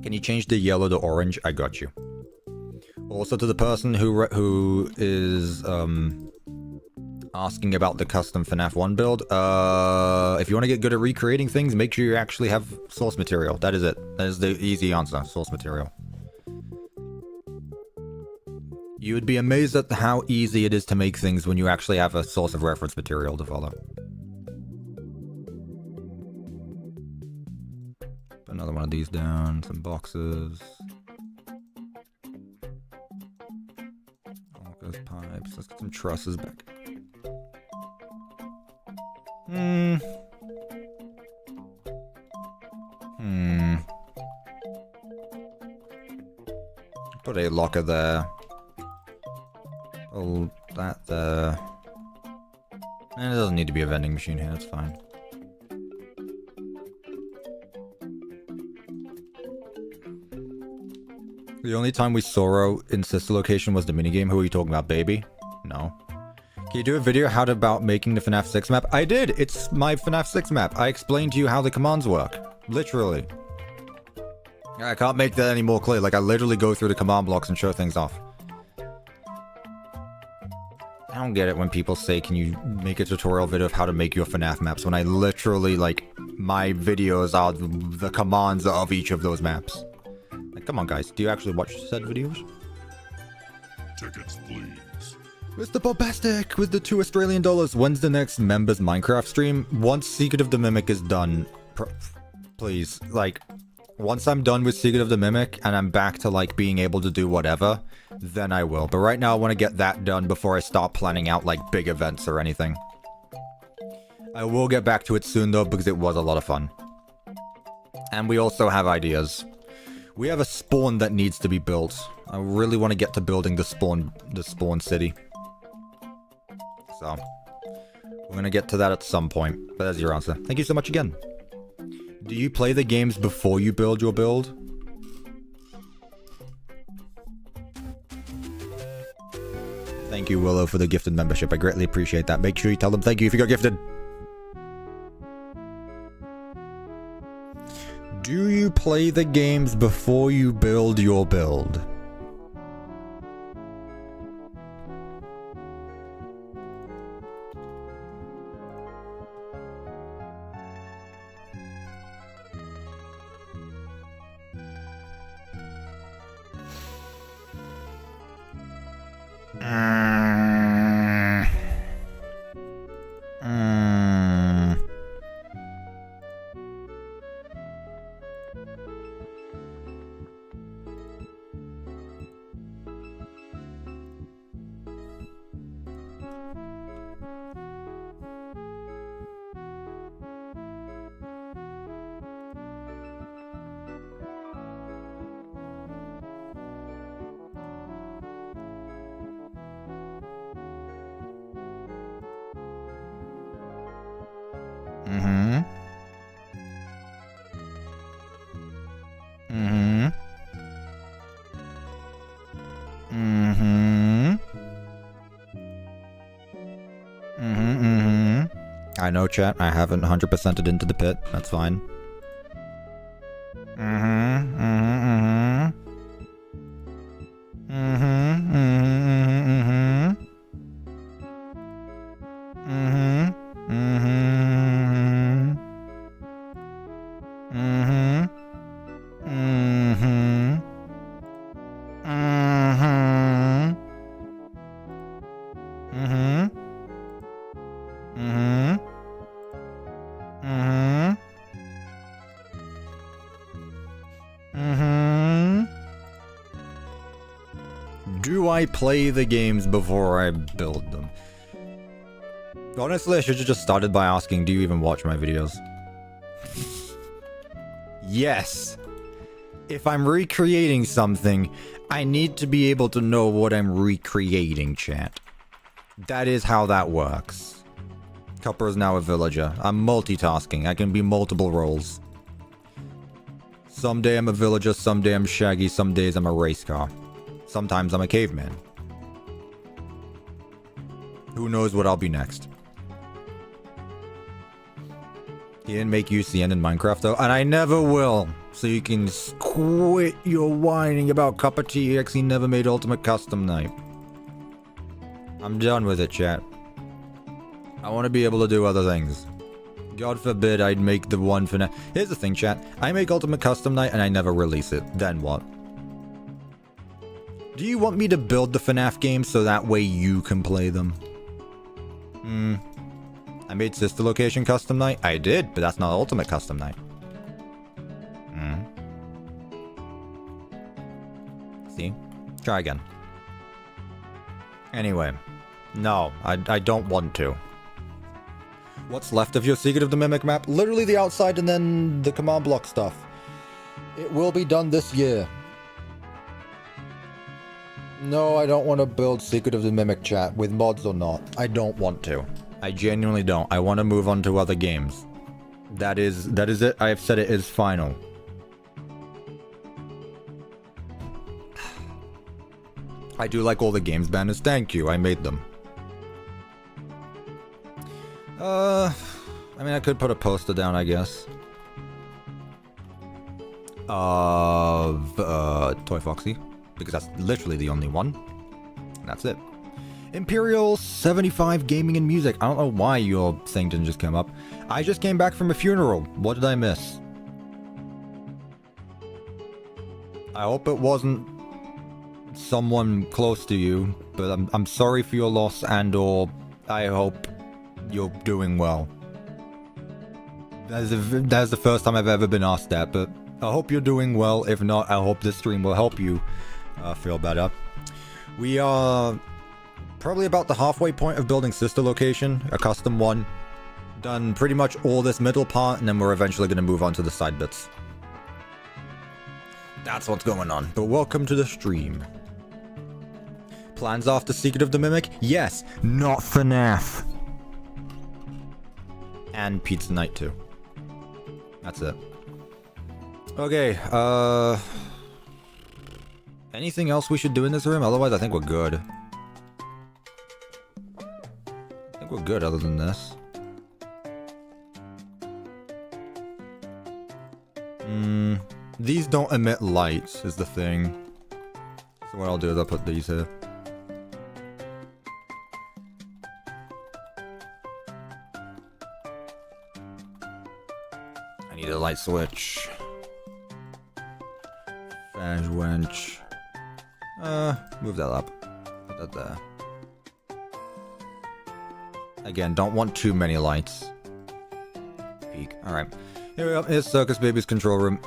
Can you change the yellow to orange? I got you. Also, to the person who is asking about the custom FNAF 1 build, if you want to get good at recreating things, make sure you actually have source material. That is it. That is the easy answer. Source material. You would be amazed at how easy it is to make things when you actually have a source of reference material to follow. Put another one of these down. Some boxes. All those pipes. Let's get some trusses back. Put a locker there. Oh, that there. And it doesn't need to be a vending machine here, that's fine. The only time we Soro in sister location was the minigame. Who are you talking about, baby? No. Can you do a video about making the FNAF 6 map? I did! It's my FNAF 6 map. I explained to you how the commands work. Literally. I can't make that any more clear. Like, I literally go through the command blocks and show things off. I don't get it when people say, can you make a tutorial video of how to make your FNAF maps, when I literally, like, my videos are the commands of each of those maps. Like, come on, guys. Do you actually watch said videos? Tickets, please. Mr. Bombastic with the $2 Australian. When's the next members Minecraft stream? Once Secret of the Mimic is done, please, like, once I'm done with Secret of the Mimic and I'm back to, like, being able to do whatever, then I will. But right now I want to get that done before I start planning out, like, big events or anything. I will get back to it soon, though, because it was a lot of fun. And we also have ideas. We have a spawn that needs to be built. I really want to get to building the spawn city. So, we're going to get to that at some point. But that's your answer. Thank you so much again. Do you play the games before you build your build? Thank you, Willow, for the gifted membership. I greatly appreciate that. Make sure you tell them thank you if you got gifted. Do you play the games before you build your build? I know, chat. I haven't 100%ed into the pit. That's fine. Do I play the games before I build them? Honestly, I should have just started by asking, do you even watch my videos? Yes. If I'm recreating something, I need to be able to know what I'm recreating, chat. That is how that works. Cuppa is now a villager. I'm multitasking. I can be multiple roles. Someday I'm a villager, someday I'm Shaggy, some days I'm a race car. Sometimes I'm a caveman. Who knows what I'll be next? He didn't make UCN in Minecraft though, and I never will. So you can quit your whining about CuppaTeaExe. He never made Ultimate Custom Night. I'm done with it, chat. I want to be able to do other things. God forbid I'd make the one for now. Here's the thing, chat. I make Ultimate Custom Night and I never release it. Then what? Do you want me to build the FNAF games so that way you can play them? I made Sister Location Custom Night? I did, but that's not Ultimate Custom Night. See? Try again. Anyway. No, I don't want to. What's left of your Secret of the Mimic map? Literally the outside and then the command block stuff. It will be done this year. No, I don't want to build Secret of the Mimic, chat, with mods or not. I don't want to. I genuinely don't. I want to move on to other games. That is it. I have said it is final. I do like all the games banners. Thank you. I made them. I mean, I could put a poster down, I guess. Of, Toy Foxy. Because that's literally the only one. And that's it. Imperial 75 Gaming and Music. I don't know why your thing didn't just come up. I just came back from a funeral. What did I miss? I hope it wasn't someone close to you, but I'm sorry for your loss, and or I hope you're doing well. That's the first time I've ever been asked that, but I hope you're doing well. If not, I hope this stream will help you feel better. We are probably about the halfway point of building sister location, a custom one. Done pretty much all this middle part, and then we're eventually going to move on to the side bits. That's what's going on. But welcome to the stream. Plans after Secret of the Mimic? Yes, not FNAF. And Pizza Night too. That's it. Okay, anything else we should do in this room? Otherwise, I think we're good. I think we're good other than this. These don't emit lights, is the thing. So what I'll do is I'll put these here. I need a light switch. Fang wench. Move that up. Put that there. Again, don't want too many lights. Peek. Alright. Here we go. Here's Circus Baby's control room.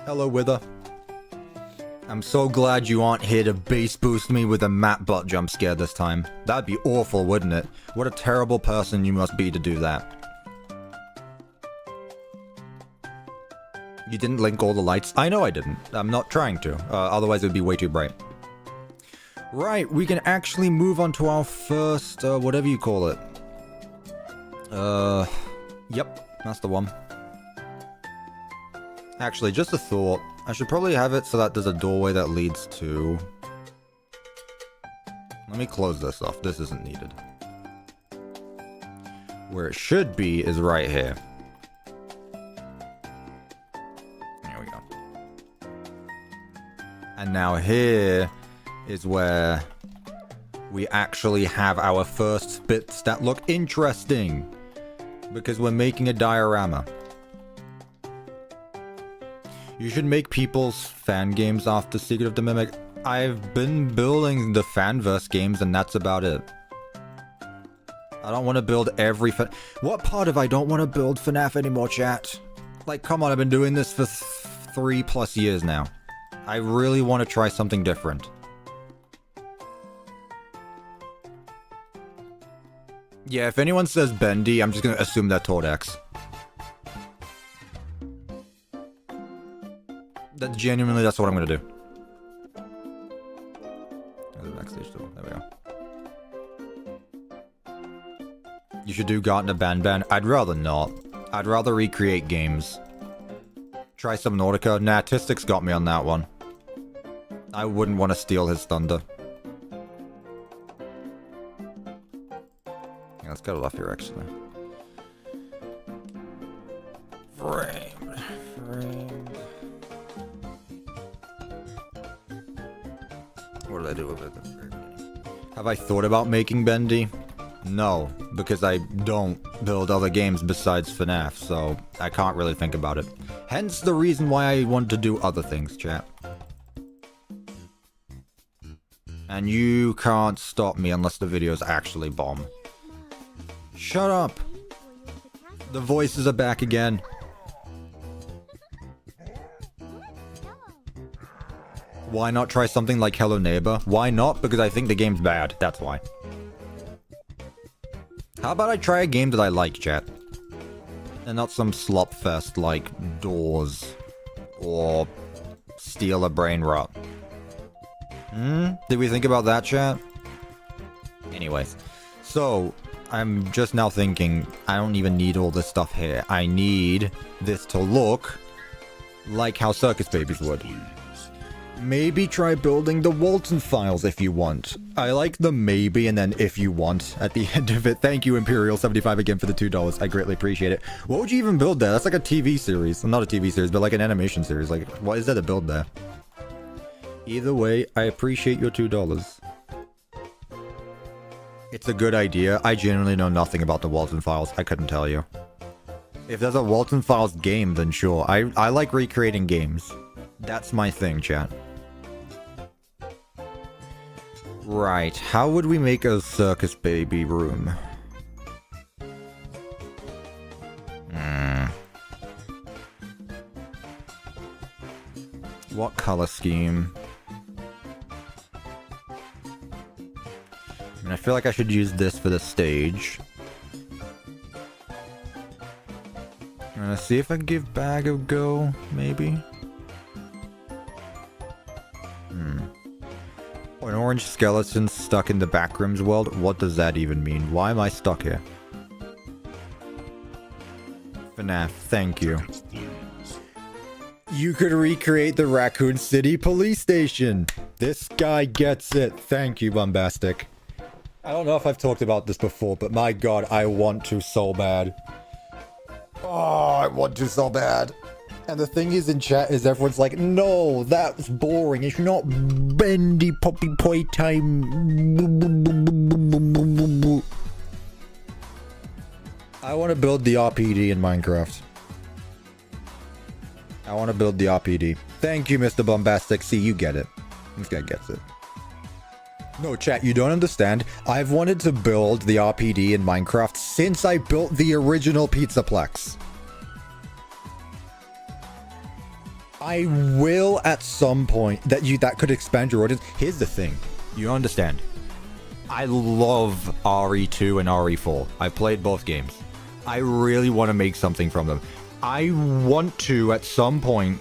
Hello, Wither. I'm so glad you aren't here to base boost me with a map butt jump scare this time. That'd be awful, wouldn't it? What a terrible person you must be to do that. You didn't link all the lights? I know I didn't. I'm not trying to. Otherwise it would be way too bright. Right, we can actually move on to our first, whatever you call it. Yep, that's the one. Actually, just a thought. I should probably have it so that there's a doorway that leads to... Let me close this off. This isn't needed. Where it should be is right here. There we go. And now here is where we actually have our first bits that look interesting. Because we're making a diorama. You should make people's fan games after Secret of the Mimic. I've been building the fanverse games and that's about it. I don't want to build every What part of I don't want to build FNAF anymore, chat? Like, come on, I've been doing this for 3+ years now. I really want to try something different. Yeah, if anyone says Bendy, I'm just going to assume they're CuppaTeaExe. Genuinely, that's what I'm gonna do. There's the backstage door. There we go. You should do Gartner Ban. I'd rather not. I'd rather recreate games. Try Subnautica. Nah, Tistics got me on that one. I wouldn't want to steal his thunder. Yeah, let's get it off here, actually. Frame. What did I do with it? Have I thought about making Bendy? No, because I don't build other games besides FNAF, so I can't really think about it. Hence the reason why I want to do other things, chat. And you can't stop me unless the videos actually bomb. Shut up! The voices are back again. Why not try something like Hello Neighbor? Why not? Because I think the game's bad. That's why. How about I try a game that I like, chat? And not some slop fest like Doors. Or Steal a Brain Rot. Did we think about that, chat? Anyways. So, I'm just now thinking, I don't even need all this stuff here. I need this to look like how Circus Babies would. Maybe try building the Walton files if you want. I like the maybe and then if you want at the end of it. Thank you, Imperial75 again for the $2. I greatly appreciate it. What would you even build there? That's like a TV series. Well, not a TV series, but like an animation series. Like, what is there to build there? Either way, I appreciate your $2. It's a good idea. I genuinely know nothing about the Walton files. I couldn't tell you. If there's a Walton files game, then sure. I like recreating games. That's my thing, chat. Right, how would we make a circus baby room? What color scheme? I mean, I feel like I should use this for the stage. I'm gonna see if I can give bag a go, maybe. An orange skeleton stuck in the backrooms world? What does that even mean? Why am I stuck here? FNAF, thank you. You could recreate the Raccoon City police station. This guy gets it. Thank you, Bombastic. I don't know if I've talked about this before, but my god, I want to so bad. Oh, I want to so bad. And the thing is in chat is everyone's like, no, that's boring. It's not bendy poppy pie time. I want to build the RPD in Minecraft. I want to build the RPD. Thank you, Mr. Bombastic. See, you get it. This guy gets it. No, chat, you don't understand. I've wanted to build the RPD in Minecraft since I built the original Pizzaplex. I will at some point that could expand your audience. Here's the thing. You understand. I love RE2 and RE4. I've played both games. I really want to make something from them. I want to, at some point,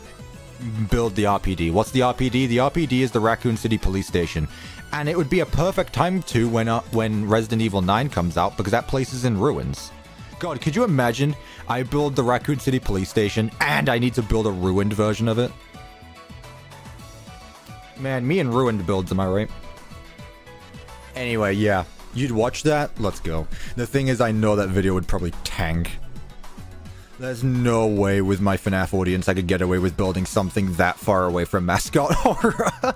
build the RPD. What's the RPD? The RPD is the Raccoon City Police Station. And it would be a perfect time to when Resident Evil 9 comes out, because that place is in ruins. God, could you imagine I build the Raccoon City Police Station and I need to build a ruined version of it? Man, me and ruined builds, am I right? Anyway, yeah. You'd watch that? Let's go. The thing is, I know that video would probably tank. There's no way with my FNAF audience I could get away with building something that far away from mascot horror.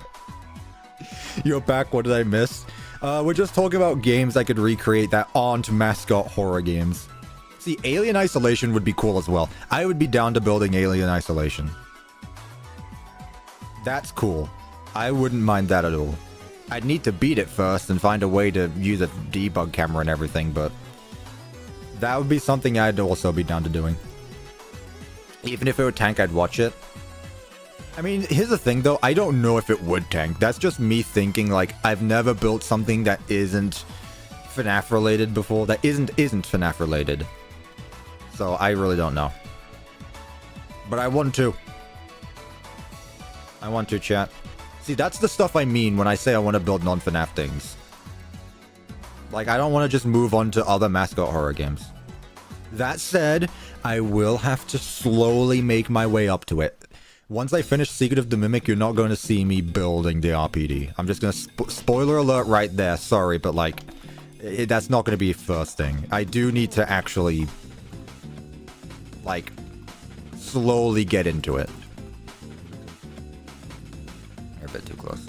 You're back, what did I miss? We're just talking about games I could recreate that aren't mascot horror games. See, Alien Isolation would be cool as well. I would be down to building Alien Isolation. That's cool. I wouldn't mind that at all. I'd need to beat it first and find a way to use a debug camera and everything, but that would be something I'd also be down to doing. Even if it would tank, I'd watch it. I mean, here's the thing though, I don't know if it would tank. That's just me thinking, like, I've never built something that isn't FNAF related before. That isn't FNAF related. So I really don't know. But I want to. I want to, chat. See, that's the stuff I mean when I say I want to build non-FNAF things. Like, I don't want to just move on to other mascot horror games. That said, I will have to slowly make my way up to it. Once I finish Secret of the Mimic, you're not going to see me building the RPD. I'm just going to... spoiler alert right there. Sorry, but, like, that's not going to be first thing. I do need to actually, like, slowly get into it. You're a bit too close.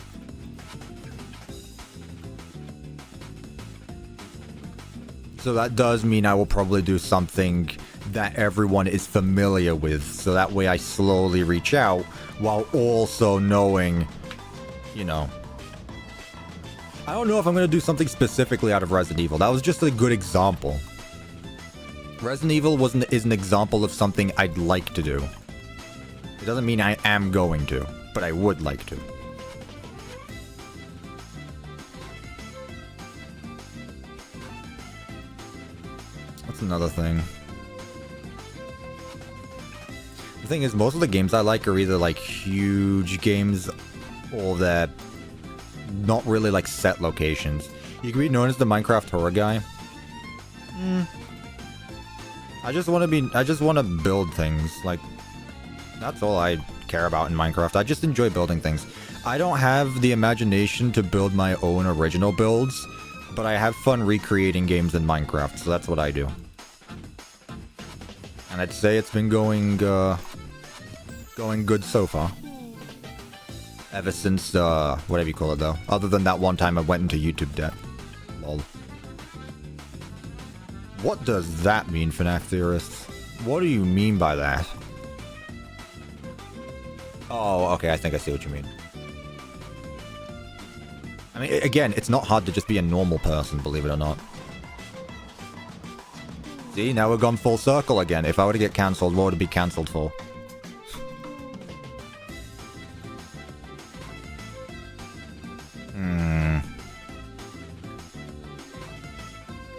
So that does mean I will probably do something that everyone is familiar with, so that way I slowly reach out while also knowing, you know. I don't know if I'm going to do something specifically out of Resident Evil. That was just a good example. Resident Evil is an example of something I'd like to do. It doesn't mean I am going to, but I would like to. That's another thing. The thing is, most of the games I like are either like huge games or they're not really like set locations. You can be known as the Minecraft horror guy. I just want to build things. Like, that's all I care about in Minecraft. I just enjoy building things. I don't have the imagination to build my own original builds, but I have fun recreating games in Minecraft, so that's what I do. And I'd say it's been going good so far. Ever since, whatever you call it though. Other than that one time I went into YouTube debt. Lol. What does that mean, FNAF theorists? What do you mean by that? Oh, okay, I think I see what you mean. I mean, again, it's not hard to just be a normal person, believe it or not. See, now we've gone full circle again. If I were to get cancelled, what would it be cancelled for?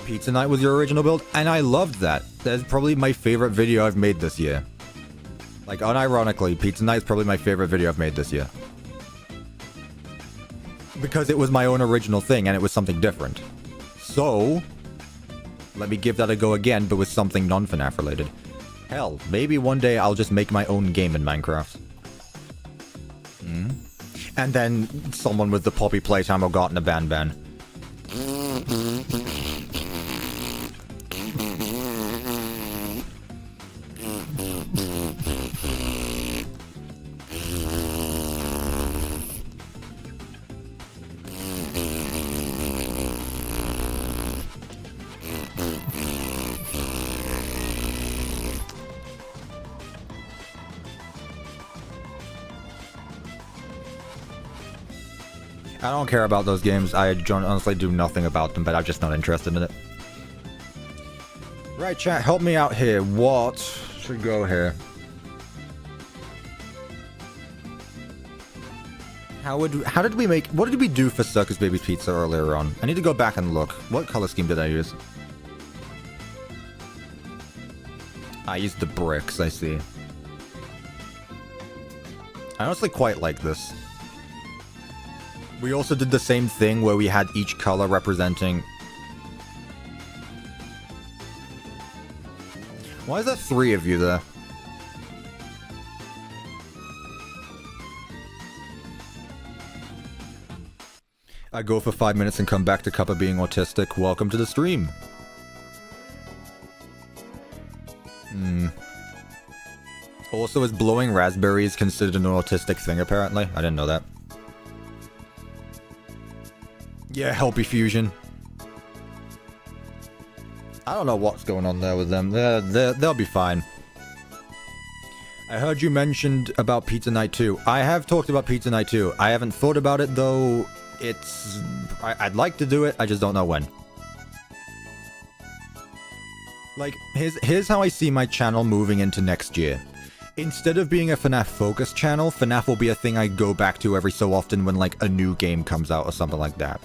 Pizza Night was your original build, and I loved that. That's probably my favorite video I've made this year. Like, unironically, Pizza Night is probably my favorite video I've made this year. Because it was my own original thing, and it was something different. So, let me give that a go again, but with something non-FNAF related. Hell, maybe one day I'll just make my own game in Minecraft. And then someone with the Poppy Playtime or got in a ban. I don't care about those games. I honestly do nothing about them, but I'm just not interested in it. Right, chat, help me out here. What should go here? How did we make... What did we do for Circus Baby's Pizza earlier on? I need to go back and look. What color scheme did I use? I used the bricks, I see. I honestly quite like this. We also did the same thing where we had each color representing... Why is there 3 of you there? I go for 5 minutes and come back to Cuppa being autistic. Welcome to the stream. Also, is blowing raspberries considered an autistic thing, apparently? I didn't know that. Yeah, Helpy Fusion. I don't know what's going on there with them. They'll be fine. I heard you mentioned about Pizza Night 2. I have talked about Pizza Night 2. I haven't thought about it, though. I'd like to do it, I just don't know when. Like, here's how I see my channel moving into next year. Instead of being a FNAF-focused channel, FNAF will be a thing I go back to every so often when, like, a new game comes out or something like that.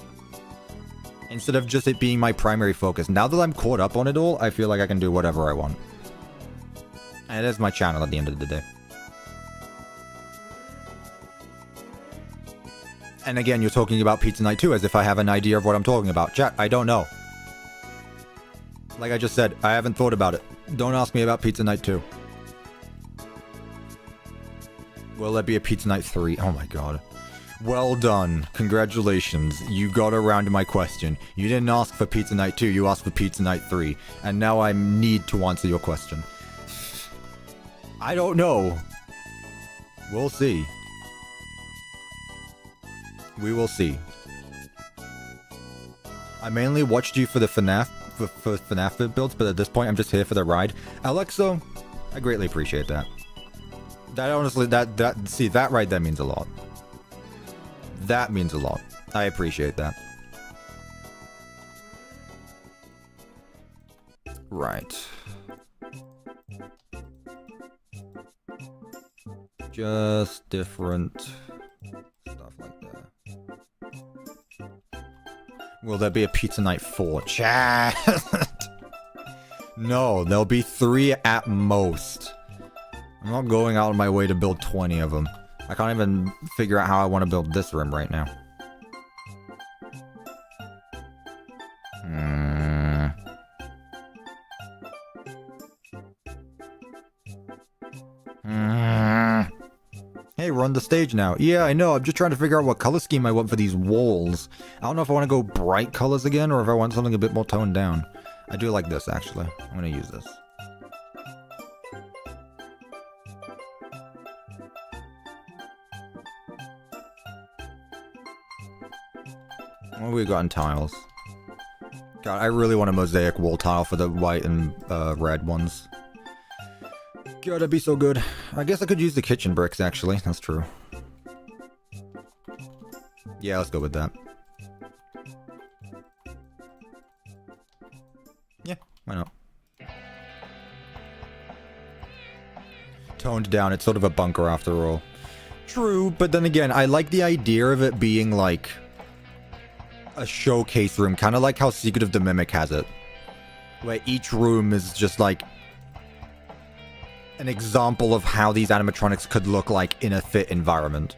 Instead of just it being my primary focus. Now that I'm caught up on it all, I feel like I can do whatever I want. And it is my channel at the end of the day. And again, you're talking about Pizza Night 2 as if I have an idea of what I'm talking about. Chat, I don't know. Like I just said, I haven't thought about it. Don't ask me about Pizza Night 2. Will there be a Pizza Night 3? Oh my god. Well done. Congratulations. You got around to my question. You didn't ask for Pizza Night 2, you asked for Pizza Night 3. And now I need to answer your question. I don't know. We'll see. We will see. I mainly watched you for the FNAF, for FNAF builds, but at this point I'm just here for the ride. Alexo, I greatly appreciate that. That honestly, that right there means a lot. That means a lot. I appreciate that. Right. Just different stuff like that. Will there be a Pizza Night 4? Chat! No, there'll be 3 at most. I'm not going out of my way to build 20 of them. I can't even figure out how I want to build this room right now. Hey, we're on the stage now. Yeah, I know. I'm just trying to figure out what color scheme I want for these walls. I don't know if I want to go bright colors again or if I want something a bit more toned down. I do like this, actually. I'm going to use this. What have we got in tiles? God, I really want a mosaic wall tile for the white and red ones. Gotta be so good. I guess I could use the kitchen bricks, actually. That's true. Yeah, let's go with that. Yeah, why not? Toned down, it's sort of a bunker after all. True, but then again, I like the idea of it being like a showcase room, kind of like how Secret of the Mimic has it. Where each room is just like an example of how these animatronics could look like in a fit environment.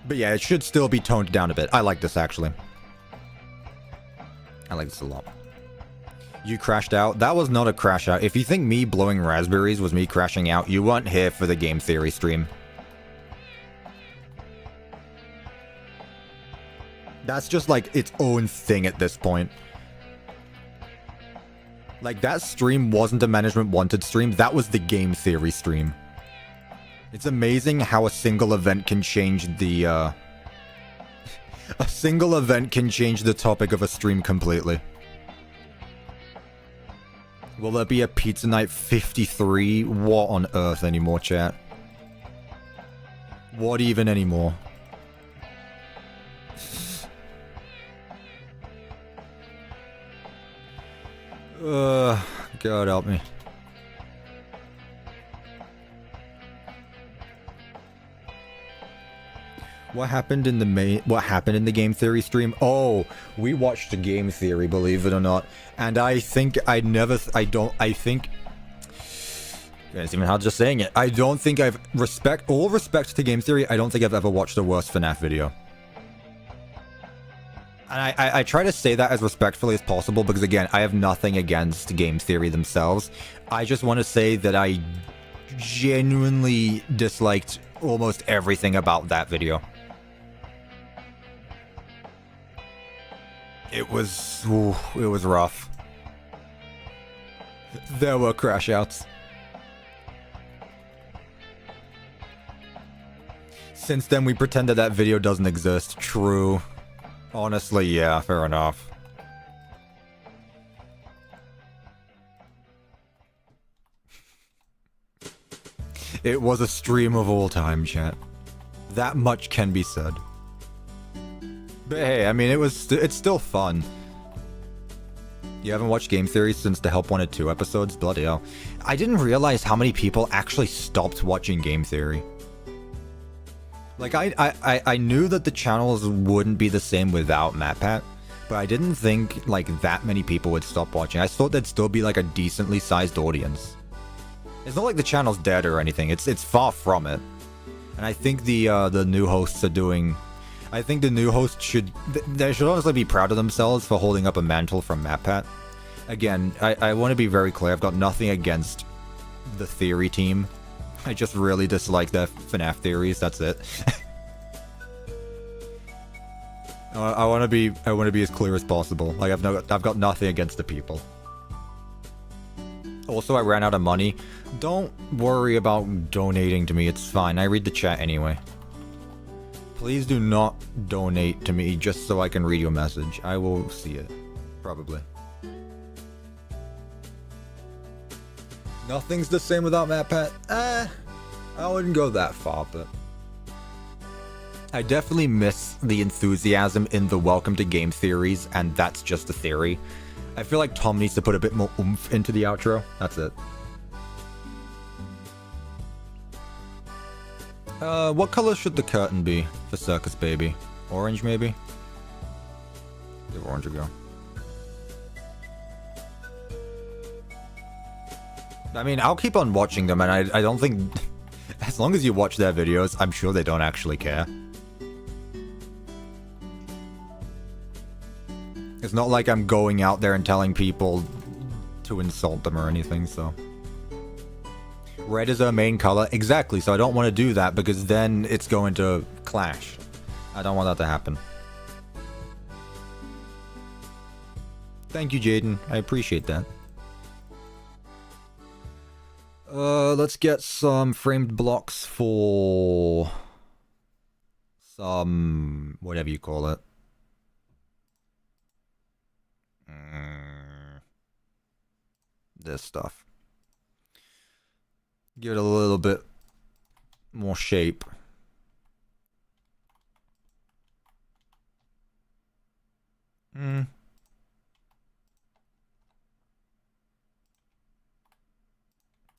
But yeah, it should still be toned down a bit. I like this, actually. I like this a lot. You crashed out? That was not a crash out. If you think me blowing raspberries was me crashing out, you weren't here for the game theory stream. That's just like its own thing at this point. Like, that stream wasn't a Management Wanted stream, that was the game theory stream. It's amazing how a single event can change the, a single event can change the topic of a stream completely. Will there be a Pizza Night 53? What on earth anymore, chat? What even anymore? God help me. What happened in the game theory stream? Oh, we watched the game theory, believe it or not. And I think I think it's even hard just saying it. I don't think I've all respect to game theory, I don't think I've ever watched a worse FNAF video. And I try to say that as respectfully as possible because, again, I have nothing against game theory themselves. I just want to say that I genuinely disliked almost everything about that video. It was rough. There were crash outs. Since then, we pretended that video doesn't exist. True. Honestly, yeah, fair enough. It was a stream of all time, chat. That much can be said. But hey, I mean, it's still fun. You haven't watched Game Theory since the Help Wanted 2 episodes? Bloody hell. I didn't realize how many people actually stopped watching Game Theory. Like, I knew that the channels wouldn't be the same without MatPat, but I didn't think, like, that many people would stop watching. I thought there'd still be, like, a decently sized audience. It's not like the channel's dead or anything. It's far from it. And I think the new hosts are doing... I think the new hosts should... They should honestly be proud of themselves for holding up a mantle from MatPat. Again, I want to be very clear. I've got nothing against the theory team. I just really dislike their FNAF theories, that's it. I want to be as clear as possible. Like, I've got nothing against the people. Also, I ran out of money. Don't worry about donating to me, it's fine. I read the chat anyway. Please do not donate to me just so I can read your message. I will see it. Probably. Nothing's the same without MatPat? I wouldn't go that far, but... I definitely miss the enthusiasm in the Welcome to Game Theories, and that's just a theory. I feel like Tom needs to put a bit more oomph into the outro. That's it. What color should the curtain be for Circus Baby? Orange, maybe? Give orange a go. I mean, I'll keep on watching them, and I don't think... As long as you watch their videos, I'm sure they don't actually care. It's not like I'm going out there and telling people to insult them or anything, so... Red is our main color. Exactly, so I don't want to do that, because then it's going to clash. I don't want that to happen. Thank you, Jaden. I appreciate that. Let's get some framed blocks for some whatever you call it. This stuff. Give it a little bit more shape.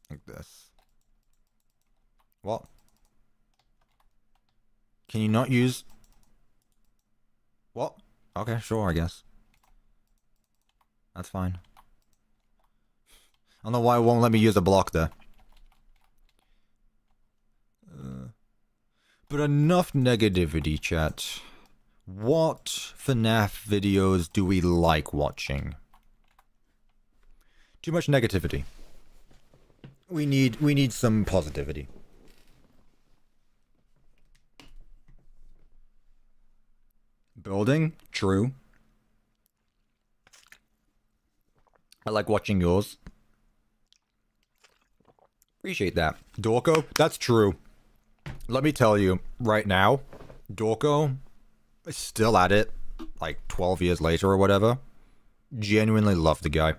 Like this. What? Can you not use... What? Okay, sure, I guess. That's fine. I don't know why it won't let me use a block there. But enough negativity, chat. What FNAF videos do we like watching? Too much negativity. We need some positivity. Building? True. I like watching yours. Appreciate that. Dorko? That's true. Let me tell you, right now, Dorko is still at it, like 12 years later or whatever. Genuinely love the guy.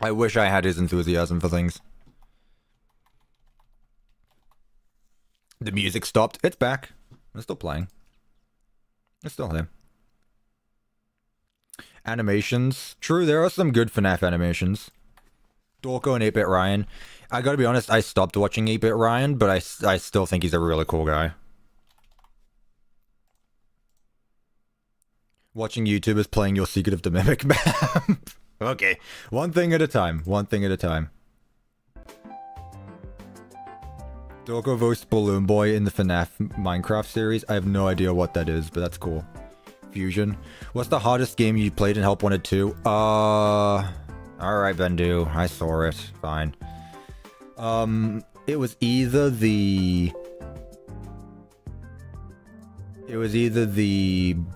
I wish I had his enthusiasm for things. The music stopped. It's back. It's still playing. It's still him. Animations. True, there are some good FNAF animations. Dorko and 8-Bit Ryan. I gotta be honest, I stopped watching 8-Bit Ryan, but I still think he's a really cool guy. Watching YouTubers playing your Secret of the Mimic map. Okay, one thing at a time. One thing at a time. Dorko voiced Balloon Boy in the FNAF Minecraft series. I have no idea what that is, but that's cool. Fusion. What's the hardest game you played in Help Wanted 2? Alright, Bendu. I saw it. Fine. It was either the...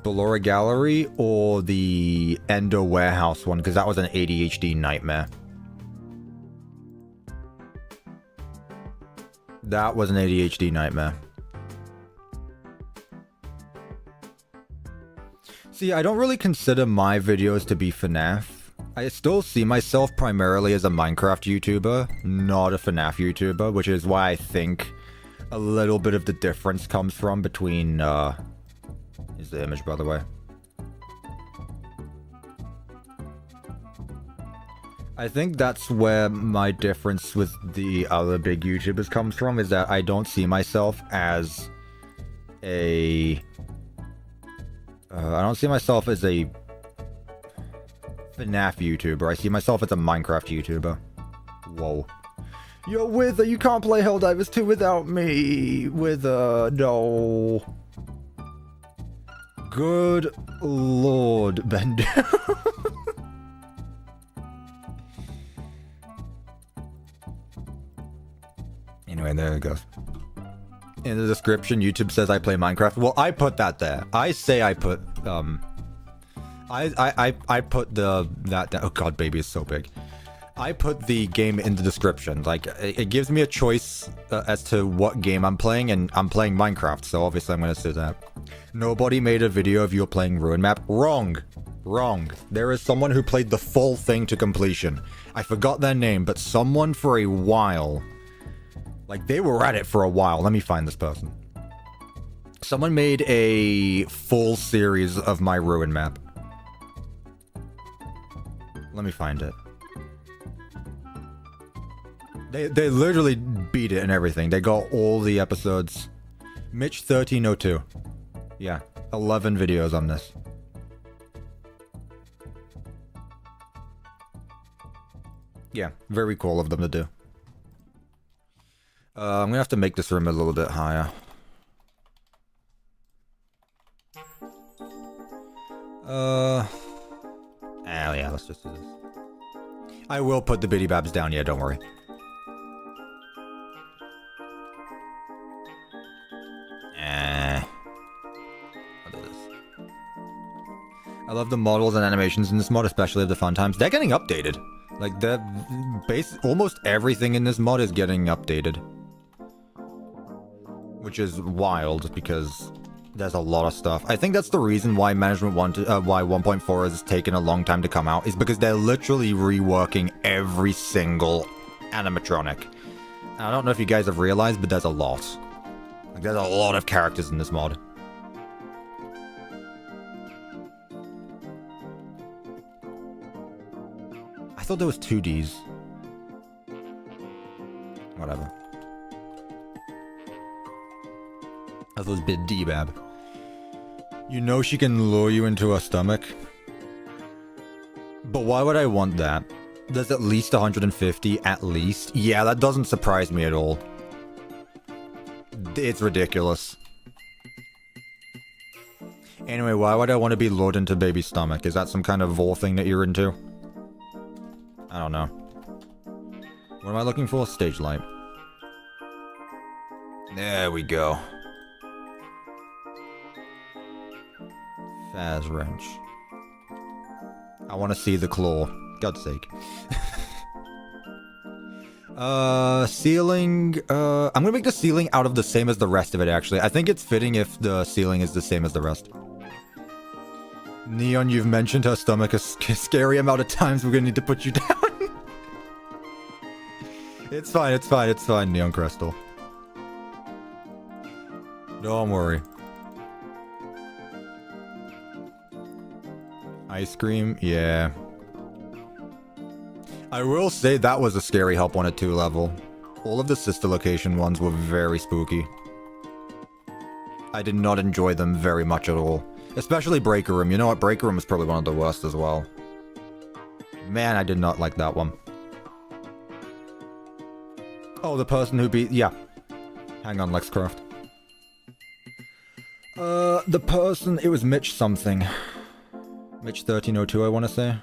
Ballora Gallery or the Ender Warehouse one, because that was an ADHD nightmare. That was an ADHD nightmare. See, I don't really consider my videos to be FNAF. I still see myself primarily as a Minecraft YouTuber, not a FNAF YouTuber, which is why I think a little bit of the difference comes from between, here's the image, by the way. I think that's where my difference with the other big YouTubers comes from, is that I don't see myself as a... I don't see myself as a FNAF YouTuber. I see myself as a Minecraft YouTuber. Whoa. Yo, Wither, you can't play Helldivers 2 without me. Wither, no. Good lord, Bendu. Anyway, there it goes. In the description, YouTube says I play Minecraft. Well, I put that there. I say I put, I put that, oh god, baby is so big. I put the game in the description. Like, it gives me a choice as to what game I'm playing, and I'm playing Minecraft, so obviously I'm gonna say that. Nobody made a video of you playing Ruin Map. Wrong. Wrong. There is someone who played the full thing to completion. I forgot their name, but someone for a while... Like, they were at it for a while. Let me find this person. Someone made a full series of my Ruin Map. Let me find it. They literally beat it and everything. They got all the episodes. Mitch 1302. Yeah, 11 videos on this. Yeah, very cool of them to do. I'm gonna have to make this room a little bit higher. Yeah, let's just do this. I will put the Biddy Babs down, yeah, don't worry. I'll do this. I love the models and animations in this mod, especially the fun times. They're getting updated. Like, almost everything in this mod is getting updated. Which is wild, because there's a lot of stuff. I think that's the reason why Management 1.4 has taken a long time to come out, is because they're literally reworking every single animatronic. I don't know if you guys have realized, but there's a lot. Like, there's a lot of characters in this mod. I thought there was 2Ds. Whatever. I thought it was Bid D-Bab. You know she can lure you into her stomach. But why would I want that? There's at least 150, at least. Yeah, that doesn't surprise me at all. It's ridiculous. Anyway, why would I want to be lured into baby's stomach? Is that some kind of vor thing that you're into? I don't know. What am I looking for? Stage light. There we go. Faz wrench. I want to see the claw. God's sake. Ceiling. I'm gonna make the ceiling out of the same as the rest of it, actually. I think it's fitting if the ceiling is the same as the rest. Neon, you've mentioned her stomach a scary amount of times. We're gonna need to put you down. It's fine, it's fine, it's fine, Neon Crystal. Don't worry. Ice cream? Yeah. I will say that was a scary Help Wanted 2 level. All of the sister location ones were very spooky. I did not enjoy them very much at all. Especially Breaker Room. You know what? Breaker Room was probably one of the worst as well. Man, I did not like that one. Oh, the person who beat... Yeah. Hang on, Lexcraft. The person... It was Mitch something. Mitch 1302, I want to say.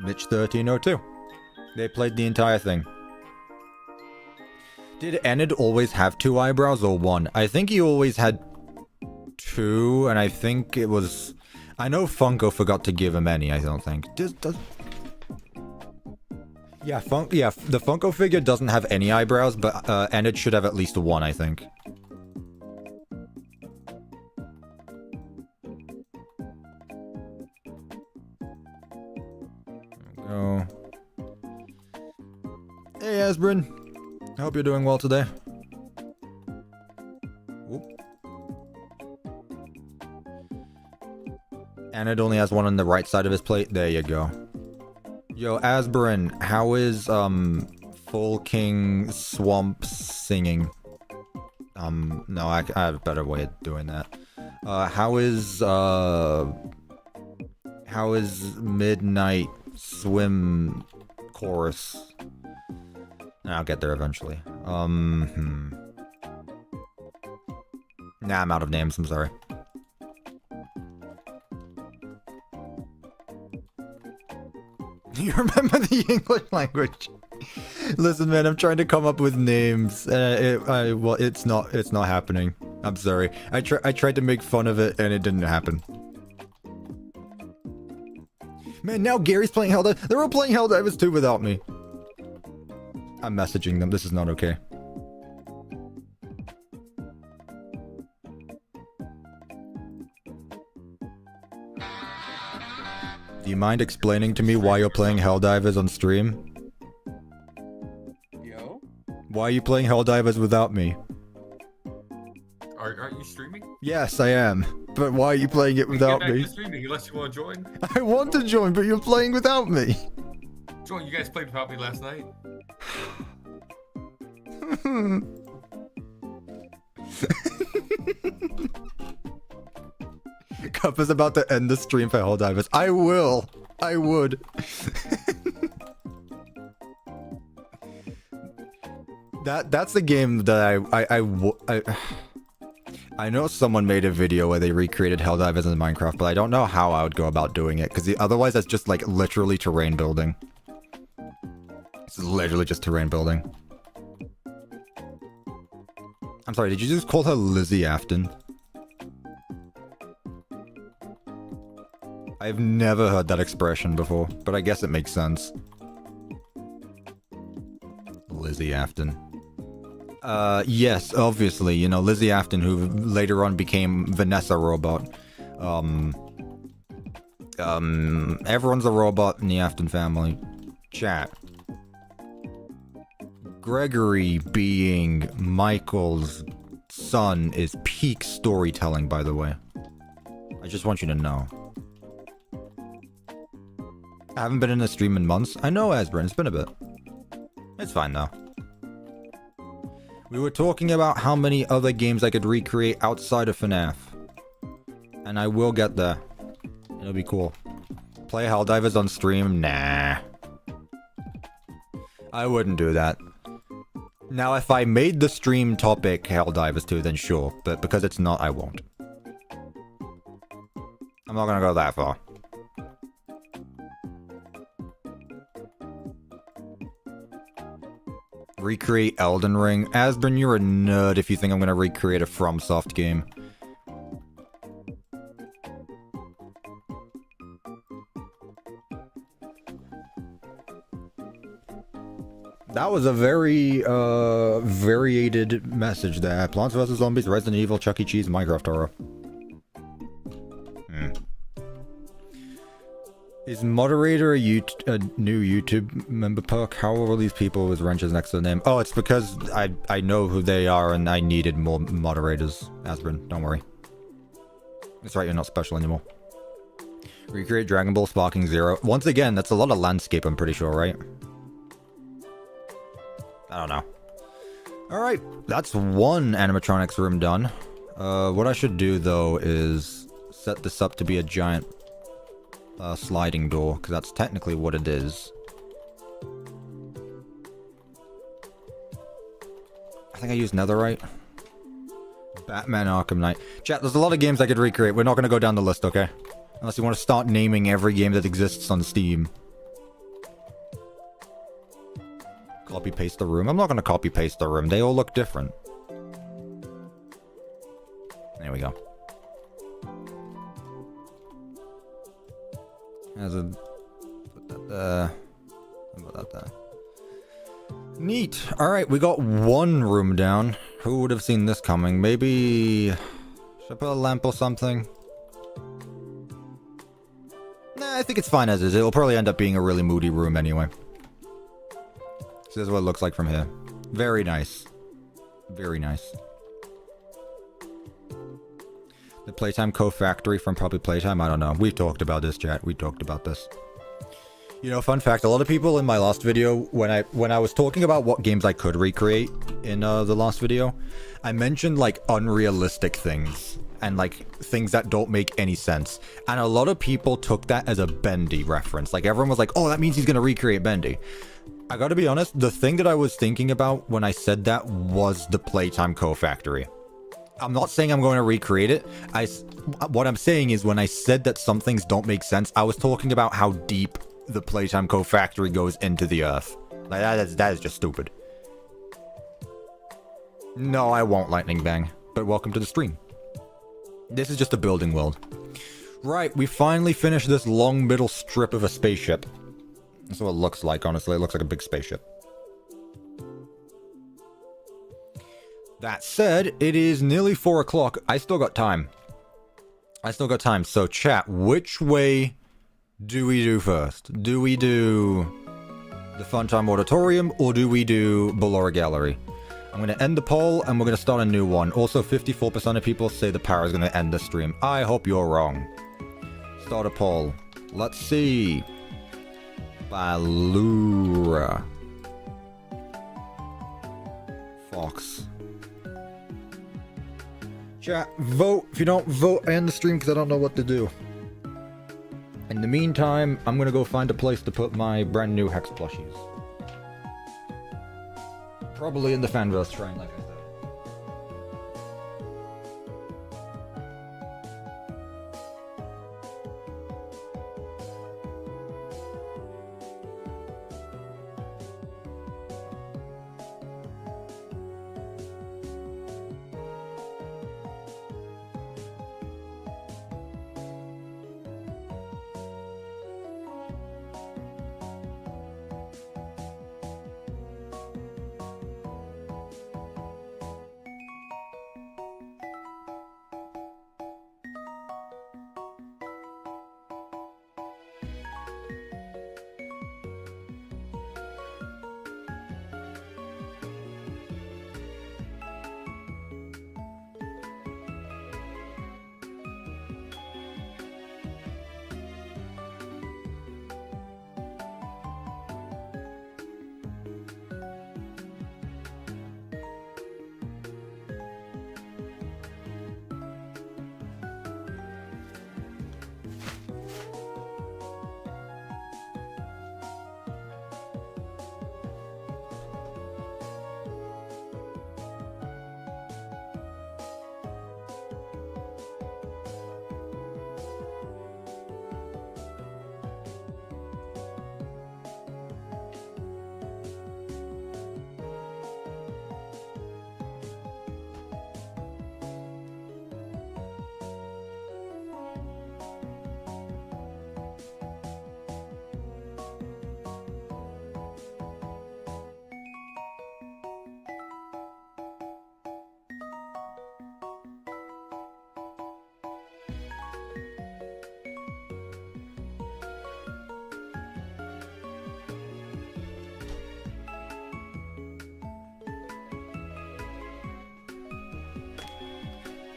Mitch 1302. They played the entire thing. Did Enid always have 2 eyebrows or 1? I think he always had 2, and I think it was... I know Funko forgot to give him any, I don't think. Yeah, the Funko figure doesn't have any eyebrows, but Enid should have at least 1, I think. Oh. Hey, Asbrin. I hope you're doing well today. Oop. And it only has 1 on the right side of his plate. There you go. Yo, Asbrin, how is, Full King Swamp singing? No, I have a better way of doing that. How is Midnight Swim Chorus? I'll get there eventually. Nah, I'm out of names, I'm sorry. You remember the English language? Listen, man, I'm trying to come up with names. Well, it's not happening. I'm sorry. I tried to make fun of it, and it didn't happen. Man, now Gary's playing Helldivers. They're all playing Helldivers too without me. I'm messaging them. This is not okay. Do you mind explaining to me why you're playing Helldivers on stream? Yo? Why are you playing Helldivers without me? Aren't you streaming? Yes, I am. But why are you playing it without Get back me? to streaming unless you want to join. I want to join, but you're playing without me. Join. You guys played without me last night. Cup is about to end the stream for Helldivers. I will. I would. That's the game that I know someone made a video where they recreated Helldivers in Minecraft, but I don't know how I would go about doing it, because otherwise that's just like literally terrain building. It's literally just terrain building. I'm sorry, did you just call her Lizzie Afton? I've never heard that expression before, but I guess it makes sense. Lizzie Afton. Yes, obviously, you know, Lizzie Afton, who later on became Vanessa Robot. Everyone's a robot in the Afton family. Chat. Gregory being Michael's son is peak storytelling, by the way. I just want you to know. I haven't been in a stream in months. I know, Asbrin, it's been a bit. It's fine, though. We were talking about how many other games I could recreate outside of FNAF. And I will get there. It'll be cool. Play Helldivers on stream? Nah. I wouldn't do that. Now, if I made the stream topic Helldivers 2, then sure. But because it's not, I won't. I'm not gonna go that far. Recreate Elden Ring? Asbrin, you're a nerd if you think I'm gonna recreate a FromSoft game. That was a very, variated message there. Plants vs. Zombies, Resident Evil, Chuck E. Cheese, Minecraft horror. Is moderator a new YouTube member perk? How are all these people with wrenches next to the name? Oh, it's because I know who they are and I needed more moderators. Asbrin, don't worry. That's right, you're not special anymore. Recreate Dragon Ball Sparking Zero. Once again, that's a lot of landscape, I'm pretty sure, right? I don't know. Alright, that's one animatronics room done. What I should do, though, is set this up to be a giant sliding door, because that's technically what it is. I think I used Netherite. Batman Arkham Knight. Chat, there's a lot of games I could recreate. We're not going to go down the list, okay? Unless you want to start naming every game that exists on Steam. Copy-paste the room. I'm not going to copy-paste the room. They all look different. There we go. As a... Put that there. Put that there. Neat. Alright, we got one room down. Who would have seen this coming? Maybe... Should I put a lamp or something? Nah, I think it's fine as is. It'll probably end up being a really moody room anyway. So this is what it looks like from here. Very nice. Very nice. The Playtime Co-Factory from probably Playtime? I don't know. We've talked about this, chat. We talked about this. You know, fun fact, a lot of people in my last video, when I was talking about what games I could recreate in the last video, I mentioned, like, unrealistic things. And, like, things that don't make any sense. And a lot of people took that as a Bendy reference. Like, everyone was like, oh, that means he's gonna recreate Bendy. I gotta be honest, the thing that I was thinking about when I said that was the Playtime Co-Factory. I'm not saying I'm going to recreate it. What I'm saying is when I said that some things don't make sense, I was talking about how deep the Playtime Co-Factory goes into the earth. Like, that is just stupid. No, I won't lightning bang. But welcome to the stream. This is just a building world. Right, we finally finished this long middle strip of a spaceship. That's what it looks like, honestly. It looks like a big spaceship. That said, it is nearly 4 o'clock. I still got time. So, chat, which way do we do first? Do we do the Funtime Auditorium, or do we do Ballora Gallery? I'm going to end the poll, and we're going to start a new one. Also, 54% of people say the power is going to end the stream. I hope you're wrong. Start a poll. Let's see. Ballora. Fox. Chat, vote. If you don't vote, I end the stream because I don't know what to do. In the meantime, I'm gonna go find a place to put my brand new Hex plushies. Probably in the Fanverse shrine, like I said.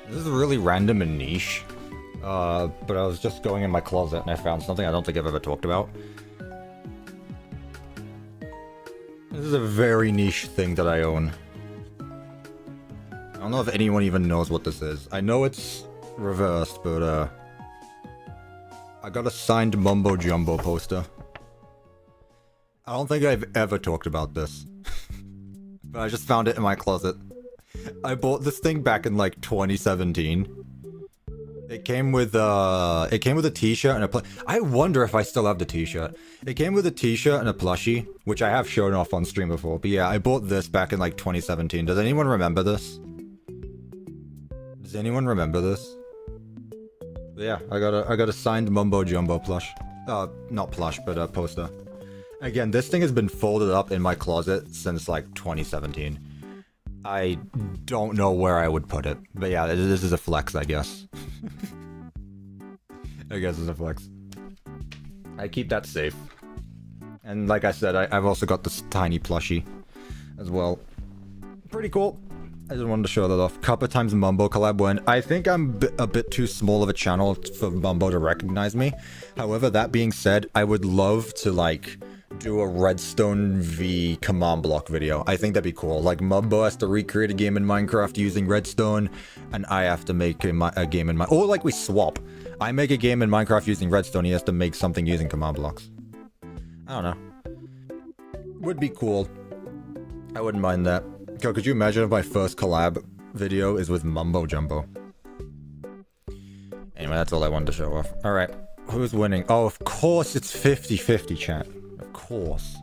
This is really random and niche. But I was just going in my closet and I found something I don't think I've ever talked about. This is a very niche thing that I own. I don't know if anyone even knows what this is. I know it's reversed, but I got a signed Mumbo Jumbo poster. I don't think I've ever talked about this. But I just found it in my closet. I bought this thing back in like 2017. It came with a t-shirt and a I wonder if I still have the t-shirt. It came with a t-shirt and a plushie, which I have shown off on stream before. But yeah, I bought this back in like 2017. Does anyone remember this? Does anyone remember this? But yeah, I got a signed Mumbo Jumbo plush. Not plush, but a poster. Again, this thing has been folded up in my closet since like 2017. I don't know where I would put it. But yeah, this is a flex, I guess. I guess it's a flex. I keep that safe. And like I said, I've also got this tiny plushie as well. Pretty cool. I just wanted to show that off. Cuppa times Mumbo collab when I think I'm a bit too small of a channel for Mumbo to recognize me. However, that being said, I would love to like do a Redstone v command block video. I think that'd be cool. Like Mumbo has to recreate a game in Minecraft using Redstone, and I have to make a game in or like we swap. I make a game in Minecraft using Redstone, he has to make something using command blocks. I don't know. Would be cool. I wouldn't mind that. Yo, could you imagine if my first collab video is with Mumbo Jumbo? Anyway, that's all I wanted to show off. Alright, who's winning? Oh, of course it's 50-50, chat. Of course.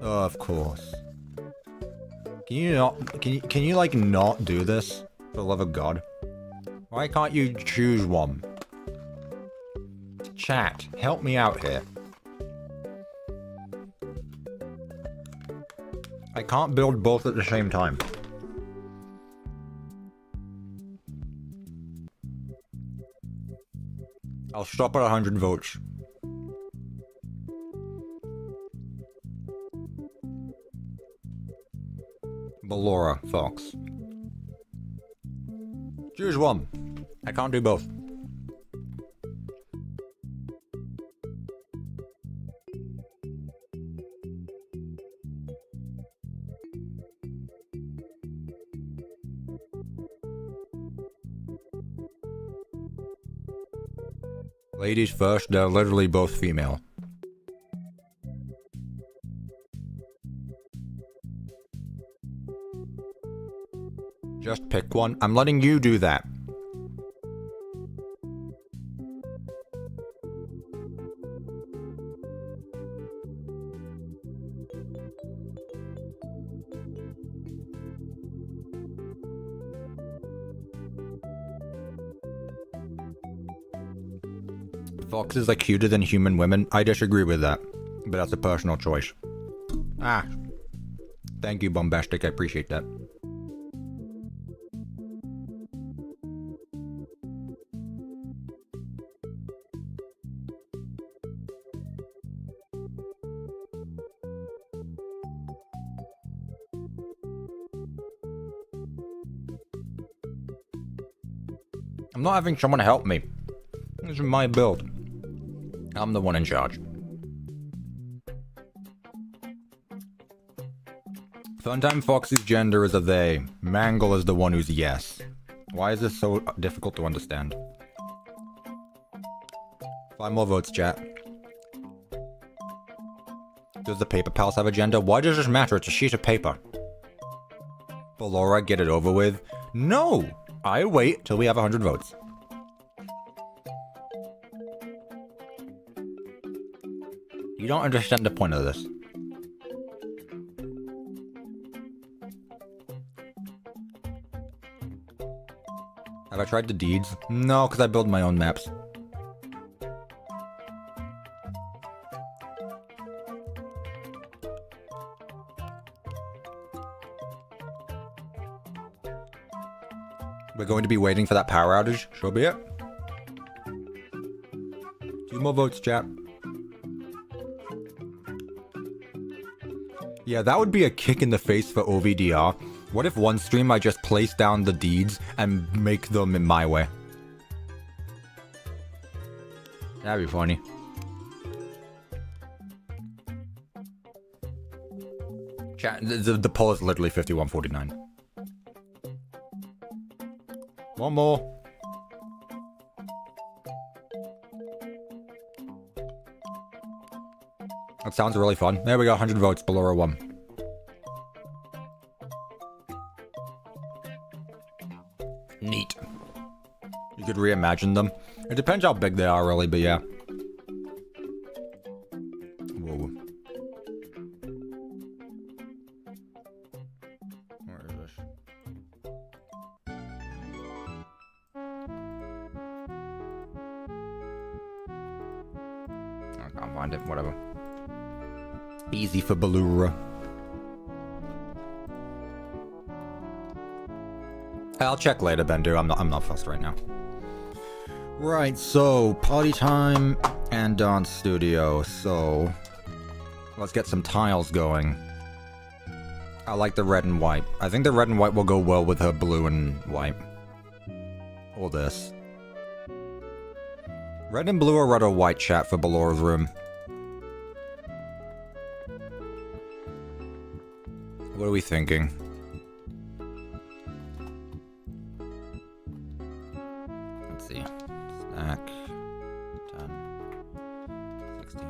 Oh, of course. Can you like not do this? For the love of God. Why can't you choose one? Chat, help me out here. I can't build both at the same time. I'll stop at 100 votes. Ballora, Fox. Choose one. I can't do both. Ladies first, they're literally both female. Just pick one. I'm letting you do that. Foxes are cuter than human women. I disagree with that, but that's a personal choice. Ah. Thank you, Bombastic. I appreciate that. I'm not having someone help me. This is my build. I'm the one in charge. Funtime Foxy's gender is a they. Mangle is the one who's yes. Why is this so difficult to understand? 5 more votes, chat. Does the Paper Palace have a gender? Why does this matter? It's a sheet of paper. Ballora, get it over with. No! I wait till we have 100 votes. You don't understand the point of this. Have I tried the deeds? No, because I build my own maps. We're going to be waiting for that power outage. So be it. 2 more votes, chat. Yeah, that would be a kick in the face for OVDR. What if one stream I just place down the deeds and make them in my way? That'd be funny. Chat, the poll is literally 5149. One more. That sounds really fun. There we go, 100 votes, Ballora won. Neat. You could reimagine them. It depends how big they are, really, but yeah. Whoa. Where is this? I can't find it, whatever. Easy for Ballora. I'll check later, Bendu. I'm not fussed right now. Right, so party time and dance studio. So let's get some tiles going. I like the red and white. I think the red and white will go well with her blue and white. Or this. Red and blue or red or white, chat, for Ballora's room. What are we thinking? Let's see. Stack. 10. 16.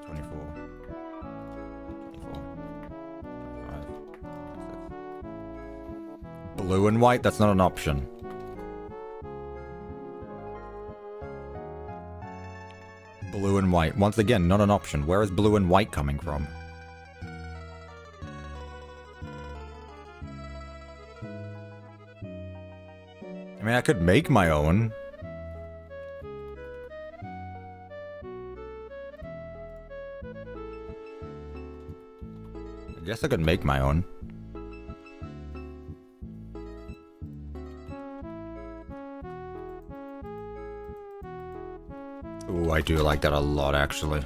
24. 24. 25. 26. Blue and white? That's not an option. Blue and white. Once again, not an option. Where is blue and white coming from? I mean, I could make my own. I guess I could make my own. Ooh, I do like that a lot, actually.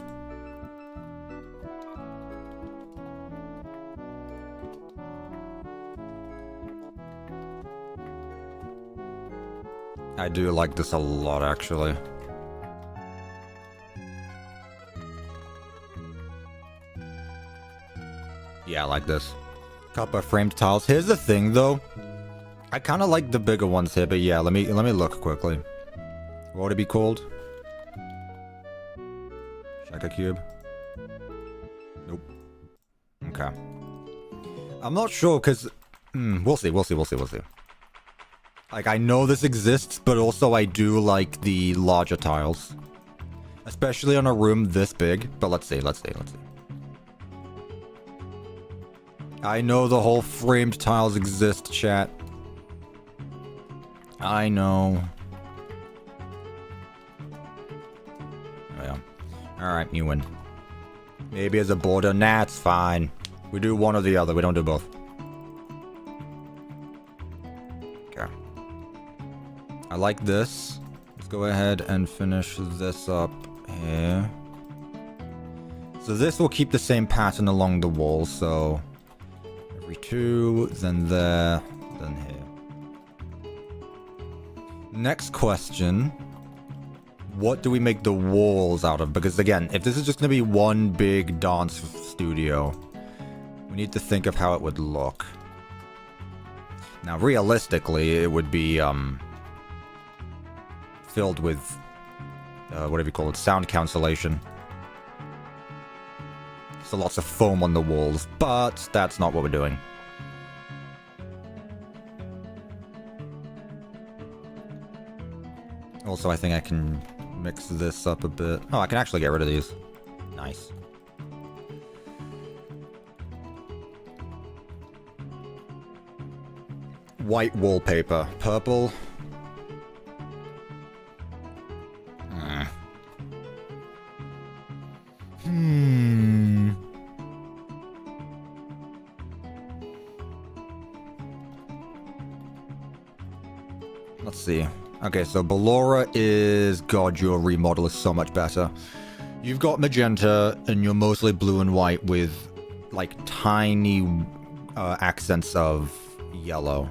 I do like this a lot, actually. Yeah, I like this. Cuppa framed tiles. Here's the thing, though. I kind of like the bigger ones here, but yeah, let me look quickly. What would it be called? Shaka Cube? Nope. Okay. I'm not sure, because... we'll see. Like, I know this exists, but also I do like the larger tiles. Especially on a room this big. But let's see. I know the whole framed tiles exist, chat. I know. Oh, yeah. Alright, you win. Maybe as a border. Nah, it's fine. We do one or the other. We don't do both. Okay. I like this. Let's go ahead and finish this up here. So this will keep the same pattern along the wall, so... every two, then there, then here. Next question. What do we make the walls out of? Because again, if this is just going to be one big dance studio, we need to think of how it would look. Now, realistically, it would be, filled with, whatever you call it, sound cancellation. So lots of foam on the walls, but that's not what we're doing. Also, I think I can mix this up a bit. Oh, I can actually get rid of these. Nice. White wallpaper. Purple. Let's see. Okay, so Ballora is... God, your remodel is so much better. You've got magenta, and you're mostly blue and white with, like, tiny... accents of yellow.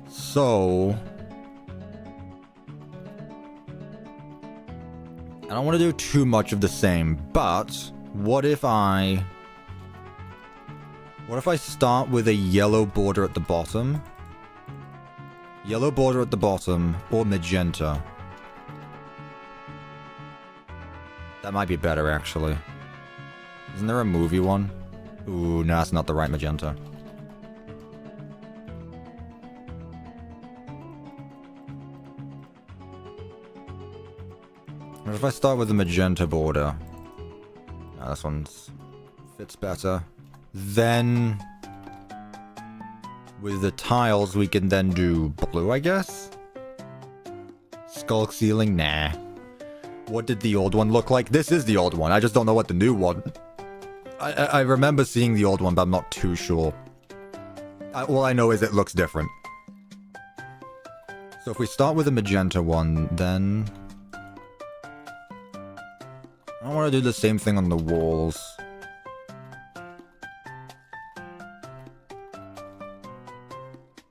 So I don't want to do too much of the same, but what if I start with a yellow border at the bottom? Yellow border at the bottom, or magenta. That might be better, actually. Isn't there a movie one? Ooh, no, that's not the right magenta. What if I start with the magenta border? No, this one fits better. Then, with the tiles, we can then do blue, I guess? Skull ceiling? Nah. What did the old one look like? This is the old one. I just don't know what the new one... I remember seeing the old one, but I'm not too sure. All I know is it looks different. So if we start with the magenta one, then... I want to do the same thing on the walls.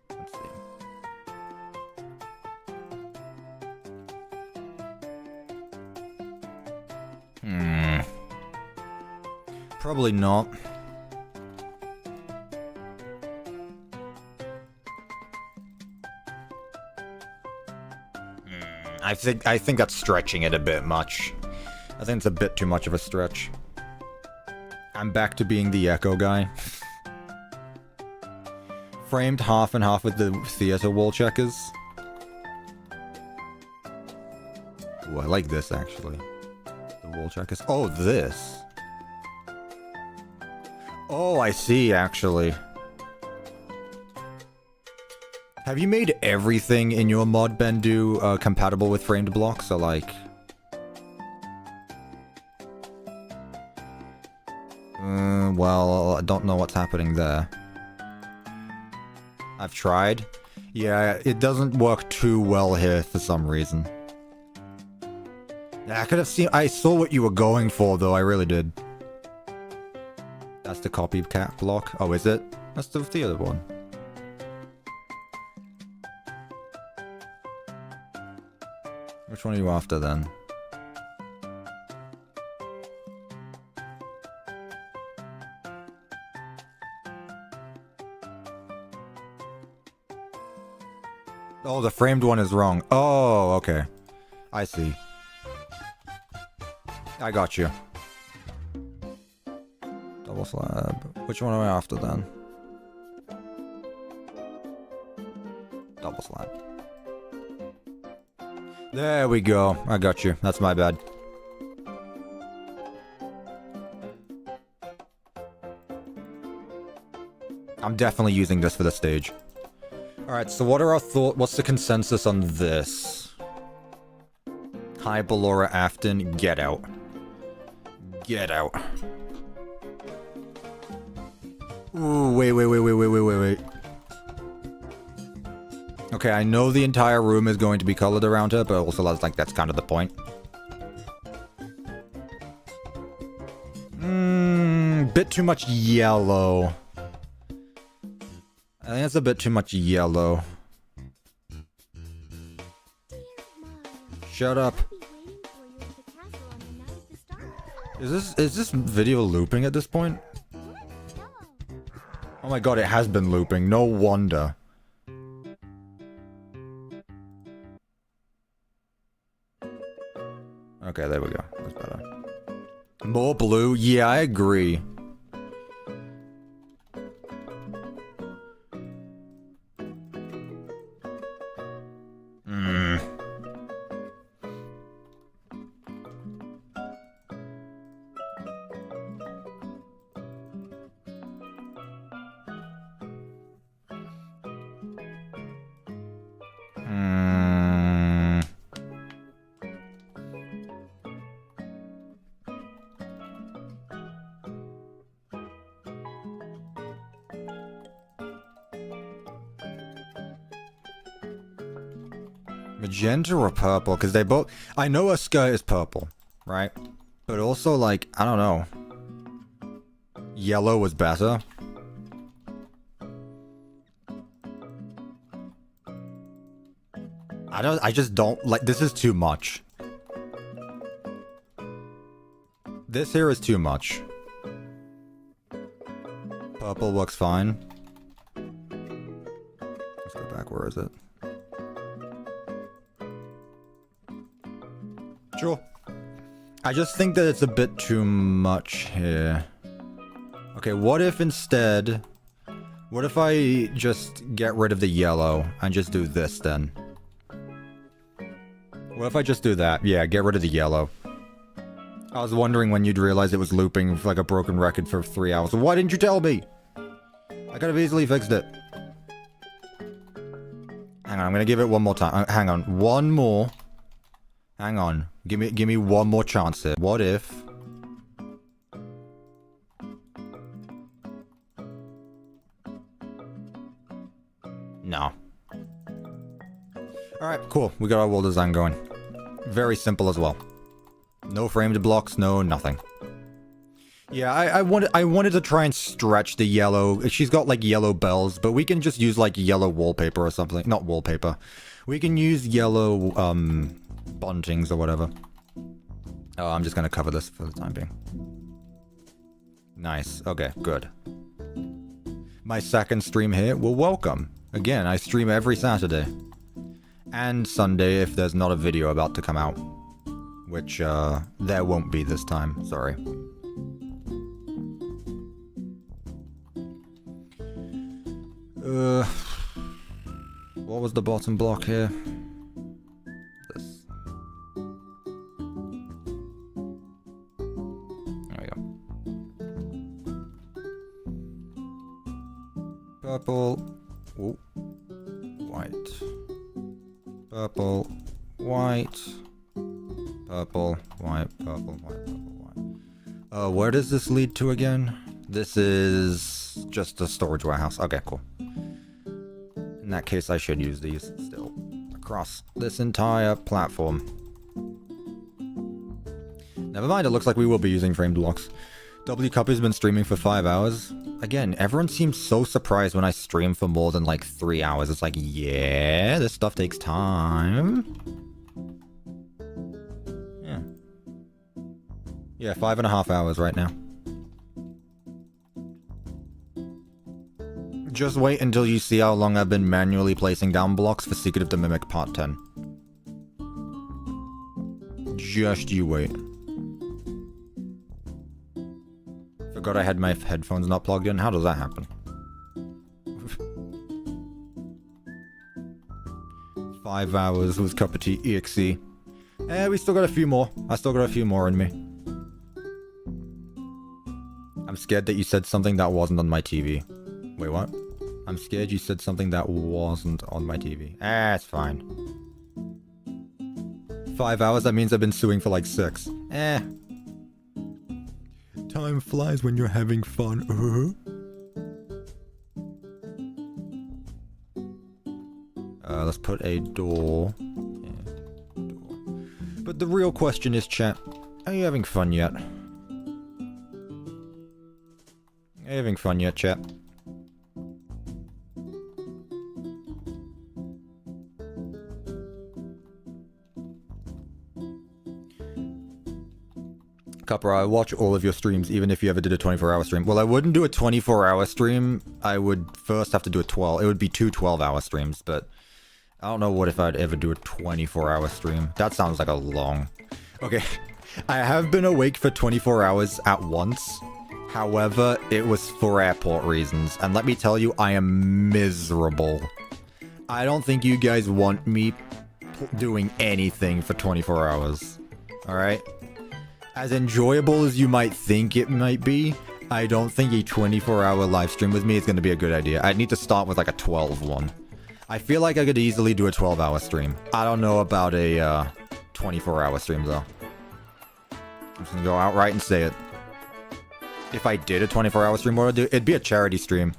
Let's see. Probably not. I think that's stretching it a bit much. I think it's a bit too much of a stretch. I'm back to being the echo guy. Framed half and half with the theater wall checkers. Ooh, I like this actually. The wall checkers. Oh, this. Oh, I see actually. Have you made everything in your mod Bendu compatible with framed blocks? So like... well, I don't know what's happening there. I've tried. Yeah, it doesn't work too well here for some reason. Yeah, I could have seen... I saw what you were going for, though. I really did. That's the copycat block. Oh, is it? That's the other one. Which one are you after, then? Oh, the framed one is wrong. Oh, okay. I see. I got you. Double slab. Which one am I after then? Double slab. There we go. I got you. That's my bad. I'm definitely using this for the stage. Alright, so what are our thoughts? What's the consensus on this? Hi, Ballora Afton. Get out. Get out. Ooh, wait. Okay, I know the entire room is going to be colored around her, but also that's kind of the point. Bit too much yellow. I think that's a bit too much yellow. Shut up. Is this video looping at this point? Oh my god, it has been looping. No wonder. Okay, there we go. That's better. More blue? Yeah, I agree. Magenta or purple? Because they both... I know a skirt is purple, right? But also, like, I don't know. Yellow was better. I just don't like, this is too much. This here is too much. Purple looks fine. Let's go back, where is it? Sure. I just think that it's a bit too much here. Okay, what if instead... What if I just get rid of the yellow and just do this then? What if I just do that? Yeah, get rid of the yellow. I was wondering when you'd realize it was looping like a broken record for 3 hours. Why didn't you tell me? I could have easily fixed it. Hang on, I'm gonna give it one more time. Hang on, one more. Hang on. Give me one more chance here. What if... No. Alright, cool. We got our wall design going. Very simple as well. No framed blocks, no nothing. Yeah, I wanted to try and stretch the yellow. She's got like yellow bells, but we can just use like yellow wallpaper or something. Not wallpaper. We can use yellow buntings or whatever. Oh, I'm just gonna cover this for the time being. Nice. Okay, good. My second stream here. Well, welcome. Again, I stream every Saturday. And Sunday if there's not a video about to come out. Which, there won't be this time. Sorry. What was the bottom block here? This. There we go. Purple. Ooh. White. Purple. White. Purple. White. Purple. White. Purple. White. Where does this lead to again? This is just a storage warehouse. Okay, cool. In that case, I should use these still across this entire platform. Never mind, it looks like we will be using framed blocks. WCuppy's been streaming for 5 hours. Again, everyone seems so surprised when I stream for more than like 3 hours. It's like, yeah, this stuff takes time. Yeah. Yeah, 5.5 hours right now. Just wait until you see how long I've been manually placing down blocks for Secret of the Mimic Part 10. Just you wait. Forgot I had my headphones not plugged in. How does that happen? 5 hours with CuppaTeaExe. We still got a few more. I still got a few more in me. I'm scared that you said something that wasn't on my TV. Wait, what? I'm scared you said something that wasn't on my TV. It's fine. 5 hours, that means I've been suing for like 6. Time flies when you're having fun. Let's put a door. Yeah, door. But the real question is, chat, are you having fun yet? Are you having fun yet, chat? Cuppa, I watch all of your streams, even if you ever did a 24-hour stream. Well, I wouldn't do a 24-hour stream. I would first have to do a 12. It would be 2 12-hour streams, but I don't know what if I'd ever do a 24-hour stream. That sounds like a long... Okay, I have been awake for 24 hours at once. However, it was for airport reasons. And let me tell you, I am miserable. I don't think you guys want me doing anything for 24 hours. Alright? As enjoyable as you might think it might be, I don't think a 24-hour live stream with me is going to be a good idea. I'd need to start with like a 12 one. I feel like I could easily do a 12-hour stream. I don't know about a 24-hour stream though. I'm just going to go outright and say it. If I did a 24-hour stream, what I'd do, it'd be a charity stream.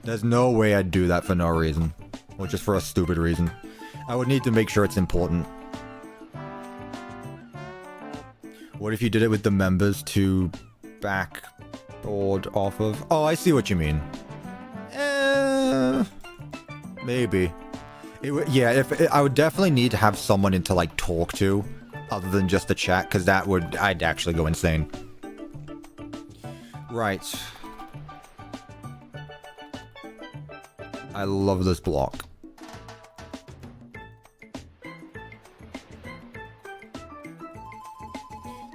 There's no way I'd do that for no reason. Or just for a stupid reason. I would need to make sure it's important. What if you did it with the members to backboard off of? Oh, I see what you mean. Maybe. Yeah, I would definitely need to have someone in to like talk to, other than just the chat, because I'd actually go insane. Right. I love this block.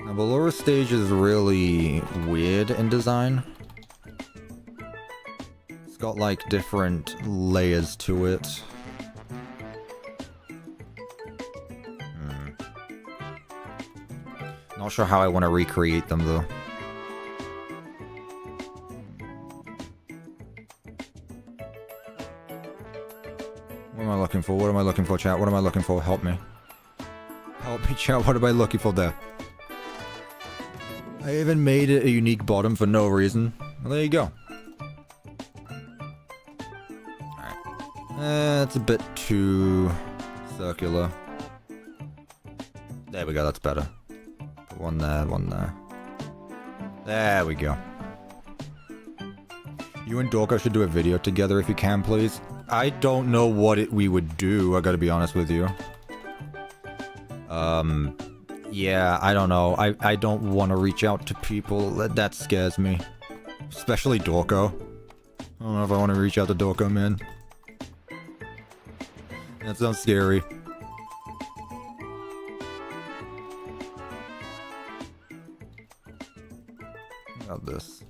Now, the lower stage is really weird in design. It's got like different layers to it. Not sure how I want to recreate them though. What am I looking for? What am I looking for, chat? What am I looking for? Help me. Help me, chat. What am I looking for there? I even made it a unique bottom for no reason. Well, there you go. Alright. That's a bit too circular. There we go, that's better. Put one there, one there. There we go. You and Dorko should do a video together if you can, please. I don't know what we would do, I gotta be honest with you. Yeah, I don't know. I don't want to reach out to people. That scares me. Especially Dorko. I don't know if I want to reach out to Dorko, man. That sounds scary. About this.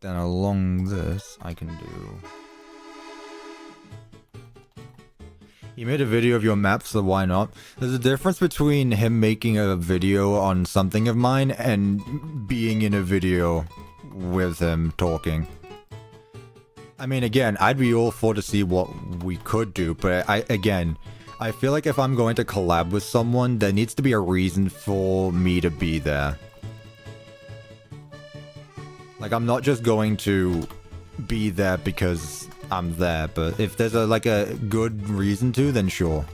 Then along this, I can do... He made a video of your map, so why not? There's a difference between him making a video on something of mine and being in a video with him talking. I mean, again, I'd be all for to see what we could do, but I feel like if I'm going to collab with someone, there needs to be a reason for me to be there. Like, I'm not just going to be there because I'm there, but if there's like a good reason to, then sure.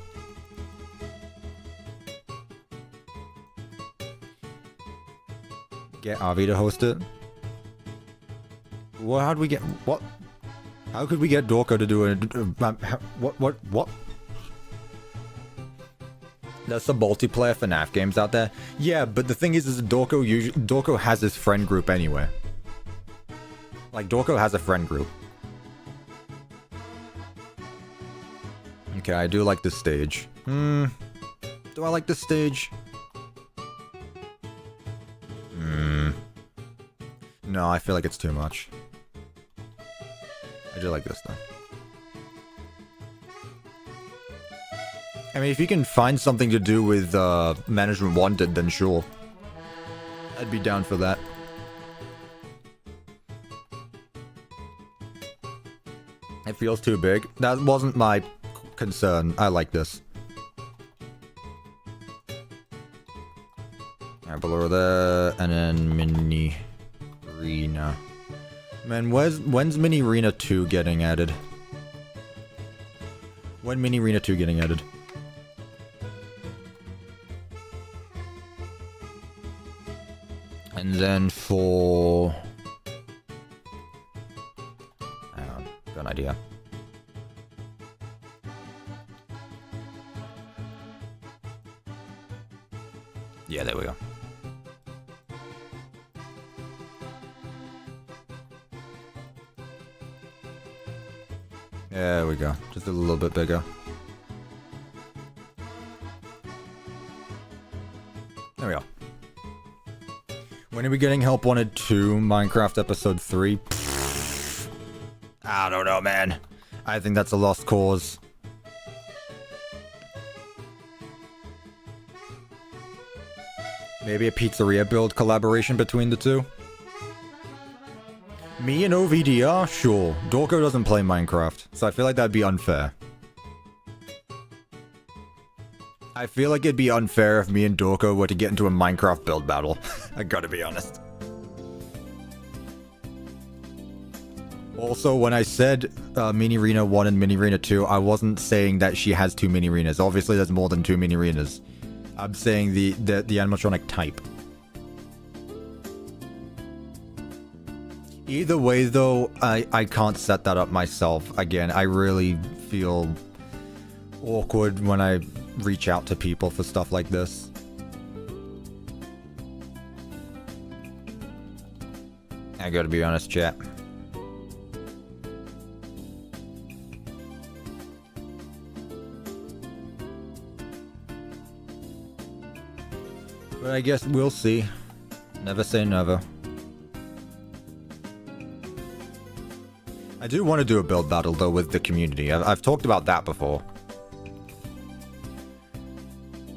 Get Avi to host it? Well, how'd we get... What? How could we get Dorko to do it? What? There's some multiplayer FNAF games out there. Yeah, but the thing is Dorko has his friend group anyway. Like, Dorko has a friend group. Okay, I do like this stage. Do I like this stage? No, I feel like it's too much. I do like this though. I mean, if you can find something to do with Management Wanted, then sure. I'd be down for that. It feels too big. That wasn't my concern. I like this. Alright, below there, and then Mini Arena. Man, when's Mini Arena 2 getting added? When Mini Arena 2 getting added? And then for... got an idea. Yeah, there we go. There we go. Just a little bit bigger. There we go. When are we getting Help Wanted 2 Minecraft Episode 3? I don't know, man. I think that's a lost cause. Maybe a pizzeria build collaboration between the two? Me and OVDR? Sure. Dorko doesn't play Minecraft, so I feel like that'd be unfair. I feel like it'd be unfair if me and Dorko were to get into a Minecraft build battle. I gotta be honest. Also, when I said Mini Arena 1 and Mini Arena 2, I wasn't saying that she has 2 Mini Arenas. Obviously, there's more than 2 Mini Arenas. I'm saying the animatronic type. Either way, though, I can't set that up myself. Again, I really feel awkward when I reach out to people for stuff like this. I gotta be honest, chat. But I guess we'll see. Never say never. I do want to do a build battle, though, with the community. I've talked about that before.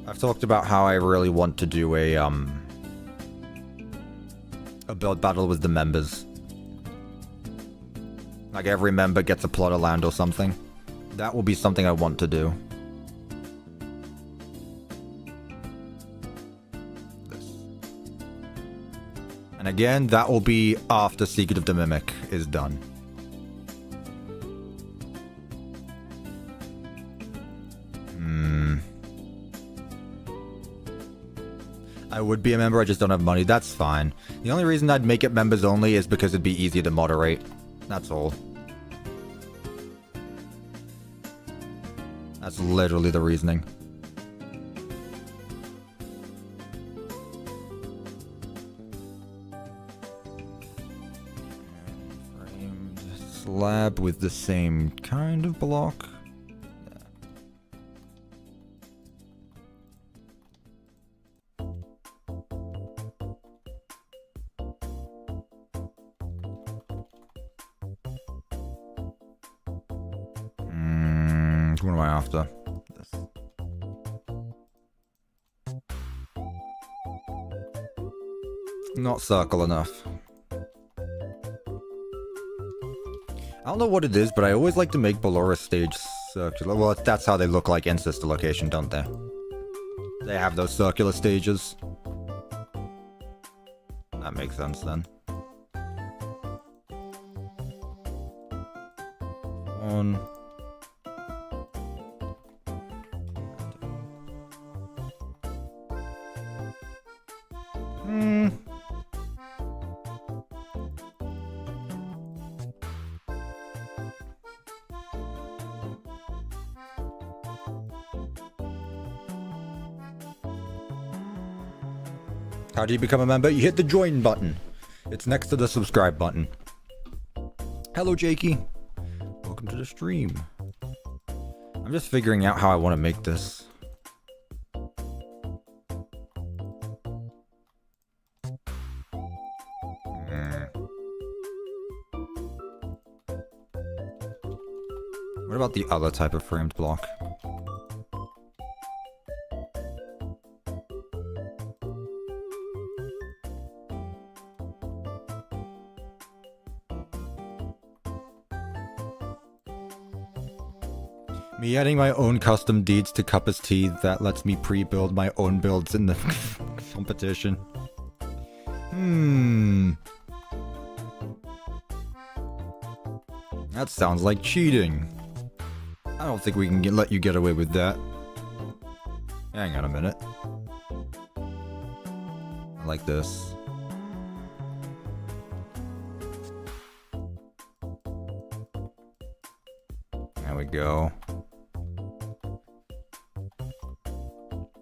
I've talked about how I really want to do a build battle with the members. Like, every member gets a plot of land or something. That will be something I want to do. And again, that will be after Secret of the Mimic is done. I would be a member, I just don't have money. That's fine. The only reason I'd make it members only is because it'd be easier to moderate. That's all. That's literally the reasoning. Framed slab with the same kind of block. What am I after? This. Not circle enough. I don't know what it is, but I always like to make Ballora stage circular. Well, that's how they look like in Sister Location, don't they? They have those circular stages. That makes sense then. One. How do you become a member? You hit the join button. It's next to the subscribe button. Hello, Jakey. Welcome to the stream. I'm just figuring out how I want to make this. What about the other type of framed block? Me adding my own custom deeds to CuppaTeaExe that lets me pre-build my own builds in the competition. That sounds like cheating. I don't think we can let you get away with that. Hang on a minute. I like this. There we go.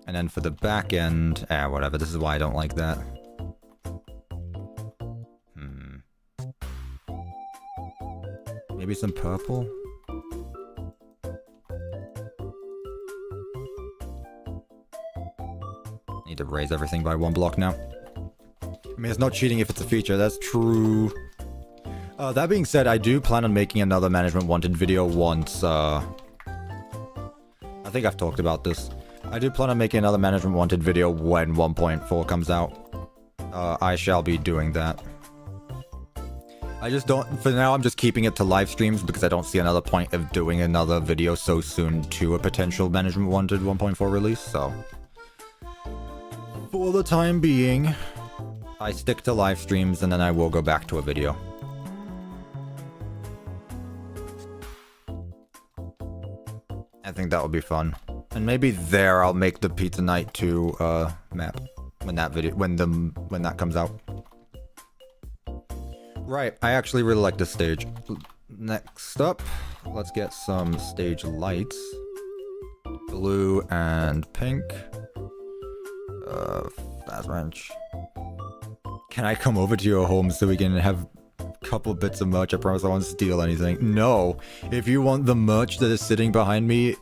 And then for the back end, whatever, this is why I don't like that. Maybe some purple? Need to raise everything by one block now. I mean, it's not cheating if it's a feature, that's true. That being said, I do plan on making another Management Wanted video once, I think I've talked about this. I do plan on making another Management Wanted video when 1.4 comes out. I shall be doing that. I just don't, for now I'm just keeping it to live streams because I don't see another point of doing another video so soon to a potential Management Wanted 1.4 release, so. For the time being, I stick to live streams and then I will go back to a video. I think that would be fun. And maybe there I'll make the Pizza Night 2 map when that video when that comes out. Right, I actually really like this stage. Next up, let's get some stage lights. Blue and pink. Fast wrench. Can I come over to your home so we can have a couple bits of merch? I promise I won't steal anything. No! If you want the merch that is sitting behind me,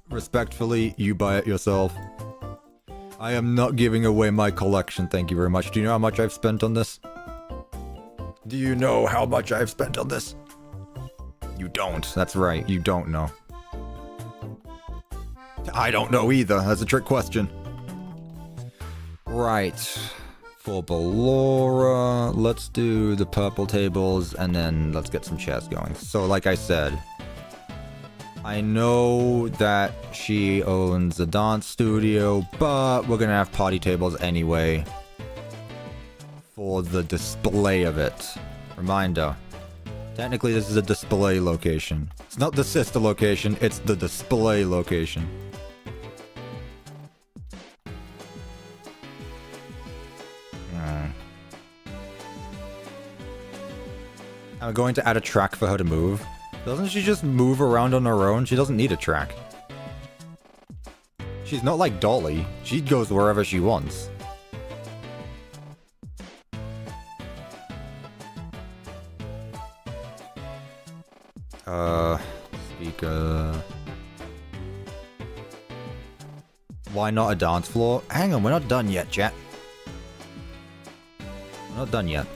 respectfully, you buy it yourself. I am not giving away my collection, thank you very much. Do you know how much I've spent on this? Do you know how much I've spent on this? You don't. That's right, you don't know. I don't know either. That's a trick question. Right. For Ballora, let's do the purple tables, and then let's get some chairs going. So, like I said, I know that she owns a dance studio, but we're gonna have party tables anyway for the display of it. Reminder, technically this is a display location. It's not the sister location, it's the display location. I'm going to add a track for her to move. Doesn't she just move around on her own? She doesn't need a track. She's not like Dolly. She goes wherever she wants. Speaker. Why not a dance floor? Hang on, we're not done yet, chat. We're not done yet.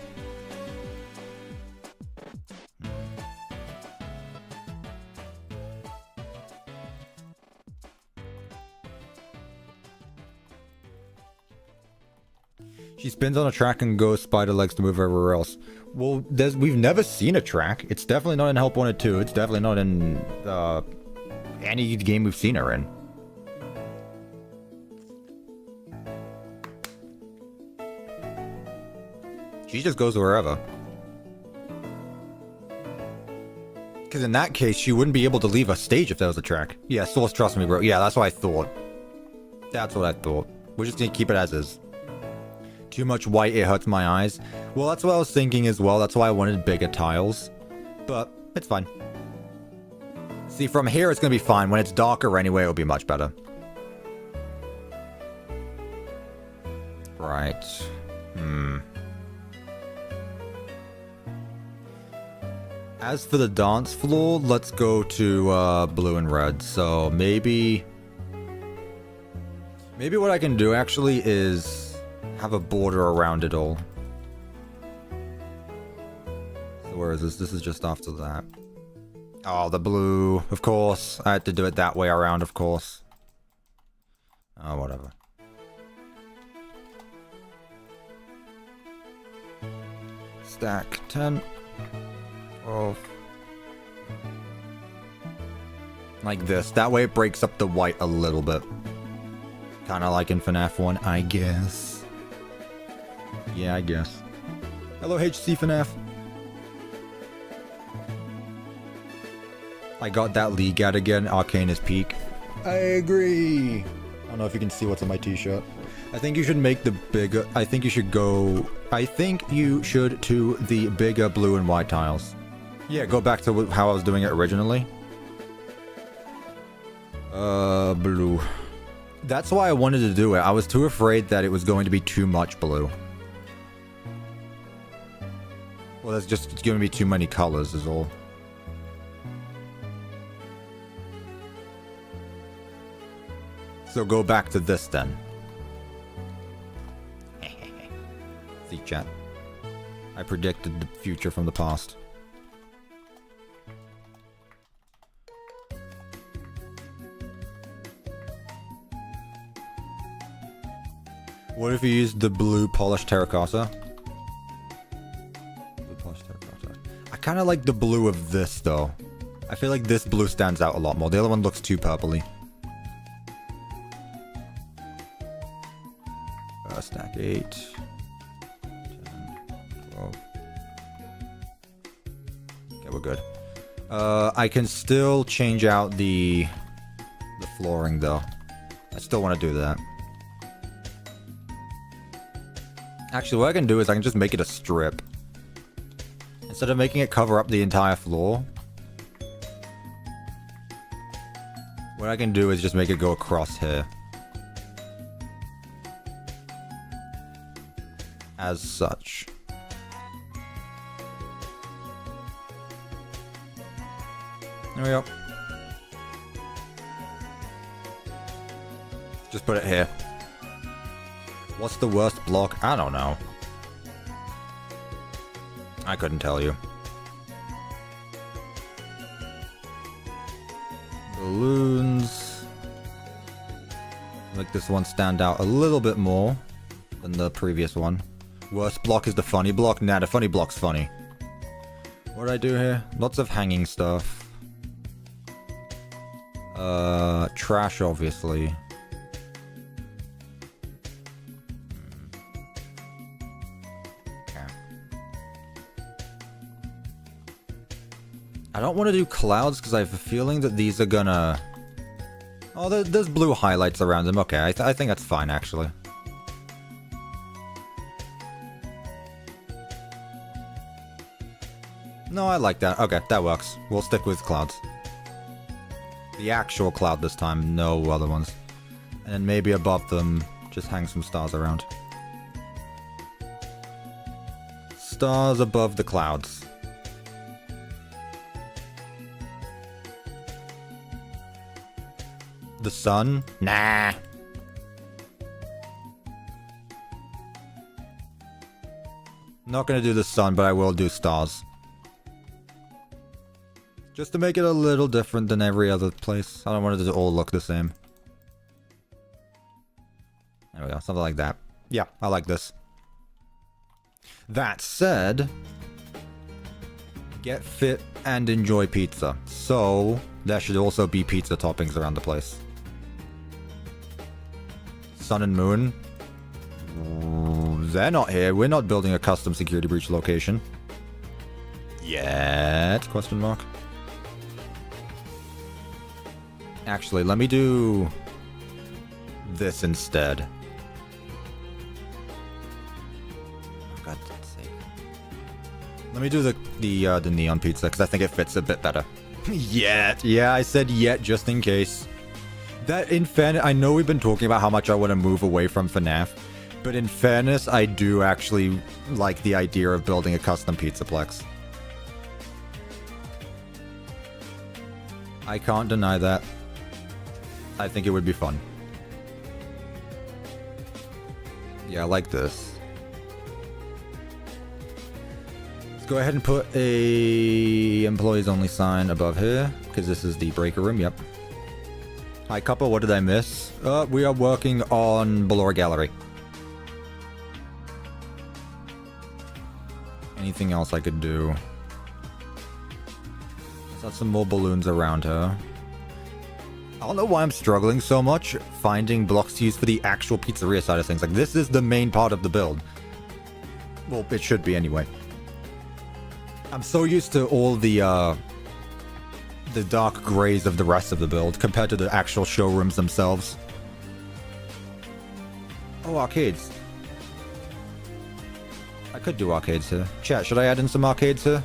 She spins on a track and goes spider legs to move everywhere else. Well, we've never seen a track. It's definitely not in Help Wanted 2. It's definitely not in any game we've seen her in. She just goes wherever. Because in that case, she wouldn't be able to leave a stage if there was a track. Yeah, Source, trust me, bro. Yeah, that's what I thought. That's what I thought. We're just gonna keep it as is. Too much white, it hurts my eyes. Well, that's what I was thinking as well. That's why I wanted bigger tiles. But it's fine. See, from here it's gonna be fine. When it's darker anyway, it'll be much better. Right. As for the dance floor, let's go to blue and red. So maybe what I can do actually is have a border around it all. So where is this? This is just after that. Oh, the blue. Of course. I had to do it that way around, of course. Oh, whatever. Stack 10. 12. Like this. That way it breaks up the white a little bit. Kinda like in FNAF 1, I guess. Yeah, I guess. Hello, HC FNAF. I got that league out again, Arcane is peak. I agree. I don't know if you can see what's on my t-shirt. I think you should make the bigger... I think you should to the bigger blue and white tiles. Yeah, go back to how I was doing it originally. Blue. That's why I wanted to do it. I was too afraid that it was going to be too much blue. Well, there's just going to be too many colors is all. So go back to this then. See, chat. I predicted the future from the past. What if you used the blue polished terracotta? Blue polished terracotta. I kind of like the blue of this though. I feel like this blue stands out a lot more. The other one looks too purpley. Stack 8. 10, 12. Okay, we're good. I can still change out the flooring though. I still want to do that. Actually, what I can do is I can just make it a strip. Instead of making it cover up the entire floor, what I can do is just make it go across here. As such. There we go. Just put it here. What's the worst block? I don't know. I couldn't tell you. Balloons. Make this one stand out a little bit more than the previous one. Worst block is the funny block? Nah, the funny block's funny. What did I do here? Lots of hanging stuff. Trash, obviously. Okay. I don't want to do clouds because I have a feeling that these are gonna... Oh, there's blue highlights around them. Okay, I think that's fine, actually. No, I like that. Okay, that works. We'll stick with clouds. The actual cloud this time, no other ones. And then maybe above them, just hang some stars around. Stars above the clouds. The sun? Nah. Not gonna do the sun, but I will do stars. Just to make it a little different than every other place. I don't want it to all look the same. There we go, something like that. Yeah, I like this. That said, get fit and enjoy pizza. So, there should also be pizza toppings around the place. Sun and Moon. They're not here. We're not building a custom security breach location. Yet? Question mark. Actually, let me do this instead. Oh, God's sake. Let me do the neon pizza because I think it fits a bit better. Yet. Yeah, I said yet just in case. That, in fairness, I know we've been talking about how much I want to move away from FNAF, but in fairness, I do actually like the idea of building a custom pizzaplex. I can't deny that. I think it would be fun. Yeah, I like this. Let's go ahead and put a employees only sign above here, because this is the breaker room, yep. Hi, Cuppa, what did I miss? We are working on Ballora Gallery. Anything else I could do? Let's add some more balloons around her. I don't know why I'm struggling so much finding blocks to use for the actual pizzeria side of things. Like, this is the main part of the build. Well, it should be anyway. I'm so used to all the dark grays of the rest of the build compared to the actual showrooms themselves. Oh, arcades. I could do arcades here. Chat, should I add in some arcades here?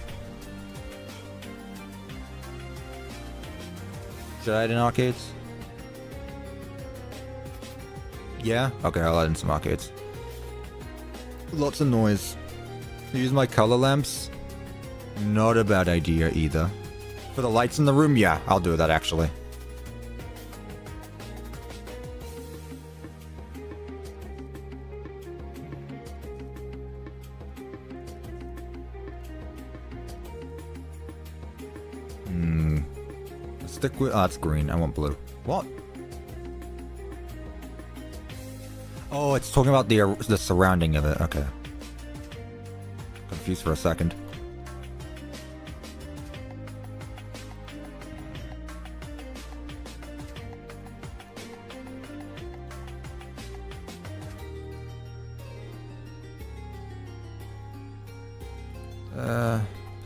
Should I add in arcades? Yeah? Okay, I'll add in some arcades. Lots of noise. Use my color lamps? Not a bad idea either. For the lights in the room? Yeah, I'll do that actually. Stick with... Oh, it's green. I want blue. What? Oh, it's talking about the surrounding of it. Okay. Confused for a second.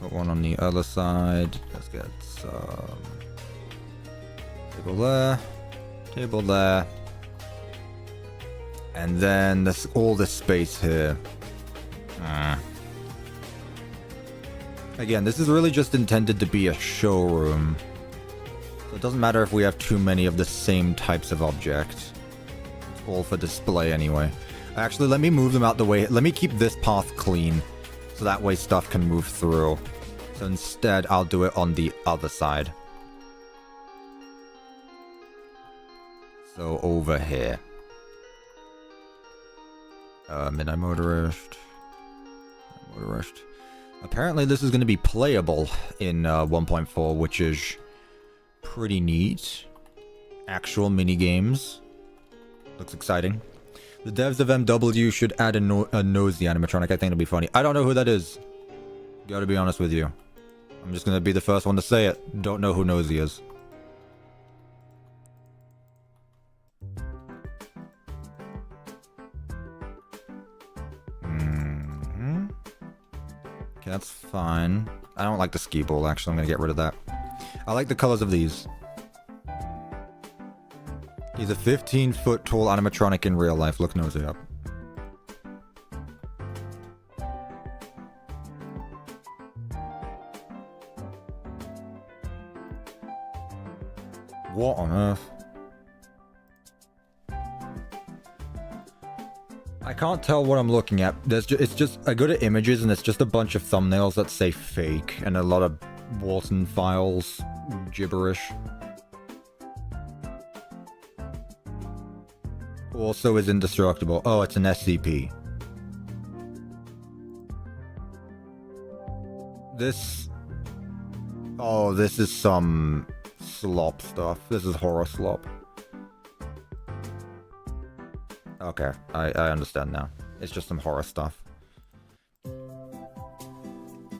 Put one on the other side. Let's get some... Table there. Table there. And then all this space here. Again, this is really just intended to be a showroom. So it doesn't matter if we have too many of the same types of objects. It's all for display anyway. Actually, let me move them out the way. Let me keep this path clean. So that way stuff can move through. So instead, I'll do it on the other side. So over here. Midnight Motorist. Motorist. Apparently this is going to be playable in 1.4, which is pretty neat. Actual mini-games. Looks exciting. The devs of MW should add a nosy animatronic. I think it'll be funny. I don't know who that is. Gotta be honest with you. I'm just going to be the first one to say it. Don't know who Nosy is. Okay, that's fine. I don't like the ski ball, actually. I'm gonna get rid of that. I like the colors of these. He's a 15-foot tall animatronic in real life. Look Nosy up. What on earth? I can't tell what I'm looking at. It's just I go to images and it's just a bunch of thumbnails that say fake and a lot of Wharton files gibberish. Also is indestructible. Oh, it's an SCP. This... Oh, this is some slop stuff. This is horror slop. Okay, I understand now. It's just some horror stuff.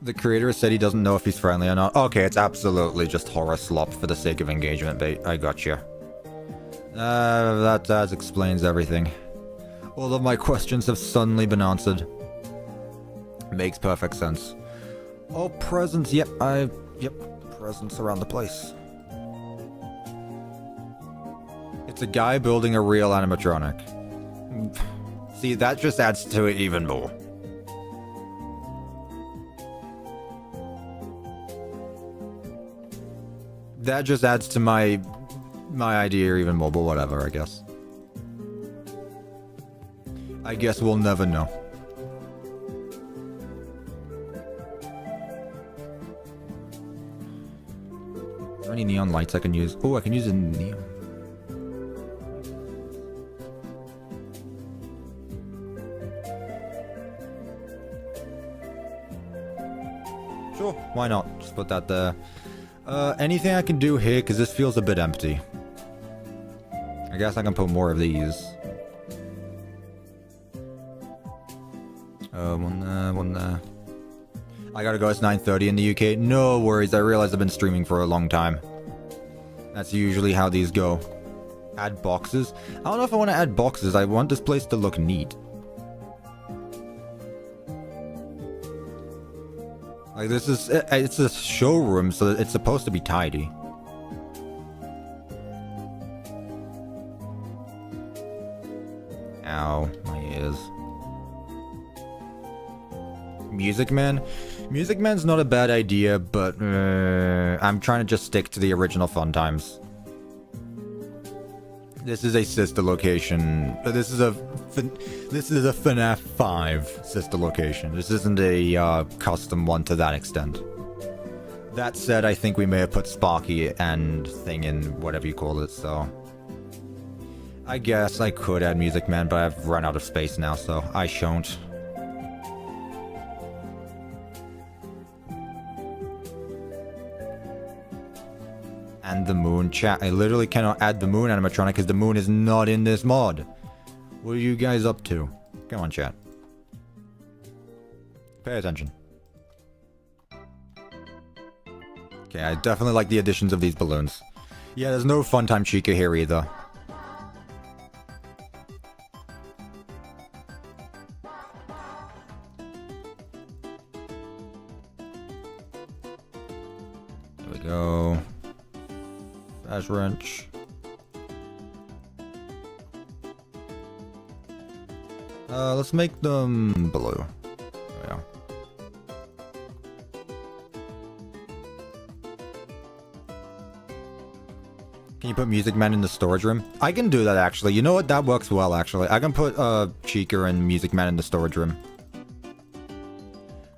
The creator said he doesn't know if he's friendly or not. Okay, it's absolutely just horror slop for the sake of engagement bait. I gotcha. That explains everything. All of my questions have suddenly been answered. Makes perfect sense. Oh, presents. Yep, presents around the place. It's a guy building a real animatronic. See, that just adds to it even more. That just adds to my idea even more, but whatever, I guess. I guess we'll never know. Are there any neon lights I can use? Oh, I can use a neon. Sure, why not? Just put that there. Anything I can do here, because this feels a bit empty. I guess I can put more of these. One there. I gotta go, it's 9:30 in the UK. No worries, I realize I've been streaming for a long time. That's usually how these go. Add boxes? I don't know if I want to add boxes, I want this place to look neat. Like, this is... It's a showroom, so it's supposed to be tidy. Ow, my ears. Music Man? Music Man's not a bad idea, but... I'm trying to just stick to the original fun times. This is a sister location. This is a FNAF 5 sister location. This isn't a custom one to that extent. That said, I think we may have put Sparky and thing in whatever you call it, so... I guess I could add Music Man, but I've run out of space now, so I shan't. And the moon. Chat, I literally cannot add the moon animatronic because the moon is not in this mod. What are you guys up to? Come on, chat. Pay attention. Okay, I definitely like the additions of these balloons. Yeah, there's no Funtime Chica here either. There we go. Flash wrench. Let's make them blue. There we go. Can you put Music Man in the storage room? I can do that, actually. You know what? That works well, actually. I can put Chica and Music Man in the storage room.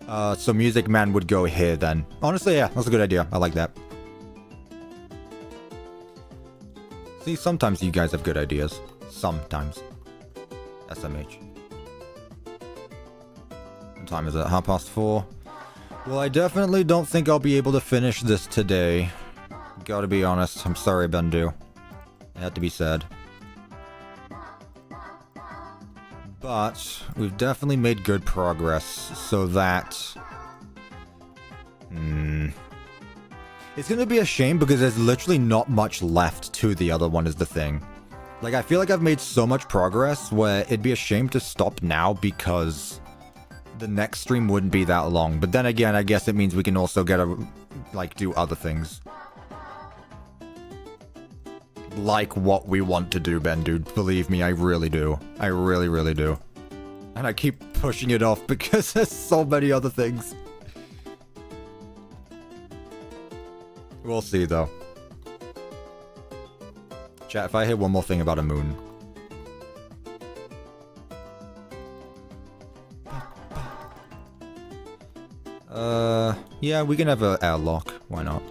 So Music Man would go here, then. Honestly, yeah, that's a good idea. I like that. See, sometimes you guys have good ideas. Sometimes. SMH. What time is it? 4:30? Well, I definitely don't think I'll be able to finish this today. Gotta be honest. I'm sorry, Bendu. It had to be said. But we've definitely made good progress, so that... It's gonna be a shame because there's literally not much left to the other one is the thing. Like, I feel like I've made so much progress where it'd be a shame to stop now because the next stream wouldn't be that long. But then again, I guess it means we can also get do other things. Like what we want to do, Ben, dude. Believe me, I really do. I really, really do. And I keep pushing it off because there's so many other things. We'll see, though. Chat, if I hear one more thing about a moon. Yeah, we can have an airlock. Why not?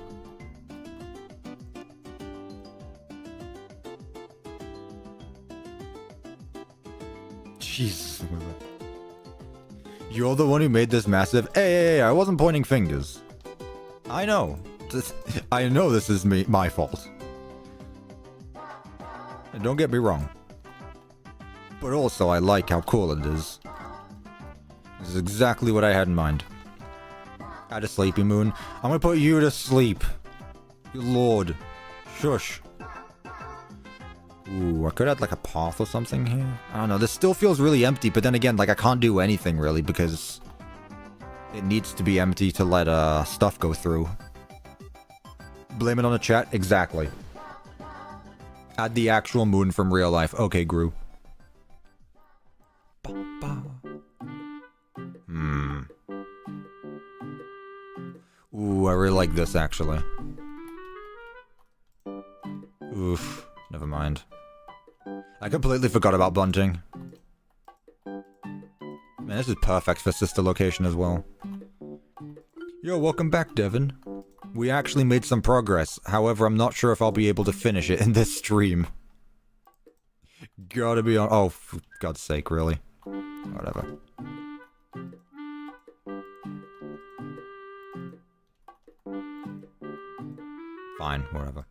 Jesus. You're the one who made this massive... Hey, I wasn't pointing fingers. I know. I know this is my fault. And don't get me wrong. But also, I like how cool it is. This is exactly what I had in mind. Add a sleepy moon. I'm gonna put you to sleep. Good lord. Shush. Ooh, I could add like a path or something here. I don't know. This still feels really empty, but then again, like I can't do anything really because it needs to be empty to let stuff go through. Blame it on the chat? Exactly. Add the actual moon from real life. Okay, Gru. Ooh, I really like this actually. Oof. Never mind. I completely forgot about bunting. Man, this is perfect for sister location as well. Yo, welcome back, Devin. We actually made some progress. However, I'm not sure if I'll be able to finish it in this stream. Gotta be on... Oh, for God's sake, really? Whatever. Fine, whatever.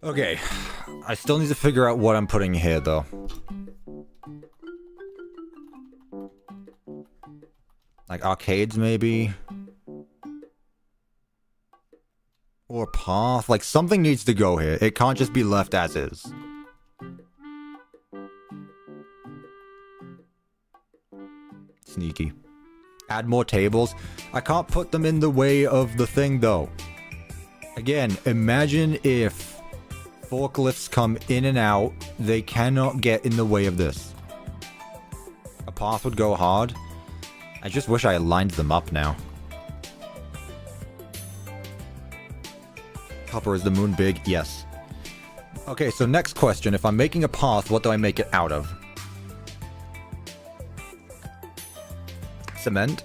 Okay, I still need to figure out what I'm putting here, though. Like arcades, maybe? Or path? Like, something needs to go here. It can't just be left as is. Sneaky. Add more tables. I can't put them in the way of the thing, though. Again, imagine if forklifts come in and out. They cannot get in the way of this. A path would go hard. I just wish I lined them up now. Copper, is the moon big? Yes. Okay, so next question. If I'm making a path, what do I make it out of? Cement?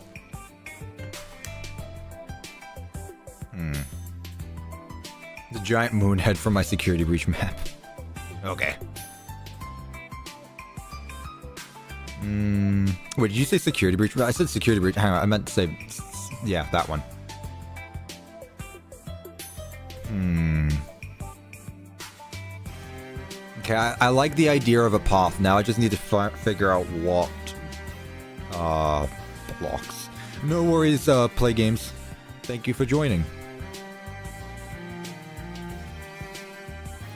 The giant moon head from my security breach map. Okay. Wait, did you say security breach? I said security breach. Hang on, I meant to say... Yeah, that one. Okay, I like the idea of a path. Now I just need to figure out what... blocks. No worries, Play Games. Thank you for joining.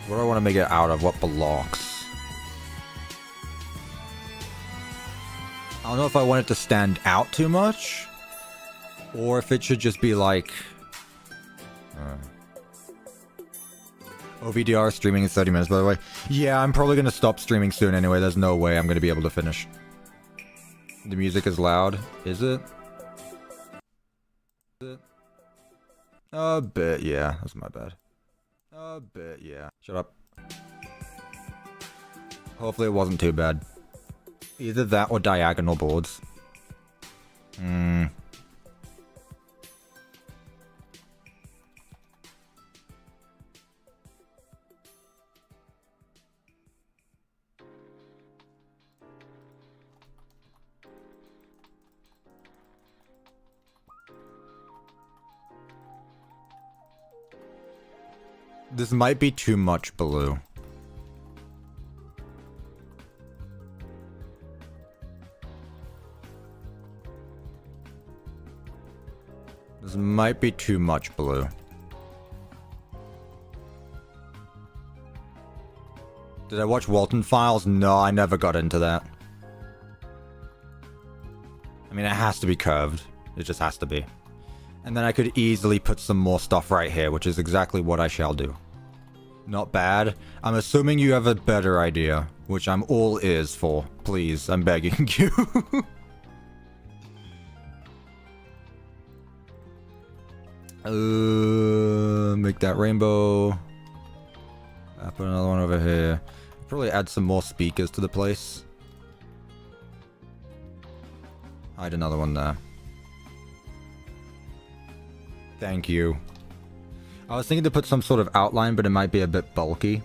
What do I want to make it out of? What blocks? I don't know if I want it to stand out too much, or if it should just be like... OVDR streaming in 30 minutes, by the way. Yeah, I'm probably going to stop streaming soon anyway. There's no way I'm going to be able to finish. The music is loud. Is it? A bit, yeah. That's my bad. A bit, yeah. Shut up. Hopefully it wasn't too bad. Either that or diagonal boards. This might be too much blue. This might be too much blue. Did I watch Walton Files? No, I never got into that. I mean, it has to be curved. It just has to be. And then I could easily put some more stuff right here, which is exactly what I shall do. Not bad. I'm assuming you have a better idea, which I'm all ears for. Please, I'm begging you. Make that rainbow. I'll put another one over here. Probably add some more speakers to the place. Hide another one there. Thank you. I was thinking to put some sort of outline, but it might be a bit bulky.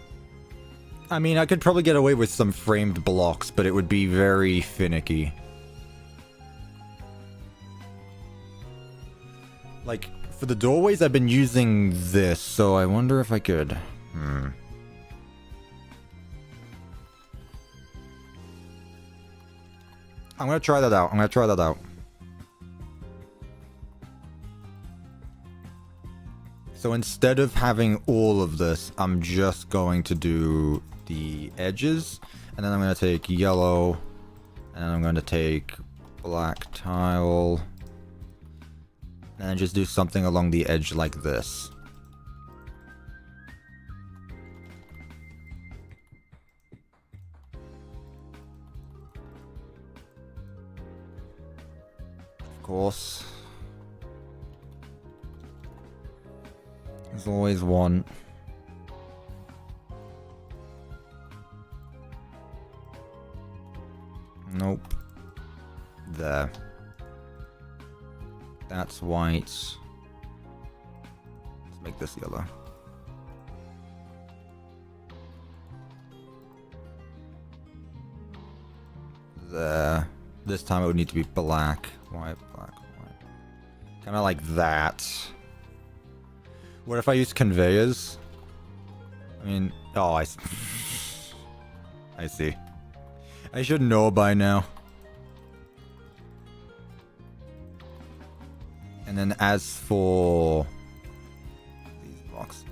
I mean, I could probably get away with some framed blocks, but it would be very finicky. Like, for the doorways, I've been using this, so I wonder if I could... I'm gonna try that out. So instead of having all of this, I'm just going to do the edges. And then I'm going to take yellow. And I'm going to take black tile. And then just do something along the edge like this. Of course. There's always one. Nope. There. That's white. Let's make this yellow. There. This time it would need to be black. White, black, white. Kind of like that. What if I use conveyors? I mean, oh, I see. I should know by now. And then as for these blocks,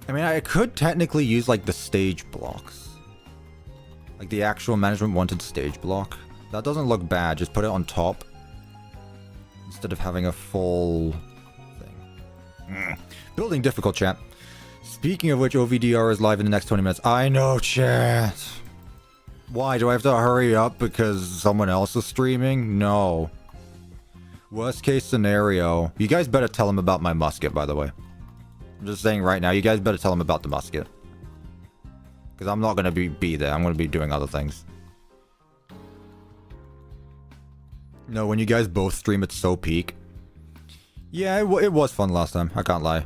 I mean, I could technically use like the stage blocks, like the actual management wanted stage block. That doesn't look bad. Just put it on top instead of having a full thing. Building difficult, chat. Speaking of which, OVDR is live in the next 20 minutes. I know, chat. Why? Do I have to hurry up because someone else is streaming? No. Worst case scenario. You guys better tell him about my musket, by the way. I'm just saying right now, you guys better tell him about the musket. Because I'm not going to be there. I'm going to be doing other things. No, when you guys both stream, it's so peak. Yeah, it was fun last time. I can't lie.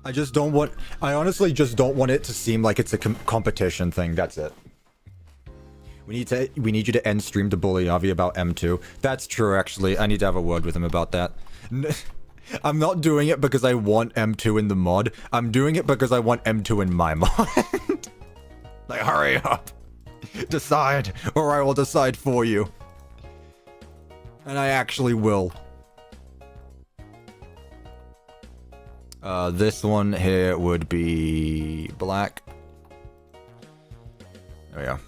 I just don't want... I honestly just don't want it to seem like it's a competition thing. That's it. We need you to end stream to bully Avi about M2. That's true, actually. I need to have a word with him about that. I'm not doing it because I want M2 in the mod. I'm doing it because I want M2 in my mod. Like, hurry up. Decide, or I will decide for you. And I actually will. This one here would be black. There we go.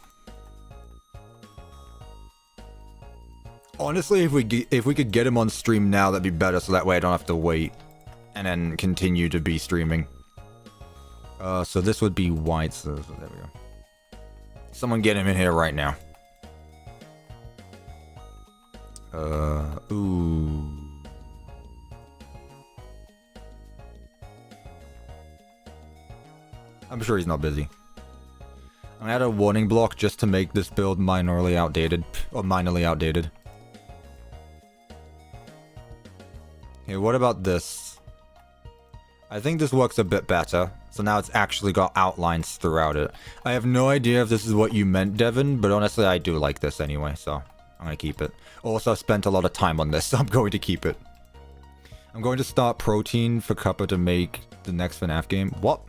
Honestly, if we could get him on stream now, that'd be better, so that way I don't have to wait and then continue to be streaming. So this would be white, so there we go. Someone get him in here right now. Ooh. I'm sure he's not busy. I had a warning block just to make this build minorly outdated. Or minorly outdated. Okay, what about this? I think this works a bit better. So now it's actually got outlines throughout it. I have no idea if this is what you meant, Devin, but honestly I do like this anyway, so I'm gonna keep it. Also, I've spent a lot of time on this, so I'm going to keep it. I'm going to start protein for Cuppa to make the next FNAF game. What?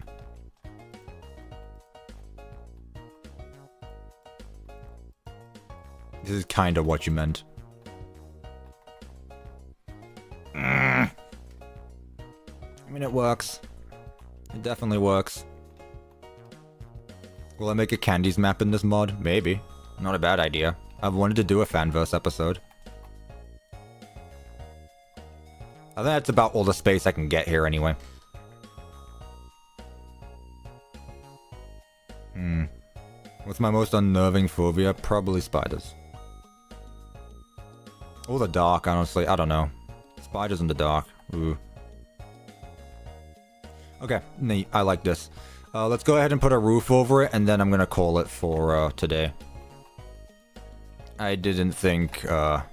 This is kind of what you meant. I mean, it works. It definitely works. Will I make a candies map in this mod? Maybe. Not a bad idea. I've wanted to do a fanverse episode. I think that's about all the space I can get here anyway. What's my most unnerving phobia? Probably spiders. Or the dark, honestly. I don't know. Spiders in the dark. Ooh. Okay, neat. I like this. Let's go ahead and put a roof over it, and then I'm gonna call it for today. I didn't think it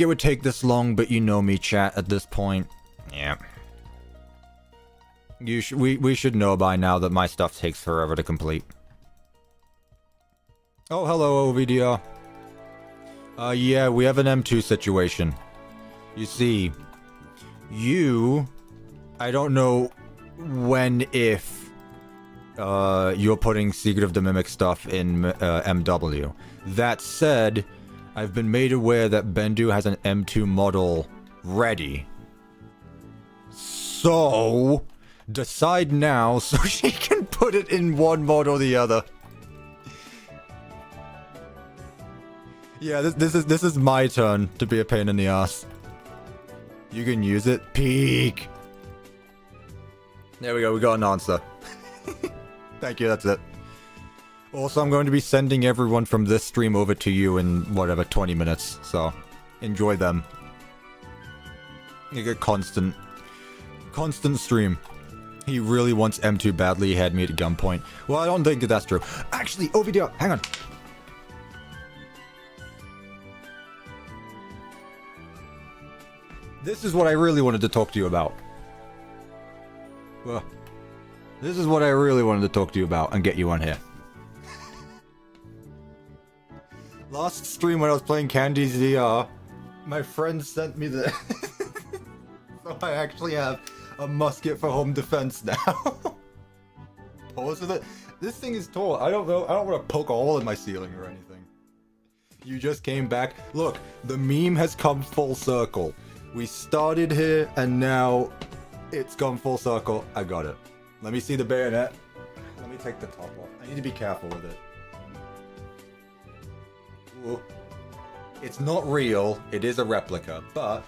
would take this long, but you know me, chat, at this point. Yeah. We should know by now that my stuff takes forever to complete. Oh, hello, OVDR. Yeah, we have an M2 situation. You see, I don't know when, if, you're putting Secret of the Mimic stuff in MW. That said, I've been made aware that Bendu has an M2 model ready. So, decide now so she can put it in one mod or the other. Yeah, this is my turn to be a pain in the ass. You can use it. Peek. There we go, we got an answer. Thank you, that's it. Also, I'm going to be sending everyone from this stream over to you in, whatever, 20 minutes. So, enjoy them. You get constant stream. He really wants M2 badly, he had me at gunpoint. Well, I don't think that's true. Actually, OVDR, hang on. This is what I really wanted to talk to you about. Well, this is what I really wanted to talk to you about and get you on here. Last stream when I was playing Candy's VR, my friend sent me the... So I actually have a musket for home defense now. Pause with it. This thing is tall. I don't know. I don't want to poke a hole in my ceiling or anything. You just came back. Look, the meme has come full circle. We started here, and now it's gone full circle. I got it. Let me see the bayonet. Let me take the top off. I need to be careful with it. Ooh. It's not real. It is a replica, but...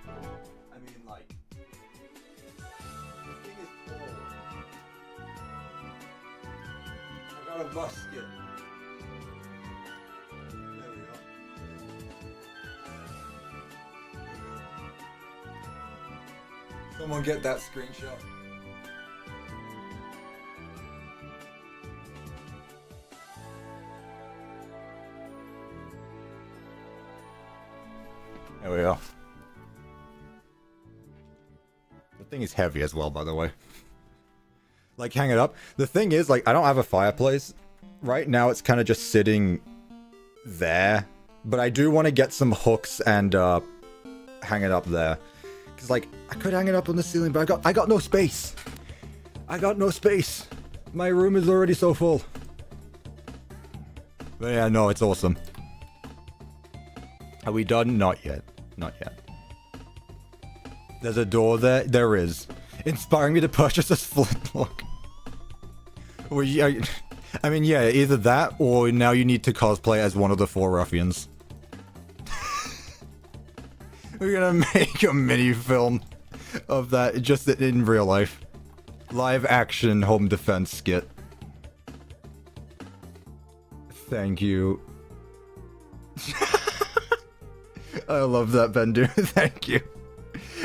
I mean, like... The thing is tall. I got a musket. There we go. Someone get that screenshot. There we go. The thing is heavy as well, by the way. Like, hang it up. The thing is, like, I don't have a fireplace. Right now, it's kind of just sitting there. But I do want to get some hooks and hang it up there. Because, like, I could hang it up on the ceiling, but I got no space. I got no space. My room is already so full. But yeah, no, it's awesome. Are we done? Not yet. Not yet. There's a door there? There is. Inspiring me to purchase this flintlock. Well, yeah, I mean, yeah, either that, or now you need to cosplay as one of the 4 ruffians. We're gonna make a mini film of that, just in real life. Live action home defense skit. Thank you. I love that, Bendu. Thank you.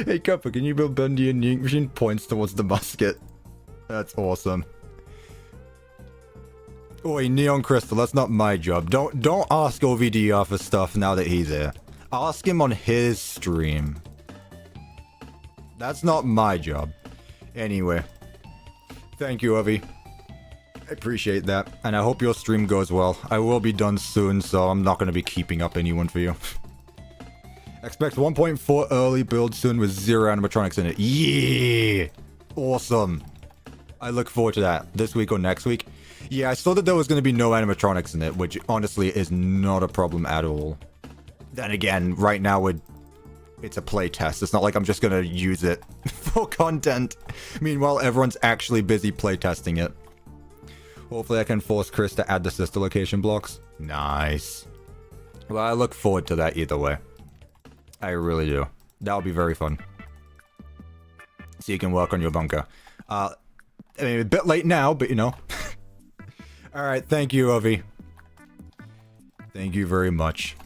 Hey, Cuppa, can you build Bendy and Ink Machine? Points towards the musket. That's awesome. Oi, Neon Crystal, that's not my job. Don't ask OVDR for stuff now that he's here. Ask him on his stream. That's not my job. Anyway. Thank you, Ovi. I appreciate that. And I hope your stream goes well. I will be done soon, so I'm not going to be keeping up anyone for you. Expect 1.4 early build soon with 0 animatronics in it. Yeah! Awesome. I look forward to that. This week or next week. Yeah, I saw that there was going to be no animatronics in it, which honestly is not a problem at all. Then again, right now it's a play test. It's not like I'm just going to use it for content. Meanwhile, everyone's actually busy play testing it. Hopefully I can force Chris to add the sister location blocks. Nice. Well, I look forward to that either way. I really do. That'll be very fun. So you can work on your bunker. I mean, a bit late now, but you know. Alright, thank you, Ovi. Thank you very much.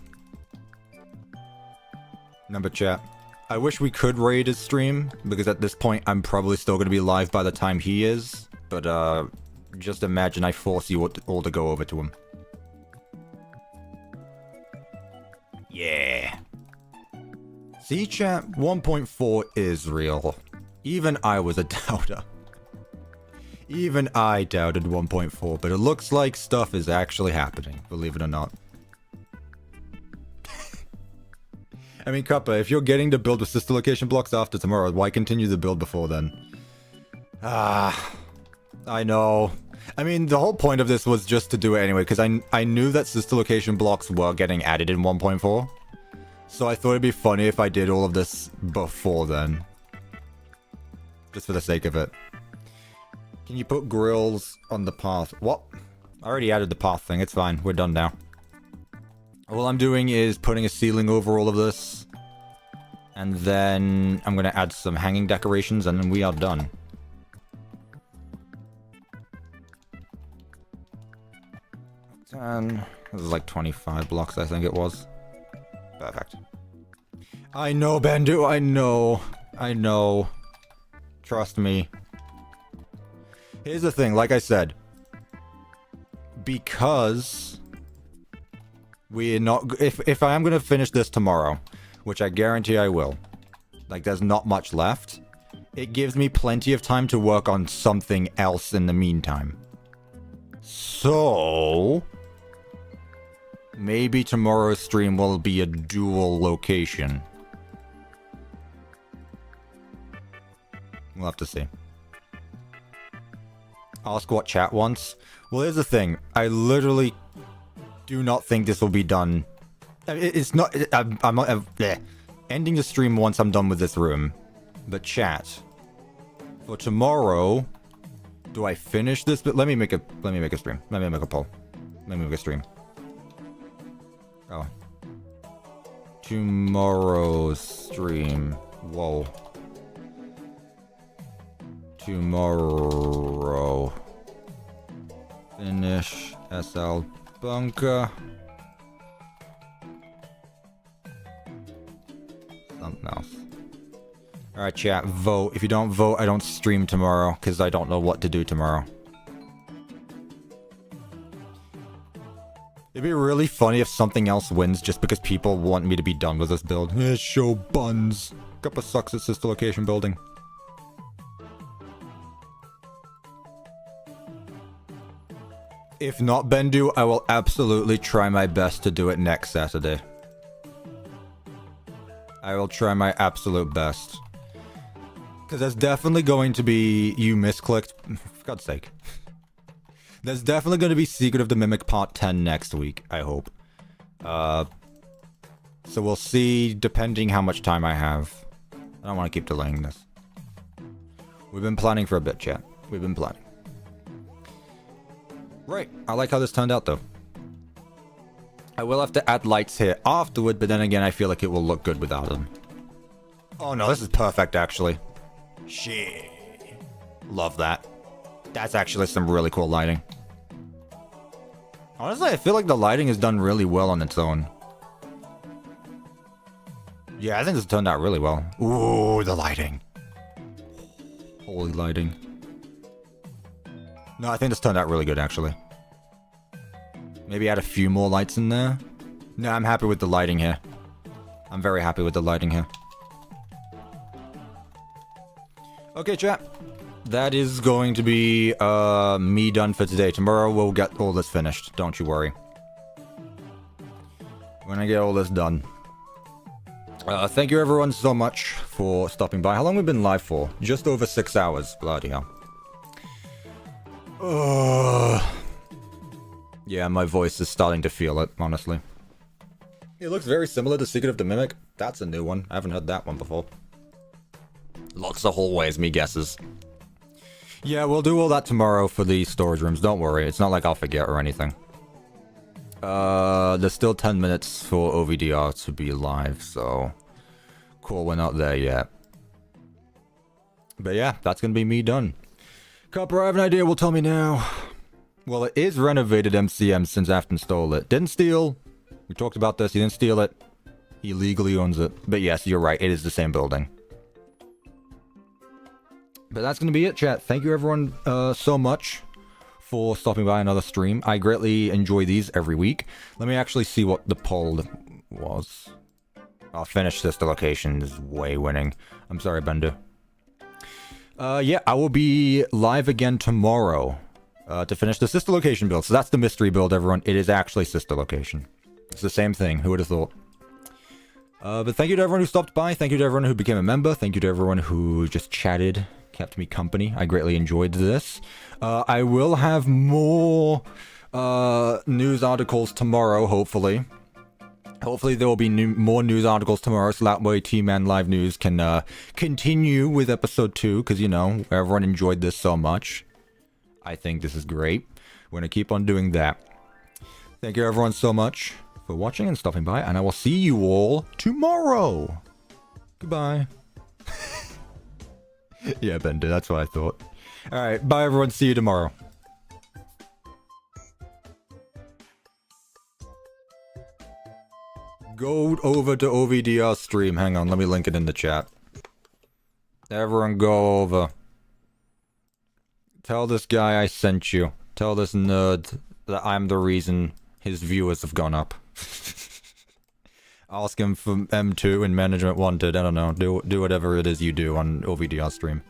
Number chat. I wish we could raid his stream, because at this point I'm probably still going to be live by the time he is. But, just imagine I force you all to go over to him. Yeah. See, chat, 1.4 is real. Even I was a doubter. Even I doubted 1.4, but it looks like stuff is actually happening, believe it or not. I mean, Cuppa, if you're getting to build with sister location blocks after tomorrow, why continue the build before then? I know. I mean, the whole point of this was just to do it anyway, because I knew that sister location blocks were getting added in 1.4. So I thought it'd be funny if I did all of this before then. Just for the sake of it. Can you put grills on the path? What? I already added the path thing. It's fine. We're done now. All I'm doing is putting a ceiling over all of this. And then I'm going to add some hanging decorations and then we are done. And this is like 25 blocks, I think it was. Perfect. I know, Bandu. I know. I know. Trust me. Here's the thing, like I said. Because we're not... If I am going to finish this tomorrow, which I guarantee I will, like there's not much left, it gives me plenty of time to work on something else in the meantime. So... maybe tomorrow's stream will be a dual location. We'll have to see. Ask what chat wants. Well, here's the thing. I literally do not think this will be done. It's not... I'm not... bleh. Ending the stream once I'm done with this room. But chat. For tomorrow... do I finish this? But let me make a stream. Let me make a poll. Let me make a stream. Oh. Tomorrow's stream. Whoa. Tomorrow. Finish SL bunker. Something else. Alright, chat. Vote. If you don't vote, I don't stream tomorrow. Because I don't know what to do tomorrow. It'd be really funny if something else wins just because people want me to be done with this build. Show buns. Cuppa sucks at sister location building. If not Bendu, I will absolutely try my best to do it next Saturday. I will try my absolute best. Because there's definitely going to be... you misclicked. For God's sake. There's definitely going to be Secret of the Mimic Part 10 next week, I hope. So we'll see, depending how much time I have. I don't want to keep delaying this. We've been planning for a bit, chat. We've been planning. Right, I like how this turned out, though. I will have to add lights here afterward, but then again, I feel like it will look good without them. Oh no, this is perfect, actually. Shit. Love that. That's actually some really cool lighting. Honestly, I feel like the lighting is done really well on its own. Yeah, I think this turned out really well. Ooh, the lighting. Holy lighting. No, I think this turned out really good, actually. Maybe add a few more lights in there. No, I'm happy with the lighting here. I'm very happy with the lighting here. Okay, chat. That is going to be me done for today. Tomorrow we'll get all this finished. Don't you worry. When I get all this done. Thank you everyone so much for stopping by. How long have we been live for? Just over 6 hours. Bloody hell. Yeah, my voice is starting to feel it, honestly. It looks very similar to Secret of the Mimic. That's a new one. I haven't heard that one before. Lots of hallways, me guesses. Yeah, we'll do all that tomorrow for the storage rooms. Don't worry. It's not like I'll forget or anything. There's still 10 minutes for OVDR to be live, so... Cool, we're not there yet. But yeah, that's gonna be me done. Cuppa, I have an idea, will tell me now. Well, it is renovated MCM since Afton stole it. Didn't steal. We talked about this, he didn't steal it. He legally owns it. But yes, you're right, it is the same building. But that's gonna be it, chat. Thank you everyone so much for stopping by another stream. I greatly enjoy these every week. Let me actually see what the poll was. I'll finish Sister Location is way winning. I'm sorry, Bender. Yeah, I will be live again tomorrow to finish the Sister Location build. So that's the mystery build, everyone. It is actually Sister Location. It's the same thing. Who would have thought? But thank you to everyone who stopped by. Thank you to everyone who became a member. Thank you to everyone who just chatted. Kept me company. I greatly enjoyed this. I will have more news articles tomorrow, hopefully. Hopefully there will be more news articles tomorrow, so that way T-Man Live News can continue with episode 2, because, you know, everyone enjoyed this so much. I think this is great. We're going to keep on doing that. Thank you everyone so much for watching and stopping by, and I will see you all tomorrow. Goodbye. Yeah, Bender, that's what I thought. Alright, bye everyone, see you tomorrow. Go over to OVDR stream. Hang on, let me link it in the chat. Everyone go over. Tell this guy I sent you. Tell this nerd that I'm the reason his viewers have gone up. Ask him for M2 and Management Wanted. I don't know. Do whatever it is you do on OVDR stream.